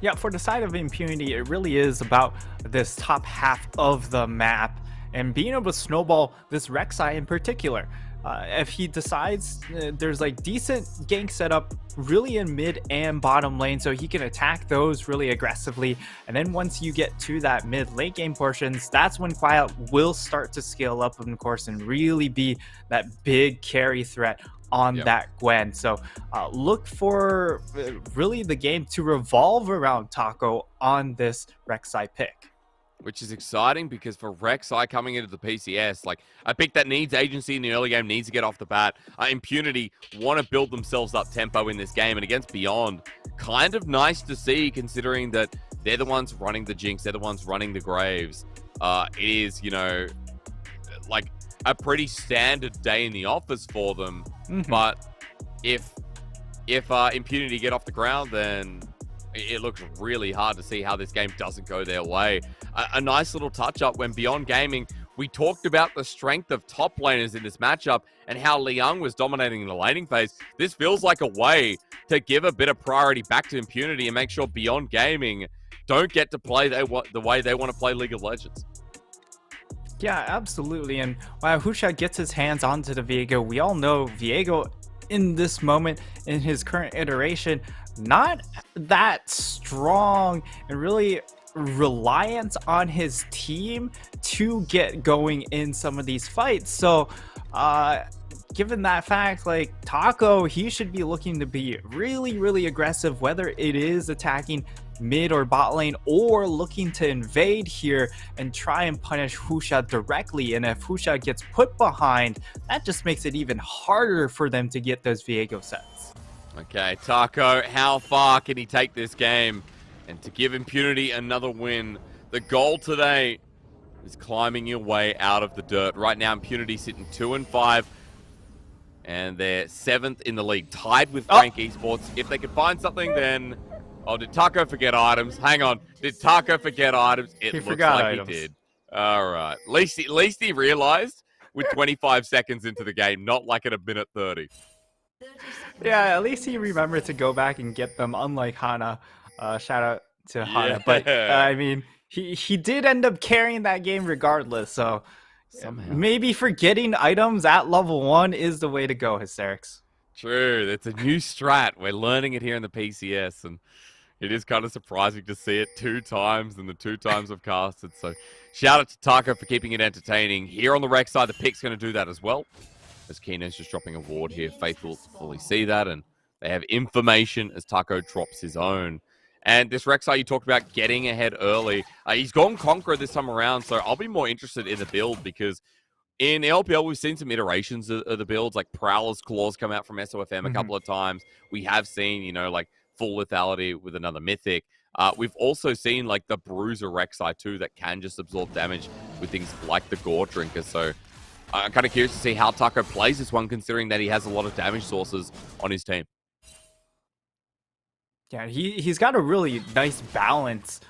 Yeah, for the side of Impunity, it really is about this top half of the map and being able to snowball this Rek'Sai in particular. If he decides there's like decent gank setup really in mid and bottom lane, so he can attack those really aggressively. And then once you get to that mid late game portions, that's when Quiet will start to scale up, of course, and really be that big carry threat on that Gwen. So look for really the game to revolve around Taco on this Rek'Sai pick. Which is exciting because for Rek'Sai coming into the PCS, like a pick that needs agency in the early game, needs to get off the bat. Impunity want to build themselves up tempo in this game, and against Beyond, kind of nice to see considering that they're the ones running the Jinx, they're the ones running the Graves. It is, you know, like a pretty standard day in the office for them. But if Impunity get off the ground, then it looks really hard to see how this game doesn't go their way. A nice little touch-up when Beyond Gaming, we talked about the strength of top laners in this matchup and how Liang was dominating in the laning phase. This feels like a way to give a bit of priority back to Impunity and make sure Beyond Gaming don't get to play the way they want to play League of Legends. Yeah, absolutely. And while Husha gets his hands onto the Viego, we all know Viego in this moment, in his current iteration, not that strong and really reliant on his team to get going in some of these fights. So given that fact, like Taco, he should be looking to be really aggressive, whether it is attacking mid or bot lane or looking to invade here and try and punish Husha directly. And if Husha gets put behind, that just makes it even harder for them to get those Viego sets. Okay, Taco, how far can he take this game? And to give Impunity another win, the goal today is climbing your way out of the dirt. Right now, Impunity sitting 2-5, and they're 7th in the league, tied with Frank Esports. If they could find something, then... Oh, did Taco forget items? Hang on. Did Taco forget items? It looks like items. He did. All right. At least he realized with 25 seconds into the game, not like at a minute 30. Yeah, at least he remembered to go back and get them, unlike Hana. Shout out to Hana. Yeah. But, I mean, he did end up carrying that game regardless, so somehow. Maybe forgetting items at level 1 is the way to go, Hysterics. True. It's a new strat. We're learning it here in the PCS, and it is kind of surprising to see it 2 times in the 2 times I've casted. So shout out to Taco for keeping it entertaining. Here on the rec side, the pick's going to do that as well. As Kino's just dropping a ward here. Faith will fully see that, and they have information as Taco drops his own. And this Rek'Sai you talked about getting ahead early. He's gone Conqueror this time around, so I'll be more interested in the build because in LPL, we've seen some iterations of the builds, like Prowler's Claws come out from SOFM a couple of times. We have seen, you know, like full lethality with another Mythic. We've also seen like the Bruiser Rek'Sai too that can just absorb damage with things like the Gore Drinker. So I'm kind of curious to see how Taco plays this one, considering that he has a lot of damage sources on his team. Yeah, he's got a really nice balance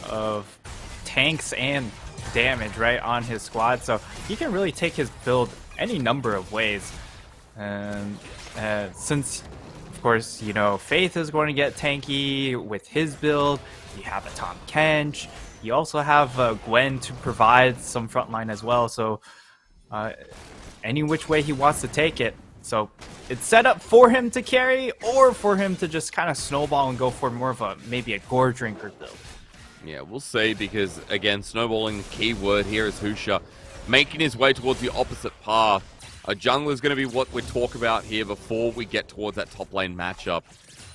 of tanks and damage right on his squad, so he can really take his build any number of ways. And since, of course, you know, Faith is going to get tanky with his build, you have a Tahm Kench, you also have Gwen to provide some frontline as well, so any which way he wants to take it. So it's set up for him to carry or for him to just kind of snowball and go for more of a maybe a Gore Drinker build. Yeah, we'll see, because again, snowballing, the key word here is Husha making his way towards the opposite path. A jungler is going to be what we talk about here before we get towards that top lane matchup.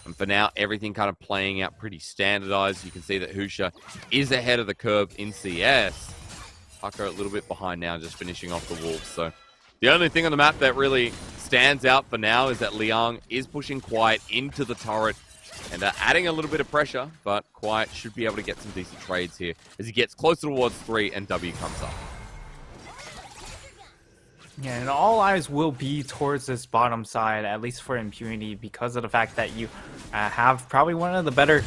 And for now, everything kind of playing out pretty standardized. You can see that Husha is ahead of the curve in CS. Taco a little bit behind now, just finishing off the Wolves. So the only thing on the map that really stands out for now is that Liang is pushing Quiet into the turret and adding a little bit of pressure, but Quiet should be able to get some decent trades here as he gets closer towards 3 and W comes up. Yeah, and all eyes will be towards this bottom side, at least for Impunity, because of the fact that you have probably one of the better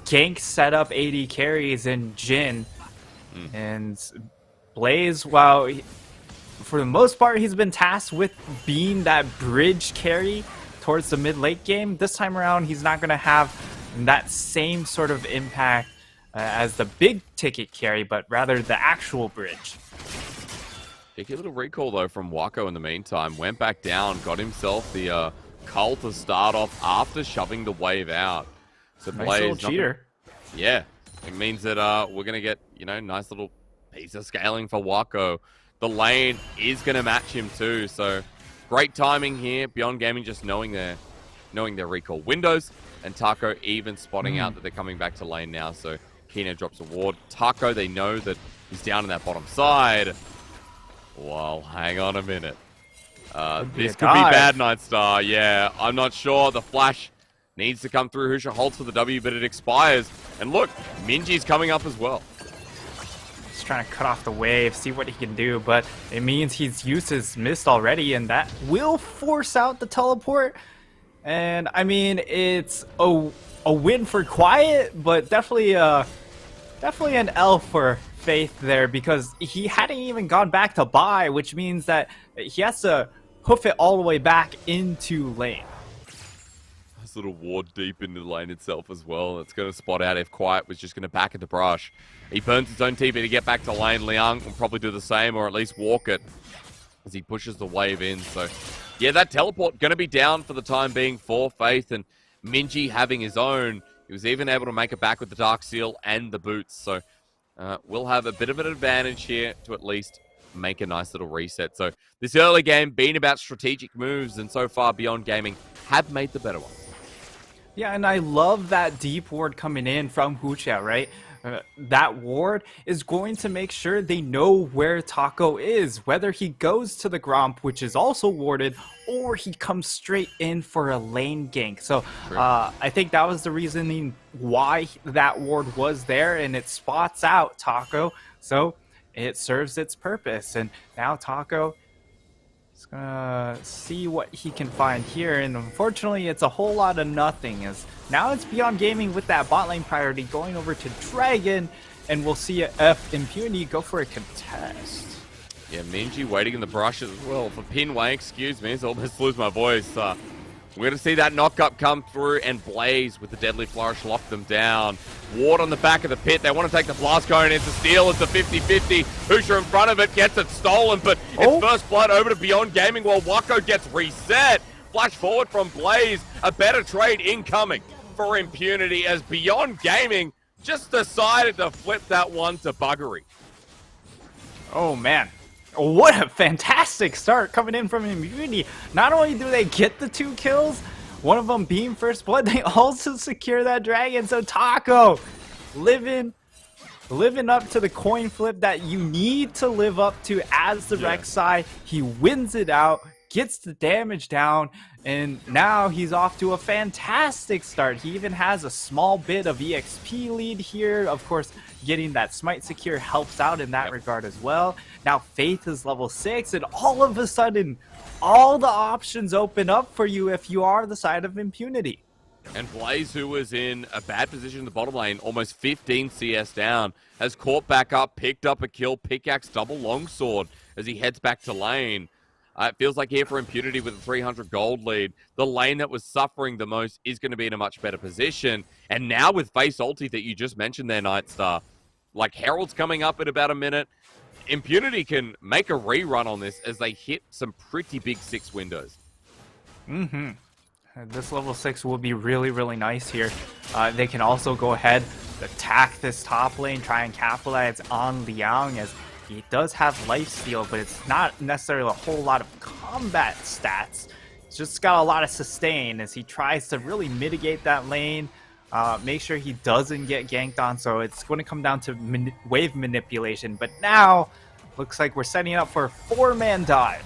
gank setup AD carries in Jhin. And Blaze, while for the most part he's been tasked with being that bridge carry towards the mid-late game, this time around he's not going to have that same sort of impact as the big ticket carry, but rather the actual bridge. Cheeky little recall though from Wako in the meantime. Went back down, got himself the cull to start off after shoving the wave out. So nice Blaze, little cheater. Yeah, it means that we're going to get, you know, nice little piece of scaling for Wako. The lane is going to match him too, so great timing here. Beyond Gaming just knowing their recall windows, and Taco even spotting out that they're coming back to lane now, so Kino drops a ward. Taco, they know that he's down in that bottom side. Well, hang on a minute. This could be bad, Nightstar. Yeah, I'm not sure. The flash needs to come through. Husha holds for the W, but it expires. And look, Minji's coming up as well. He's trying to cut off the wave, see what he can do, but it means he's used his mist already, and that will force out the teleport. And I mean, it's a win for Quiet, but definitely an L for Faith there, because he hadn't even gone back to buy, which means that he has to hoof it all the way back into lane. That's little ward deep into the lane itself as well. It's going to spot out if Quiet was just going to back into brush. He burns his own TP to get back to lane. Liang will probably do the same, or at least walk it as he pushes the wave in. So, yeah, that teleport going to be down for the time being for Faith, and Minji having his own. He was even able to make it back with the Dark Seal and the boots. So, we'll have a bit of an advantage here to at least make a nice little reset. So this early game being about strategic moves, and so far Beyond Gaming have made the better one. Yeah, and I love that deep ward coming in from Hucha, right? That ward is going to make sure they know where Taco is, whether he goes to the Gromp, which is also warded, or he comes straight in for a lane gank. So I think that was the reasoning why that ward was there, and it spots out Taco. So it serves its purpose, and now Taco is gonna see what he can find here, and unfortunately it's a whole lot of nothing, as now it's Beyond Gaming with that bot lane priority going over to Dragon, and we'll see if Impunity go for a contest. Yeah, Minji waiting in the brush as well for Pinway, excuse me, so almost lose my voice. We're going to see that knock-up come through, and Blaze with the Deadly Flourish lock them down. Ward on the back of the pit. They want to take the Blast Cone. It's a steal. It's a 50-50. Hoosher in front of it gets it stolen, but it's first blood over to Beyond Gaming while Wako gets reset. Flash forward from Blaze. A better trade incoming for Impunity as Beyond Gaming just decided to flip that one to buggery. Oh, man. What a fantastic start coming in from Impunity. Not only do they get the 2 kills, one of them being first blood, they also secure that dragon. So Taco living up to the coin flip that you need to live up to as the Rek'Sai. He wins it out, gets the damage down, and now he's off to a fantastic start. He even has a small bit of EXP lead here. Of course, getting that Smite secure helps out in that regard as well. Now Faith is level 6, and all of a sudden, all the options open up for you if you are the side of Impunity. And Blaze, who was in a bad position in the bottom lane, almost 15 CS down, has caught back up, picked up a kill, pickaxe, double longsword as he heads back to lane. It feels like here for Impunity with a 300 gold lead, the lane that was suffering the most is going to be in a much better position. And now with Face ulti that you just mentioned there, Nightstar, like Herald's coming up in about a minute, Impunity can make a rerun on this as they hit some pretty big 6 windows. This level 6 will be really, really nice here. They can also go ahead, attack this top lane, try and capitalize on Liang, as he does have lifesteal, but it's not necessarily a whole lot of combat stats. He's just got a lot of sustain as he tries to really mitigate that lane, make sure he doesn't get ganked on. So it's going to come down to wave manipulation. But now, looks like we're setting up for a 4-man dive.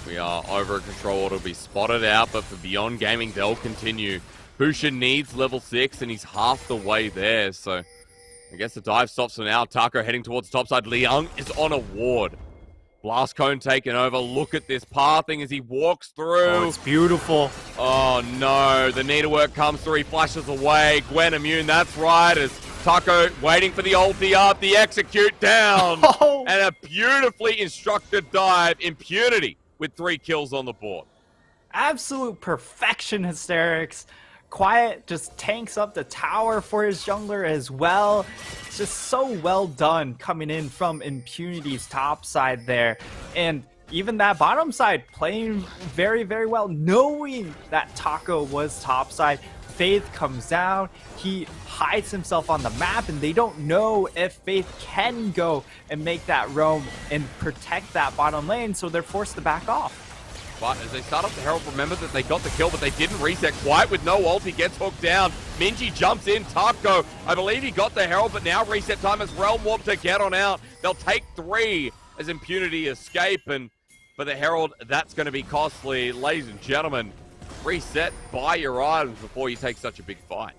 We are over control. It'll be spotted out, but for Beyond Gaming, they'll continue. Busha needs level 6, and he's half the way there, so I guess the dive stops for now. Taco heading towards the top side. Liang is on a ward. Blast Cone taken over. Look at this pathing as he walks through. Oh, it's beautiful. Oh, no. The needlework comes through. He flashes away. Gwen immune, that's right. As Taco waiting for the ulti up. The execute down. And a beautifully instructed dive. Impunity with 3 kills on the board. Absolute perfection, Hysterics. Quiet just tanks up the tower for his jungler as well. It's just so well done coming in from Impunity's top side there. And even that bottom side playing very, very well, knowing that Taco was top side. Faith comes down, he hides himself on the map, and they don't know if Faith can go and make that roam and protect that bottom lane, so they're forced to back off. But as they start up the Herald, remember that they got the kill, but they didn't reset. Quiet with no ult, he gets hooked down. Minji jumps in, Taco, I believe he got the Herald, but now reset time as Realm Warp to get on out. They'll take 3 as Impunity escape, and for the Herald, that's going to be costly. Ladies and gentlemen, reset, buy your items before you take such a big fight.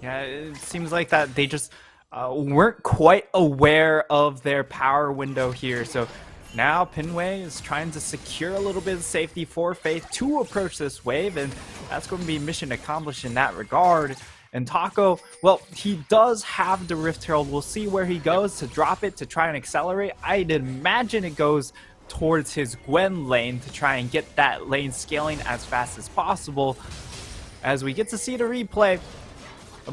Yeah, it seems like that they just weren't quite aware of their power window here, so now Pinway is trying to secure a little bit of safety for Faith to approach this wave, and that's going to be mission accomplished in that regard. And Taco, well, he does have the Rift Herald. We'll see where he goes to drop it to try and accelerate. I'd imagine it goes towards his Gwen lane to try and get that lane scaling as fast as possible. as we get to see the replay,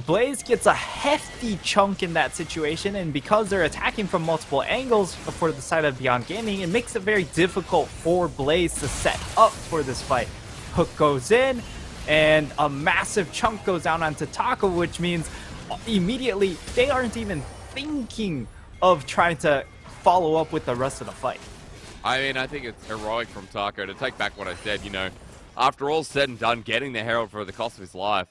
Blaze gets a hefty chunk in that situation, and because they're attacking from multiple angles for the side of Beyond Gaming, it makes it very difficult for Blaze to set up for this fight. Hook goes in, and a massive chunk goes down onto Taco, which means immediately they aren't even thinking of trying to follow up with the rest of the fight. I mean, I think it's heroic from Taco to take back what I said, you know. After all said and done, getting the Herald for the cost of his life,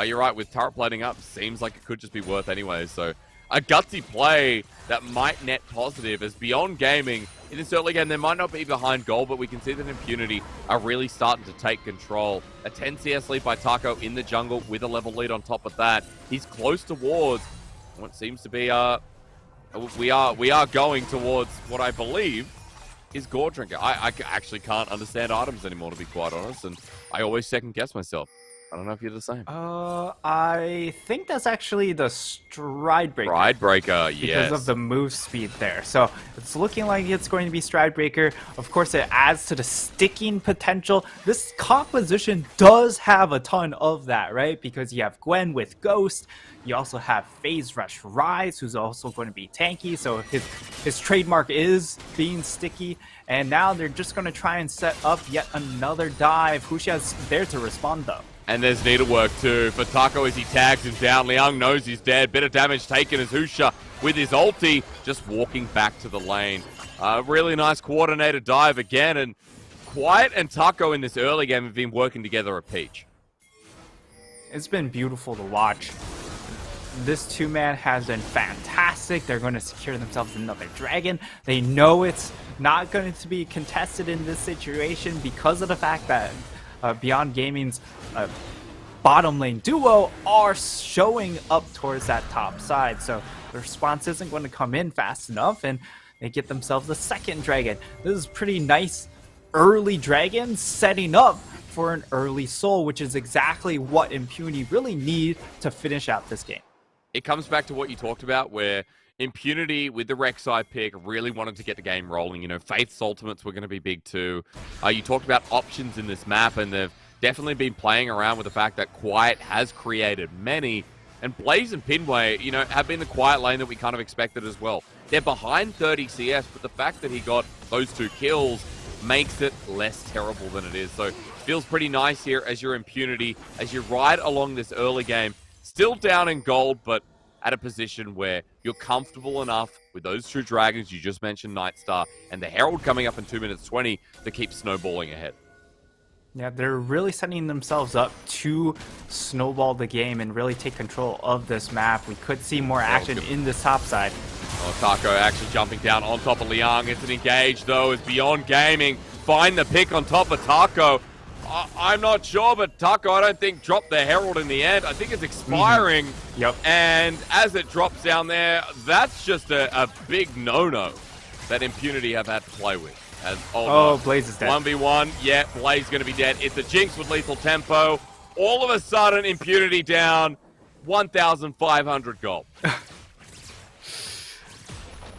you're right, with turret plating up, seems like it could just be worth anyway. So a gutsy play that might net positive as Beyond Gaming, in this early game, they might not be behind goal, but we can see that Impunity are really starting to take control. A 10 CS lead by Taco in the jungle with a level lead on top of that. He's close towards what seems to be, we are going towards what I believe is Gore Drinker. I actually can't understand items anymore, to be quite honest, and I always second guess myself. I don't know if you're the same. I think that's actually the Stride Breaker. Stride Breaker, yes. Because of the move speed there. So it's looking like it's going to be Stride Breaker. Of course, it adds to the sticking potential. This composition does have a ton of that, right? Because you have Gwen with Ghost. You also have Phase Rush Rise, who's also going to be tanky. So his trademark is being sticky. And now they're just going to try and set up yet another dive. Hushia's there to respond, though. And there's needlework too for Taco as he tags him down. Liang knows he's dead. Bit of damage taken as Husha with his ulti just walking back to the lane. Really nice coordinated dive again. And Quiet and Taco in this early game have been working together at Peach. It's been beautiful to watch. This two-man has been fantastic. They're going to secure themselves another dragon. They know it's not going to be contested in this situation because of the fact that Beyond Gaming's bottom lane duo are showing up towards that top side. So the response isn't going to come in fast enough, and they get themselves a second dragon. This is pretty nice early dragon setting up for an early soul, which is exactly what Impunity really need to finish out this game. It comes back to what you talked about, where Impunity with the Rek'Sai pick really wanted to get the game rolling. You know, Faith's ultimates were going to be big too. You talked about options in this map, and they've definitely been playing around with the fact that Quiet has created many. And Blaze and Pinway, you know, have been the quiet lane that we kind of expected as well. They're behind 30 CS, but the fact that he got those 2 kills makes it less terrible than it is. So feels pretty nice here as your Impunity, as you ride along this early game. Still down in gold, but at a position where you're comfortable enough with those 2 dragons you just mentioned, Nightstar, and the Herald coming up in 2 minutes 20 to keep snowballing ahead. Yeah, they're really setting themselves up to snowball the game and really take control of this map. We could see more action in this top side. Oh, Taco actually jumping down on top of Liang. It's an engage, though, as Beyond Gaming find the pick on top of Taco. I'm not sure, but Taco, I don't think, dropped the Herald in the end. I think it's expiring. Yep. And as it drops down there, that's just a big no-no that Impunity have had to play with. As, no. Blaze is dead. 1v1. Yeah, Blaze going to be dead. It's a Jinx with lethal tempo. All of a sudden, Impunity down 1,500 gold.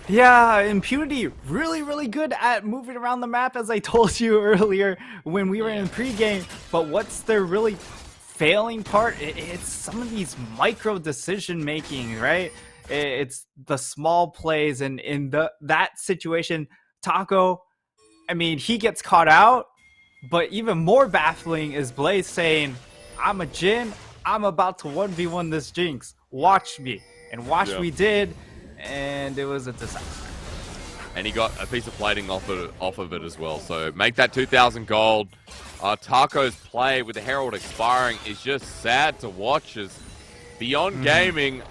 Yeah, Impunity really, really good at moving around the map, as I told you earlier when we were in pregame. But what's their really failing part? It's some of these micro decision making, right? It's the small plays, and in that situation, Taco, I mean, he gets caught out. But even more baffling is Blaze saying, "I'm a Jhin. I'm about to 1v1 this Jinx. Watch me." And watch we did. And it was a disaster. And he got a piece of plating off of it as well. So make that 2,000 gold. Taco's play with the Herald expiring is just sad to watch. As Beyond Gaming,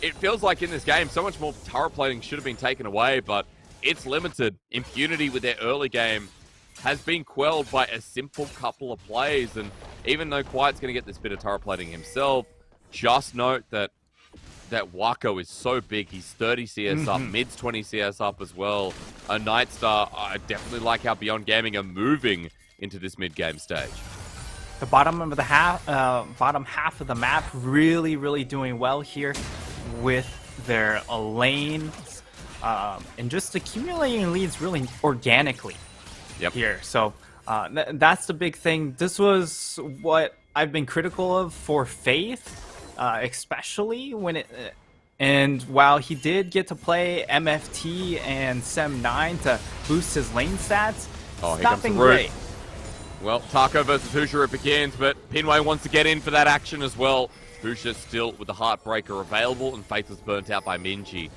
it feels like in this game so much more turret plating should have been taken away, but it's limited. Impunity with their early game has been quelled by a simple couple of plays. And even though Quiet's going to get this bit of turret plating himself, just note that Wako is so big. He's 30 CS up, mid's 20 CS up as well. A Nightstar, I definitely like how Beyond Gaming are moving into this mid-game stage. The bottom half of the map really, really doing well here with their lanes and just accumulating leads really organically here. So that's the big thing. This was what I've been critical of for Faith, especially when it. And while he did get to play MFT and Sem9 to boost his lane stats, Oh, it's not been great. Well, Taco versus Husha it begins, but Pinway wants to get in for that action as well. Husha still with the Heartbreaker available, and Faith was burnt out by Minji.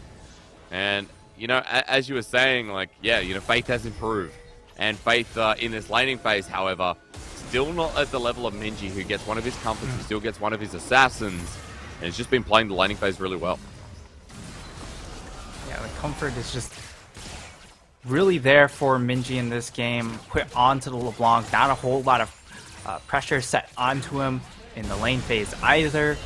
And, you know, as you were saying, like, yeah, you know, Faith has improved. And Faith in this laning phase, however, still not at the level of Minji, who gets one of his comforts, who still gets one of his assassins, and has just been playing the laning phase really well. Yeah, the comfort is just really there for Minji in this game. Put onto the LeBlanc, not a whole lot of pressure set onto him in the lane phase either.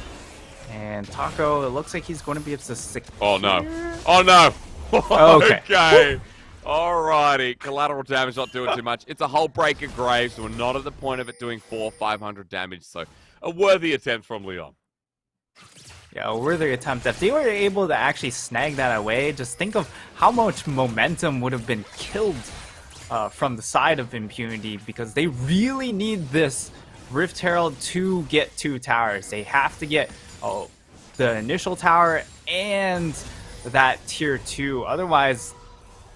And Taco, it looks like he's going to be able to secure. Oh no! Oh no! Okay. Okay. Alrighty. Collateral damage not doing too much. It's a whole break of Graves, so we're not at the point of it doing 400-500 damage. So a worthy attempt from Leon. Yeah, a worthy attempt. If they were able to actually snag that away, just think of how much momentum would have been killed from the side of Impunity, because they really need this Rift Herald to get 2 towers. They have to get the initial tower and that tier 2. Otherwise,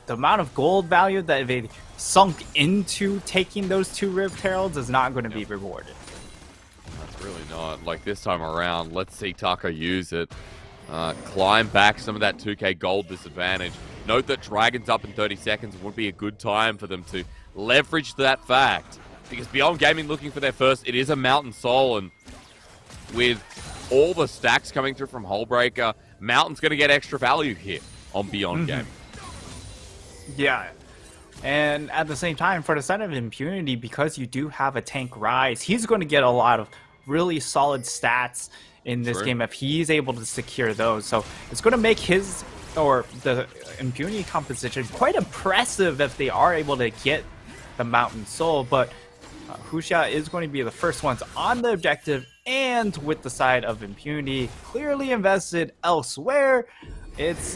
the amount of gold value that they sunk into taking those 2 Rift Heralds is not going to be rewarded. Really not. Like this time around, let's see Taco use it. Climb back some of that 2k gold disadvantage. Note that Dragon's up in 30 seconds would be a good time for them to leverage that fact. Because Beyond Gaming looking for their first, it is a Mountain Soul, and with all the stacks coming through from Hullbreaker, Mountain's going to get extra value here on Beyond Gaming. Yeah. And at the same time, for the side of Impunity, because you do have a tank Rise, he's going to get a lot of really solid stats in this game if he's able to secure those. So it's going to make his, or the Impunity composition, quite impressive if they are able to get the Mountain Soul. But Husha is going to be the first ones on the objective, and with the side of Impunity clearly invested elsewhere. It's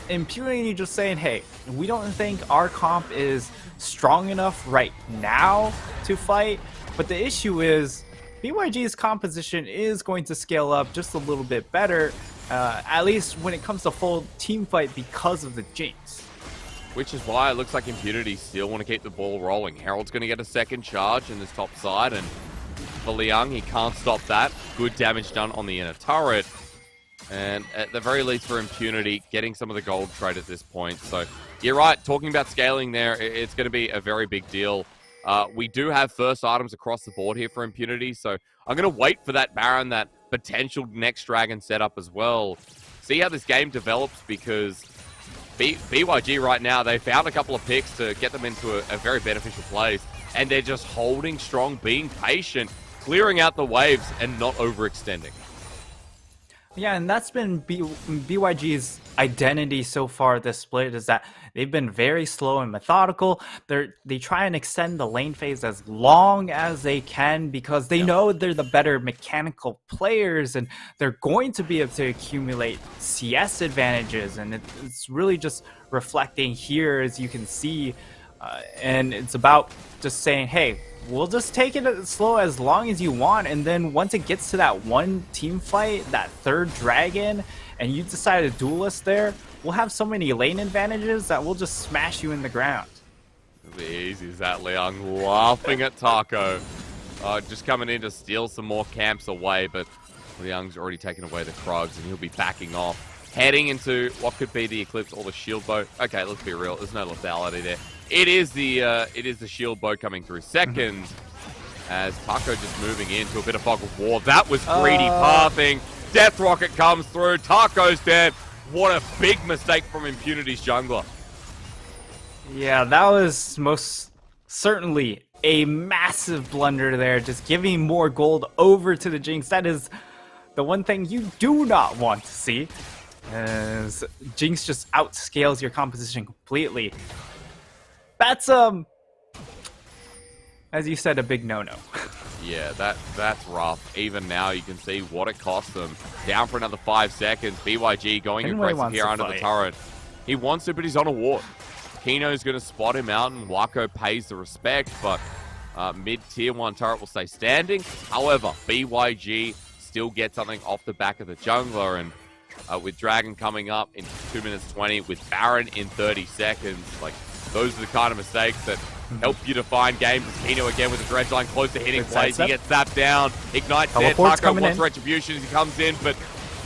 Impunity just saying, hey, we don't think our comp is strong enough right now to fight, but the issue is BYG's composition is going to scale up just a little bit better, at least when it comes to full team fight, because of the Jinx. Which is why it looks like Impunity still want to keep the ball rolling. Herald's going to get a second charge in this top side, and for Liang, he can't stop that. Good damage done on the inner turret. And at the very least for Impunity, getting some of the gold trade at this point. So you're right, talking about scaling there, it's going to be a very big deal. We do have first items across the board here for Impunity, so I'm going to wait for that Baron, that potential next Dragon setup as well. See how this game develops, because BYG right now, they found a couple of picks to get them into a very beneficial place, and they're just holding strong, being patient, clearing out the waves, and not overextending. Yeah, and that's been BYG's identity so far this split, is that they've been very slow and methodical. They try and extend the lane phase as long as they can, because they know they're the better mechanical players, and they're going to be able to accumulate CS advantages. And it's really just reflecting here, as you can see, and it's about just saying, hey, we'll just take it slow as long as you want, and then once it gets to that one team fight, that third dragon, and you decide to duel us there, we'll have so many lane advantages that we'll just smash you in the ground. It'll be easy as that, Liang, laughing at Taco. Just coming in to steal some more camps away, but Liang's already taken away the Krugs, and he'll be backing off, heading into what could be the Eclipse or the Shield Bow. Okay, let's be real, there's no lethality there. It is the Shield Bow coming through second, as Taco just moving into a bit of fog of war. That was greedy pathing. Death Rocket comes through. Taco's dead. What a big mistake from Impunity's jungler. Yeah, that was most certainly a massive blunder there, just giving more gold over to the Jinx. That is the one thing you do not want to see, as Jinx just outscales your composition completely. That's, as you said, a big no-no. Yeah, that's rough. Even now, you can see what it cost them. Down for another 5 seconds. BYG going aggressive here under the turret. He wants to, but he's on a ward. Kino's going to spot him out, and Wako pays the respect, but Mid-tier 1 turret will stay standing. However, BYG still gets something off the back of the jungler, and with Dragon coming up in 2 minutes 20, with Baron in 30 seconds, like, those are the kind of mistakes that help you define games. Kino again with the dredge line close to hitting plays. He gets zapped down. Ignites there. Taco wants retribution as he comes in, but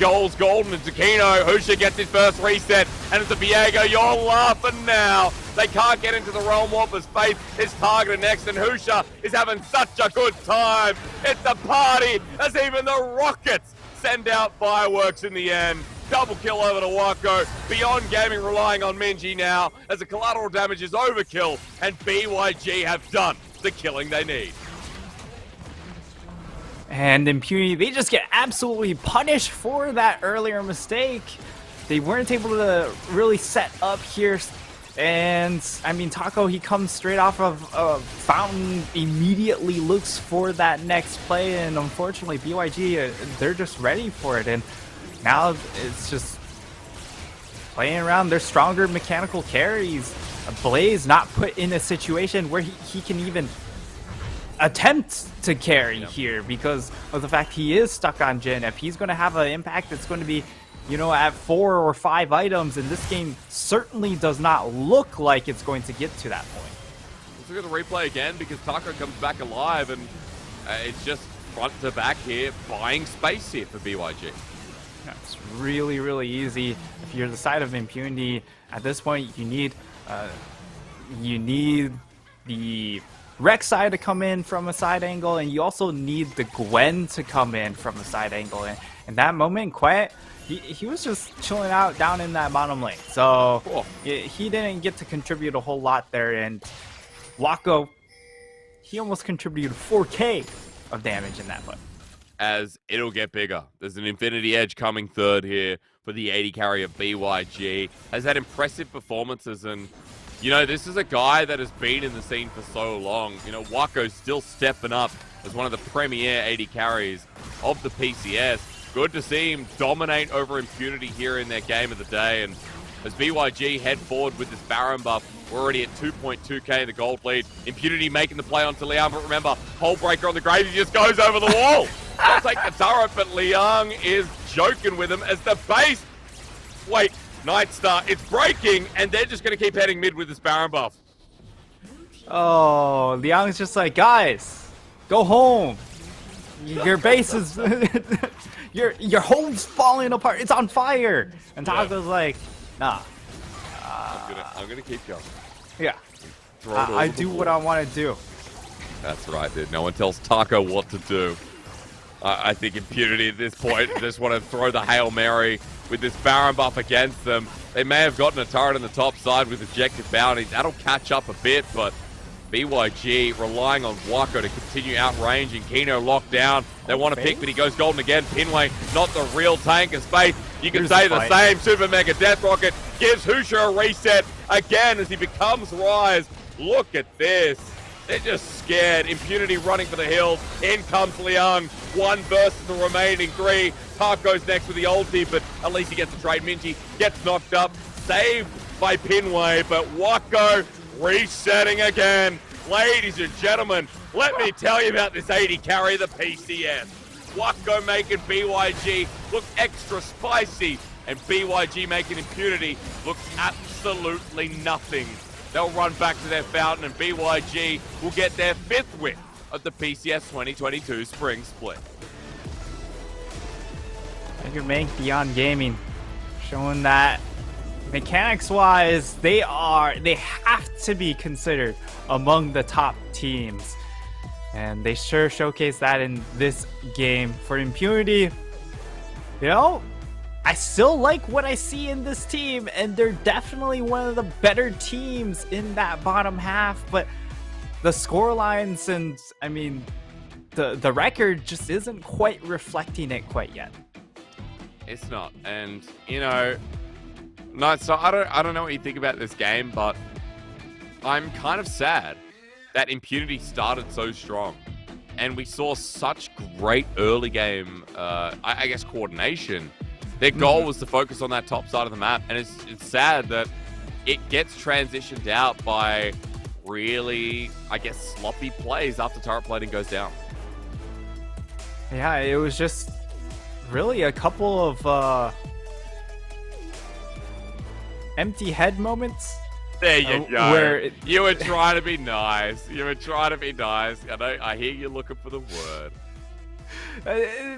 goals golden into Kino. Husha gets his first reset, and it's a Viego. You're laughing now. They can't get into the Realm Warper's face. It's targeted next, and Husha is having such a good time. It's a party as even the Rockets send out fireworks in the end. Double kill over to Wako. Beyond Gaming relying on Minji now as the collateral damage is overkill, and BYG have done the killing they need. And Impunity, they just get absolutely punished for that earlier mistake. They weren't able to really set up here. And, I mean, Taco, he comes straight off of Fountain, immediately looks for that next play, and unfortunately, BYG, they're just ready for it. And now it's just playing around their stronger mechanical carries. Blaze not put in a situation where he can even attempt to carry here because of the fact he is stuck on Jhin. If he's going to have an impact, it's going to be, you know, at 4 or 5 items, and this game certainly does not look like it's going to get to that point. Let's look at the replay again because Taco comes back alive, and it's just front to back here, buying space here for BYG. Yeah, it's really, really easy. If you're the side of Impunity, at this point, you need the Rek'Sai to come in from a side angle, and you also need the Gwen to come in from a side angle. And in that moment, Quiet, he was just chilling out down in that bottom lane. So he didn't get to contribute a whole lot there. And Wako, he almost contributed 4K of damage in that fight. As it'll get bigger. There's an Infinity Edge coming third here for the 80 carry of BYG. Has had impressive performances, and you know, this is a guy that has been in the scene for so long. You know, Wako's still stepping up as one of the premier 80 carries of the PCS. Good to see him dominate over Impunity here in their game of the day. And as BYG head forward with this Baron buff, we're already at 2.2k, the gold lead. Impunity making the play onto Liang, but remember, Hole Breaker on the grave, he just goes over the wall. I'll take the turret, but Liang is joking with him as the base. Wait. Nightstar, it's breaking, and they're just going to keep heading mid with this Baron buff. Oh, Liang's just like, guys, go home. Your base is, your home's falling apart. It's on fire. And Taco's like, nah. I'm gonna keep going. Yeah. I do what I want to do. That's right, dude. No one tells Taco what to do. I think Impunity at this point just want to throw the Hail Mary with this Baron buff against them. They may have gotten a turret on the top side with objective bounty. That'll catch up a bit, but BYG relying on Wako to continue outranging. Kino locked down. They want to pick, but he goes golden again. Pinway, not the real tank of space. You can say the same. Super Mega Death Rocket gives Husha a reset again as he becomes Rise. Look at this. They're just scared. Impunity running for the hills. In comes Liang. 1 versus the remaining 3. Taco's next with the ulti, but at least he gets a trade. Minji gets knocked up. Saved by Pinway, but Wako resetting again. Ladies and gentlemen, let me tell you about this 80 carry, the PCS. Wako making BYG look extra spicy, and BYG making Impunity look absolutely nothing. They'll run back to their fountain, and BYG will get their 5th win of the PCS 2022 Spring Split. I could make Beyond Gaming, showing that mechanics-wise, they have to be considered among the top teams. And they sure showcase that in this game. For Impunity, you know, I still like what I see in this team, and they're definitely one of the better teams in that bottom half, but the score lines and, I mean, the record just isn't quite reflecting it quite yet. It's not, and, you know, Nightstar, I don't know what you think about this game, but I'm kind of sad that Impunity started so strong, and we saw such great early game, I guess, coordination. Their goal was to focus on that top side of the map, and it's sad that it gets transitioned out by really, I guess, sloppy plays after turret plating goes down. Yeah, it was just really a couple of empty head moments. There you go. Where you were trying to be nice. You were trying to be nice. I hear you looking for the word.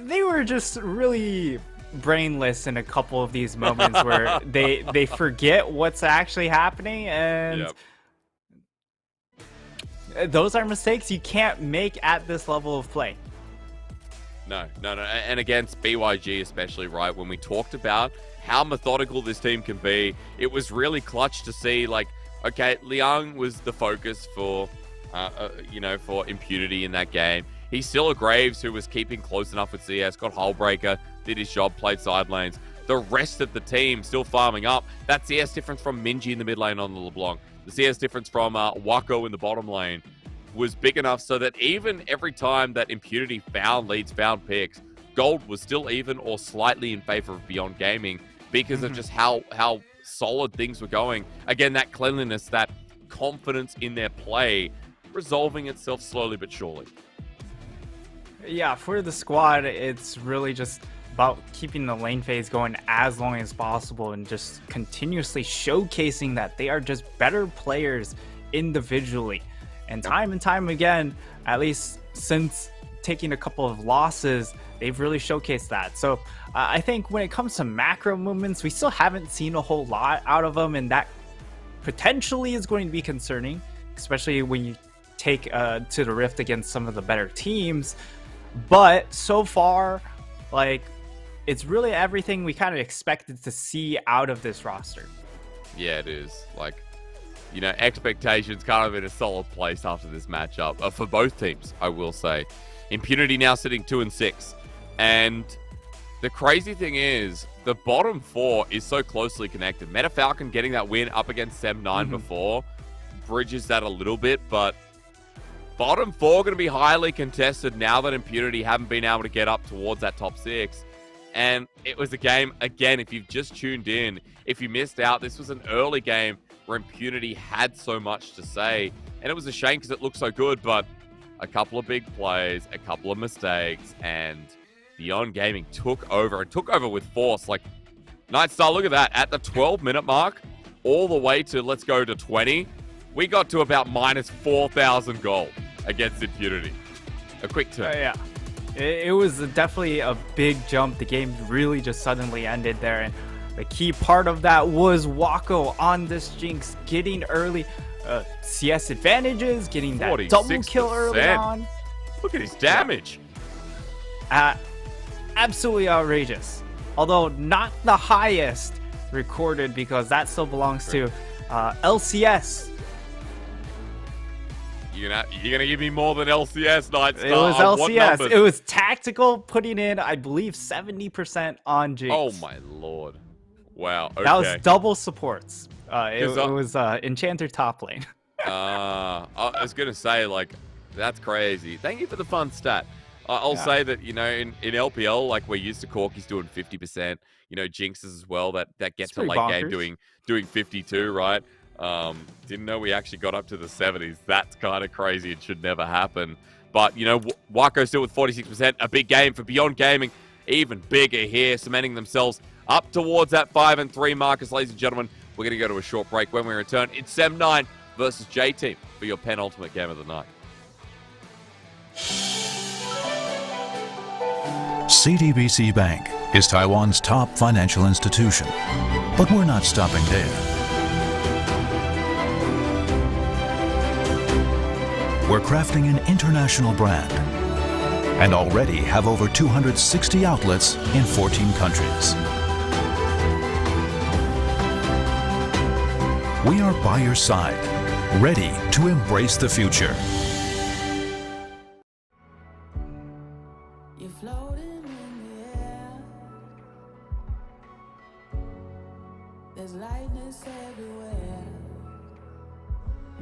They were just really brainless in a couple of these moments where they forget what's actually happening, and those are mistakes you can't make at this level of play. No. And against BYG especially, right, when we talked about how methodical this team can be, it was really clutch to see, like, okay, Liang was the focus for, for Impunity in that game. He's still a Graves who was keeping close enough with CS, got Hullbreaker, did his job, played side lanes. The rest of the team still farming up. That CS difference from Minji in the mid lane on the LeBlanc, the CS difference from Wako in the bottom lane was big enough so that even every time that Impunity found leads, found picks, Gold was still even or slightly in favor of Beyond Gaming because of just how solid things were going. Again, that cleanliness, that confidence in their play, resolving itself slowly but surely. Yeah, for the squad, it's really just about keeping the lane phase going as long as possible and just continuously showcasing that they are just better players individually. And time again, at least since taking a couple of losses, they've really showcased that. So I think when it comes to macro movements, we still haven't seen a whole lot out of them, and that potentially is going to be concerning, especially when you take to the Rift against some of the better teams. But so far, like, it's really everything we kind of expected to see out of this roster. Yeah, it is. Like, expectations kind of in a solid place after this matchup for both teams, I will say. Impunity now sitting 2-6. And the crazy thing is, the bottom four is so closely connected. Meta Falcon getting that win up against Sem9 before bridges that a little bit, but bottom four going to be highly contested now that Impunity haven't been able to get up towards that top 6. And it was a game, again, if you've just tuned in, if you missed out, this was an early game where Impunity had so much to say. And it was a shame because it looked so good, but a couple of big plays, a couple of mistakes, and Beyond Gaming took over, and took over with force. Like, Nightstar, look at that. At the 12-minute mark, all the way to, let's go to 20, we got to about minus 4,000 gold against Impunity. A quick turn. Yeah. It was definitely a big jump. The game really just suddenly ended there, and the key part of that was Wako on this Jinx, getting early CS advantages, getting that 46%. double kill early on. Look at his damage. Absolutely outrageous. Although not the highest recorded, because that still belongs to LCS. You're gonna give me more than LCS, Nightstar. It was LCS. What it was tactical, putting in, I believe, 70% on Jinx. Oh my lord. Wow. Okay. That was double supports. It was Enchanter top lane. I was gonna say, like, that's crazy. Thank you for the fun stat. I'll say that, in LPL, like, we're used to Corkies doing 50%, Jinxes as well, that get to late game doing 52, right? Didn't know we actually got up to the 70s. That's kind of crazy. It should never hapen. But, Wako still with 46%. A big game for Beyond Gaming. Even bigger here, cementing themselves up towards that 5-3 markers, ladies and gentlemen. We're going to go to a short break. When we return, it's Sem9 versus J-Team for your penultimate game of the night. CTBC Bank is Taiwan's top financial institution. But we're not stopping there. We're crafting an international brand and already have over 260 outlets in 14 countries. We are by your side, ready to embrace the future. You're floating in the air. There's lightness everywhere.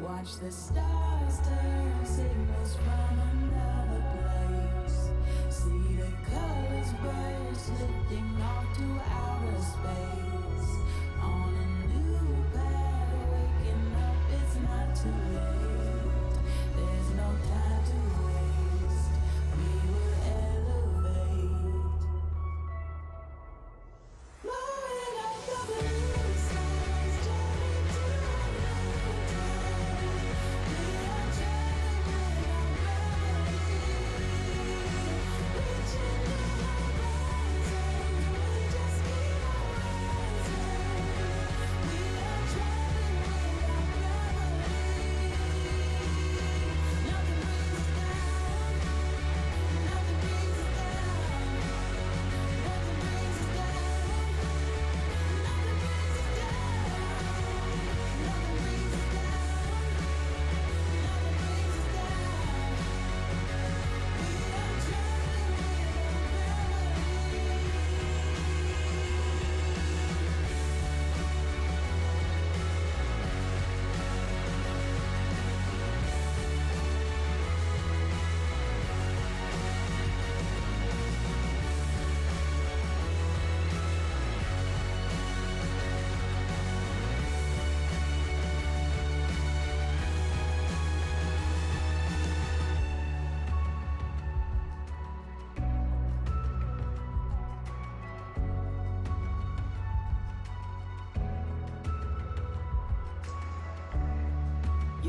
Watch the stars turn signals from another place. See the colors burst, lifting off to outer space. On a new path, waking up, it's not too late.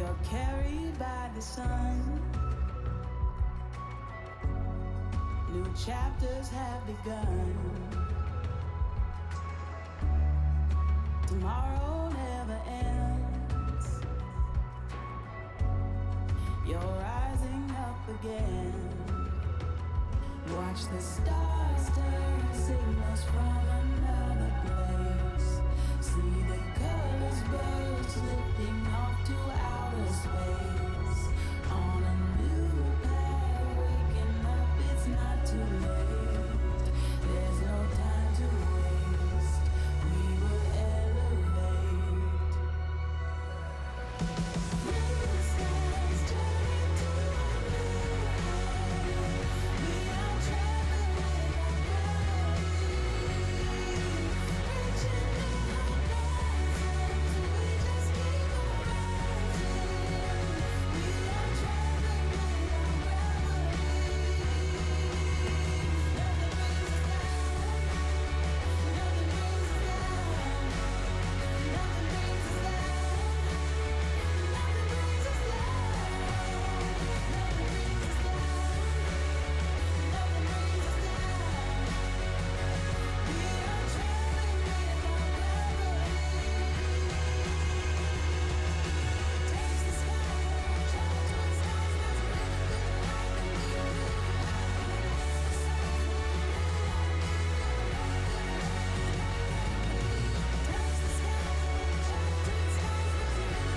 You're carried by the sun. New chapters have begun. Tomorrow never ends. You're rising up again. Watch the stars turn signals from another place. See the colors birds lifting off to outer space. On a new path, waking up, it's not too late. There's no time to waste. We will elevate. Blue skies turning to a blue high. We are traveling with our gravity. Reaching new horizons, we just keep on rising. We are traveling with our gravity. Nothing brings us down. Nothing brings us down. Nothing brings us down. Nothing brings us down. Nothing brings us down. Nothing brings us down. We are traveling with our gravity. Taste the sky, travel to the stars. There's a little bit of light Taste the sky, travel to the stars. There's a little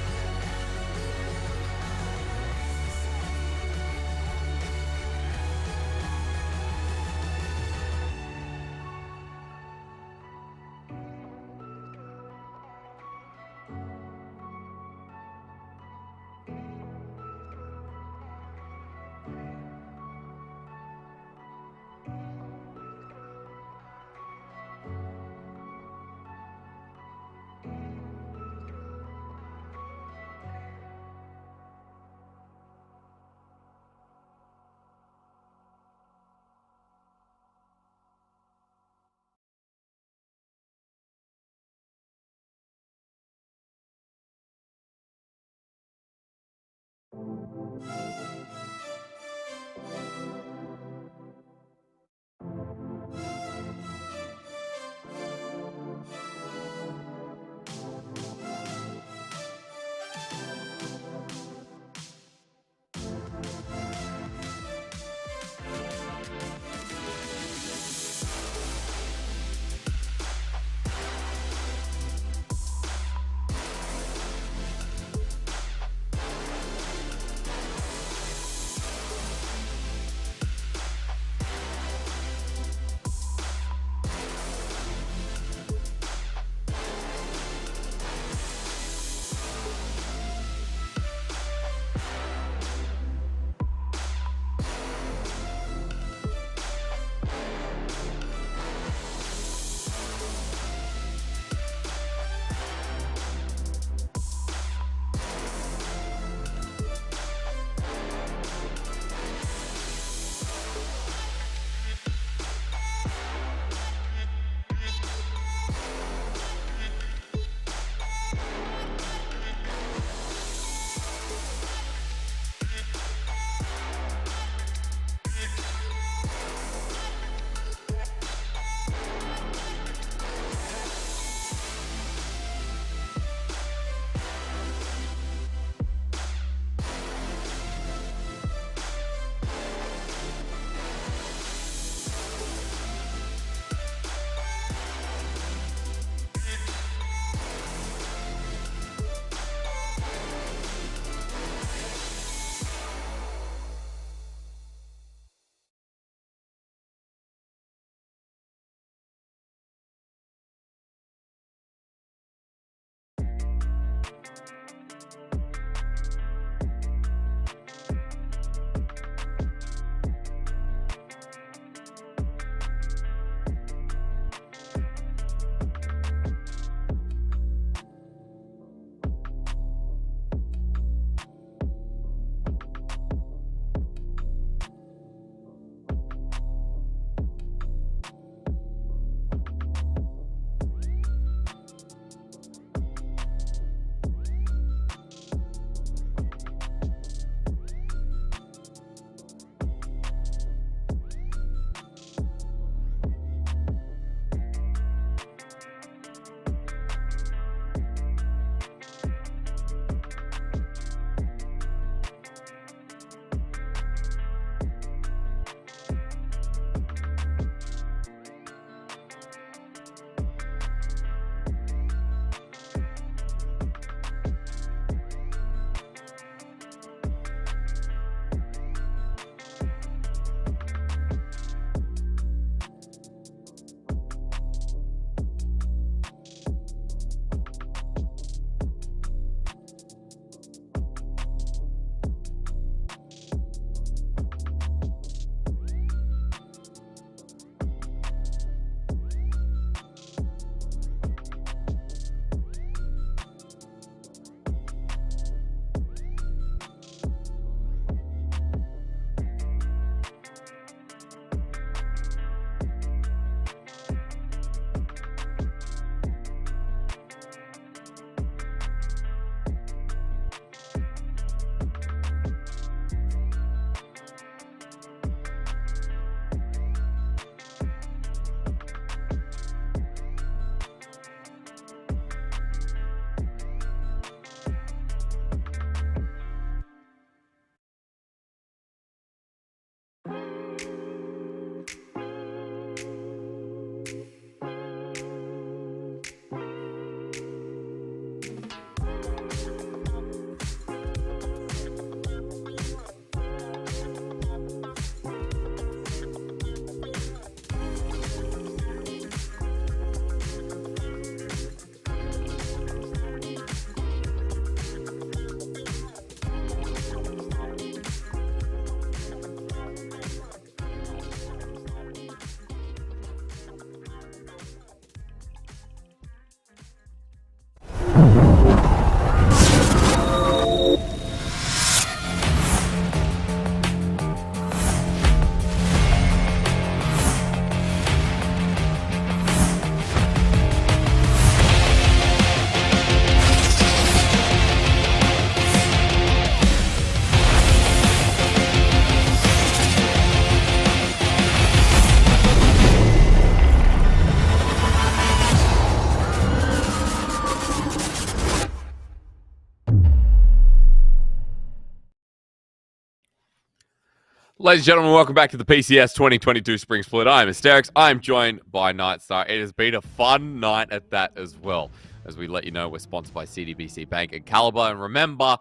Ladies and gentlemen, welcome back to the PCS 2022 Spring Split. I'm Asterix. I'm joined by Nightstar. It has been a fun night at that as well. As we let you know, we're sponsored by CDBC Bank and Caliber. And remember,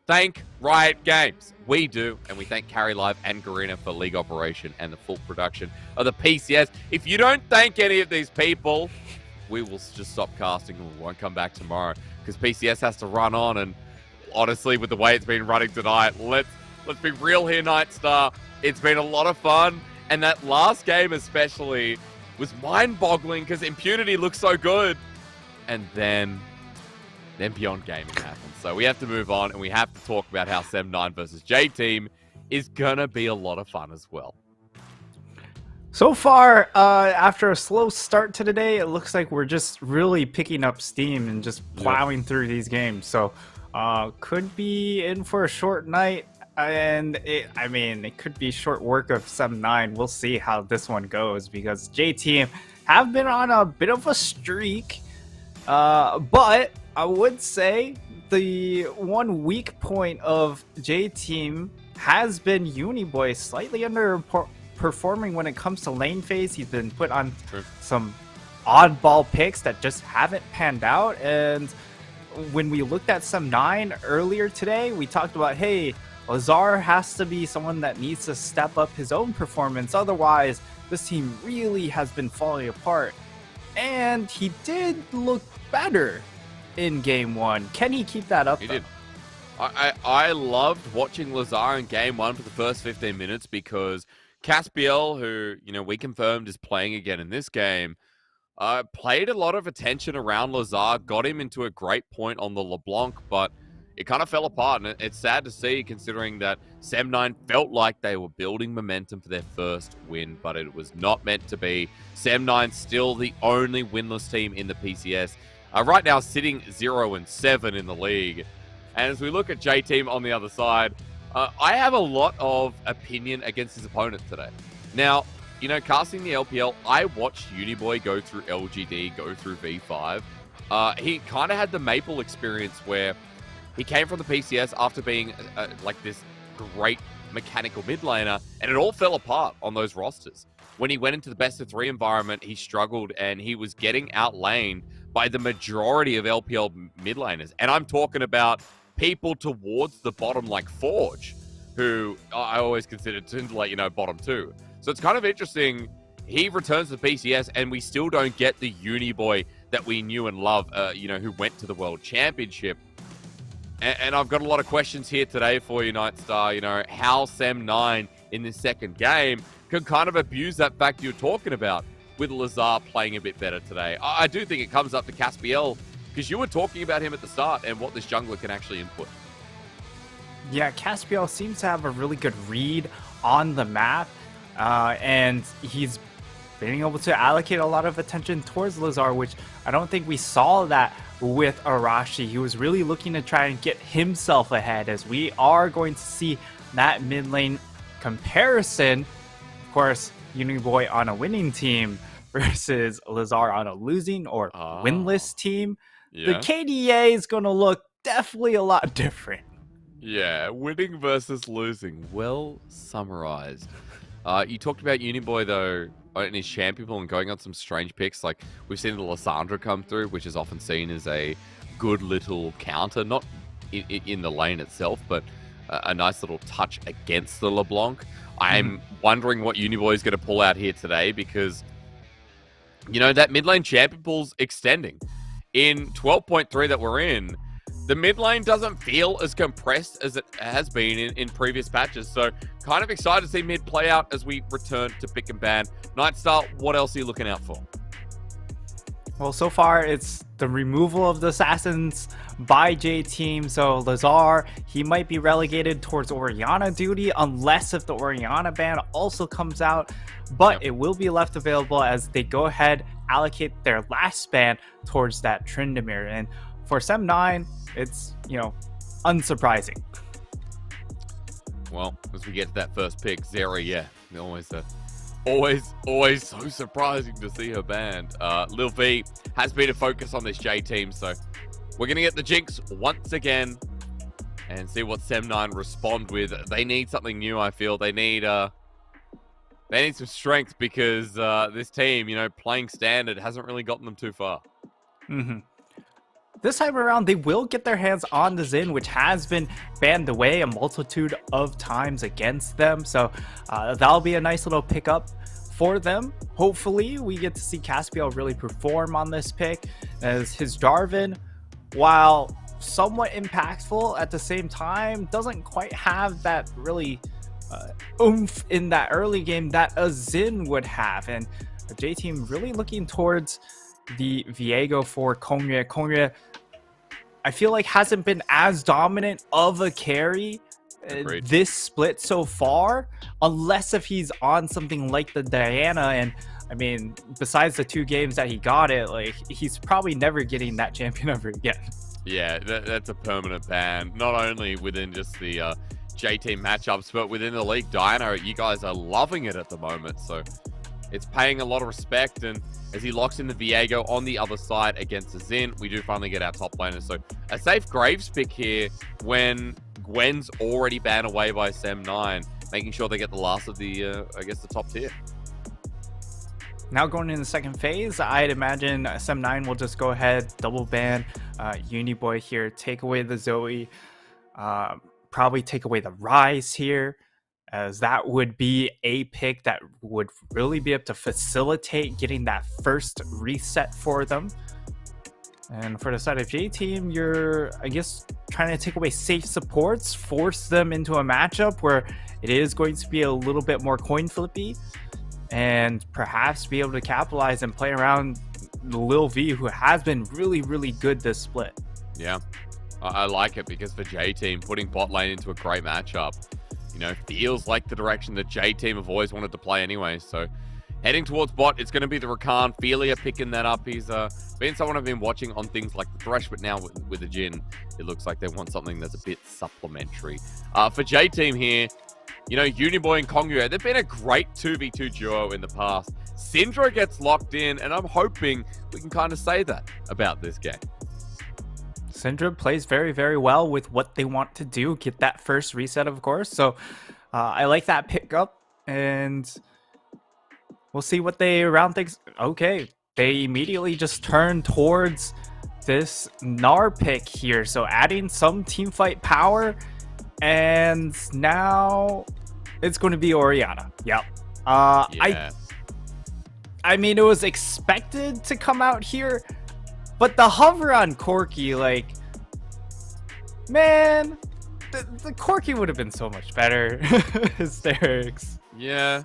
thank Riot Games. We do, and we thank Carry Live and Garena for league operation and the full production of the PCS. If you don't thank any of these people, we will just stop casting and we won't come back tomorrow because PCS has to run on. And honestly, with the way it's been running tonight, let's be real here, Nightstar. It's been a lot of fun, and that last game especially was mind-boggling because Impunity looked so good, and then Beyond Gaming happened. So we have to move on, and we have to talk about how Sem9 versus J-Team is gonna be a lot of fun as well. So far, after a slow start to today, it looks like we're just really picking up steam and just plowing through these games. So could be in for a short night. And it could be short work of Sem9. We'll see how this one goes because J-Team have been on a bit of a streak. But I would say the one weak point of J-Team has been Uniboy, slightly underperforming when it comes to lane phase. He's been put on some oddball picks that just haven't panned out. And when we looked at Sem9 earlier today, we talked about, hey, Lazar has to be someone that needs to step up his own performance. Otherwise, this team really has been falling apart. And he did look better in game one. Can he keep that up? He did. I loved watching Lazar in game one for the first 15 minutes because Caspiel, who we confirmed is playing again in this game, played a lot of attention around Lazar, got him into a great point on the LeBlanc, but it kind of fell apart, and it's sad to see considering that Sem9 felt like they were building momentum for their first win, but it was not meant to be. Sem9 still the only winless team in the PCS. Right now sitting 0-7 in the league. And as we look at J-Team on the other side, I have a lot of opinion against his opponent today. Now, casting the LPL, I watched Uniboy go through LGD, go through V5. He kind of had the Maple experience where he came from the PCS after being like this great mechanical mid laner, and it all fell apart on those rosters. When he went into the best of 3 environment, he struggled, and he was getting outlaned by the majority of LPL mid laners. And I'm talking about people towards the bottom like Forge, who I always considered to bottom 2. So it's kind of interesting. He returns to the PCS, and we still don't get the Uniboy that we knew and loved, who went to the World Championship. And I've got a lot of questions here today for you, Nightstar. How Sem9 in this second game can kind of abuse that fact you're talking about with Lazar playing a bit better today. I do think it comes up to Caspiel because you were talking about him at the start and what this jungler can actually input. Yeah, Caspiel seems to have a really good read on the map, and he's being able to allocate a lot of attention towards Lazar, which I don't think we saw that with Arashi. He was really looking to try and get himself ahead, as we are going to see that mid lane comparison. Of course, Uniboy on a winning team versus Lazar on a losing or winless team. Yeah. The KDA is going to look definitely a lot different. Yeah, winning versus losing. Well summarized. You talked about Uniboy, though, in his champion and going on some strange picks. Like, we've seen the Lissandra come through, which is often seen as a good little counter, not in the lane itself, but a nice little touch against the LeBlanc. I'm wondering what Uniboy is going to pull out here today because, that mid lane champion pool's extending. In 12.3 that we're in, the mid lane doesn't feel as compressed as it has been in previous patches. So kind of excited to see mid play out as we return to pick and ban. Nightstar, what else are you looking out for? Well, so far it's the removal of the assassins by J-Team. So Lazar, he might be relegated towards Orianna duty unless if the Orianna ban also comes out. But it will be left available as they go ahead, allocate their last ban towards that Tryndamere. And for Sem9, it's, unsurprising. Well, as we get to that first pick, Zeri, always so surprising to see her banned. Lil V has been a focus on this J team, so we're going to get the Jinx once again. and see what Sem9 respond with. They need something new, I feel. They need some strength because this team, you know, playing standard hasn't really gotten them too far. This time around, they will get their hands on the Xin, which has been banned away a multitude of times against them. So that'll be a nice little pickup for them. Hopefully, we get to see Caspiel really perform on this pick, as his Jarvan, while somewhat impactful at the same time, doesn't quite have that really oomph in that early game that a Xin would have. And the J team really looking towards the Viego for Kongyue. Kongyue, I feel like, hasn't been as dominant of a carry this split so far, unless if he's on something like the Diana. And I mean, besides the 2 games that he got it, like, he's probably never getting that champion ever again. Yeah, that's a permanent ban, not only within just the J team matchups, but within the league. Diana, you guys are loving it at the moment, so it's paying a lot of respect. And as he locks in the Viego on the other side against the Xin, we do finally get our top laner. So a safe Graves pick here when Gwen's already banned away by Sem9, making sure they get the last of the, I guess, the top tier. Now going in the second phase, I'd imagine Sem9 will just go ahead, double ban Uniboy here, take away the Zoe, probably take away the Rise here, as that would be a pick that would really be able to facilitate getting that first reset for them. And for the side of J team, you're, I guess, trying to take away safe supports, force them into a matchup where it is going to be a little bit more coin flippy, and perhaps be able to capitalize and play around Lil V, who has been really, really good this split. Yeah, I like it because for J team, putting bot lane into a great matchup, you know, feels like the direction that J team have always wanted to play anyway. So heading towards bot, it's going to be the Rakan. Felia picking that up. He's been someone I've been watching on things like the Thresh, but now with the Jhin, it looks like they want something that's a bit supplementary. For J team here, you know, Uniboy and Kongyue, they've been a great 2v2 duo in the past. Syndra gets locked in, and I'm hoping we can kind of say that about this game. Syndra plays very, very well with what they want to do, get that first reset, of course. So I like that pickup, and we'll see what they round things. Okay, they immediately just turn towards this Gnar pick here. So adding some teamfight power, and now it's going to be Orianna. Yep. Yeah. I mean, it was expected to come out here, but the hover on Corki, like, man, the Corki would have been so much better. Hysterics. Yeah,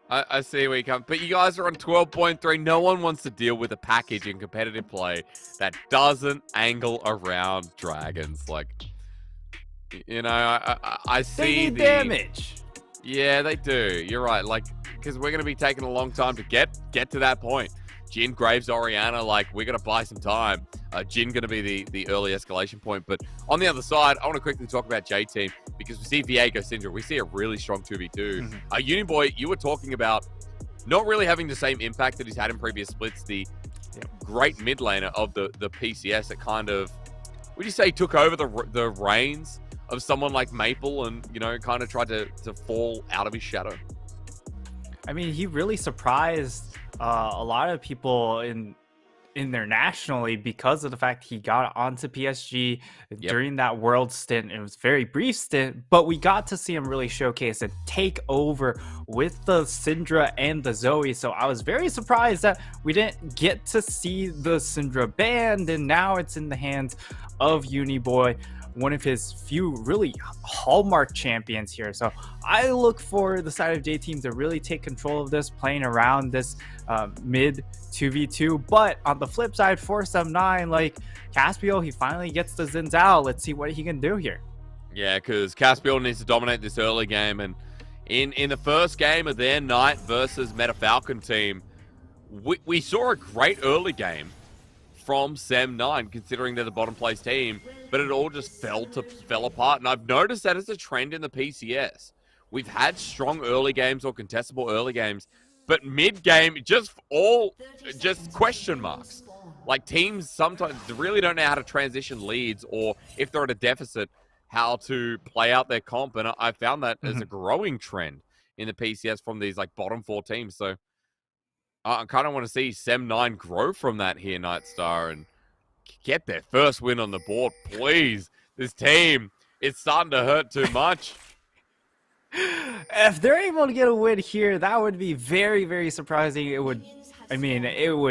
I see where you come. But you guys are on 12.3. No one wants to deal with a package in competitive play that doesn't angle around dragons. Like, you know, I see they need damage. Yeah, they do. You're right. Like, because we're going to be taking a long time to get to that point. Jhin, Graves, Orianna, like, we're going to buy some time. Jhin going to be the early escalation point. But on the other side, I want to quickly talk about J-Team, because we see Viego, Syndra. We see a really strong 2v2. Uniboy, you were talking about not really having the same impact that he's had in previous splits. The great mid laner of the PCS that kind of, would you say, took over the reins of someone like Maple and, you know, kind of tried to fall out of his shadow? I mean, he really surprised a lot of people in there nationally because of the fact he got onto PSG during that world stint. It was a very brief stint, but we got to see him really showcase and take over with the Syndra and the Zoe. So I was very surprised that we didn't get to see the Syndra banned, and now it's in the hands of Uniboy, one of his few really hallmark champions here. So I look for the side of J team to really take control of this, playing around this mid 2v2. But on the flip side, for Sem9, like, Caspiel, he finally gets the Zins out. Let's see what he can do here. Yeah, because Caspiel needs to dominate this early game. And in the first game of their night versus Meta Falcon team, we saw a great early game from Sem9, considering they're the bottom place team, but it all just fell apart. And I've noticed that as a trend in the PCS. We've had strong early games or contestable early games, but mid-game, just question marks. Like, teams sometimes really don't know how to transition leads, or if they're at a deficit, how to play out their comp, and I found that as a growing trend in the PCS from these like bottom 4 teams. So I kind of want to see Sem9 grow from that here, Nightstar, and get their first win on the board, please. This team is starting to hurt too much. If they're able to get a win here, that would be very, very surprising. It would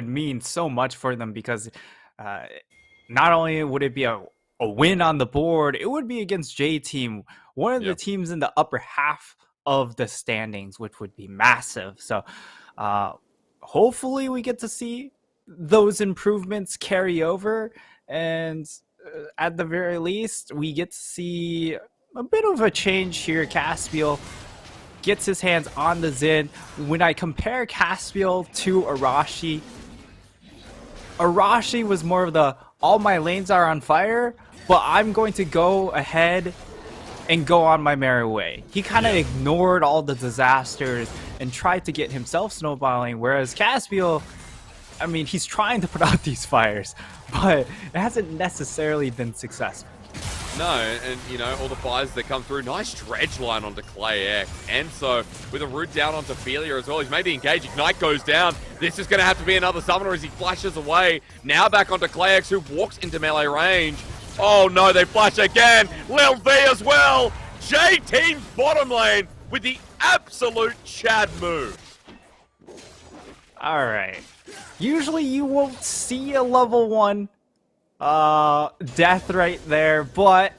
mean so much for them because not only would it be a win on the board, it would be against J Team, one of the teams in the upper half of the standings, which would be massive. So hopefully we get to see those improvements carry over, and at the very least we get to see a bit of a change here. Caspiel gets his hands on the Zin. When I compare Caspiel to Arashi, Arashi was more of the all my lanes are on fire, but I'm going to go ahead and go on my merry way. He kind of ignored all the disasters and tried to get himself snowballing, whereas Caspiel, I mean, he's trying to put out these fires, but it hasn't necessarily been successful. No, and you know, all the fires that come through. Nice dredge line onto ClayX. Enzo with a root down onto Felia as well. He's maybe engaged. Ignite goes down. This is going to have to be another summoner as he flashes away. Now back onto ClayX, who walks into melee range. Oh no, they flash again. Lil V as well. J Team's bottom lane with the absolute Chad move. All right. Usually you won't see a level 1 death right there, but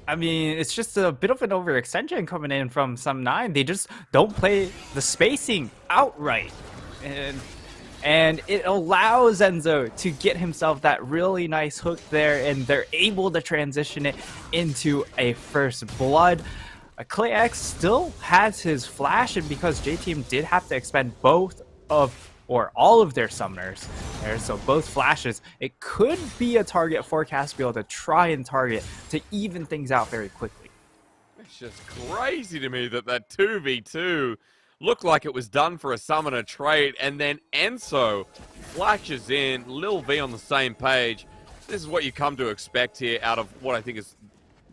I mean, it's just a bit of an overextension coming in from Sem9. They just don't play the spacing outright, and it allows Enzo to get himself that really nice hook there, and they're able to transition it into a first blood. ClayX still has his flash, and because J-Team did have to expend both of or all of their summoners there, so both flashes, it could be a target for Caspiel to try and target to even things out very quickly. It's just crazy to me that 2v2 looked like it was done for a summoner trade, and then Enzo flashes in, Lil V on the same page. This is what you come to expect here out of what I think is,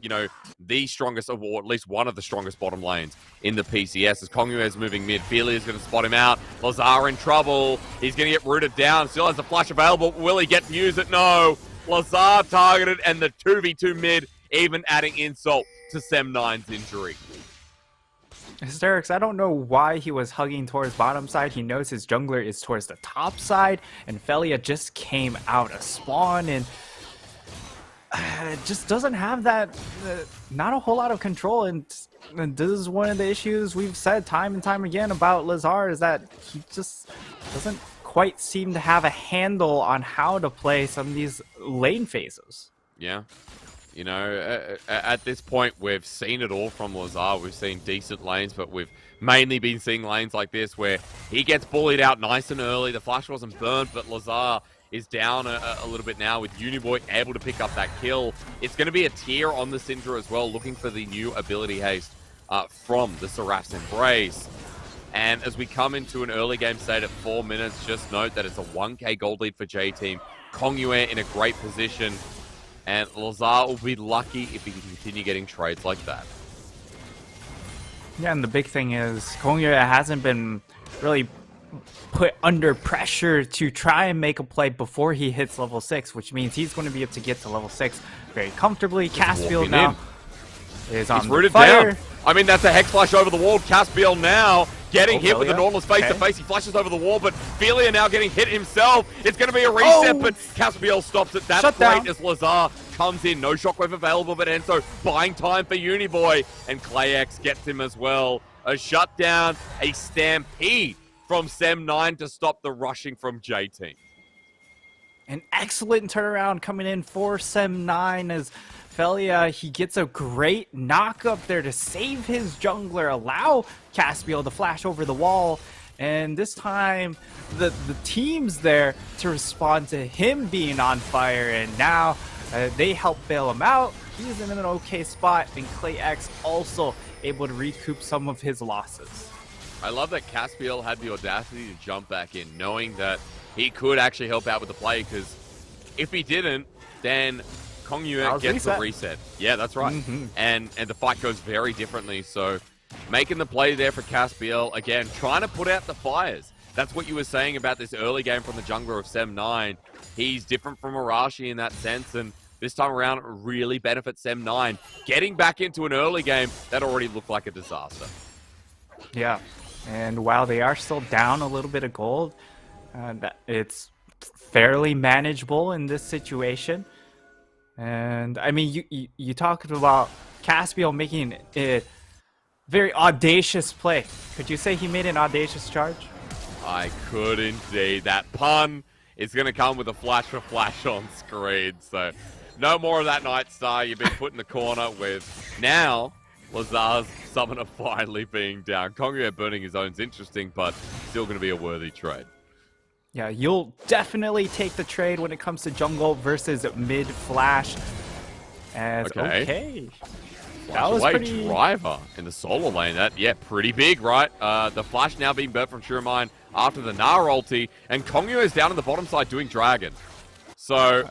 you know, the strongest, or at least one of the strongest bottom lanes in the PCS. As Kongyue is moving mid, Feely is going to spot him out. Lazar in trouble. He's going to get rooted down. Still has a flash available. Will he get to use it? No. Lazar targeted, and the 2v2 mid even adding insult to Sem9's injury. Hysterics, I don't know why he was hugging towards bottom side. He knows his jungler is towards the top side, and Felia just came out of spawn, and just doesn't have that, not a whole lot of control. And this is one of the issues we've said time and time again about Lazar, is that he just doesn't quite seem to have a handle on how to play some of these lane phases. Yeah. You know, at this point, we've seen it all from Lazar. We've seen decent lanes, but we've mainly been seeing lanes like this where he gets bullied out nice and early. The flash wasn't burnt, but Lazar is down a little bit now with Uniboy able to pick up that kill. It's going to be a tier on the Syndra as well, looking for the new ability haste from the Seraph's Embrace. And as we come into an early game state at 4 minutes, just note that it's a 1k gold lead for J-Team. Kongyue in a great position, and Lazar will be lucky if he can continue getting trades like that. Yeah, and the big thing is Kongyue hasn't been really put under pressure to try and make a play before he hits level 6, which means he's going to be able to get to level 6 very comfortably. Caspiel now is on rooted fire. Down. I mean, that's a Hex Flash over the wall. Caspiel now getting hit with the Nautilus face-to-face. He flashes over the wall, but Felia now getting hit himself. It's going to be a reset, but Caspiel stops it. That's great as Lazar comes in. No shockwave available, but Enzo buying time for Uniboy, and ClayX gets him as well. A shutdown, a stampede from Sem9 to stop the rushing from J-Team. An excellent turnaround coming in for Sem9 as Felia, he gets a great knock up there to save his jungler, allow Caspiel to flash over the wall, and this time the team's there to respond to him being on fire, and now they help bail him out. He's in an okay spot, and ClayX also able to recoup some of his losses. I love that Caspiel had the audacity to jump back in, knowing that he could actually help out with the play, because if he didn't, then Kongyue gets the reset. Yeah, that's right. And the fight goes very differently. So making the play there for Caspiel, again, trying to put out the fires. That's what you were saying about this early game from the jungler of Sem9. He's different from Arashi in that sense, and this time around, it really benefits Sem9. Getting back into an early game that already looked like a disaster. Yeah, and while they are still down a little bit of gold, it's fairly manageable in this situation. And I mean, you talked about Caspiel making a very audacious play. Could you say he made an audacious charge? I could indeed. That pun is going to come with a flash for flash on screen. So no more of that, Nightstar. You've been put in the corner with now Lazar's summoner finally being down. Kongyue burning his own is interesting, but still going to be a worthy trade. Yeah, you'll definitely take the trade when it comes to jungle versus mid flash. As okay. That was pretty... driver in the solo lane. That, yeah, pretty big, right? The flash now being burnt from Shuramain after the Gnar ulti, and Kongyue is down on the bottom side doing Dragon. So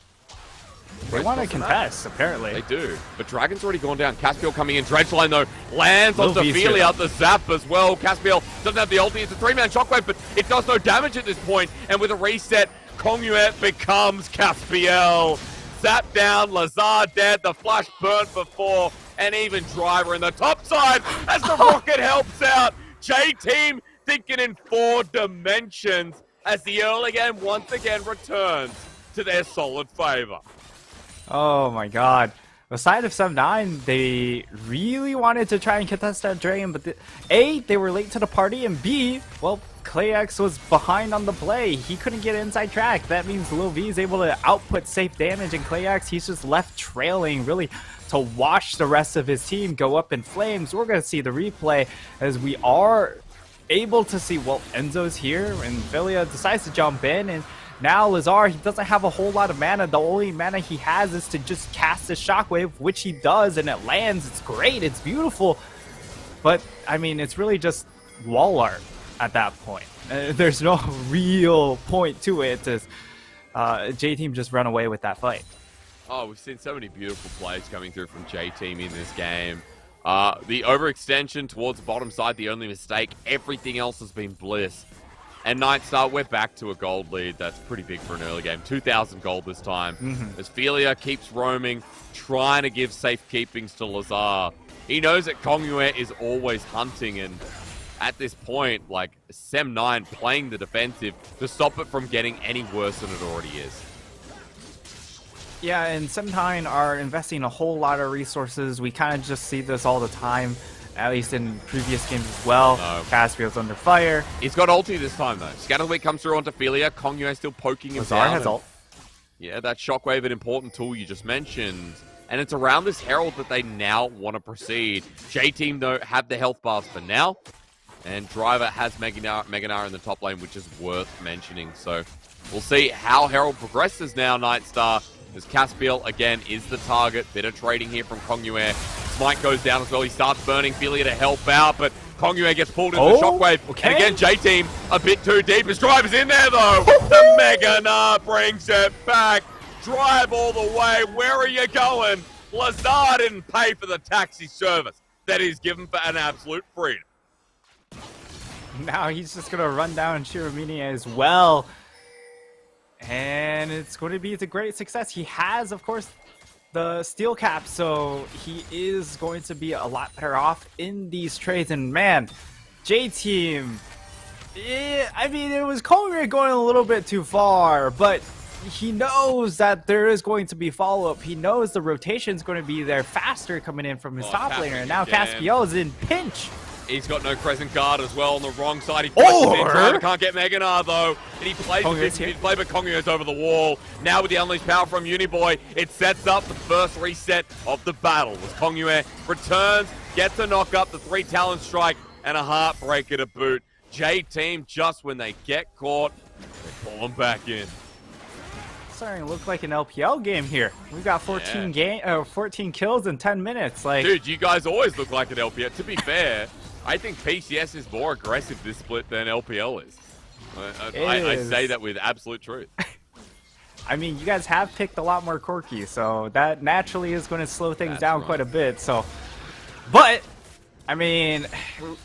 they want to contest, apparently. They do, but Dragon's already gone down. Caspiel coming in. Dredgeline, though, lands on Ophelia, the zap as well. Caspiel doesn't have the ulti. It's a 3-man shockwave, but it does no damage at this point. And with a reset, Kongyue becomes Caspiel. Zap down, Lazar dead, the flash burnt before, and even Driver in the top side as the rocket helps out. J-Team thinking in 4 dimensions as the early game once again returns to their solid favor. Oh my god. The side of Sem9, they really wanted to try and contest that dragon, but A, they were late to the party, and B, well, ClayX was behind on the play. He couldn't get inside track. That means Lil V is able to output safe damage, and ClayX, he's just left trailing, really, to watch the rest of his team go up in flames. We're going to see the replay as we are able to see, well, Enzo's here, and Philia decides to jump in, and now Lazar, he doesn't have a whole lot of mana. The only mana he has is to just cast his shockwave, which he does, and it lands. It's great, it's beautiful, but I mean, it's really just wall art at that point. There's no real point to it as J-Team just run away with that fight. Oh, we've seen so many beautiful plays coming through from J-Team in this game. The overextension towards the bottom side, the only mistake. Everything else has been bliss. And Nightstar, we're back to a gold lead. That's pretty big for an early game. 2,000 gold this time. As Philia keeps roaming, trying to give safekeepings to Lazar. He knows that Kongyue is always hunting, and at this point, like, Sem9 playing the defensive to stop it from getting any worse than it already is. Yeah, and Sem9 are investing a whole lot of resources. We kind of just see this all the time, at least in previous games as well. Caspiel's under fire. He's got ulti this time, though. Scatterweek comes through onto Philia. Kongyue still poking him Lazar down. has ult. Yeah, that shockwave, an important tool you just mentioned. And it's around this Herald that they now want to proceed. J-Team, though, have the health bars for now. And Driver has Mega Gnar in the top lane, which is worth mentioning. So we'll see how Herald progresses now, Nightstar. As Caspiel, again, is the target. Bit of trading here from Kongyue. Smite goes down as well. He starts burning Philia to help out, but Kongyue gets pulled into the shockwave. Okay. And again, J-Team a bit too deep. His Driver's in there, though. The Mega Gnar brings it back. Drive all the way. Where are you going? Lazar didn't pay for the taxi service that he's given for an absolute freedom. Now he's just going to run down Shiramini as well. And it's going to be a great success. He has, of course, the steel cap, so he is going to be a lot better off in these trades. And man, J-Team, I mean, it was Kongyue going a little bit too far, but he knows that there is going to be follow-up. He knows the rotation is going to be there faster coming in from his top laner. And now Caspiel is in pinch. He's got no Crescent Guard as well on the wrong side. He can't get Mega Gnar though. And he plays but Kongyue's over the wall. Now with the unleashed power from Uniboy, it sets up the first reset of the battle. As Kongyue returns, gets a knock up, the 3 Talon Strike, and a Heartbreaker to boot. J-Team, just when they get caught, they pull them back in. Starting to look like an LPL game here. We've got 14 kills in 10 minutes. Like, dude, you guys always look like an LPL. To be fair, I think PCS is more aggressive this split than LPL is. I say that with absolute truth. I mean, you guys have picked a lot more Corki, so that naturally is going to slow things down quite a bit. So, but I mean,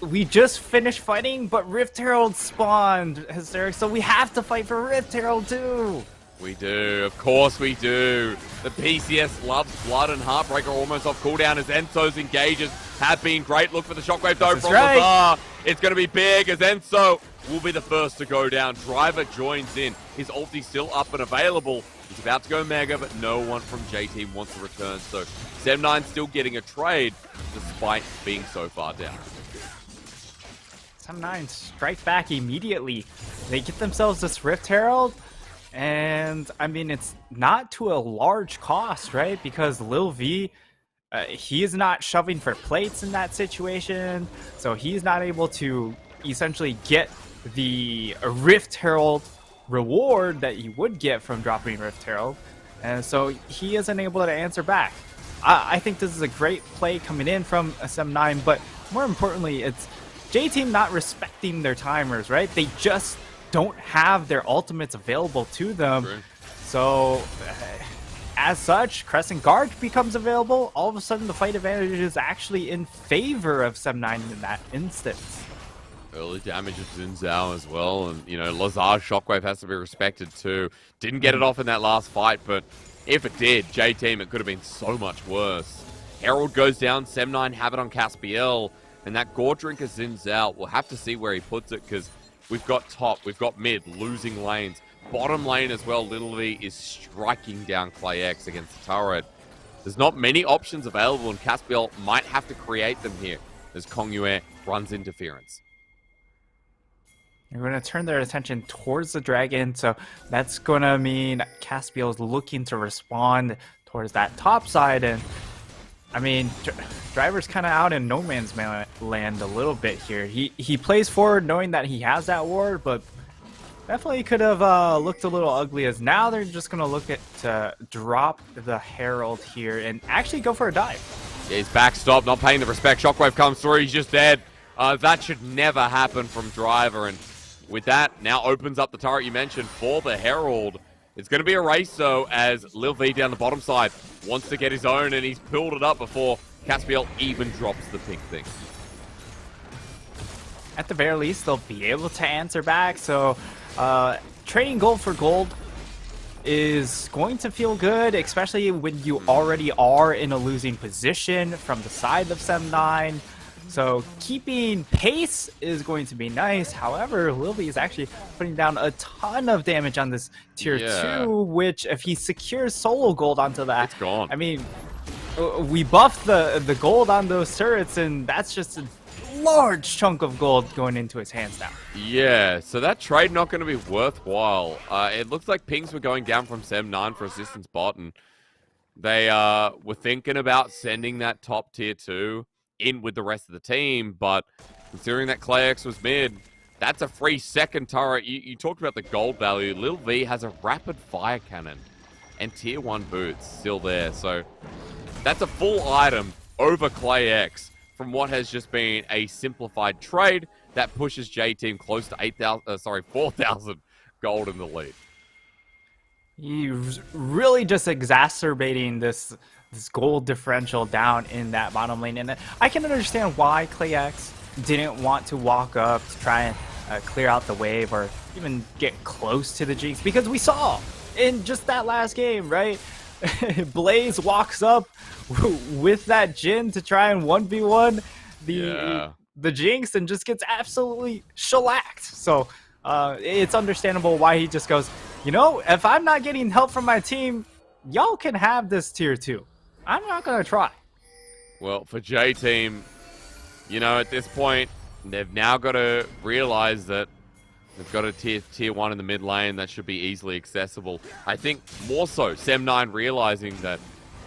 we just finished fighting, but Rift Herald spawned, Hysteric, so we have to fight for Rift Herald too. We do, of course we do. The PCS loves Blood and Heartbreaker almost off cooldown as Enzo's engages have been great. Look for the shockwave though from Lazar. It's going to be big as Enzo will be the first to go down. Driver joins in. His ulti still up and available. He's about to go Mega, but no one from J-Team wants to return. So Sem9 still getting a trade despite being so far down. Sem9 strike back immediately. They get themselves this Rift Herald. And, I mean, it's not to a large cost, right? Because Lil V, he is not shoving for plates in that situation. So he's not able to essentially get the Rift Herald reward that you would get from dropping Rift Herald. And so he isn't able to answer back. I think this is a great play coming in from SM9, but more importantly, it's J-Team not respecting their timers, right? They just don't have their ultimates available to them. Right. So as such, Crescent Guard becomes available. All of a sudden the fight advantage is actually in favor of Sem9 in that instance. Early damage of Xin Zhao as well, and you know, Lazar's shockwave has to be respected too. Didn't get it off in that last fight, but if it did, J-Team, it could have been so much worse. Herald goes down, Sem9 have it on Caspiel, and that Gore Drinker Xin Zhao, we'll have to see where he puts it, because we've got top, we've got mid, losing lanes. Bottom lane as well, Little V is striking down ClayX against the turret. There's not many options available, and Caspiel might have to create them here as Kongyue runs interference. They're going to turn their attention towards the dragon, so that's going to mean Caspiel is looking to respond towards that top side, and I mean, Driver's kind of out in no man's land a little bit here. He plays forward knowing that he has that ward, but definitely could have looked a little ugly, as now they're just going to look at to drop the Herald here and actually go for a dive. Yeah, he's backstopped, not paying the respect. Shockwave comes through, he's just dead. That should never happen from Driver, and with that, now opens up the turret you mentioned for the Herald. It's going to be a race, though, as Lil V down the bottom side wants to get his own, and he's pulled it up before Caspiel even drops the pink thing. At the very least, they'll be able to answer back, so trading gold for gold is going to feel good, especially when you already are in a losing position from the side of Sem9. So keeping pace is going to be nice. However, Lil V is actually putting down a ton of damage on this tier 2, which if he secures solo gold onto that, it's gone. I mean, we buffed the gold on those turrets, and that's just a large chunk of gold going into his hands now. Yeah, so that trade not going to be worthwhile. It looks like pings were going down from Sem9 for assistance bot, and they were thinking about sending that top tier 2 in with the rest of the team, but considering that ClayX was mid, that's a free second turret. You talked about the gold value. Lil V has a rapid fire cannon and tier 1 boots still there, so that's a full item over ClayX from what has just been a simplified trade that pushes J-Team close to 4,000 gold in the lead. He's really just exacerbating this gold differential down in that bottom lane, and I can understand why ClayX didn't want to walk up to try and clear out the wave or even get close to the Jinx, because we saw in just that last game, right? Blaze walks up with that Jhin to try and 1v1 the Jinx and just gets absolutely shellacked. So it's understandable why he just goes, you know, if I'm not getting help from my team, y'all can have this tier 2. I'm not going to try. Well, for J-Team, you know, at this point, they've now got to realize that they've got a tier 1 in the mid lane that should be easily accessible. I think more so, Sem9 realizing that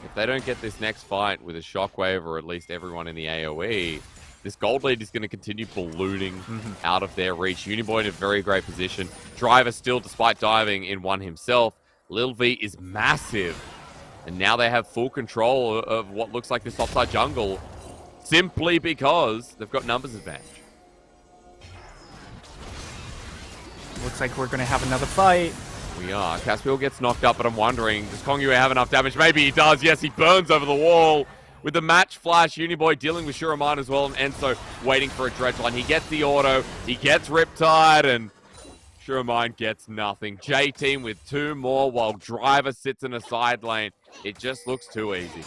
if they don't get this next fight with a shockwave or at least everyone in the AoE, this gold lead is going to continue ballooning out of their reach. Uniboy in a very great position. Driver still, despite diving, in one himself. Lil V is massive. And now they have full control of what looks like this topside jungle simply because they've got numbers advantage. Looks like we're going to have another fight. We are. Caspiel gets knocked up, but I'm wondering, does Kongyue have enough damage? Maybe he does. Yes, he burns over the wall. With the match flash, Uniboy dealing with Shuraman as well, and Enzo waiting for a dredge line. He gets the auto, he gets Riptide, and Shuraman gets nothing. J-Team with 2 more while Driver sits in a side lane. It just looks too easy.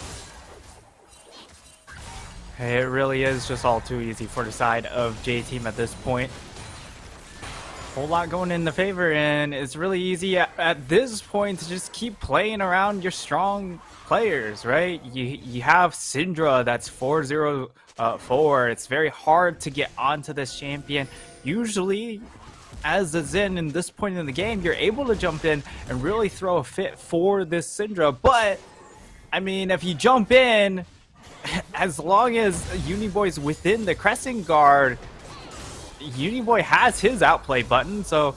It really is just all too easy for the side of J-Team at this point. Whole lot going in the favor, and it's really easy at this point to just keep playing around your strong players, right? You have Syndra that's 4-0-4. It's very hard to get onto this champion. Usually, as a Zen in this point in the game, you're able to jump in and really throw a fit for this Syndra. But, I mean, if you jump in, as long as Uniboy's within the Crescent Guard, Uniboy has his outplay button, so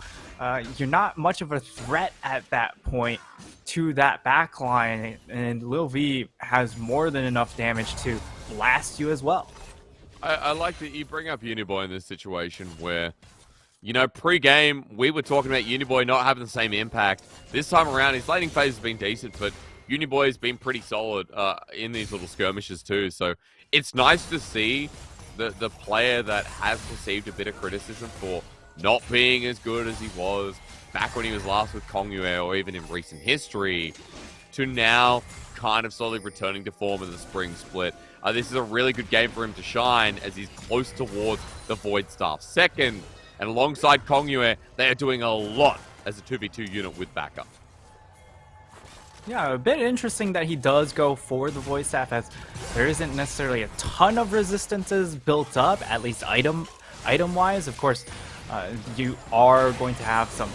you're not much of a threat at that point to that backline, and Lil V has more than enough damage to blast you as well. I like that you bring up Uniboy in this situation where, you know, pre-game, we were talking about Uniboy not having the same impact. This time around, his laning phase has been decent, but Uniboy has been pretty solid in these little skirmishes too, so it's nice to see the player that has received a bit of criticism for not being as good as he was back when he was last with Kongyue or even in recent history, to now kind of slowly returning to form in the spring split. This is a really good game for him to shine as he's close towards the Void Staff second. And alongside Kongyue, they are doing a lot as a 2v2 unit with backup. Yeah, a bit interesting that he does go for the Void Staff, as there isn't necessarily a ton of resistances built up, at least item-wise. Of course, you are going to have some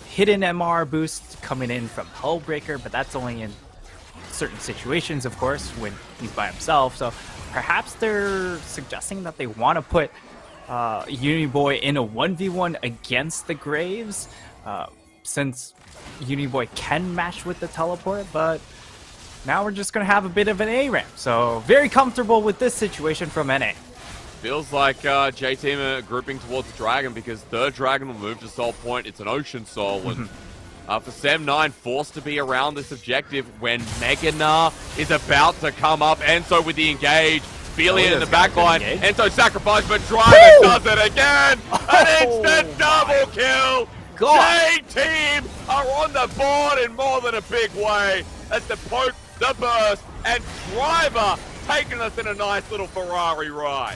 hidden MR boosts coming in from Hullbreaker, but that's only in certain situations, of course, when he's by himself. So perhaps they're suggesting that they want to put Uniboy in a 1v1 against the Graves, since Uniboy can match with the teleport, but now we're just going to have a bit of an A ramp. So very comfortable with this situation from NA. Feels like J-Team are grouping towards the Dragon because third Dragon will move to Soul Point. It's an Ocean Soul. And for Sem9, forced to be around this objective when Meganar is about to come up. Enzo with the engage. Feeling in the backline. Enzo sacrifice, but Driver does it again. An instant double kill. J-Team are on the board in more than a big way as the poke, the burst, and Driver taking us in a nice little Ferrari ride.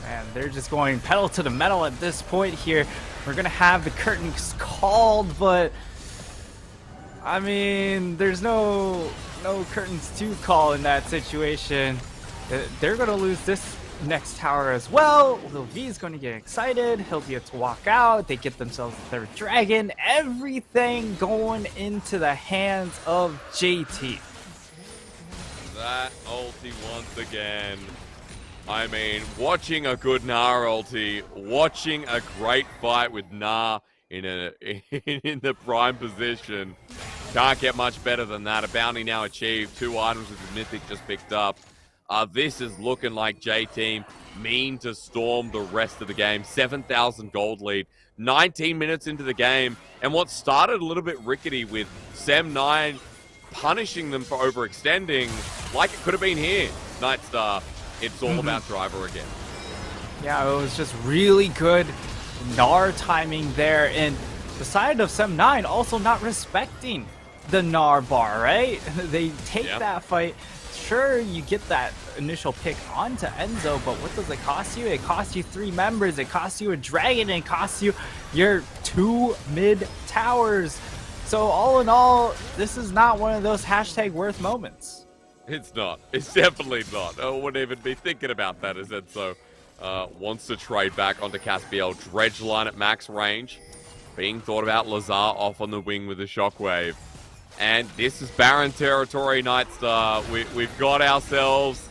And they're just going pedal to the metal at this point here. We're going to have the curtains called, but I mean, there's no curtains to call in that situation. They're going to lose this next tower as well. Lil V is going to get excited. He'll be able to walk out. They get themselves a third dragon. Everything going into the hands of JT. That ulti once again. I mean, watching a good Gnar ulti, watching a great fight with Gnar in the prime position. Can't get much better than that. A bounty now achieved. 2 items with the Mythic just picked up. This is looking like J-Team mean to storm the rest of the game. 7,000 gold lead. 19 minutes into the game. And what started a little bit rickety with Sem9 punishing them for overextending, like it could have been here. Nightstar, it's all about Driver again. Yeah, it was just really good Gnar timing there. And the side of Sem9 also not respecting the Gnar bar, right? They take that fight. Sure, you get that initial pick onto Enzo, but what does it cost you? It costs you 3 members, it costs you a dragon, and it costs you your 2 mid towers. So all in all, this is not one of those hashtag worth moments. It's not. It's definitely not. I wouldn't even be thinking about that as Enzo wants to trade back onto Caspiel. Dredge line at max range. Being thought about. Lazar off on the wing with a shockwave. And this is Baron territory, Nightstar. We've got ourselves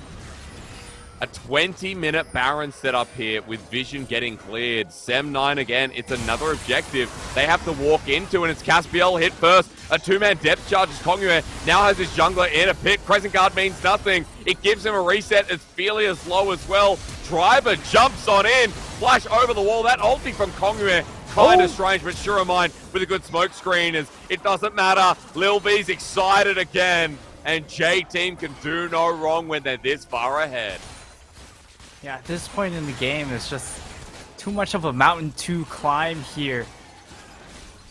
a 20-minute Baron setup here with Vision getting cleared. Sem9 again, it's another objective they have to walk into, and it's Caspiel hit first. A 2-man depth charge as Kongyue now has his jungler in a pit. Crescent Guard means nothing. It gives him a reset as Felia's low as well. Driver jumps on in. Flash over the wall. That ulti from Kongyue kind of strange, but sure mind with a good smoke screen as it doesn't matter. Lil V's excited again, and J-Team can do no wrong when they're this far ahead. Yeah, at this point in the game, it's just too much of a mountain to climb here.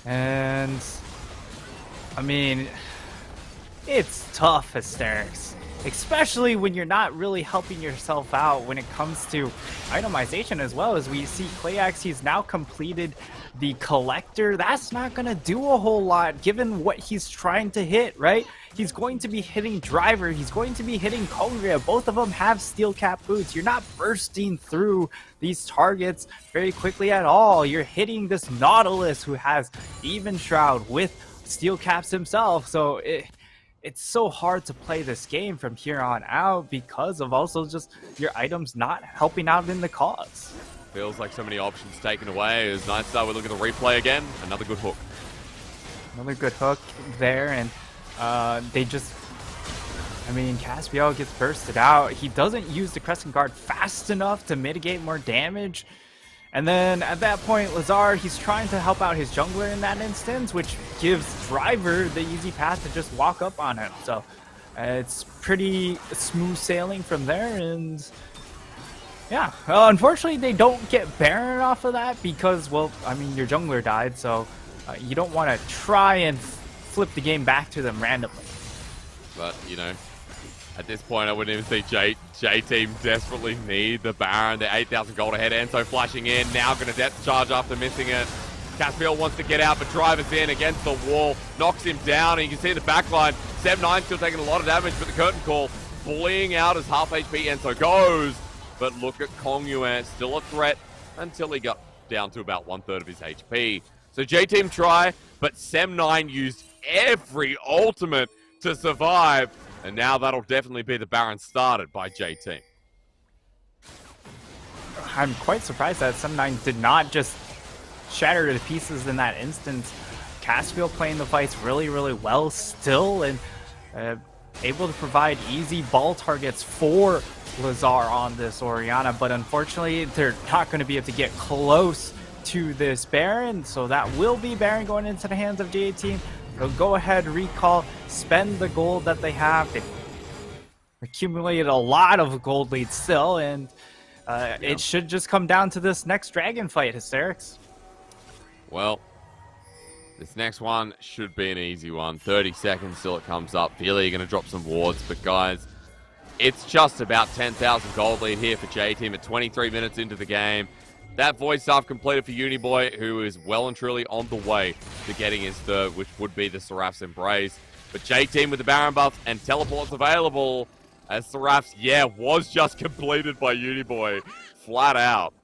And, I mean, it's tough, Hysterics. Especially when you're not really helping yourself out when it comes to itemization, as well as we see Clayax, he's now completed the collector. That's not going to do a whole lot given what he's trying to hit, right? He's going to be hitting Driver, he's going to be hitting Kongria. Both of them have steel cap boots. You're not bursting through these targets very quickly at all. You're hitting this Nautilus who has Even Shroud with steel caps himself, so it's so hard to play this game from here on out because of also just your items not helping out in the cause. Feels like so many options taken away as Nightstar will look at the replay again. Another good hook. Another good hook there, and they just, I mean, Caspiel gets bursted out. He doesn't use the Crescent Guard fast enough to mitigate more damage. And then at that point, Lazar, he's trying to help out his jungler in that instance, which gives Driver the easy path to just walk up on him. So it's pretty smooth sailing from there. And yeah, unfortunately, they don't get Baron off of that because, well, I mean, your jungler died. So you don't want to try and flip the game back to them randomly. But, you know, at this point, I wouldn't even see J-Team desperately need the Baron. They're 8,000 gold ahead. Enzo flashing in. Now going to depth charge after missing it. Caspiel wants to get out, but Driver's in against the wall. Knocks him down, and you can see the backline. 7-9 still taking a lot of damage, but the curtain call bullying out as half HP Enzo goes. But look at Kongyue, still a threat until he got down to about 1/3 of his HP. So J-Team try, but Sem9 used every ultimate to survive. And now that'll definitely be the Baron started by J-Team. I'm quite surprised that Sem9 did not just shatter to pieces in that instance. Caspiel playing the fights really, really well still, and able to provide easy ball targets for Lazar on this Orianna, but unfortunately they're not going to be able to get close to this Baron, so that will be Baron going into the hands of J-Team. They'll go ahead, recall, spend the gold that they have. They've accumulated a lot of gold leads still, and it should just come down to this next dragon fight, Hysterics. Well, this next one should be an easy one. 30 seconds till it comes up. Feely are going to drop some wards, but guys, it's just about 10,000 gold lead here for J-Team at 23 minutes into the game. That void staff completed for Uniboy, who is well and truly on the way to getting his third, which would be the Seraph's Embrace. But J-Team with the Baron buff and teleports available, as Seraph's, was just completed by Uniboy, flat out.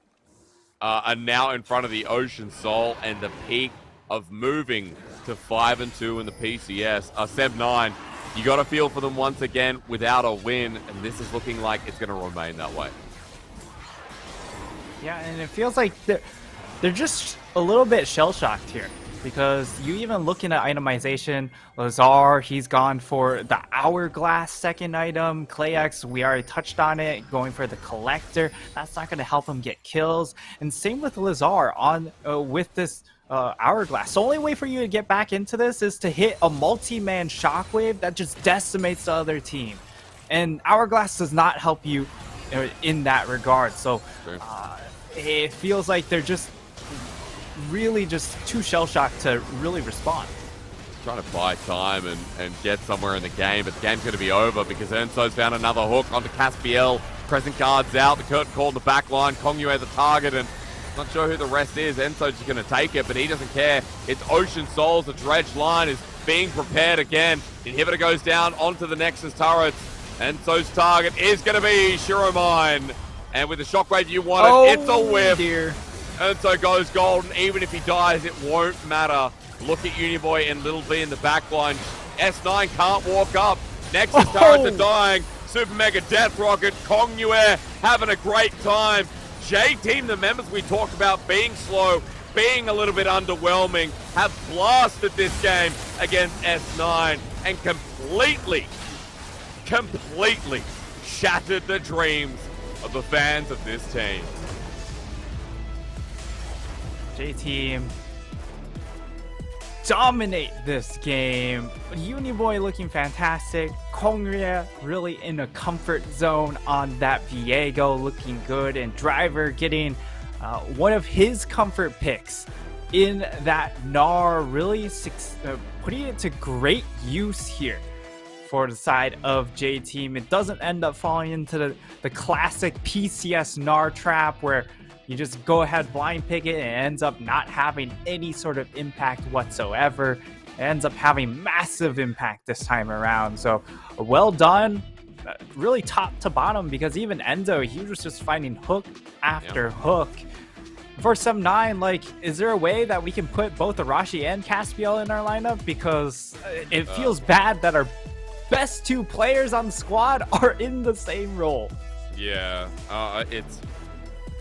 Are now in front of the Ocean Soul and the peak of moving to 5-2 in the PCS. Sem9, you got to feel for them once again without a win, and this is looking like it's going to remain that way. Yeah, and it feels like they're just a little bit shell-shocked here, because you even looking at itemization, Lazar, he's gone for the Hourglass second item. Clayax, we already touched on it, going for the Collector. That's not going to help him get kills. And same with Lazar on with this Hourglass. The only way for you to get back into this is to hit a multi-man shockwave that just decimates the other team. And Hourglass does not help you in that regard. So it feels like they're just really just too shell-shocked to really respond. Trying to buy time and get somewhere in the game, but the game's going to be over because Enzo's found another hook onto Caspiel. Crescent Guard's out, the curtain call in the back line, Kongyue the target, and not sure who the rest is. Enzo's just going to take it, but he doesn't care. It's Ocean Souls, the dredge line is being prepared again. Inhibitor goes down onto the Nexus turrets. Enzo's target is going to be Shiromine. And with the shockwave you wanted, it's a whiff. Dear. Enzo goes golden. Even if he dies, it won't matter. Look at Uniboy and Little V in the backline. S9 can't walk up. Nexus turrets are dying. Super Mega Death Rocket. Kongyue having a great time. J-Team, the members we talked about being slow, being a little bit underwhelming, have blasted this game against S9 and completely shattered the dreams of the fans of this team. J-Team dominate this game. Uniboy looking fantastic. Kongria really in a comfort zone on that Viego, looking good, and Driver getting one of his comfort picks in that Gnar, really putting it to great use here for the side of J-Team. It doesn't end up falling into the classic PCS Gnar trap where you just go ahead, blind pick it, and it ends up not having any sort of impact whatsoever. It ends up having massive impact this time around. So well done, really top to bottom, because even Enzo, he was just finding hook after hook. For some 9, like, is there a way that we can put both Arashi and Caspiel in our lineup? Because it feels bad that our best 2 players on the squad are in the same role. Yeah,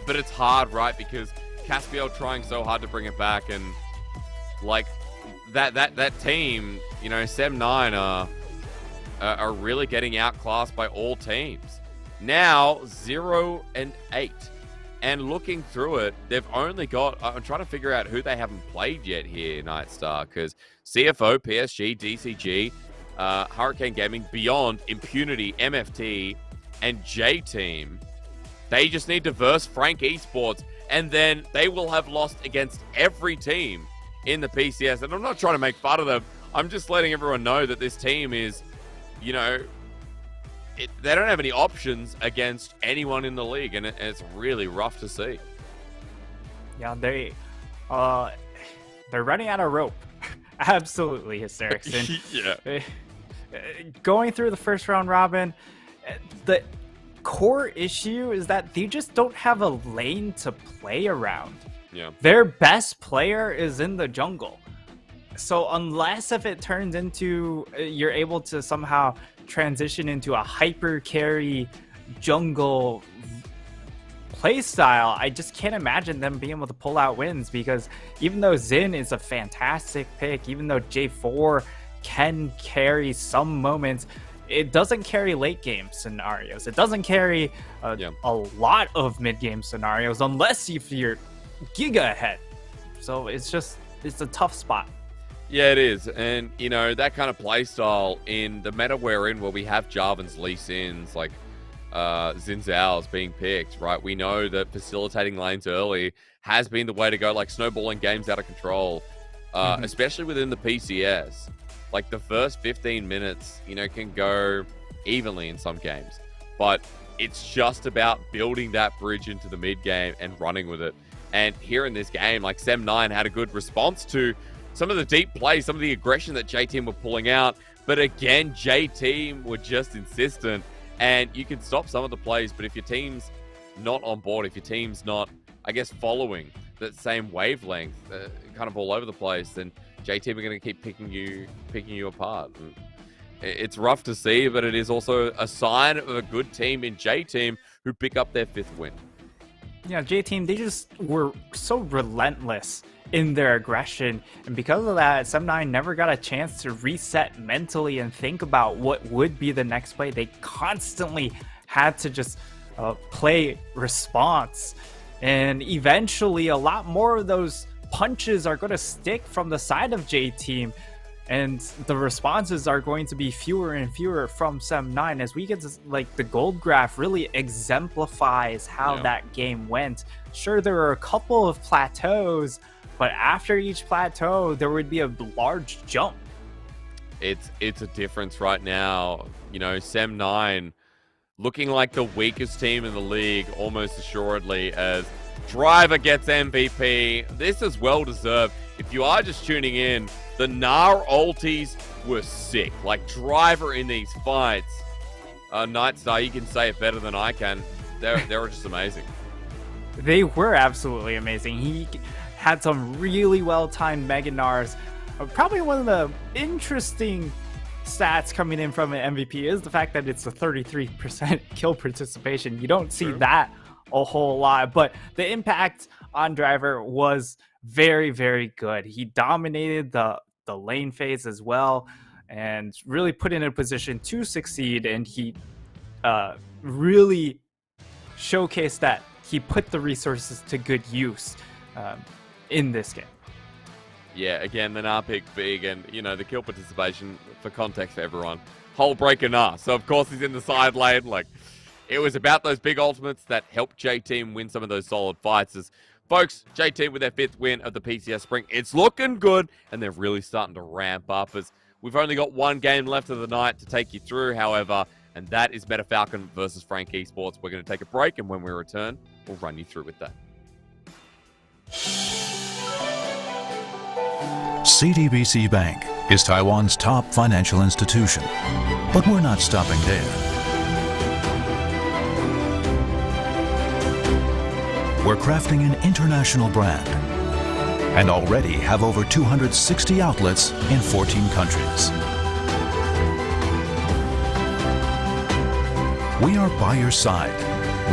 but it's hard, right? Because Caspiel trying so hard to bring it back, and like that team, you know, Sem9 are really getting outclassed by all teams. Now 0-8, and looking through it, they've only got. I'm trying to figure out who they haven't played yet here, Nightstar, because CFO, PSG, DCG, Hurricane Gaming, Beyond, Impunity, MFT, and J-Team. They just need to verse Frank Esports, and then they will have lost against every team in the PCS. And I'm not trying to make fun of them. I'm just letting everyone know that this team is, you know, they don't have any options against anyone in the league, and it's really rough to see. Yeah, they're running out of rope. Absolutely, Hysterics. Yeah. Going through the first round robin, the core issue is that they just don't have a lane to play around. Yeah. Their best player is in the jungle. So unless if it turns into you're able to somehow transition into a hyper carry jungle playstyle, I just can't imagine them being able to pull out wins, because even though Xin is a fantastic pick, even though J4 can carry some moments, it doesn't carry late game scenarios. It doesn't carry a lot of mid game scenarios unless if you're giga ahead. So it's a tough spot. Yeah, it is. And, you know, that kind of play style in the meta we're in, where we have Jarvans, Lee Sins, like Xin Zhao's being picked, right? We know that facilitating lanes early has been the way to go, like snowballing games out of control, especially within the PCS. Like the first 15 minutes, you know, can go evenly in some games, but it's just about building that bridge into the mid game and running with it. And here in this game, like Sem9 had a good response to some of the deep play, some of the aggression that J-Team were pulling out. But again, J-Team were just insistent, and you can stop some of the plays. But if your team's not on board, if your team's not, I guess, following that same wavelength, kind of all over the place, then J-Team are going to keep picking you apart. And it's rough to see, but it is also a sign of a good team in J-Team who pick up their 5th win. Yeah, J-Team, they just were so relentless in their aggression, and because of that, Sem9 never got a chance to reset mentally and think about what would be the next play. They constantly had to just play response, and eventually a lot more of those punches are going to stick from the side of J-Team, and the responses are going to be fewer and fewer from Sem9 as we get to, like, the gold graph really exemplifies how that game went. Sure, there were a couple of plateaus, but after each plateau, there would be a large jump. It's a difference right now. You know, Sem9 looking like the weakest team in the league, almost assuredly, as Driver gets MVP. This is well deserved. If you are just tuning in, the Gnar ultis were sick. Like, Driver in these fights, Nightstar, you can say it better than I can. They were just amazing. They were absolutely amazing. He had some really well-timed Mega Gnars. Probably one of the interesting stats coming in from an MVP is the fact that it's a 33% kill participation. You don't see that a whole lot, but the impact on Driver was very, very good. He dominated the lane phase as well and really put in a position to succeed, and he really showcased that he put the resources to good use. in this game. Yeah, again, the Nah pick big, and, you know, the kill participation, for context for everyone, whole breaker Nah. So, of course, he's in the side lane. Like, it was about those big ultimates that helped J-Team win some of those solid fights. As, folks, J-Team with their 5th win of the PCS Spring, it's looking good, and they're really starting to ramp up, as we've only got one game left of the night to take you through, however, and that is Meta Falcon versus Frank Esports. We're going to take a break, and when we return, we'll run you through with that. CTBC Bank is Taiwan's top financial institution, but we're not stopping there. We're crafting an international brand and already have over 260 outlets in 14 countries. We are by your side,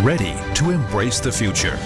ready to embrace the future.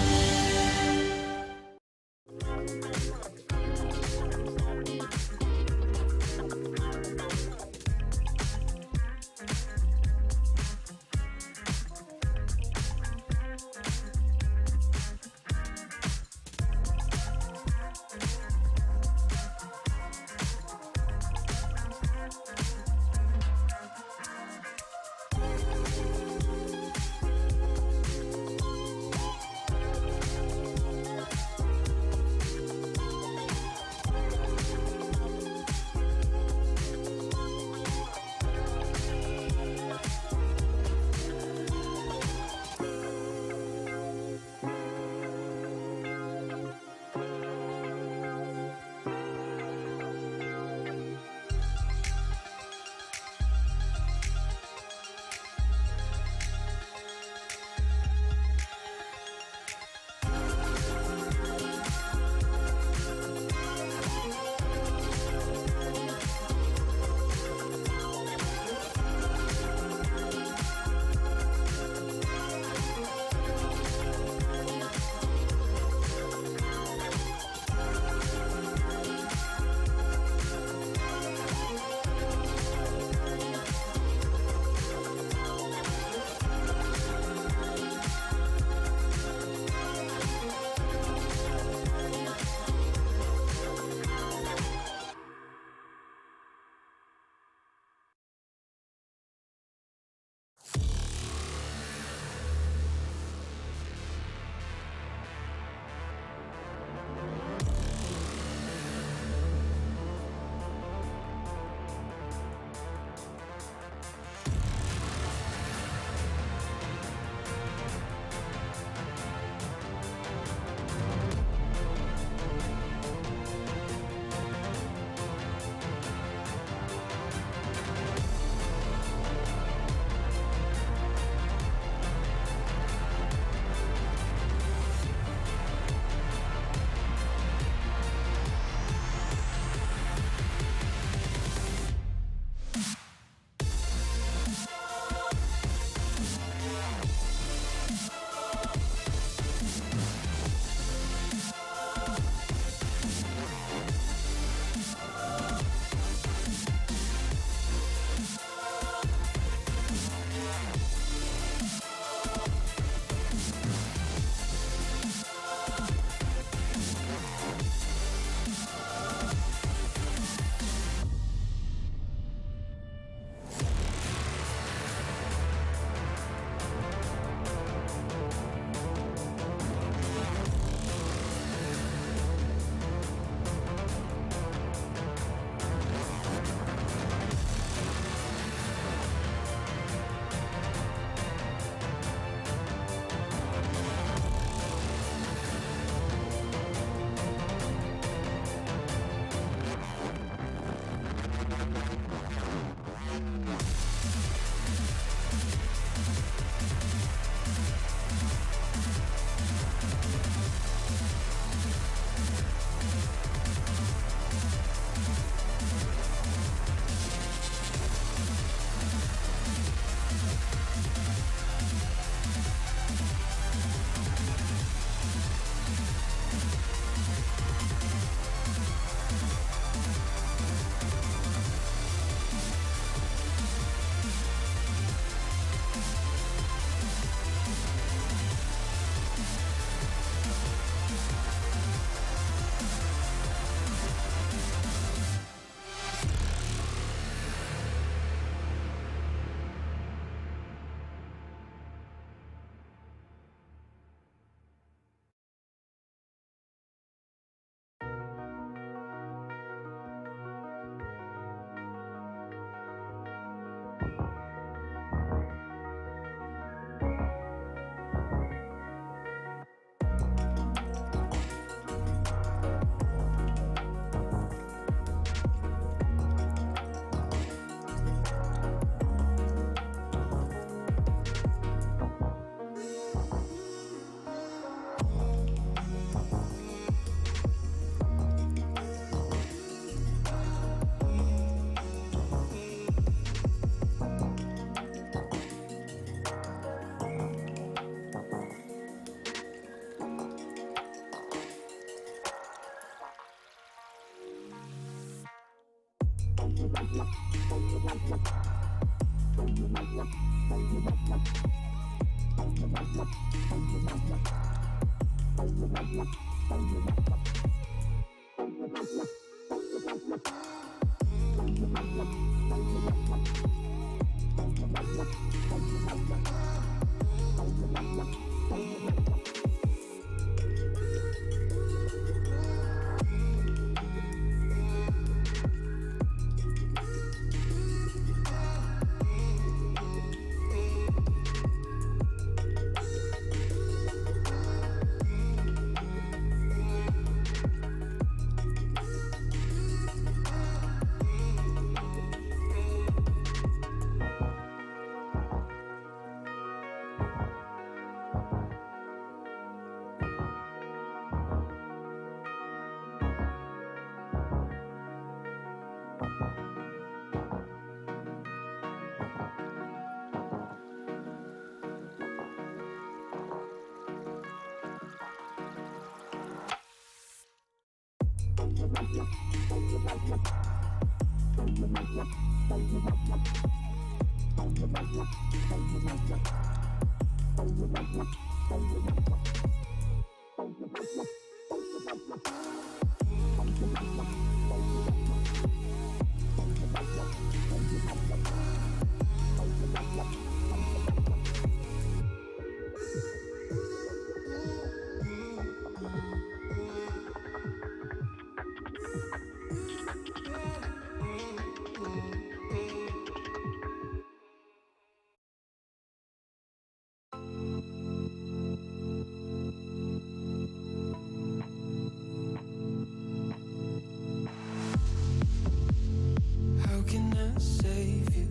How can I save you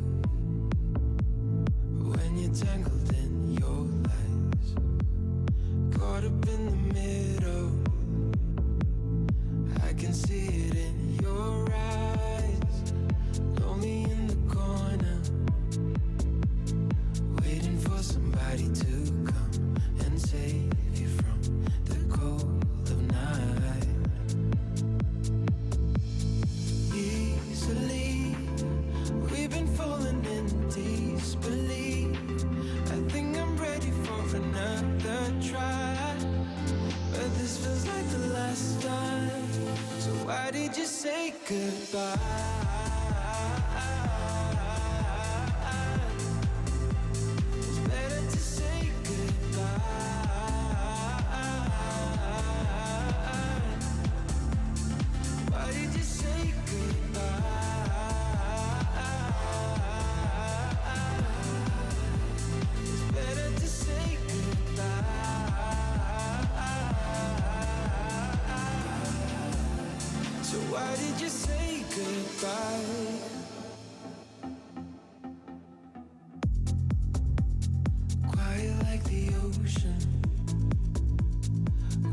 when you're tangled in your lies? Caught up in the middle, I can see it in your eyes. Lonely in the corner, waiting for somebody to come and save you from the cold of night. Easily, we've been falling in disbelief. I think I'm ready for another try, but this feels like the last time. So why did you say goodbye? It's better to say goodbye. Why did you say goodbye? It's better to say goodbye. So why did you say goodbye? Quiet like the ocean,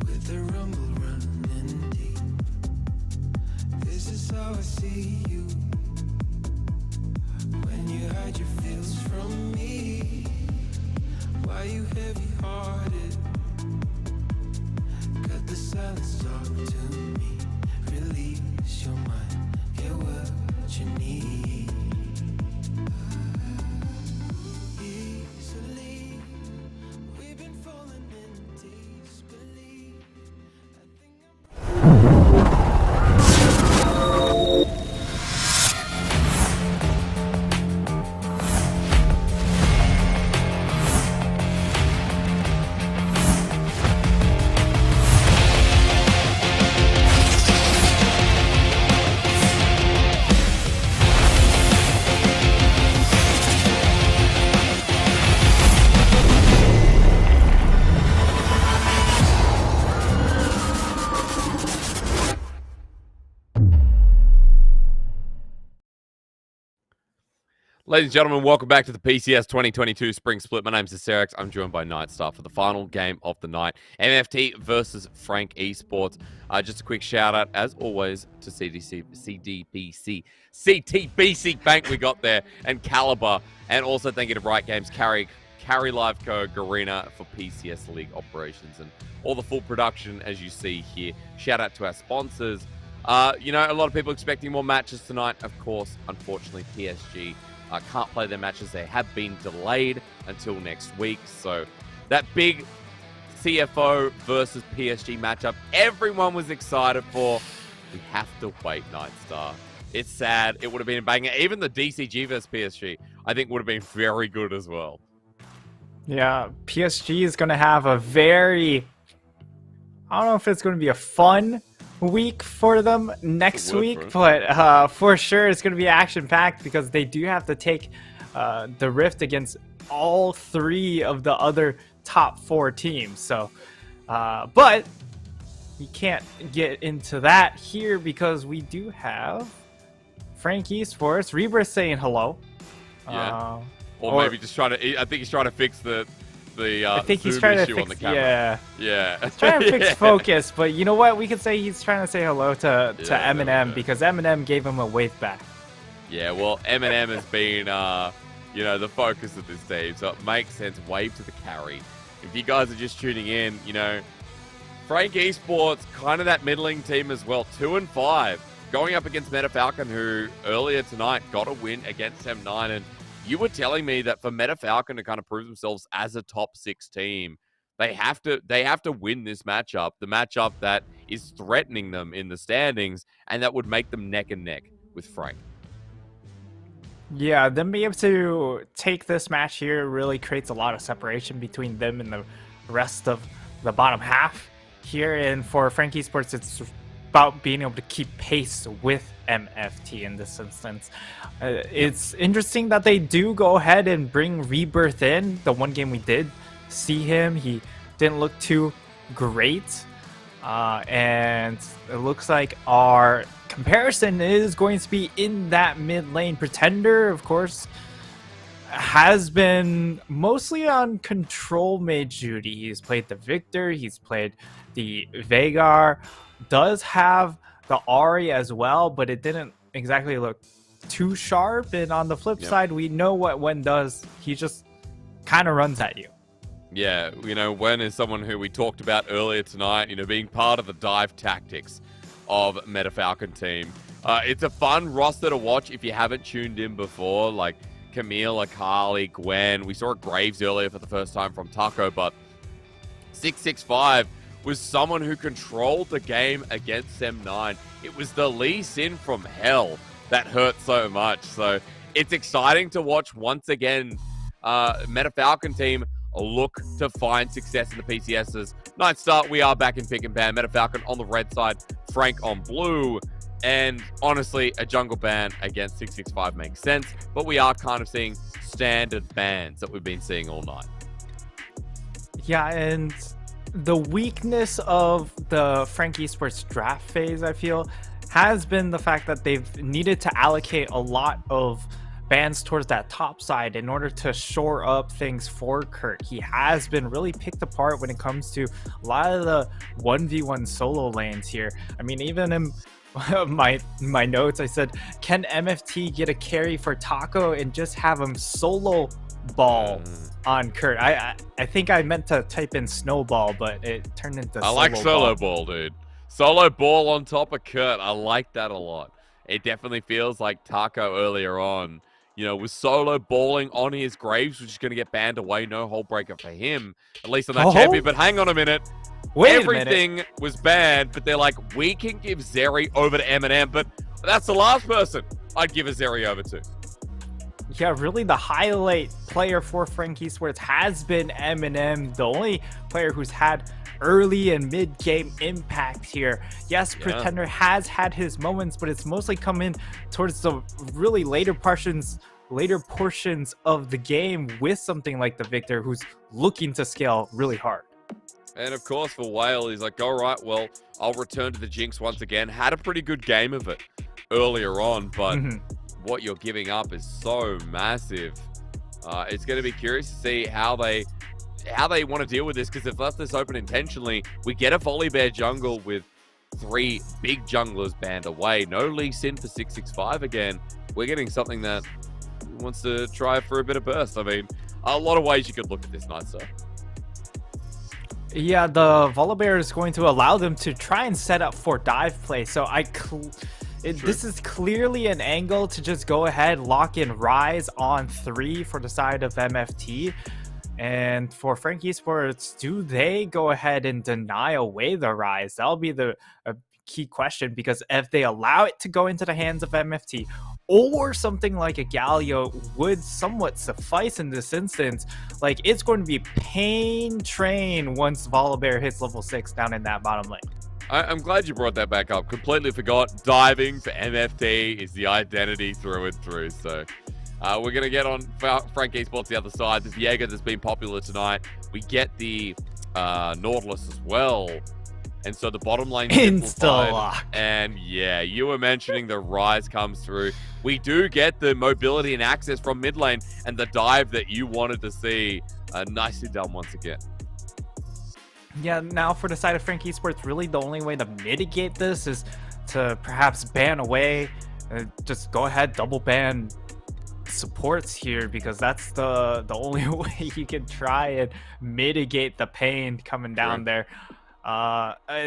with the rumble running deep. This is how I see you when you hide your feels from me. Why you heavy-hearted? Cut the silence, talk to me. Release your mind, get what you need. Easily, we've been falling in disbelief. I think I'm Ladies and gentlemen, welcome back to the PCS 2022 Spring Split. My name's Cerex. I'm joined by Nightstar for the final game of the night. MFT versus Frank Esports. Just a quick shout out, as always, to CTBC Bank we got there, and Caliber. And also thank you to Bright Games, Carry Live Co, Garena for PCS League operations and all the full production as you see here. Shout out to our sponsors, You know, a lot of people expecting more matches tonight. Of course, unfortunately, PSG can't play their matches. They have been delayed until next week. So that big CFO versus PSG matchup everyone was excited for. We have to wait, Nightstar. It's sad. It would have been a banger. Even the DCG versus PSG, I think, would have been very good as well. Yeah, PSG is going to have a very... I don't know if it's going to be a fun week for them next week, but for sure it's going to be action-packed because they do have to take the Rift against all 3 of the other top 4 teams. So, but we can't get into that here because we do have Frank Esports, Rebirth saying hello. Yeah. Or maybe just trying to... I think he's trying to fix the I think Zoom he's trying issue to fix, on the camera. Yeah. He's trying to fix focus, but you know what? We could say he's trying to say hello to Eminem because Eminem gave him a wave back. Yeah, well, Eminem has been, you know, the focus of this team, so it makes sense. Wave to the carry. If you guys are just tuning in, you know, Frank Esports, kind of that middling team as well, 2-5, going up against Meta Falcon, who earlier tonight got a win against M9, and you were telling me that for Meta Falcon to kind of prove themselves as a top 6 team, they have to win this matchup, the matchup that is threatening them in the standings, and that would make them neck and neck with Frank. Yeah, them being able to take this match here really creates a lot of separation between them and the rest of the bottom half here. And for Frank Esports, it's about being able to keep pace with MFT in this instance. It's interesting that they do go ahead and bring Rebirth in. The one game we did see him, he didn't look too great. And it looks like our comparison is going to be in that mid lane. Pretender, of course, has been mostly on control mid duty. He's played the Victor, he's played the Veigar, does have the Ahri as well, but it didn't exactly look too sharp. And on the flip side, we know what Wen does. He just kind of runs at you. Yeah, you know, Wen is someone who we talked about earlier tonight, you know, being part of the dive tactics of Meta Falcon team. It's a fun roster to watch if you haven't tuned in before, like Camille, Akali, Gwen. We saw Graves earlier for the first time from Taco, but 665 was someone who controlled the game against M9. It was the Lee Sin from hell that hurt so much. So it's exciting to watch once again Meta Falcon team look to find success in the PCSs. Nightstar, we are back in pick and ban. Meta Falcon on the red side, Frank on blue. And honestly, a jungle ban against 665 makes sense, but we are kind of seeing standard bans that we've been seeing all night. Yeah, and the weakness of the Frank Esports draft phase, I feel, has been the fact that they've needed to allocate a lot of bans towards that top side in order to shore up things for Kurt. He has been really picked apart when it comes to a lot of the 1v1 solo lanes here. I mean, even in my notes, I said, can MFT get a carry for Taco and just have him solo ball on Kurt? I think I meant to type in snowball, but it turned into I like solo ball, dude. Solo ball on top of Kurt. I like that a lot. It definitely feels like Taco earlier on, you know, was solo balling on his Graves, which is going to get banned away. No hole breaker for him, at least on that champion. But hang on a minute. Everything was banned, but they're like, we can give Zeri over to Eminem, but that's the last person I'd give a Zeri over to. Yeah, really the highlight player for Frank Esports has been Eminem, the only player who's had early and mid-game impact here. Yes, Pretender has had his moments, but it's mostly come in towards the really later portions of the game with something like the Victor, who's looking to scale really hard. And of course, for Whale, he's like, all right, well, I'll return to the Jinx once again. Had a pretty good game of it earlier on, but what you're giving up is so massive. It's going to be curious to see how they want to deal with this, because if left this open intentionally, we get a Volley Bear jungle with 3 big junglers banned away. No Lee Sin for 665 again. We're getting something that wants to try for a bit of burst. I mean, a lot of ways you could look at this, Nightstar. Yeah, the Volibear is going to allow them to try and set up for dive play. So this is clearly an angle to just go ahead, lock in Rise on 3 for the side of MFT. And for Frank Esports, do they go ahead and deny away the Rise? That'll be the key question, because if they allow it to go into the hands of MFT, or something like a Galio would somewhat suffice in this instance, like, it's going to be pain train once Volibear hits level 6 down in that bottom lane. I'm glad you brought that back up. Completely forgot. Diving for MFT is the identity through and through. So we're going to get on Frank Esports the other side. The Viego that's been popular tonight. We get the Nautilus as well. And so the bottom lane Insta-lock. And yeah, you were mentioning the Rise comes through. We do get the mobility and access from mid lane and the dive that you wanted to see. Nicely done once again. Yeah, now for the side of Frank Esports, really the only way to mitigate this is to perhaps ban away. Just go ahead, double ban supports here, because that's the only way you can try and mitigate the pain coming down there.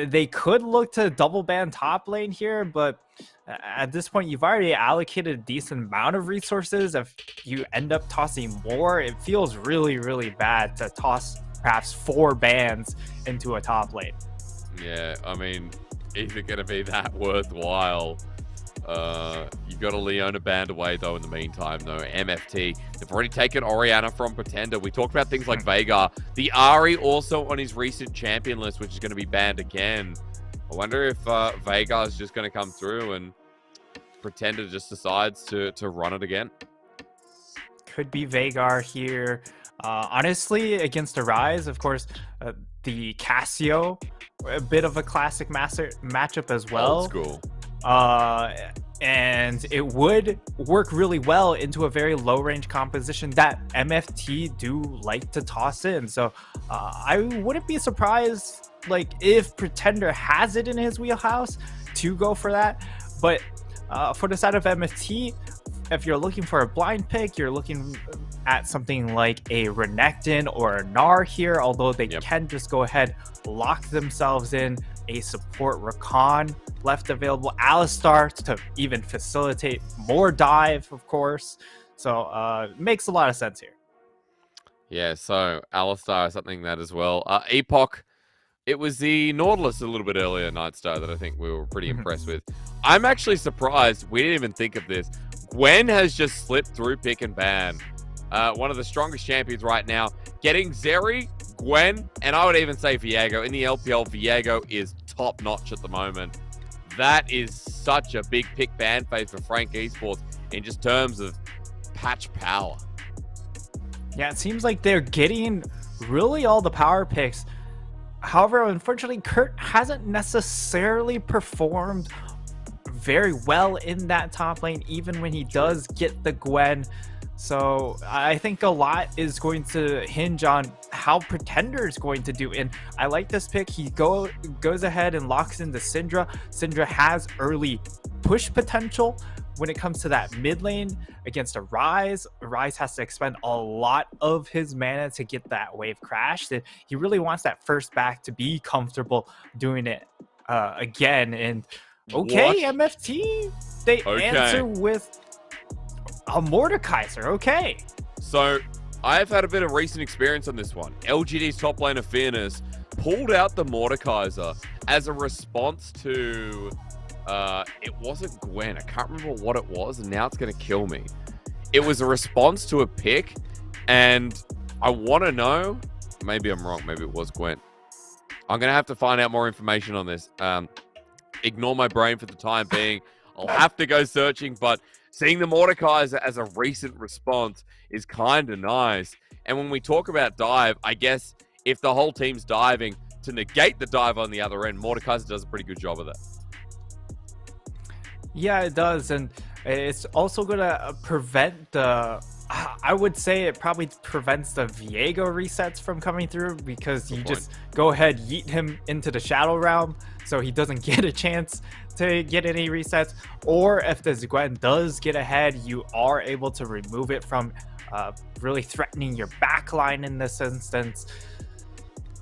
They could look to double ban top lane here, but at this point you've already allocated a decent amount of resources. If you end up tossing more, it feels really, really bad to toss perhaps 4 bans into a top lane. Yeah, I mean, is it going to be that worthwhile? You've got a Leona band away, though, in the meantime, though. MFT, they've already taken Orianna from Pretender. We talked about things like Veigar. The Ahri also on his recent champion list, which is going to be banned again. I wonder if Veigar is just going to come through and Pretender just decides to run it again. Could be Veigar here. Honestly, against the Rise, of course, the Cassio, a bit of a classic matchup as well. Old school. And it would work really well into a very low range composition that MFT do like to toss in. So I wouldn't be surprised, like, if Pretender has it in his wheelhouse to go for that. But for the side of MFT, if you're looking for a blind pick, you're looking at something like a Renekton or a Gnar here, although they can just go ahead, lock themselves in a support Rakan left available, Alistar to even facilitate more dive, of course. So makes a lot of sense here. Yeah, so Alistar is something that as well. Epoch, it was the Nautilus a little bit earlier, Nightstar, that I think we were pretty impressed with. I'm actually surprised we didn't even think of this. Gwen has just slipped through pick and ban. One of the strongest champions right now. Getting Zeri, Gwen, and I would even say Viego. In the LPL, Viego is top-notch at the moment. That is such a big pick ban phase for Frank Esports in just terms of patch power. Yeah, it seems like they're getting really all the power picks. However, unfortunately, Kurt hasn't necessarily performed very well in that top lane, even when he does get the Gwen. So I think a lot is going to hinge on how Pretender is going to do. And I like this pick. He goes ahead and locks into Syndra. Syndra has early push potential when it comes to that mid lane against a Rise. Rise has to expend a lot of his mana to get that wave crashed. And he really wants that first back to be comfortable doing it again. And okay, MFT, they answer with a Mordekaiser. Okay. So I've had a bit of recent experience on this one. LGD's top laner Fairness pulled out the Mordekaiser as a response to it wasn't Gwen. I can't remember what it was, and now it's going to kill me. It was a response to a pick, and I want to know, maybe I'm wrong, maybe it was Gwen. I'm going to have to find out more information on this. Ignore my brain for the time being. I'll have to go searching, but seeing the Mordekaiser as a recent response is kind of nice. And when we talk about dive, I guess if the whole team's diving, to negate the dive on the other end, Mordekaiser does a pretty good job of that. Yeah, it does. And it's also going to prevent the... I would say it probably prevents the Viego resets from coming through, because you just go ahead, yeet him into the Shadow Realm so he doesn't get a chance to get any resets. Or if the Gwen does get ahead, you are able to remove it from really threatening your backline in this instance.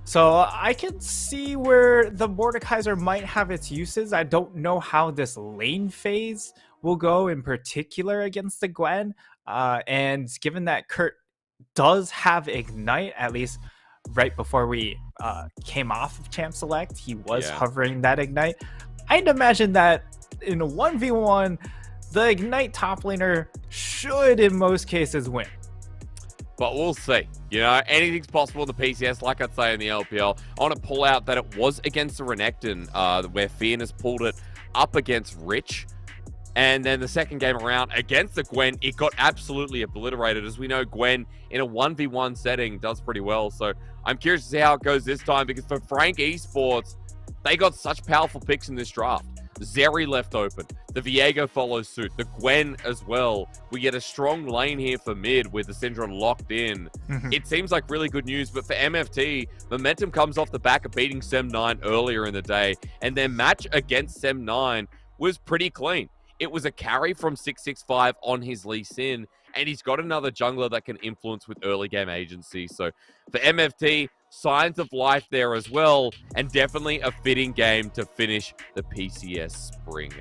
So I can see where the Mordekaiser might have its uses. I don't know how this lane phase will go in particular against the Gwen. And given that Kurt does have Ignite, at least right before we came off of Champ Select, he was hovering that Ignite. I'd imagine that in a 1v1, the Ignite top laner should, in most cases, win. But we'll see. You know, anything's possible in the PCS, like I'd say in the LPL. I want to pull out that it was against the Renekton, where Fianna's pulled it up against Rich. And then the second game around against the Gwen, it got absolutely obliterated. As we know, Gwen in a 1v1 setting does pretty well. So I'm curious to see how it goes this time, because for Frank Esports, they got such powerful picks in this draft. Zeri left open. The Viego follows suit. The Gwen as well. We get a strong lane here for mid with the Syndrome locked in. It seems like really good news, but for MFT, momentum comes off the back of beating Sem9 earlier in the day, and their match against Sem9 was pretty clean. It was a carry from 665 on his Lee Sin, and he's got another jungler that can influence with early game agency. So for MFT, signs of life there as well, and definitely a fitting game to finish the PCS Spring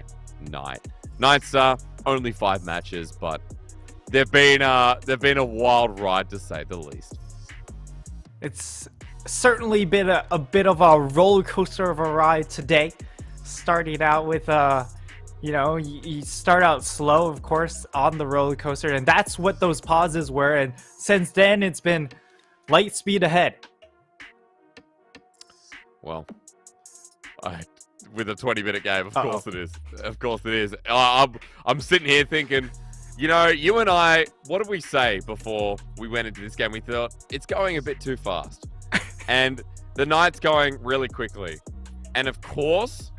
Night. Nightstar, only 5 matches, but they've been a wild ride to say the least. It's certainly been a bit of a roller coaster of a ride today. Starting out with you know, you start out slow, of course, on the roller coaster, and that's what those pauses were. And since then, it's been light speed ahead. Well, with a 20-minute game, of course it is. Of course it is. I'm sitting here thinking, you know, you and I, what did we say before we went into this game? We thought, it's going a bit too fast. And the night's going really quickly. And of course,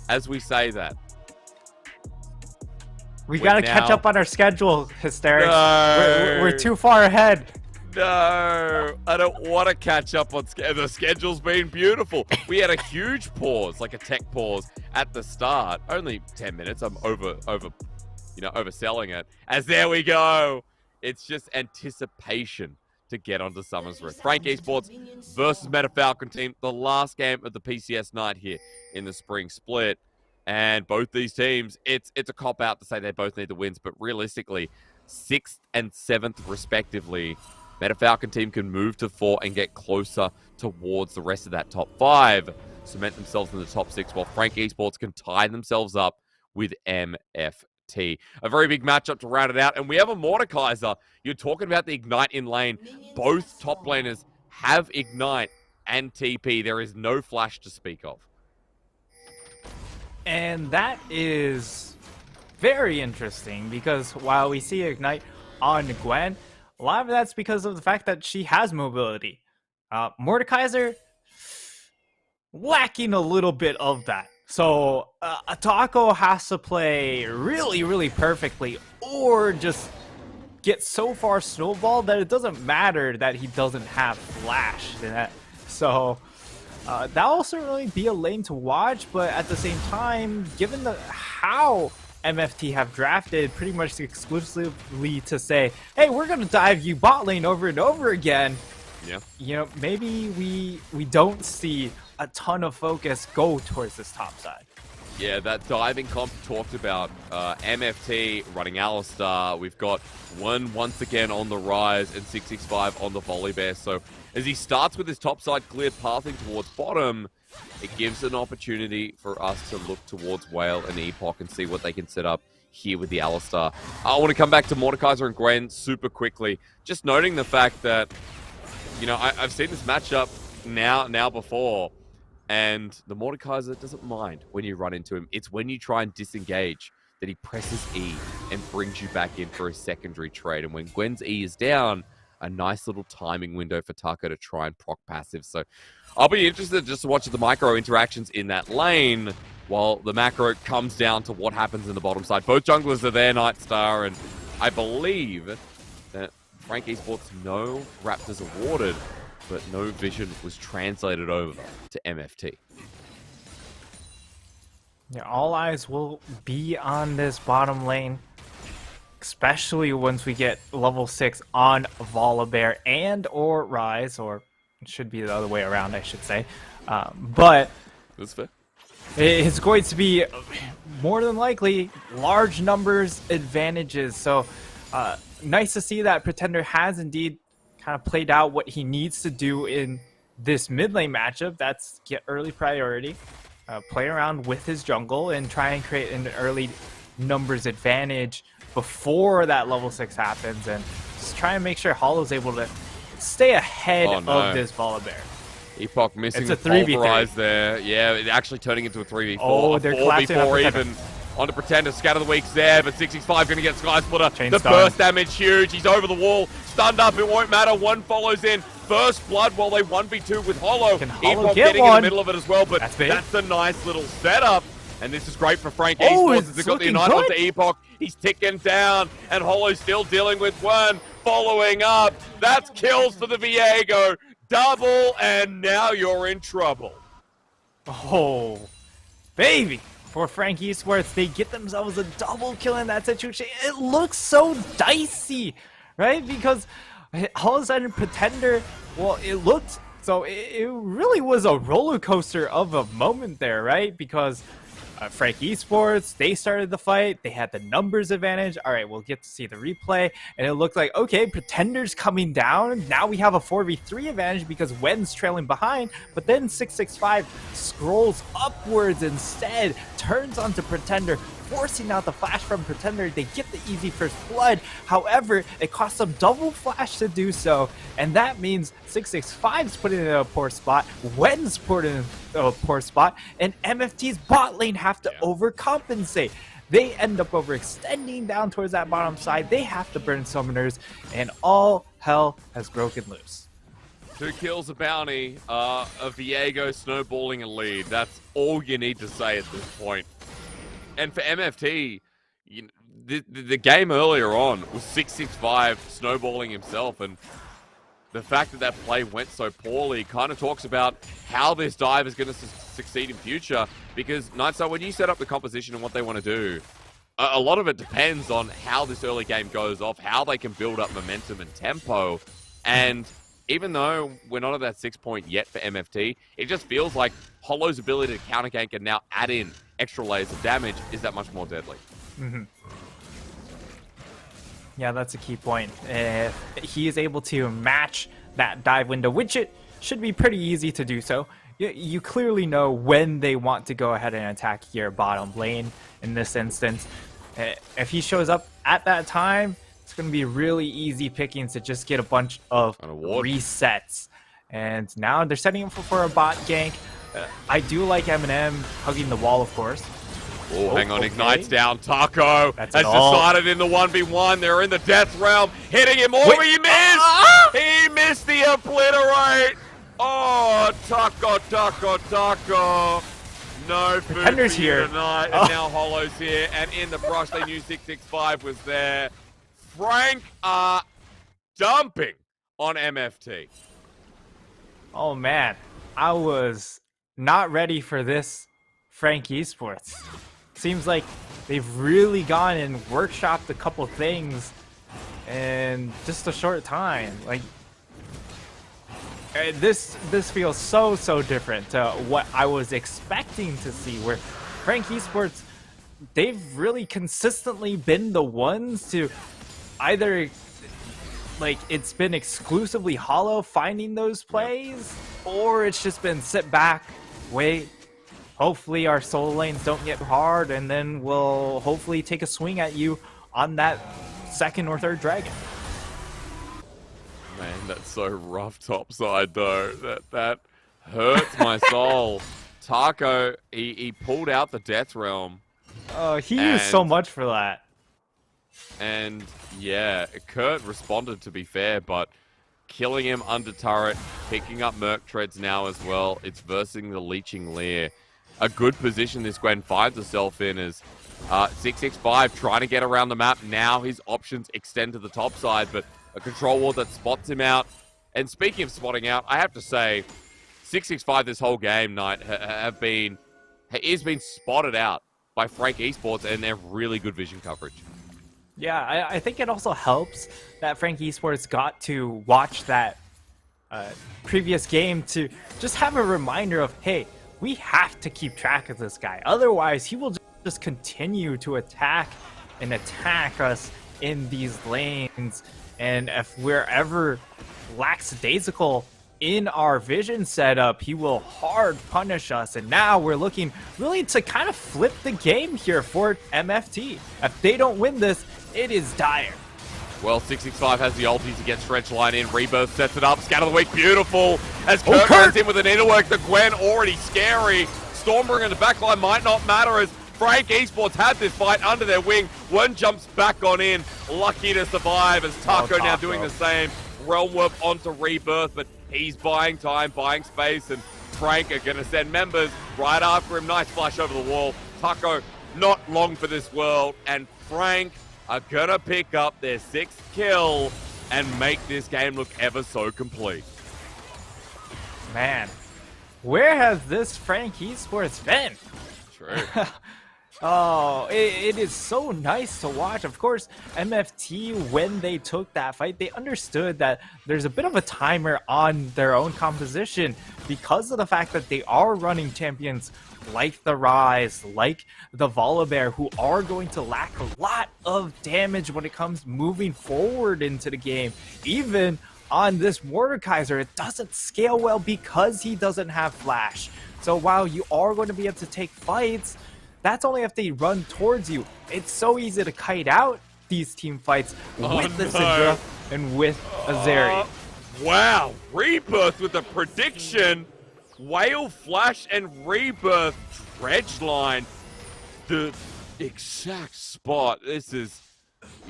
as we say that, we gotta catch up on our schedule, Hysterics. No. We're too far ahead. No, I don't want to catch up on the schedule's been beautiful. We had a huge pause, like a tech pause at the start. Only 10 minutes. I'm overselling it. As there we go. It's just anticipation to get onto Summer's Rift. Frank Esports versus Meta Falcon team. The last game of the PCS night here in the spring split. And both these teams, it's a cop-out to say they both need the wins, but realistically, 6th and 7th respectively, Meta Falcon team can move to 4 and get closer towards the rest of that top 5, cement themselves in the top 6, while Frank Esports can tie themselves up with MFT. A very big matchup to round it out, and we have a Mordekaiser. You're talking about the Ignite in lane. Both top laners have Ignite and TP. There is no flash to speak of. And that is very interesting, because while we see Ignite on Gwen, a lot of that's because of the fact that she has mobility. Mordekaiser, lacking a little bit of that. So Atako has to play really, really perfectly, or just get so far snowballed that it doesn't matter that he doesn't have flash. So that will certainly be a lane to watch, but at the same time, given how MFT have drafted pretty much exclusively to say, hey, we're going to dive you bot lane over and over again, you know, maybe we don't see a ton of focus go towards this top side. Yeah, that diving comp talked about, MFT running Alistar. We've got one once again on the rise and 665 on the volley bear. So as he starts with his top side cleared pathing towards bottom, it gives an opportunity for us to look towards Whale and Epoch and see what they can set up here with the Alistar. I want to come back to Mordekaiser and Gwen super quickly. Just noting the fact that, you know, I've seen this matchup now before, and the Mordekaiser doesn't mind when you run into him. It's when you try and disengage that he presses E and brings you back in for a secondary trade. And when Gwen's E is down, a nice little timing window for Tucker to try and proc passive. So I'll be interested just to watch the micro interactions in that lane while the macro comes down to what happens in the bottom side. Both junglers are there, Nightstar, and I believe that Frank Esports no Raptors awarded, but no vision was translated over to MFT. Yeah, all eyes will be on this bottom lane, especially once we get level 6 on Volibear and or Rise, or It should be the other way around, I should say. But That's fair. it's going to be more than likely large numbers advantages. So nice to see that Pretender has indeed kind of played out what he needs to do in this mid lane matchup. That's get early priority, play around with his jungle, and try and create an early numbers advantage before that level 6 happens, and just try and make sure Hollow's able to stay ahead of this Volibear. Epoch missing It's a the 3v3. pulverize there. Yeah, it actually turning into a 3v4. Oh, a they're 4v4 collapsing even. Onto Pretender, scatter the weaks there, but 665 going to get Sky Splitter. Chain The stun. burst damage huge. He's over the wall, stunned up. It won't matter. One follows in. First blood while they 1v2 with Hollow. Can Hollow Epoch get getting in one? the middle of it as well, but That's big. that's a nice little setup. And this is great for Frank Oh, Esports it's as they got the looking Unite onto good. Epoch. He's ticking down, and Hollow's still dealing with one. Following up. That's kills for the Viego. Double, and now you're in trouble. Oh, baby. For Frank Esports, they get themselves a double kill in that situation. It looks so dicey, right? Because all of a sudden, Pretender, well, it looked, so it really was a roller coaster of a moment there, right? Because Frank Esports, they started the fight. They had the numbers advantage. All right, we'll get to see the replay. And it looked like, okay, Pretender's coming down. Now we have a 4v3 advantage because Wen's trailing behind. But then 665 scrolls upwards instead, turns onto Pretender, forcing out the flash from Pretender. They get the easy first blood. However, it costs them double flash to do so. And that means 665's put in a poor spot. Wen's put in a poor spot. And MFT's bot lane have to overcompensate. They end up overextending down towards that bottom side. They have to burn summoners. And all hell has broken loose. 2 kills, a bounty, a Viego snowballing a lead. That's all you need to say at this point. And for MFT, the game earlier on was 665 snowballing himself, and the fact that that play went so poorly kind of talks about how this dive is going to succeed in future. Because Nightstar, when you set up the composition and what they want to do, a lot of it depends on how this early game goes off, how they can build up momentum and tempo. And even though we're not at that 6 point yet for MFT, it just feels like Hollow's ability to counter gank and now add in extra layers of damage is that much more deadly. Mm-hmm. Yeah, that's a key point. If he is able to match that dive window, which it should be pretty easy to do so, you clearly know when they want to go ahead and attack your bottom lane in this instance. If he shows up at that time, it's going to be really easy pickings to just get a bunch of resets. And now they're setting up for a bot gank. I do like Eminem hugging the wall, of course. Oh, hang on, Ignite's down. Taco That's has it all. decided in the 1v1. They're in the death realm. Hitting him. Oh, Wait. he missed! He missed the obliterate! Oh, Taco. No food Pretender's for you here. tonight. And now Hollow's here. And in the brush, they knew 665 was there. Frank are dumping on MFT. Oh man, I was not ready for this Frank Esports. Seems like they've really gone and workshopped a couple things in just a short time. Like this feels so different to what I was expecting to see, where Frank Esports, they've really consistently been the ones to either, like, it's been exclusively Hollow finding those plays, or it's just been sit back, wait, hopefully our solo lanes don't get hard, and then we'll hopefully take a swing at you on that second or third dragon. Man, that's so rough topside though. That hurts my soul. Taco, he pulled out the Death Realm. Oh, he used so much for that. And yeah, Kurt responded, to be fair, but killing him under turret, picking up Merc Treads now as well. It's versing the Leeching Leer. A good position this Gwen finds herself in is 665 trying to get around the map. Now his options extend to the top side, but a control ward that spots him out. And speaking of spotting out, I have to say, 665 this whole game night is being spotted out by Frank Esports, and they're really good vision coverage. Yeah, I think it also helps that Frank Esports got to watch that previous game to just have a reminder of, hey, we have to keep track of this guy. Otherwise, he will just continue to attack and attack us in these lanes. And if we're ever lackadaisical in our vision setup, he will hard punish us. And now we're looking really to kind of flip the game here for MFT. If they don't win this, it is dire. Well, 665 has the ulti to get stretch line in. Rebirth sets it up. Scatter the Week, beautiful. As Kurt runs in with an inner work. The Gwen already scary. Stormbringer in the backline might not matter as Frank Esports had this fight under their wing. One jumps back on in. Lucky to survive as Taco now doing the same. Realm Warp onto Rebirth, but he's buying time, buying space, and Frank are going to send members right after him. Nice flash over the wall. Taco not long for this world, and Frank are going to pick up their 6th kill and make this game look ever so complete. Man, where has this Frank Esports been? True. Oh, it is so nice to watch. Of course, MFT, when they took that fight, they understood that there's a bit of a timer on their own composition because of the fact that they are running champions like the Rise, like the Volibear, who are going to lack a lot of damage when it comes moving forward into the game. Even on this Mordekaiser, it doesn't scale well because he doesn't have flash. So while you are going to be able to take fights, that's only if they run towards you. It's so easy to kite out these team fights with the Syndra and with Azeri. Wow, Rebirth with the prediction. Whale Flash and Rebirth dredge line. The exact spot. This is,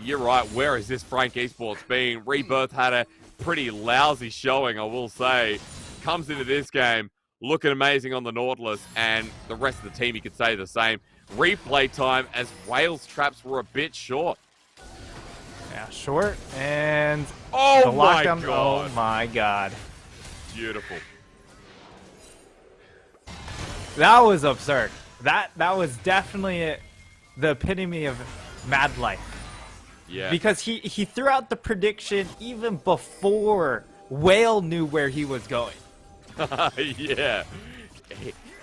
you're right, where is this Frank Esports being? Rebirth had a pretty lousy showing, I will say. Comes into this game looking amazing on the Nautilus, and the rest of the team, you could say the same. Replay time as Whale's traps were a bit short. Yeah, short, and oh the my lockdown. god. Oh my god. Beautiful. That was absurd. That was definitely the epitome of mad life. Yeah. Because he threw out the prediction even before Whale knew where he was going. Yeah.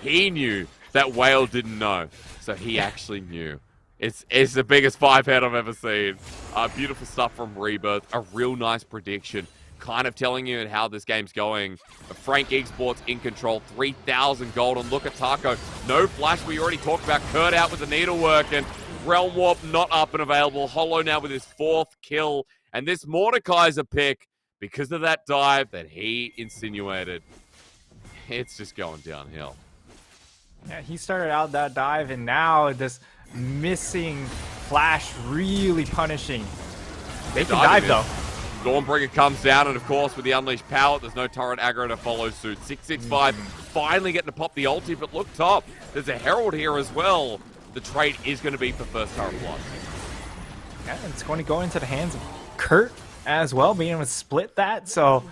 He knew that Whale didn't know, so he actually knew. It's the biggest 5-head I've ever seen. Beautiful stuff from Rebirth. A real nice prediction. Kind of telling you how this game's going. Frank Esports in control. 3,000 gold. And look at Taco. No flash. We already talked about Kurt out with the needlework. And Realm Warp not up and available. Hollow now with his 4th kill. And this Mordekaiser pick, because of that dive that he insinuated, it's just going downhill. Yeah, he started out that dive, and now this missing flash really punishing. They can dive though. Dawnbringer comes down, and of course with the unleashed power, there's no turret aggro to follow suit. 665 finally getting to pop the ulti, but look top. There's a Herald here as well. The trade is going to be for first turret blood. Yeah, it's going to go into the hands of Kurt as well, being able to split that. So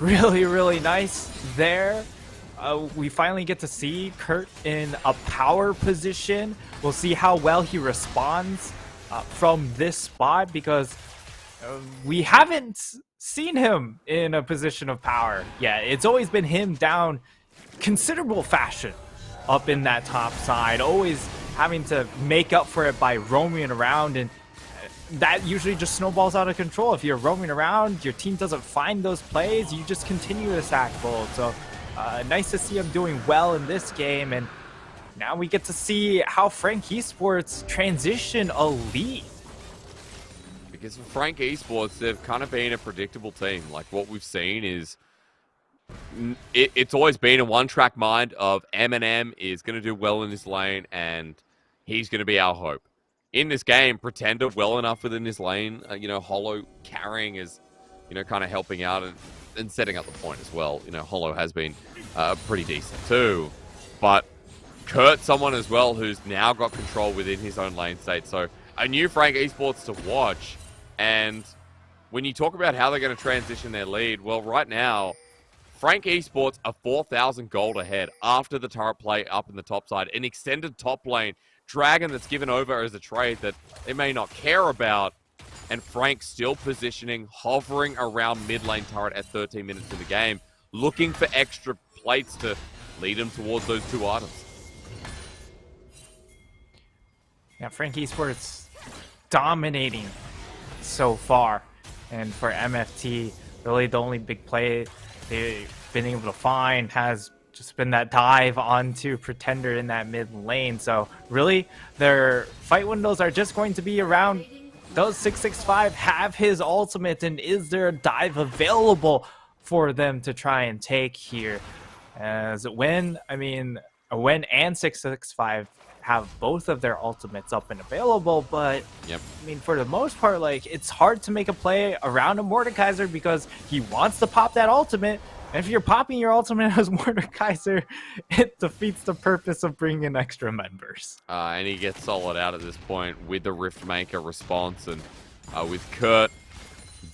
really, really nice there. We finally get to see Kurt in a power position. We'll see how well he responds from this spot, because we haven't seen him in a position of power yet. It's always been him down considerable fashion up in that top side, always having to make up for it by roaming around, and that usually just snowballs out of control. If you're roaming around, your team doesn't find those plays, you just continue to sack bold. So nice to see him doing well in this game, and now we get to see how Frank Esports transition a lead. Because for Frank Esports, they've kind of been a predictable team. Like, what we've seen is it's always been a one-track mind of Eminem is going to do well in this lane, and he's going to be our hope. In this game, Pretender well enough within his lane. Hollow carrying is, kind of helping out and setting up the point as well. Hollow has been pretty decent too. But Kurt, someone as well who's now got control within his own lane state. So a new Frank Esports to watch. And when you talk about how they're going to transition their lead, well, right now, Frank Esports are 4,000 gold ahead after the turret play up in the top side. An extended top lane. Dragon that's given over as a trade that they may not care about. and Frank still positioning, hovering around mid lane turret at 13 minutes in the game, looking for extra plates to lead him towards those 2 items. Yeah, Frank Esports dominating so far. And for MFT, really the only big play they've been able to find has just been that dive onto Pretender in that mid lane. So really, their fight windows are just going to be around, does 665 have his ultimate, and is there a dive available for them to try and take here? As when and 665 have both of their ultimates up and available, but yep. I mean, for the most part, like, it's hard to make a play around a Mordekaiser because he wants to pop that ultimate. And if you're popping your ultimate as Mordekaiser, it defeats the purpose of bringing in extra members. And he gets solid out at this point with the Riftmaker response, and with Kurt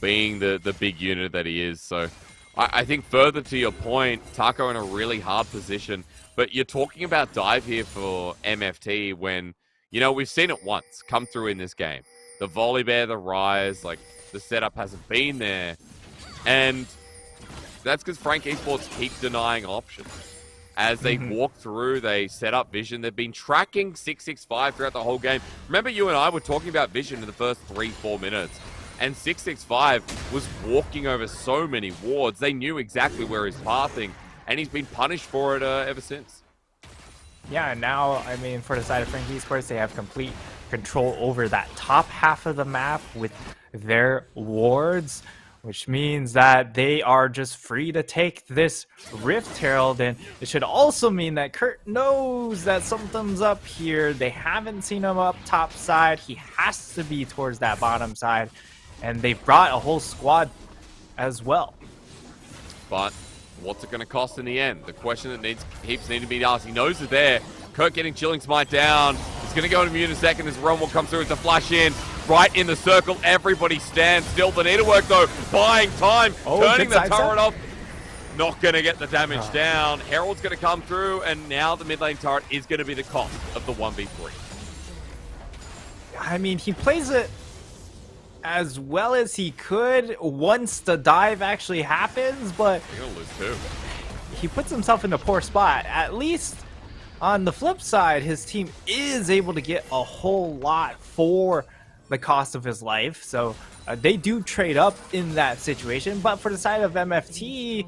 being the big unit that he is. So I think further to your point, Taco in a really hard position. But you're talking about dive here for MFT when, you know, we've seen it once come through in this game. The Volley Bear, the Rise, like, the setup hasn't been there. And that's because Frank Esports keep denying options. As they walk through, they set up Vision. They've been tracking 665 throughout the whole game. Remember, you and I were talking about Vision in the first 3-4 minutes. And 665 was walking over so many wards. They knew exactly where he's pathing. And he's been punished for it ever since. Yeah, and now, I mean, for the side of Frank Esports, they have complete control over that top half of the map with their wards, which means that they are just free to take this Rift Herald. And it should also mean that Kurt knows that something's up here. They haven't seen him up top side. He has to be towards that bottom side. And they've brought a whole squad as well. But what's it going to cost in the end? The question that keeps needing to be asked. He knows it's there. Kurt getting Chilling Smite down. He's going to go in immune in a second as Realm will come through. It's a flash in. Right in the circle. Everybody stands still. The needlework, though, buying time. Turning the turret off. Not going to get the damage down. Herald's going to come through, and now the mid lane turret is going to be the cost of the 1v3. I mean, he plays it as well as he could once the dive actually happens, but You're gonna lose too. He puts himself in a poor spot. At least on the flip side, his team is able to get a whole lot for the cost of his life, so they do trade up in that situation. But for the side of MFT,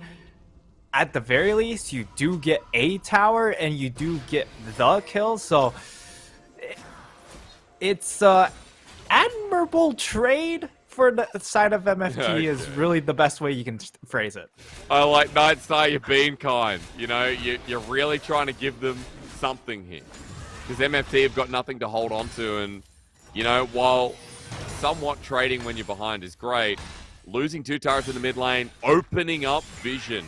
at the very least, you do get a tower and you do get the kill, so it's admirable trade for the side of MFT is really the best way you can phrase it. I like Nightstar, you're being kind. You know, you're really trying to give them something here. Because MFT have got nothing to hold on to, and, you know, while somewhat trading when you're behind is great, losing 2 turrets in the mid lane, opening up Vision,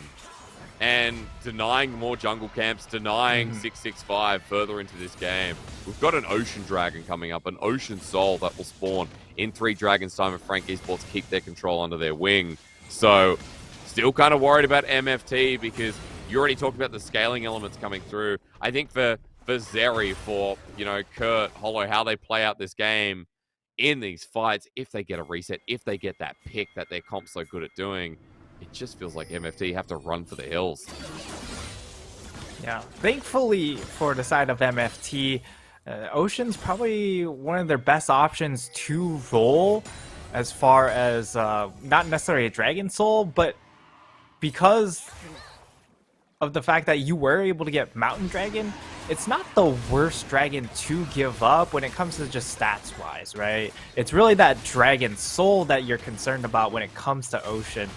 and denying more jungle camps, denying 665 further into this game. We've got an Ocean Dragon coming up, an Ocean Soul that will spawn in 3 Dragons' time if Frank Esports keep their control under their wing. So, still kind of worried about MFT because you already talked about the scaling elements coming through. I think for Zeri, for, you know, Kurt, Hollow, how they play out this game in these fights, if they get a reset, if they get that pick that their comp's so good at doing, it just feels like MFT have to run for the hills. Yeah, thankfully for the side of MFT, Ocean's probably one of their best options to roll as far as not necessarily a Dragon Soul, but because of the fact that you were able to get Mountain Dragon, it's not the worst dragon to give up when it comes to just stats wise, right? It's really that Dragon Soul that you're concerned about when it comes to Ocean.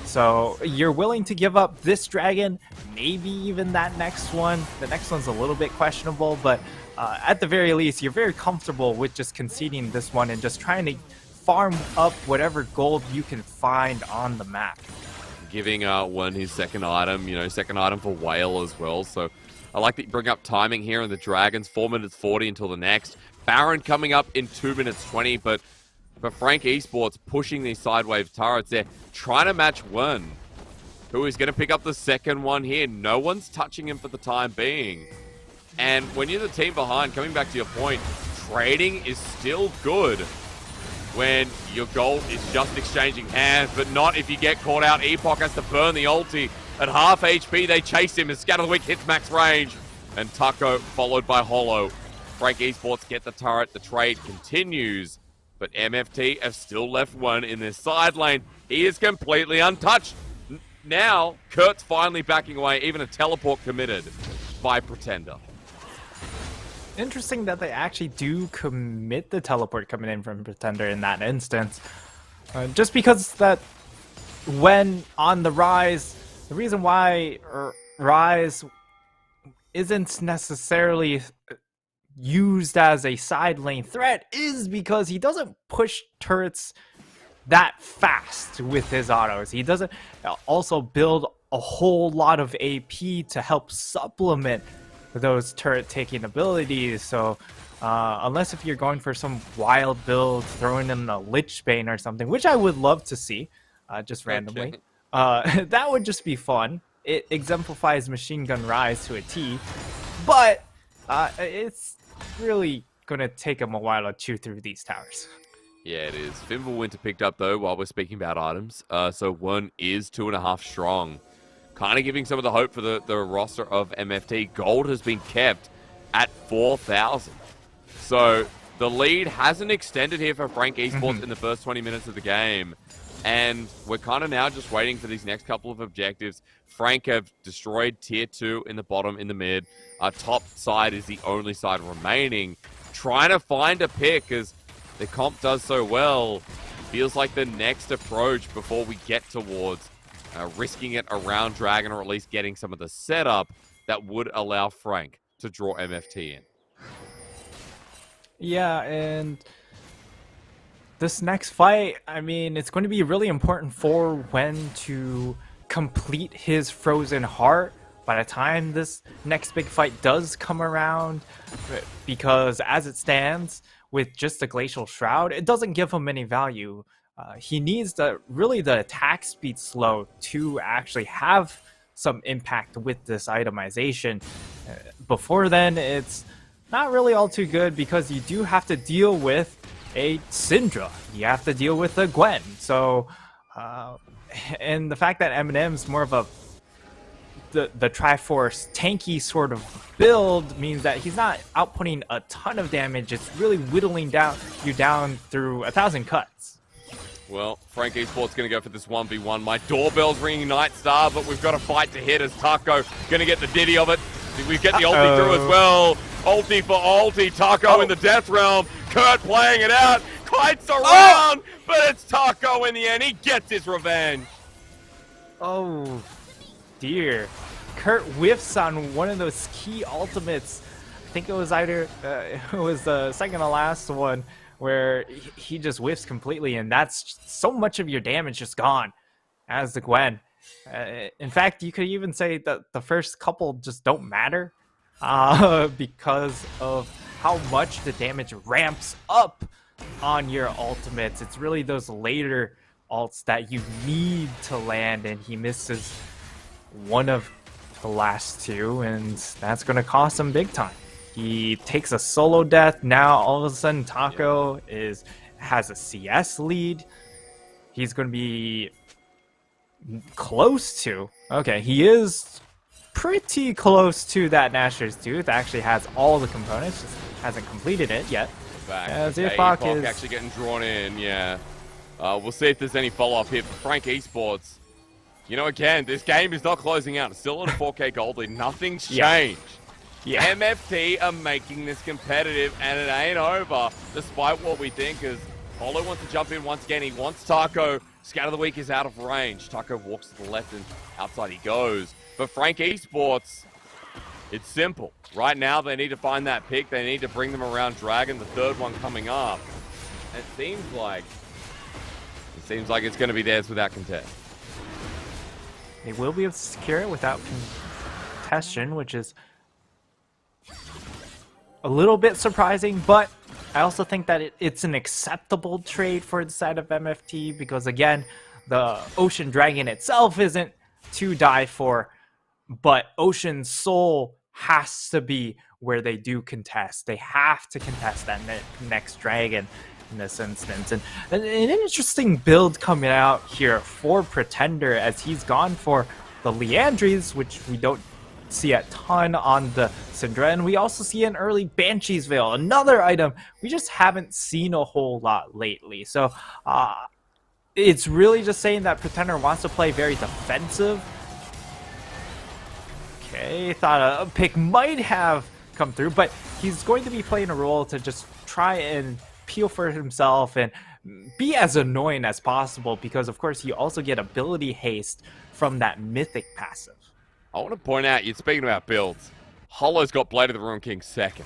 So you're willing to give up this dragon, maybe even that next one. The next one's a little bit questionable, but at the very least, you're very comfortable with just conceding this one and just trying to farm up whatever gold you can find on the map. Giving one his second item, you know, second item for Whale as well. So I like that you bring up timing here in the Dragons. 4 minutes 40 until the next. Baron coming up in 2 minutes 20, but Frank Esports pushing these sidewave turrets, they're trying to match one. Who is going to pick up the second one here? No one's touching him for the time being. And when you're the team behind, coming back to your point, trading is still good. when your gold is just exchanging hands, but not if you get caught out. Epoch has to burn the ulti. At half HP, they chase him as Scatter the Weak hits max range. And Taco followed by Hollow. Frank Esports get the turret. The trade continues. But MFT have still left one in their side lane. He is completely untouched. Now, Kurt's finally backing away. Even a teleport committed by Pretender. Interesting that they actually do commit the teleport coming in from Pretender in that instance. Just because that when on the Rise, the reason why Rise isn't necessarily used as a side lane threat is because he doesn't push turrets that fast with his autos. He doesn't also build a whole lot of AP to help supplement those turret taking abilities. So unless if you're going for some wild build, throwing in a Lich Bane or something, which I would love to see just randomly, that would just be fun. It exemplifies Machine Gun Rise to a T, but it's really going to take him a while to chew through these towers. Yeah, it is. Fimbulwinter picked up, though, while we're speaking about items. So one is 2.5 strong. Kind of giving some of the hope for the roster of MFT. Gold has been kept at 4,000. So the lead hasn't extended here for Frank Esports in the first 20 minutes of the game. And we're kind of now just waiting for these next couple of objectives. Frank have destroyed tier 2 in the bottom, in the mid. Top side is the only side remaining. Trying to find a pick as the comp does so well. Feels like the next approach before we get towards risking it around Dragon, or at least getting some of the setup that would allow Frank to draw MFT in. Yeah, and this next fight, I mean, it's going to be really important for when to complete his Frozen Heart by the time this next big fight does come around, because as it stands, with just the Glacial Shroud, it doesn't give him any value. He needs the attack speed slow to actually have some impact with this itemization. Before then, it's not really all too good because you do have to deal with a Syndra. You have to deal with a Gwen. So, and the fact that Eminem's more of the Triforce tanky sort of build means that he's not outputting a ton of damage. It's really whittling you down through 1,000 cuts. Well, Frank Esports going to go for this 1v1. My doorbell's ringing Night Star, but we've got a fight to hit as Taco going to get the ditty of it. We get the ulti through as well. Ulti for ulti. Taco in the Death Realm. Kurt playing it out. Kites around, but it's Taco in the end. He gets his revenge. Oh, dear. Kurt whiffs on one of those key ultimates. I think it was either, it was the second to last one, where he just whiffs completely, and that's so much of your damage just gone as the Gwen. In fact, you could even say that the first couple just don't matter because of how much the damage ramps up on your ultimates. It's really those later ults that you need to land, and he misses one of the last two, and that's going to cost him big time. He takes a solo death. Now all of a sudden Taco has a CS lead. He's going to be close to, okay, he is pretty close to that Nashor's Tooth. Actually has all the components, just hasn't completed it yet. As Epoch is actually getting drawn in. Yeah, we'll see if there's any follow-up here for Frank Esports. You know, again, this game is not closing out. It's still at a 4K gold lead. Nothing's changed. Yeah. MFT are making this competitive, and it ain't over, despite what we think. Is Hollow wants to jump in once again. He wants Taco. Scatter the Weak is out of range. Taco walks to the left, and outside he goes. For Frank Esports, it's simple. Right now, they need to find that pick. They need to bring them around Dragon, the third one coming up. And it seems like it's going to be theirs without contest. They will be able to secure it without contention, which is a little bit surprising, but I also think that it's an acceptable trade for the side of MFT because, again, the Ocean Dragon itself isn't to die for, but Ocean Soul has to be where they do contest. They have to contest that next dragon. in this instance. And an interesting build coming out here for Pretender, as he's gone for the Leandries, which we don't see a ton on the Syndra, and we also see an early Banshee's Veil, another item we just haven't seen a whole lot lately. So it's really just saying that Pretender wants to play very defensive. Okay, thought a pick might have come through, but he's going to be playing a role to just try and peel for himself and be as annoying as possible, because of course you also get ability haste from that mythic passive. I want to point out, you're speaking about builds. Hollow's got Blade of the Ruin King second.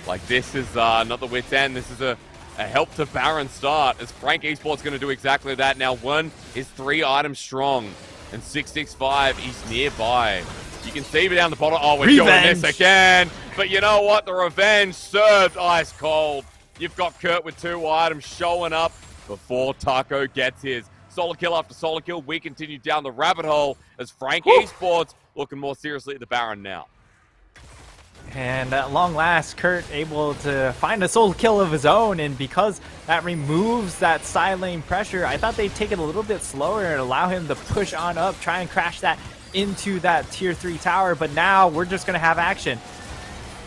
Like, this is not the wit's end. This is a help to Baron start, as Frank Esports going to do exactly that. Now, one is 3 items strong, and 665 is nearby. You can see me down the bottom. Oh, we're doing this again. But you know what? The revenge served ice cold. You've got Kurt with 2 items showing up before Taco gets his. Solo kill after solo kill. We continue down the rabbit hole as Frank Esports looking more seriously at the Baron now. And at long last, Kurt able to find a solo kill of his own, and because that removes that side lane pressure, I thought they'd take it a little bit slower and allow him to push on up, try and crash that into that tier 3 tower, but now we're just going to have action.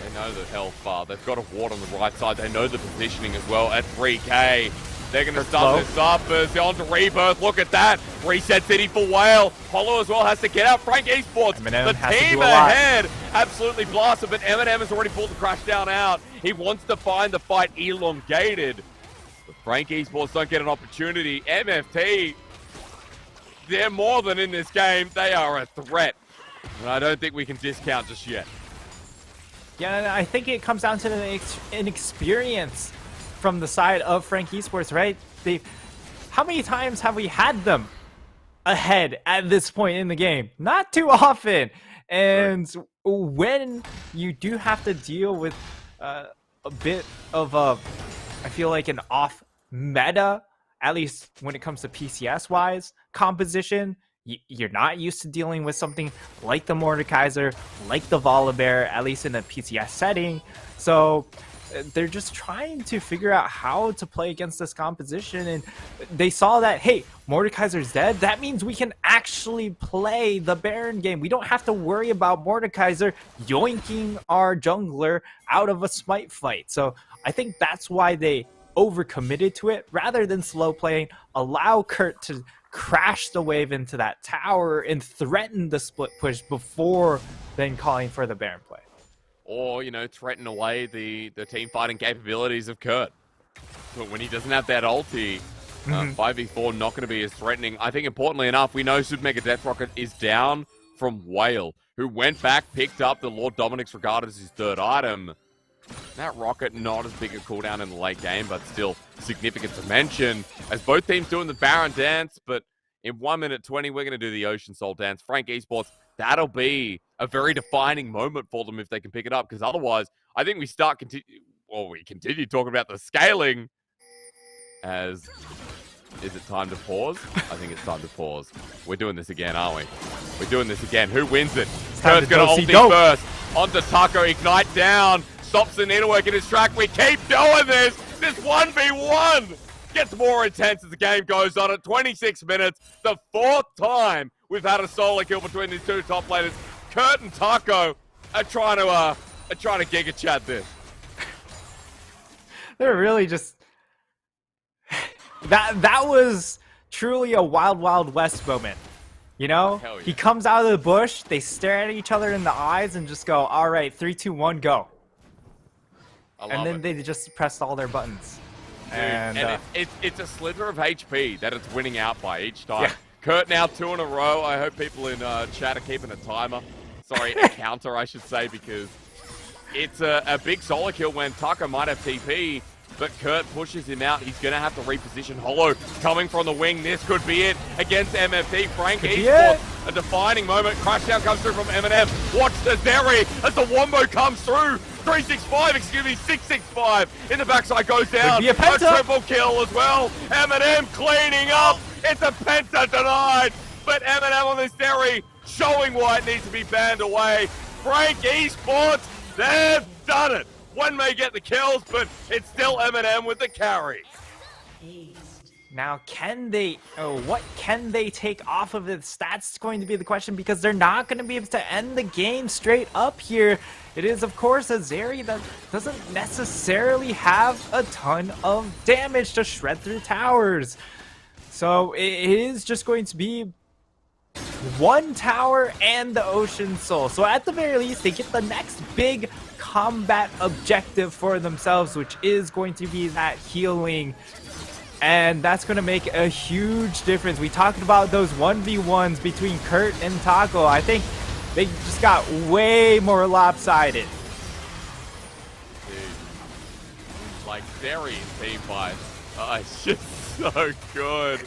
They know the health, they've got a ward on the right side, they know the positioning as well at 3k. They're going to start this up as they're on to Rebirth. Look at that. Reset City for Whale. Hollow as well has to get out. Frank Esports, the team ahead. Absolutely blasted, but Eminem has already pulled the crash down out. He wants to find the fight elongated. But Frank Esports don't get an opportunity. MFT, they're more than in this game. They are a threat. And I don't think we can discount just yet. Yeah, I think it comes down to the inexperience from the side of Frank Esports, right? How many times have we had them ahead at this point in the game? Not too often. And when you do have to deal with a bit of I feel like an off meta, at least when it comes to PCS wise composition, you're not used to dealing with something like the Mordekaiser, like the Volibear, at least in a PCS setting. So they're just trying to figure out how to play against this composition, and they saw that, hey, Mordekaiser's dead. That means we can actually play the Baron game. We don't have to worry about Mordekaiser yoinking our jungler out of a smite fight. So I think that's why they overcommitted to it rather than slow playing, allow Kurt to crash the wave into that tower and threaten the split push before then calling for the Baron play. Or, you know, threaten away the team fighting capabilities of Kurt. But when he doesn't have that ulti, 5v4 not going to be as threatening. I think importantly enough, we know Super Mega Death Rocket is down from Whale, who went back, picked up the Lord Dominic's regarded as his 3rd item. That rocket not as big a cooldown in the late game, but still significant to mention, as both teams doing the Baron dance. But in 1 minute 20, we're going to do the Ocean Soul dance. Frank Esports, that'll be a very defining moment for them if they can pick it up, because otherwise, I think we continue talking about the scaling. As is it time to pause? I think it's time to pause. We're doing this again, aren't we? We're doing this again. Who wins it? Kurt's going to ulti first. Onto Taco, ignite down. Stops the needlework in his track. We keep doing this. This 1v1 gets more intense as the game goes on at 26 minutes. The 4th time we've had a solo kill between these 2 top laners. Kurt and Taco are trying to Giga Chat this. They're really just that was truly a Wild Wild West moment. You know? Yeah. He comes out of the bush, they stare at each other in the eyes and just go, all right, 3, 2, 1, go. And then they just pressed all their buttons. Dude, and it's a slither of HP that it's winning out by each time. Yeah. Kurt now 2 in a row. I hope people in chat are keeping a timer. Sorry, a counter, I should say, because it's a big solo kill when Taco might have TP, but Kurt pushes him out. He's going to have to reposition. Hollow coming from the wing. This could be it against MFT. Frank Esports, a defining moment. Crashdown comes through from Eminem. Watch the Zeri as the Wombo comes through. 665 in the backside goes down. A triple kill as well. Eminem cleaning up. It's a penta denied. But Eminem on this Zeri showing why it needs to be banned away. Frank Esports, they've done it. One may get the kills, but it's still Eminem with the carry. Now, what can they take off of this? That's going to be the question, because they're not going to be able to end the game straight up here. It is, of course, a Zeri that doesn't necessarily have a ton of damage to shred through towers. So it is just going to be one tower and the Ocean Soul. So at the very least, they get the next big combat objective for themselves, which is going to be that healing. And that's going to make a huge difference. We talked about those 1v1s between Kurt and Taco. I think they just got way more lopsided. Dude, like Zeri in team fights, it's just so good.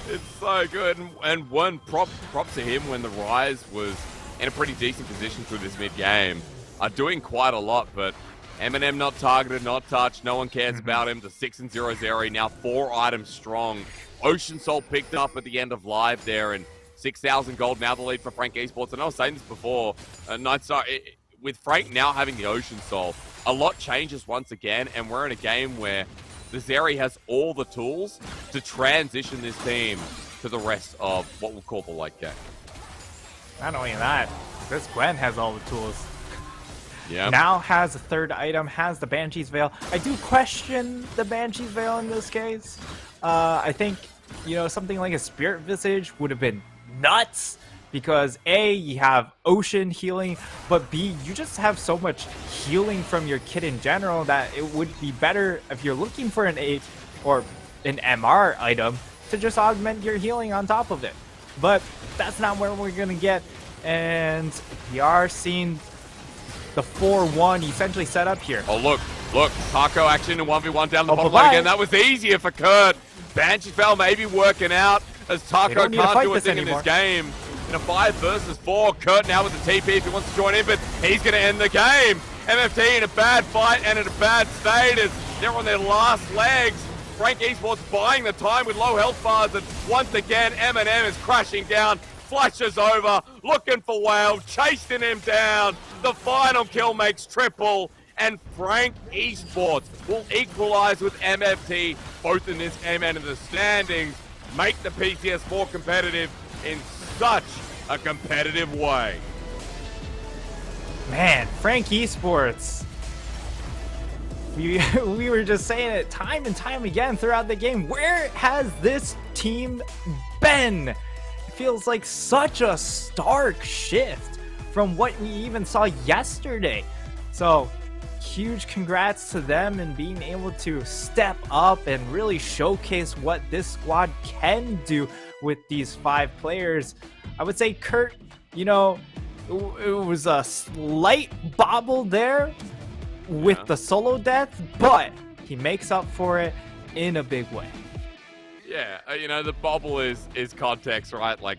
It's so good. And one prop to him when the Rise was in a pretty decent position through this mid-game. Doing quite a lot, but Eminem not targeted, not touched. No one cares about him. The 6-0 Zeri, now 4 items strong. Ocean Soul picked up at the end of live there, and 6,000 gold, now the lead for Frank Esports. And I was saying this before, Nightstar, with Frank now having the Ocean Soul, a lot changes once again, and we're in a game where the Zeri has all the tools to transition this team to the rest of what we'll call the late game. Not only that, this Gwen has all the tools. Yeah. Now has a third item, has the Banshee's Veil. I do question the Banshee's Veil in this case. I think, you know, something like a Spirit Visage would have been nuts, because A, you have Ocean healing, but B, you just have so much healing from your kit in general that it would be better if you're looking for an A or an MR item to just augment your healing on top of it. But that's not where we're going to get, and we are seeing the 4-1 essentially set up here. Oh, look, Taco action in 1v1 down the bottom bye-bye. lane again. That was easier for Kurt. Banshee's Veil maybe working out as Taco can't do a thing in this game. In a 5 versus 4, Kurt now with the TP if he wants to join in, but he's going to end the game. MFT in a bad fight and in a bad state as they're on their last legs. Frank Esports buying the time with low health bars, and once again, Eminem is crashing down. Flashes over, looking for Whale, chasing him down. The final kill makes triple, and Frank Esports will equalize with MFT, both in this game and in the standings, make the PCS more competitive in such a competitive way. Man, Frank Esports. We were just saying it time and time again throughout the game. Where has this team been? Feels like such a stark shift from what we even saw yesterday. So huge congrats to them and being able to step up and really showcase what this squad can do with these 5 players. I would say Kurt, you know, it was a slight bobble there with the solo death, but he makes up for it in a big way. Yeah, you know, the bobble is context, right? Like,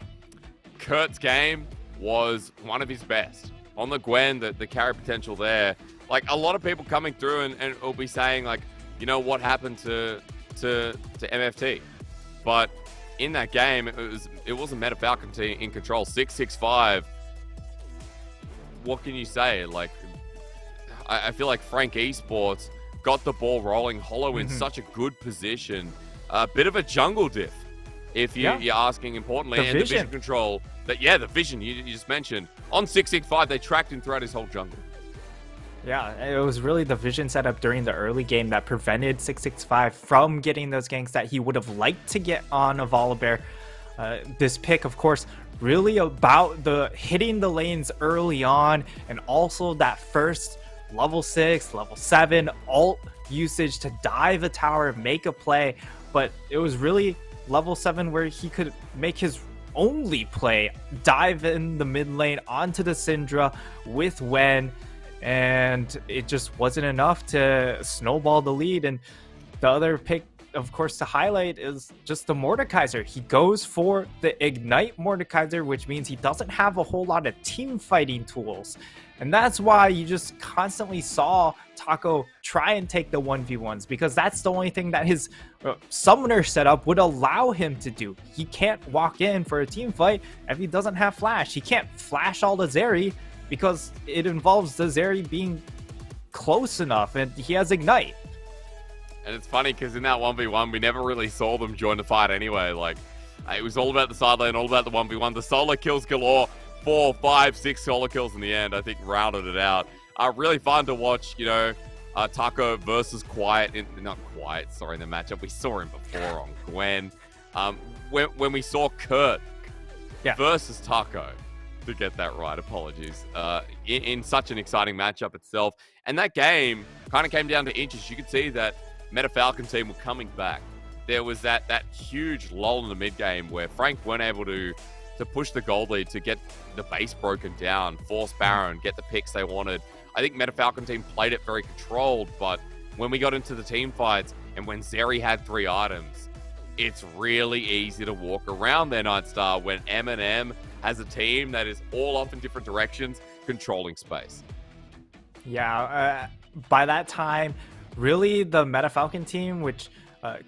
Kurt's game was one of his best. On the Gwen, the carry potential there. Like, a lot of people coming through and will be saying, like, you know, what happened to MFT? But in that game, it was a Meta Falcon team in control. 6-6-5. What can you say? Like, I feel like Frank Esports got the ball rolling. Hollow in such a good position. A bit of a jungle diff, if you're asking importantly. The vision control. The vision you just mentioned. On 6-6-5, they tracked him throughout his whole jungle. Yeah, it was really the vision setup during the early game that prevented 6-6-5 from getting those ganks that he would have liked to get on a Volibear. This pick, of course, really about the hitting the lanes early on, and also that first level 6, level 7 ult usage to dive a tower, make a play. But it was really level 7 where he could make his only play, dive in the mid lane onto the Syndra with Wen, and it just wasn't enough to snowball the lead. And the other pick, of course, to highlight is just the Mordekaiser. He goes for the Ignite Mordekaiser, which means he doesn't have a whole lot of team fighting tools. And that's why you just constantly saw Taco try and take the 1v1s, because that's the only thing that his summoner setup would allow him to do. He can't walk in for a team fight if he doesn't have flash. He can't flash all the Zeri because it involves the Zeri being close enough, and he has Ignite. And it's funny because in that 1v1, we never really saw them join the fight anyway. Like, it was all about the side lane, all about the 1v1. The solo kills galore, 4, 5, 6 solo kills in the end, I think rounded it out. Really fun to watch, you know, Taco versus Quiet, not Quiet, sorry, in the matchup. We saw him before on Gwen. When we saw Kurt versus Taco, to get that right, apologies, in such an exciting matchup itself. And that game kind of came down to inches. You could see that Meta Falcon team were coming back. There was that huge lull in the mid game where Frank weren't able to push the gold lead, to get the base broken down, force Baron, get the picks they wanted. I think Meta Falcon team played it very controlled, but when we got into the team fights and when Zeri had 3 items, it's really easy to walk around their Nightstar when M&M has a team that is all off in different directions, controlling space. Yeah, by that time, really the Meta Falcon team, which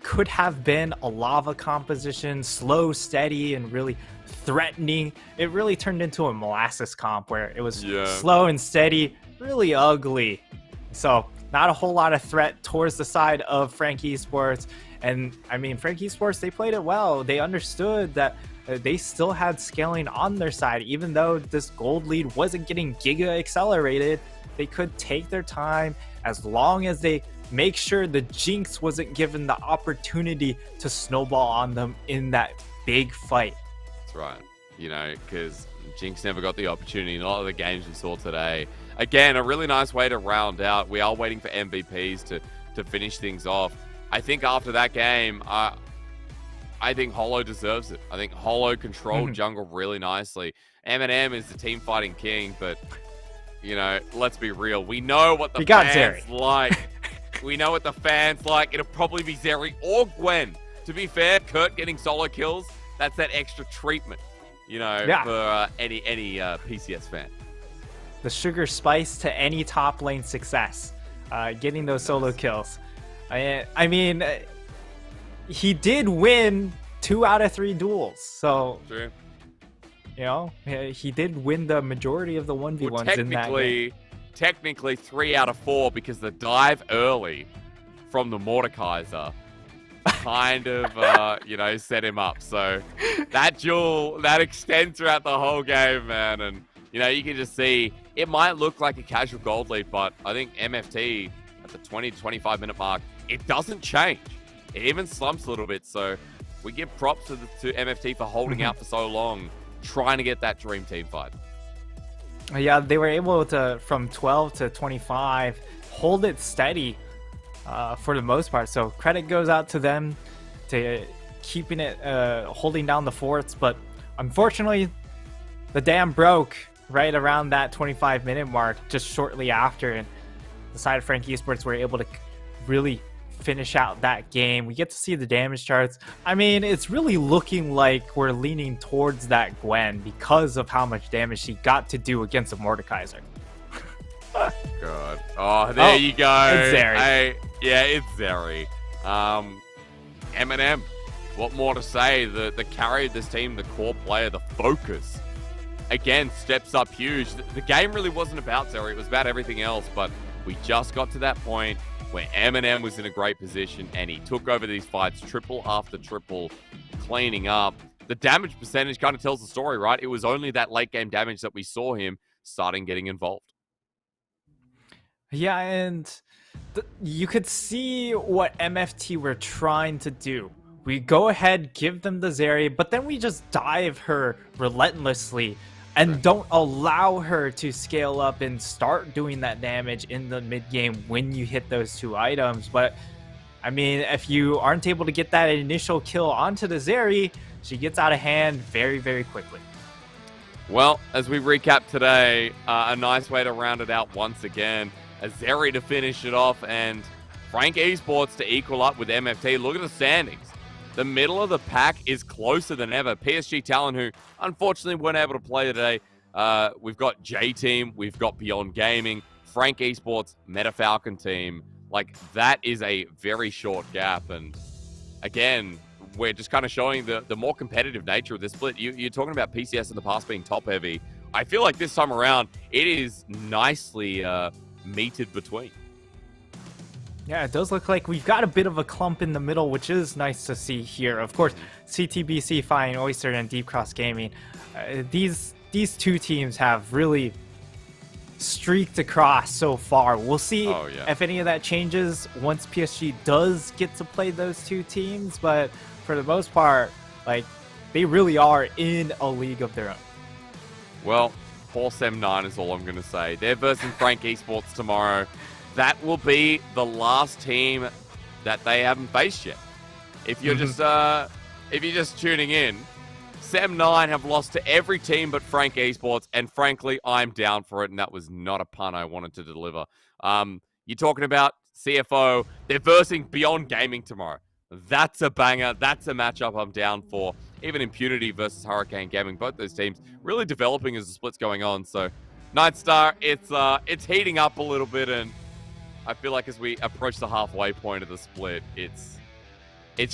could have been a lava composition, slow, steady, and really threatening, it really turned into a molasses comp where it was slow and steady, really ugly. So not a whole lot of threat towards the side of Frank Esports. And I mean, Frank Esports, they played it well. They understood that they still had scaling on their side. Even though this gold lead wasn't getting giga accelerated, they could take their time as long as they make sure the Jinx wasn't given the opportunity to snowball on them in that big fight. That's right. You know, because Jinx never got the opportunity in a lot of the games we saw today. Again, a really nice way to round out. We are waiting for MVPs to finish things off. I think after that game, I think Holo deserves it. I think Holo controlled jungle really nicely. M&M is the team fighting king, but, you know, let's be real. We know what the fans like. We know what the fans like. It'll probably be Zeri or Gwen. To be fair, Kurt getting solo kills, that's that extra treatment, you know, for any PCS fan. The sugar spice to any top lane success, getting those solo kills. I mean, he did win 2 out of 3 duels, so true. You know, he did win the majority of the 1v1s in that game. Technically 3 out of 4 because the dive early from the Mordekaiser kind of, you know, set him up. So that duel, that extends throughout the whole game, man. And, you know, you can just see it might look like a casual gold lead, but I think MFT at the 20 to 25 minute mark, it doesn't change. It even slumps a little bit. So we give props to MFT for holding out for so long, trying to get that dream team fight. Yeah, they were able to, from 12 to 25, hold it steady for the most part. So credit goes out to them to keeping it, holding down the forts. But unfortunately, the dam broke right around that 25-minute mark, just shortly after. And the side of Frank Esports were able to really finish out that game. We get to see the damage charts. I mean, it's really looking like we're leaning towards that Gwen because of how much damage she got to do against a Mordekaiser. God. Oh, there you go. It's Zeri. Yeah, it's Zeri. M&M. What more to say? The carry of this team, the core player, the focus, again, steps up huge. The game really wasn't about Zeri. It was about everything else, but we just got to that point where M&M was in a great position and he took over these fights triple after triple, cleaning up. The damage percentage kind of tells the story, right? It was only that late game damage that we saw him starting getting involved. Yeah, and you could see what MFT were trying to do. We go ahead, give them the Zeri, but then we just dive her relentlessly and don't allow her to scale up and start doing that damage in the mid game when you hit those 2 items. But I mean, if you aren't able to get that initial kill onto the Zeri, she gets out of hand very, very quickly. Well, as we recap today, a nice way to round it out once again. A Zeri to finish it off and Frank Esports to equal up with MFT. Look at the standings. The middle of the pack is closer than ever. PSG Talon, who unfortunately weren't able to play today. We've got J-Team, we've got Beyond Gaming, Frank Esports, Meta Falcon team. Like, that is a very short gap. And again, we're just kind of showing the more competitive nature of this split. You're talking about PCS in the past being top heavy. I feel like this time around, it is nicely meted between. Yeah, it does look like we've got a bit of a clump in the middle, which is nice to see here. Of course, CTBC, Fine Oyster, and Deep Cross Gaming. These two teams have really streaked across so far. We'll see if any of that changes once PSG does get to play those two teams. But for the most part, like, they really are in a league of their own. Well, Paul Sem9 is all I'm going to say. They're versus Frank Esports tomorrow. That will be the last team that they haven't faced yet. If you're just tuning in, Sem9 have lost to every team but Frank Esports, and frankly, I'm down for it, and that was not a pun I wanted to deliver. You're talking about CFO. They're versing Beyond Gaming tomorrow. That's a banger. That's a matchup I'm down for. Even Impunity versus Hurricane Gaming, both those teams really developing as the split's going on. So, Nightstar, it's heating up a little bit, and I feel like as we approach the halfway point of the split, it's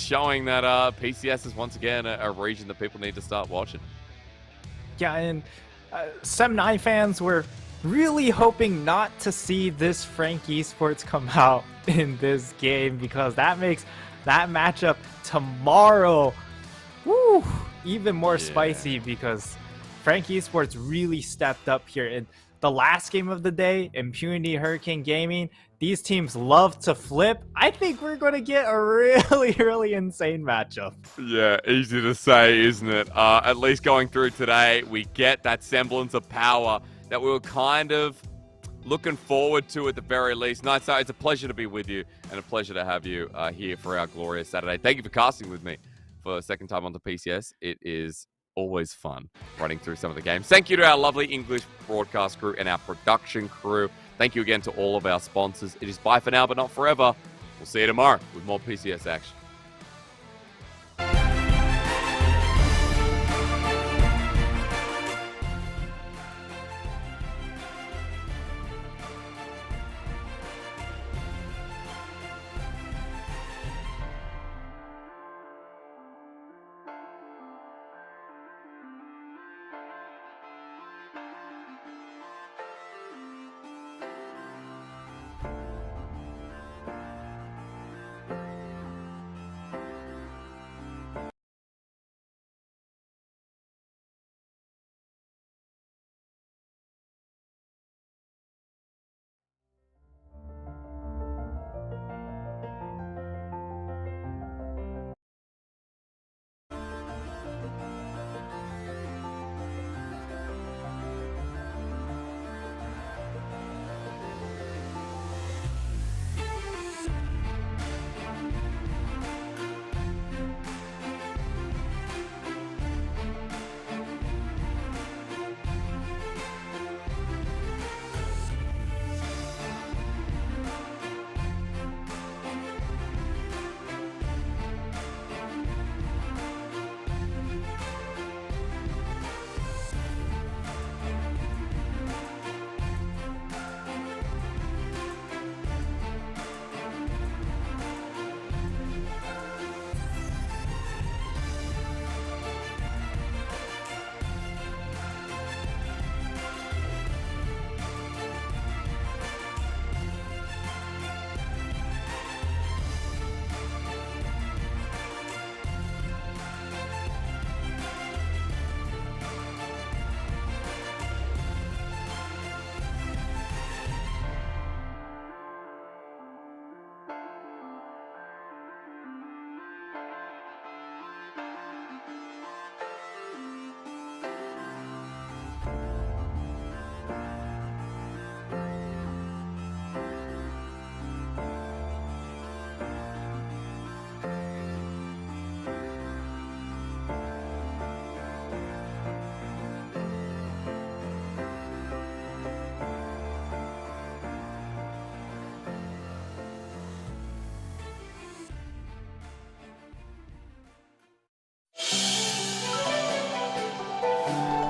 showing that PCS is once again a region that people need to start watching. Yeah, and Sem9 fans were really hoping not to see this Frank Esports come out in this game, because that makes that matchup tomorrow even more spicy, because Frank Esports really stepped up here. In the last game of the day, Impunity, Hurricane Gaming, these teams love to flip. I think we're going to get a really, really insane matchup. Yeah, easy to say, isn't it? At least going through today, we get that semblance of power that we were kind of looking forward to at the very least. Nightstar, it's a pleasure to be with you and a pleasure to have you here for our glorious Saturday. Thank you for casting with me for a second time on the PCS. It is always fun running through some of the games. Thank you to our lovely English broadcast crew and our production crew. Thank you again to all of our sponsors. It is bye for now, but not forever. We'll see you tomorrow with more PCS action.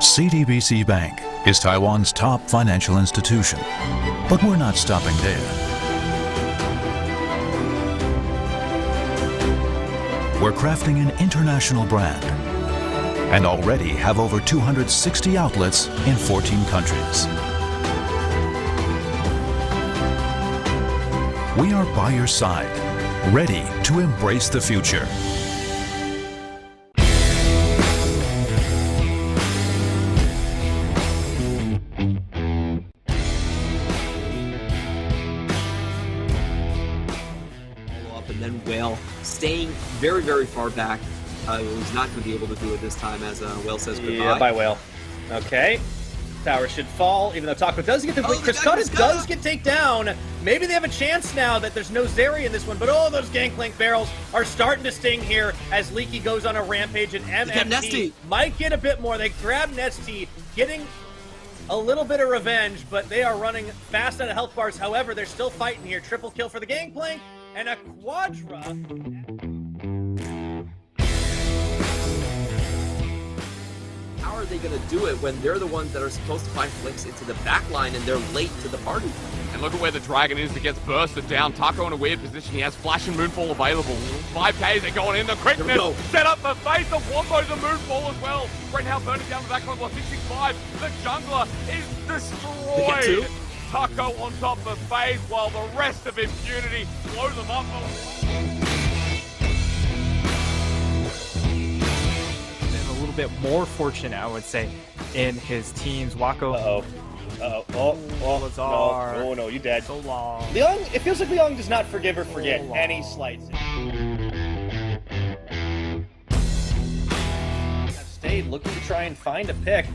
CTBC Bank is Taiwan's top financial institution, but we're not stopping there. We're crafting an international brand and already have over 260 outlets in 14 countries. we are by your side, ready to embrace the future. And then Whale staying very, very far back. Was not going to be able to do it this time as Whale says goodbye. Yeah, bye, Whale. Okay. Tower should fall, even though Taco does get the Chris Cutter does get taken down. Maybe they have a chance now that there's no Zeri in this one, but those Gangplank barrels are starting to sting here as Leaky goes on a rampage, and MFT might get a bit more. They grab Nesty, getting a little bit of revenge, but they are running fast out of health bars. However, they're still fighting here. Triple kill for the Gangplank and a Quadra. How are they going to do it when they're the ones that are supposed to find flicks into the back line and they're late to the party? And look at where the Dragon is that gets bursted down. Taco in a weird position. He has Flash and Moonfall available. 5Ks, they're going in. The quickness set up the face of Wombo, the Moonfall as well. Right now burning down the back line. 665. The Jungler is destroyed. Taco on top of FaZe while the rest of Impunity blow them up. Been a little bit more fortunate, I would say, in his teams. Wako. Lazar. No, you dead. So long. Leong, it feels like Leong does not forgive or forget any slights. Have stayed looking to try and find a pick.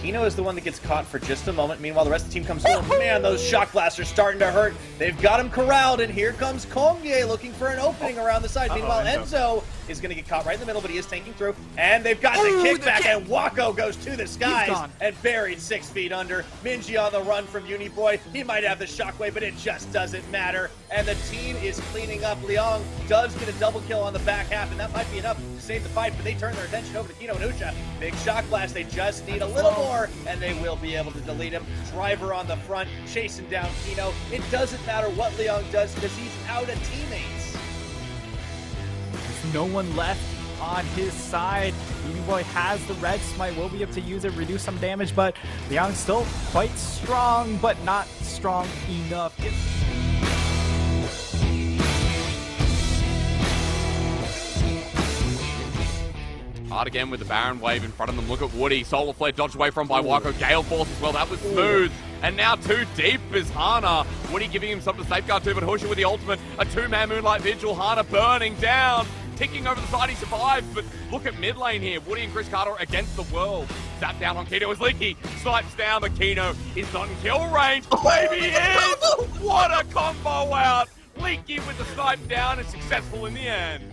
Kino is the one that gets caught for just a moment. Meanwhile, the rest of the team comes forward. Man, those shock blasts are starting to hurt. They've got him corralled, and here comes Kongye looking for an opening around the side. Meanwhile, Enzo is going to get caught right in the middle, but he is tanking through. And they've got the kickback, and Wako goes to the skies and buried 6 feet under. Minji on the run from Uniboy. He might have the shockwave, but it just doesn't matter. And the team is cleaning up. Leong does get a double kill on the back half, and that might be enough to save the fight, but they turn their attention over to Kino and Usha. Big shock blast. They just need a little more, and they will be able to delete him. Driver on the front, chasing down Kino. It doesn't matter what Leong does because he's out of teammates. There's no one left on his side. Uniboy has the red smite, will be able to use it, reduce some damage, but Leong's still quite strong, but not strong enough. Hard again with the Baron wave in front of them. Look at Woody. Solar Flare dodged away from by Wako. Gale Force as well. That was smooth. And now too deep is Hana. Woody giving him something to safeguard too, but Husha with the ultimate. A two-man Moonlight Vigil. Hana burning down. Ticking over the side, he survives, but look at mid lane here. Woody and Chris Carter against the world. Zap down on Kino as Leaky snipes down, but Kino is not in kill range. Maybe he is! What a combo out! Leaky with the snipe down and successful in the end.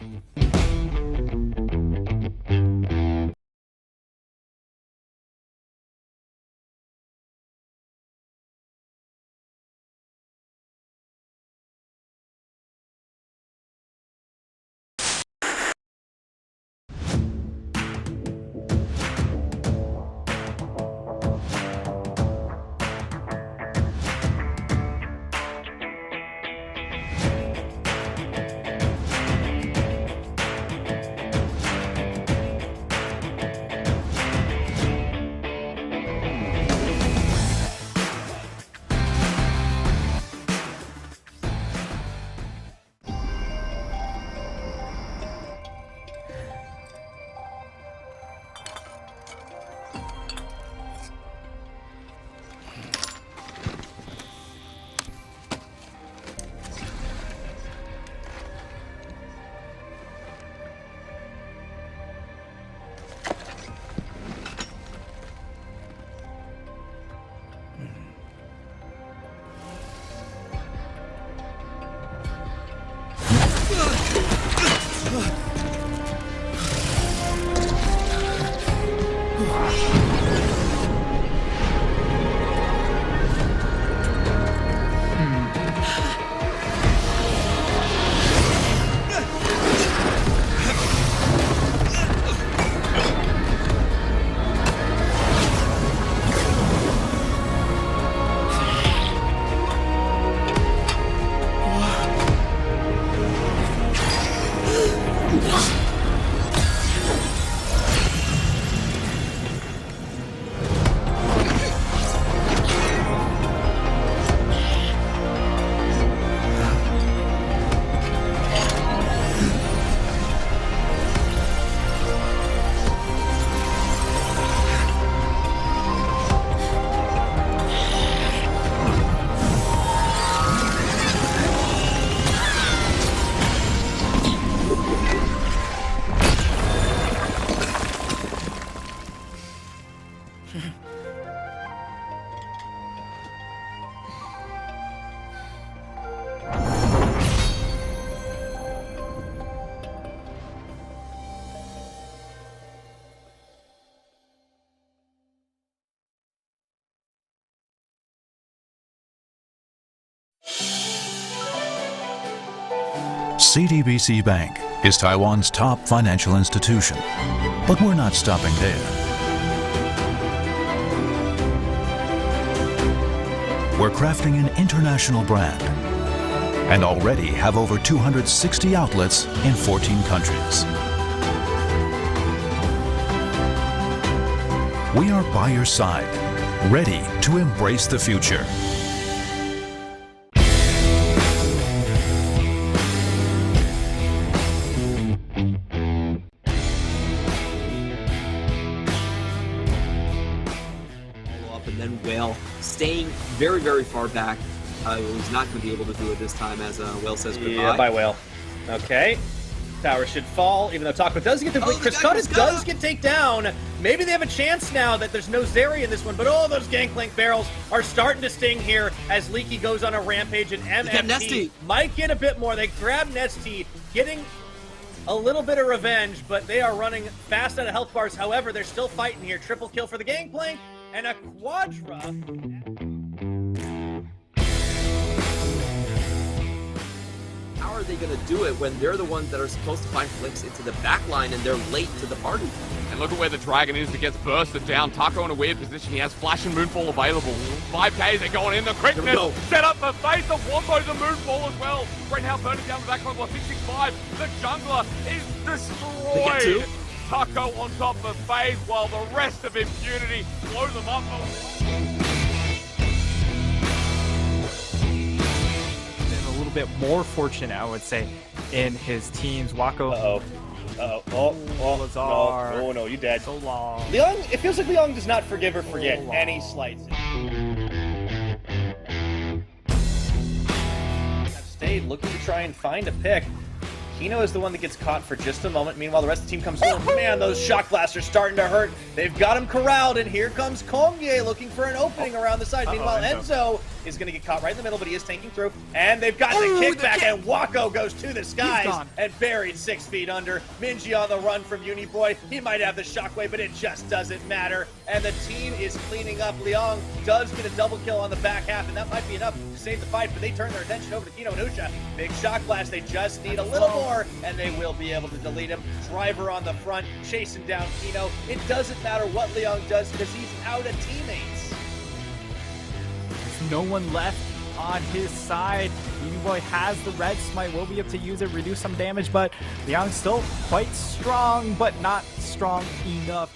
CDBC Bank is Taiwan's top financial institution, but we're not stopping there. We're crafting an international brand and already have over 260 outlets in 14 countries. We are by your side, ready to embrace the future. And then Whale staying very, very far back. Was not going to be able to do it this time as Whale says goodbye. Yeah, bye, Whale. Okay. Tower should fall, even though Taco does get the Chris Cotta does get taken down. Maybe they have a chance now that there's no Zeri in this one, but those Gangplank barrels are starting to sting here as Leaky goes on a rampage, and MFT might get a bit more. They grab Nesty, getting a little bit of revenge, but they are running fast out of health bars. However, they're still fighting here. Triple kill for the Gangplank and a Quadra. How are they going to do it when they're the ones that are supposed to find flicks into the back line and they're late to the party? And look at where the Dragon is that gets bursted down. Taco in a weird position. He has Flash and Moonfall available. 5Ks, they're going in. The quickness set up the face of Wombo's a Moonfall as well. Right now, burning down the back line. 665. The jungler is destroyed. Taco on top of FaZe while the rest of Impunity blow them up. A little bit more fortunate, I would say, in his teams. Wako. Lazar. No, you dead. So long. Leong, it feels like Leong does not forgive or forget any slights. Have stayed looking to try and find a pick. Kino is the one that gets caught for just a moment. Meanwhile, the rest of the team comes forward. Man, those shock blasts are starting to hurt. They've got him corralled, and here comes Kongye looking for an opening around the side. Meanwhile, Enzo is going to get caught right in the middle, but he is tanking through. And they've got the kickback, and Wako goes to the skies and buried 6 feet under. Minji on the run from Uniboy. He might have the shockwave, but it just doesn't matter. And the team is cleaning up. Leong does get a double kill on the back half, and that might be enough to save the fight, but they turn their attention over to Kino and Usha. Big shock blast. They just need a little more, and they will be able to delete him. Driver on the front, chasing down Kino. It doesn't matter what Leong does because he's out of teammates. There's no one left on his side. Uniboy has the red smite, will be able to use it, reduce some damage, but Leong's still quite strong, but not strong enough.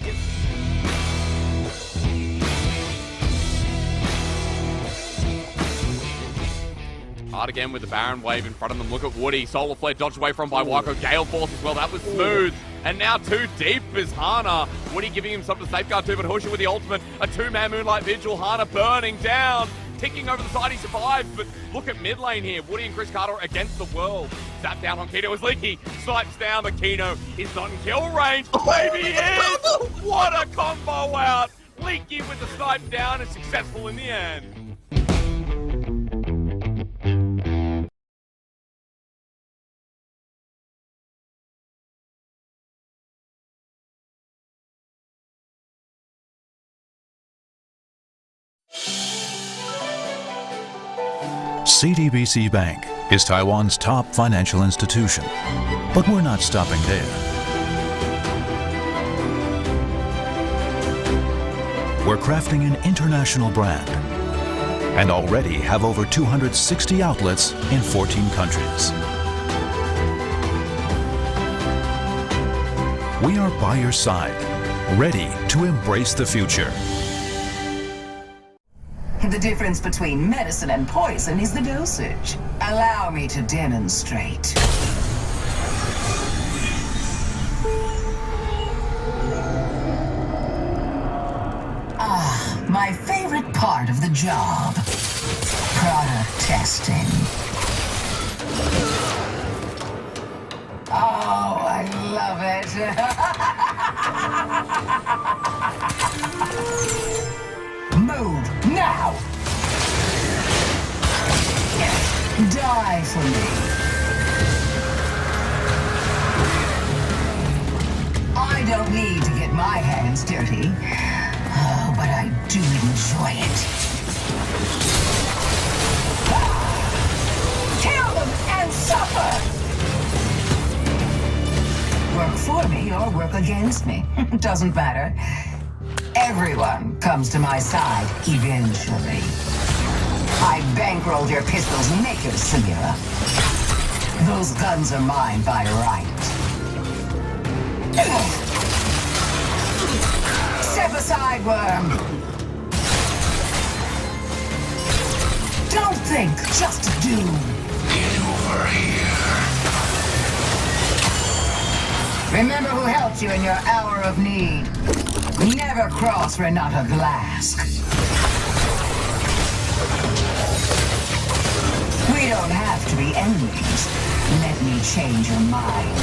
Hard again with the Baron wave in front of them. Look at Woody. Solar Flare dodged away from by Wako. Gale Force as well. That was smooth. And now too deep is Hana. Woody giving him something to safeguard too, but Husha with the ultimate. A two-man Moonlight Vigil. Hana burning down. Ticking over the side, he survives, but look at mid lane here. Woody and Chris Carter are against the world. Zap down on Kino as Leaky snipes down, but Kino is not in kill range. Maybe he is! What a combo out! Leaky with the snipe down and successful in the end. CDBC Bank is Taiwan's top financial institution, but we're not stopping there. We're crafting an international brand and already have over 260 outlets in 14 countries. We are by your side, ready to embrace the future. The difference between medicine and poison is the dosage. Allow me to demonstrate. My favorite part of the job. Product testing. Oh, I love it. Move now! Die for me. I don't need to get my hands dirty. Oh, but I do enjoy it. Kill them and suffer! for me or work against me. Doesn't matter. Everyone comes to my side eventually. I bankrolled your pistols naked, Samira. Those guns are mine by right. Step aside, worm. Don't think, just do. Get over here. Remember who helped you in your hour of need. Never cross Renata Glask. We don't have to be enemies. Let me change your mind.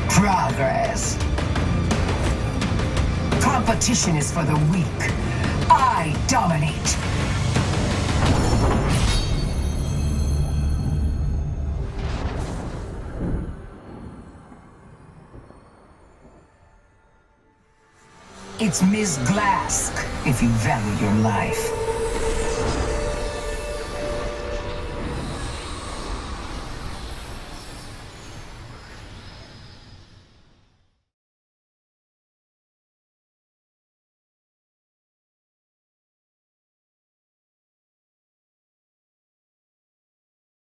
Progress. Competition is for the weak. I dominate. It's Ms. Glask, if you value your life.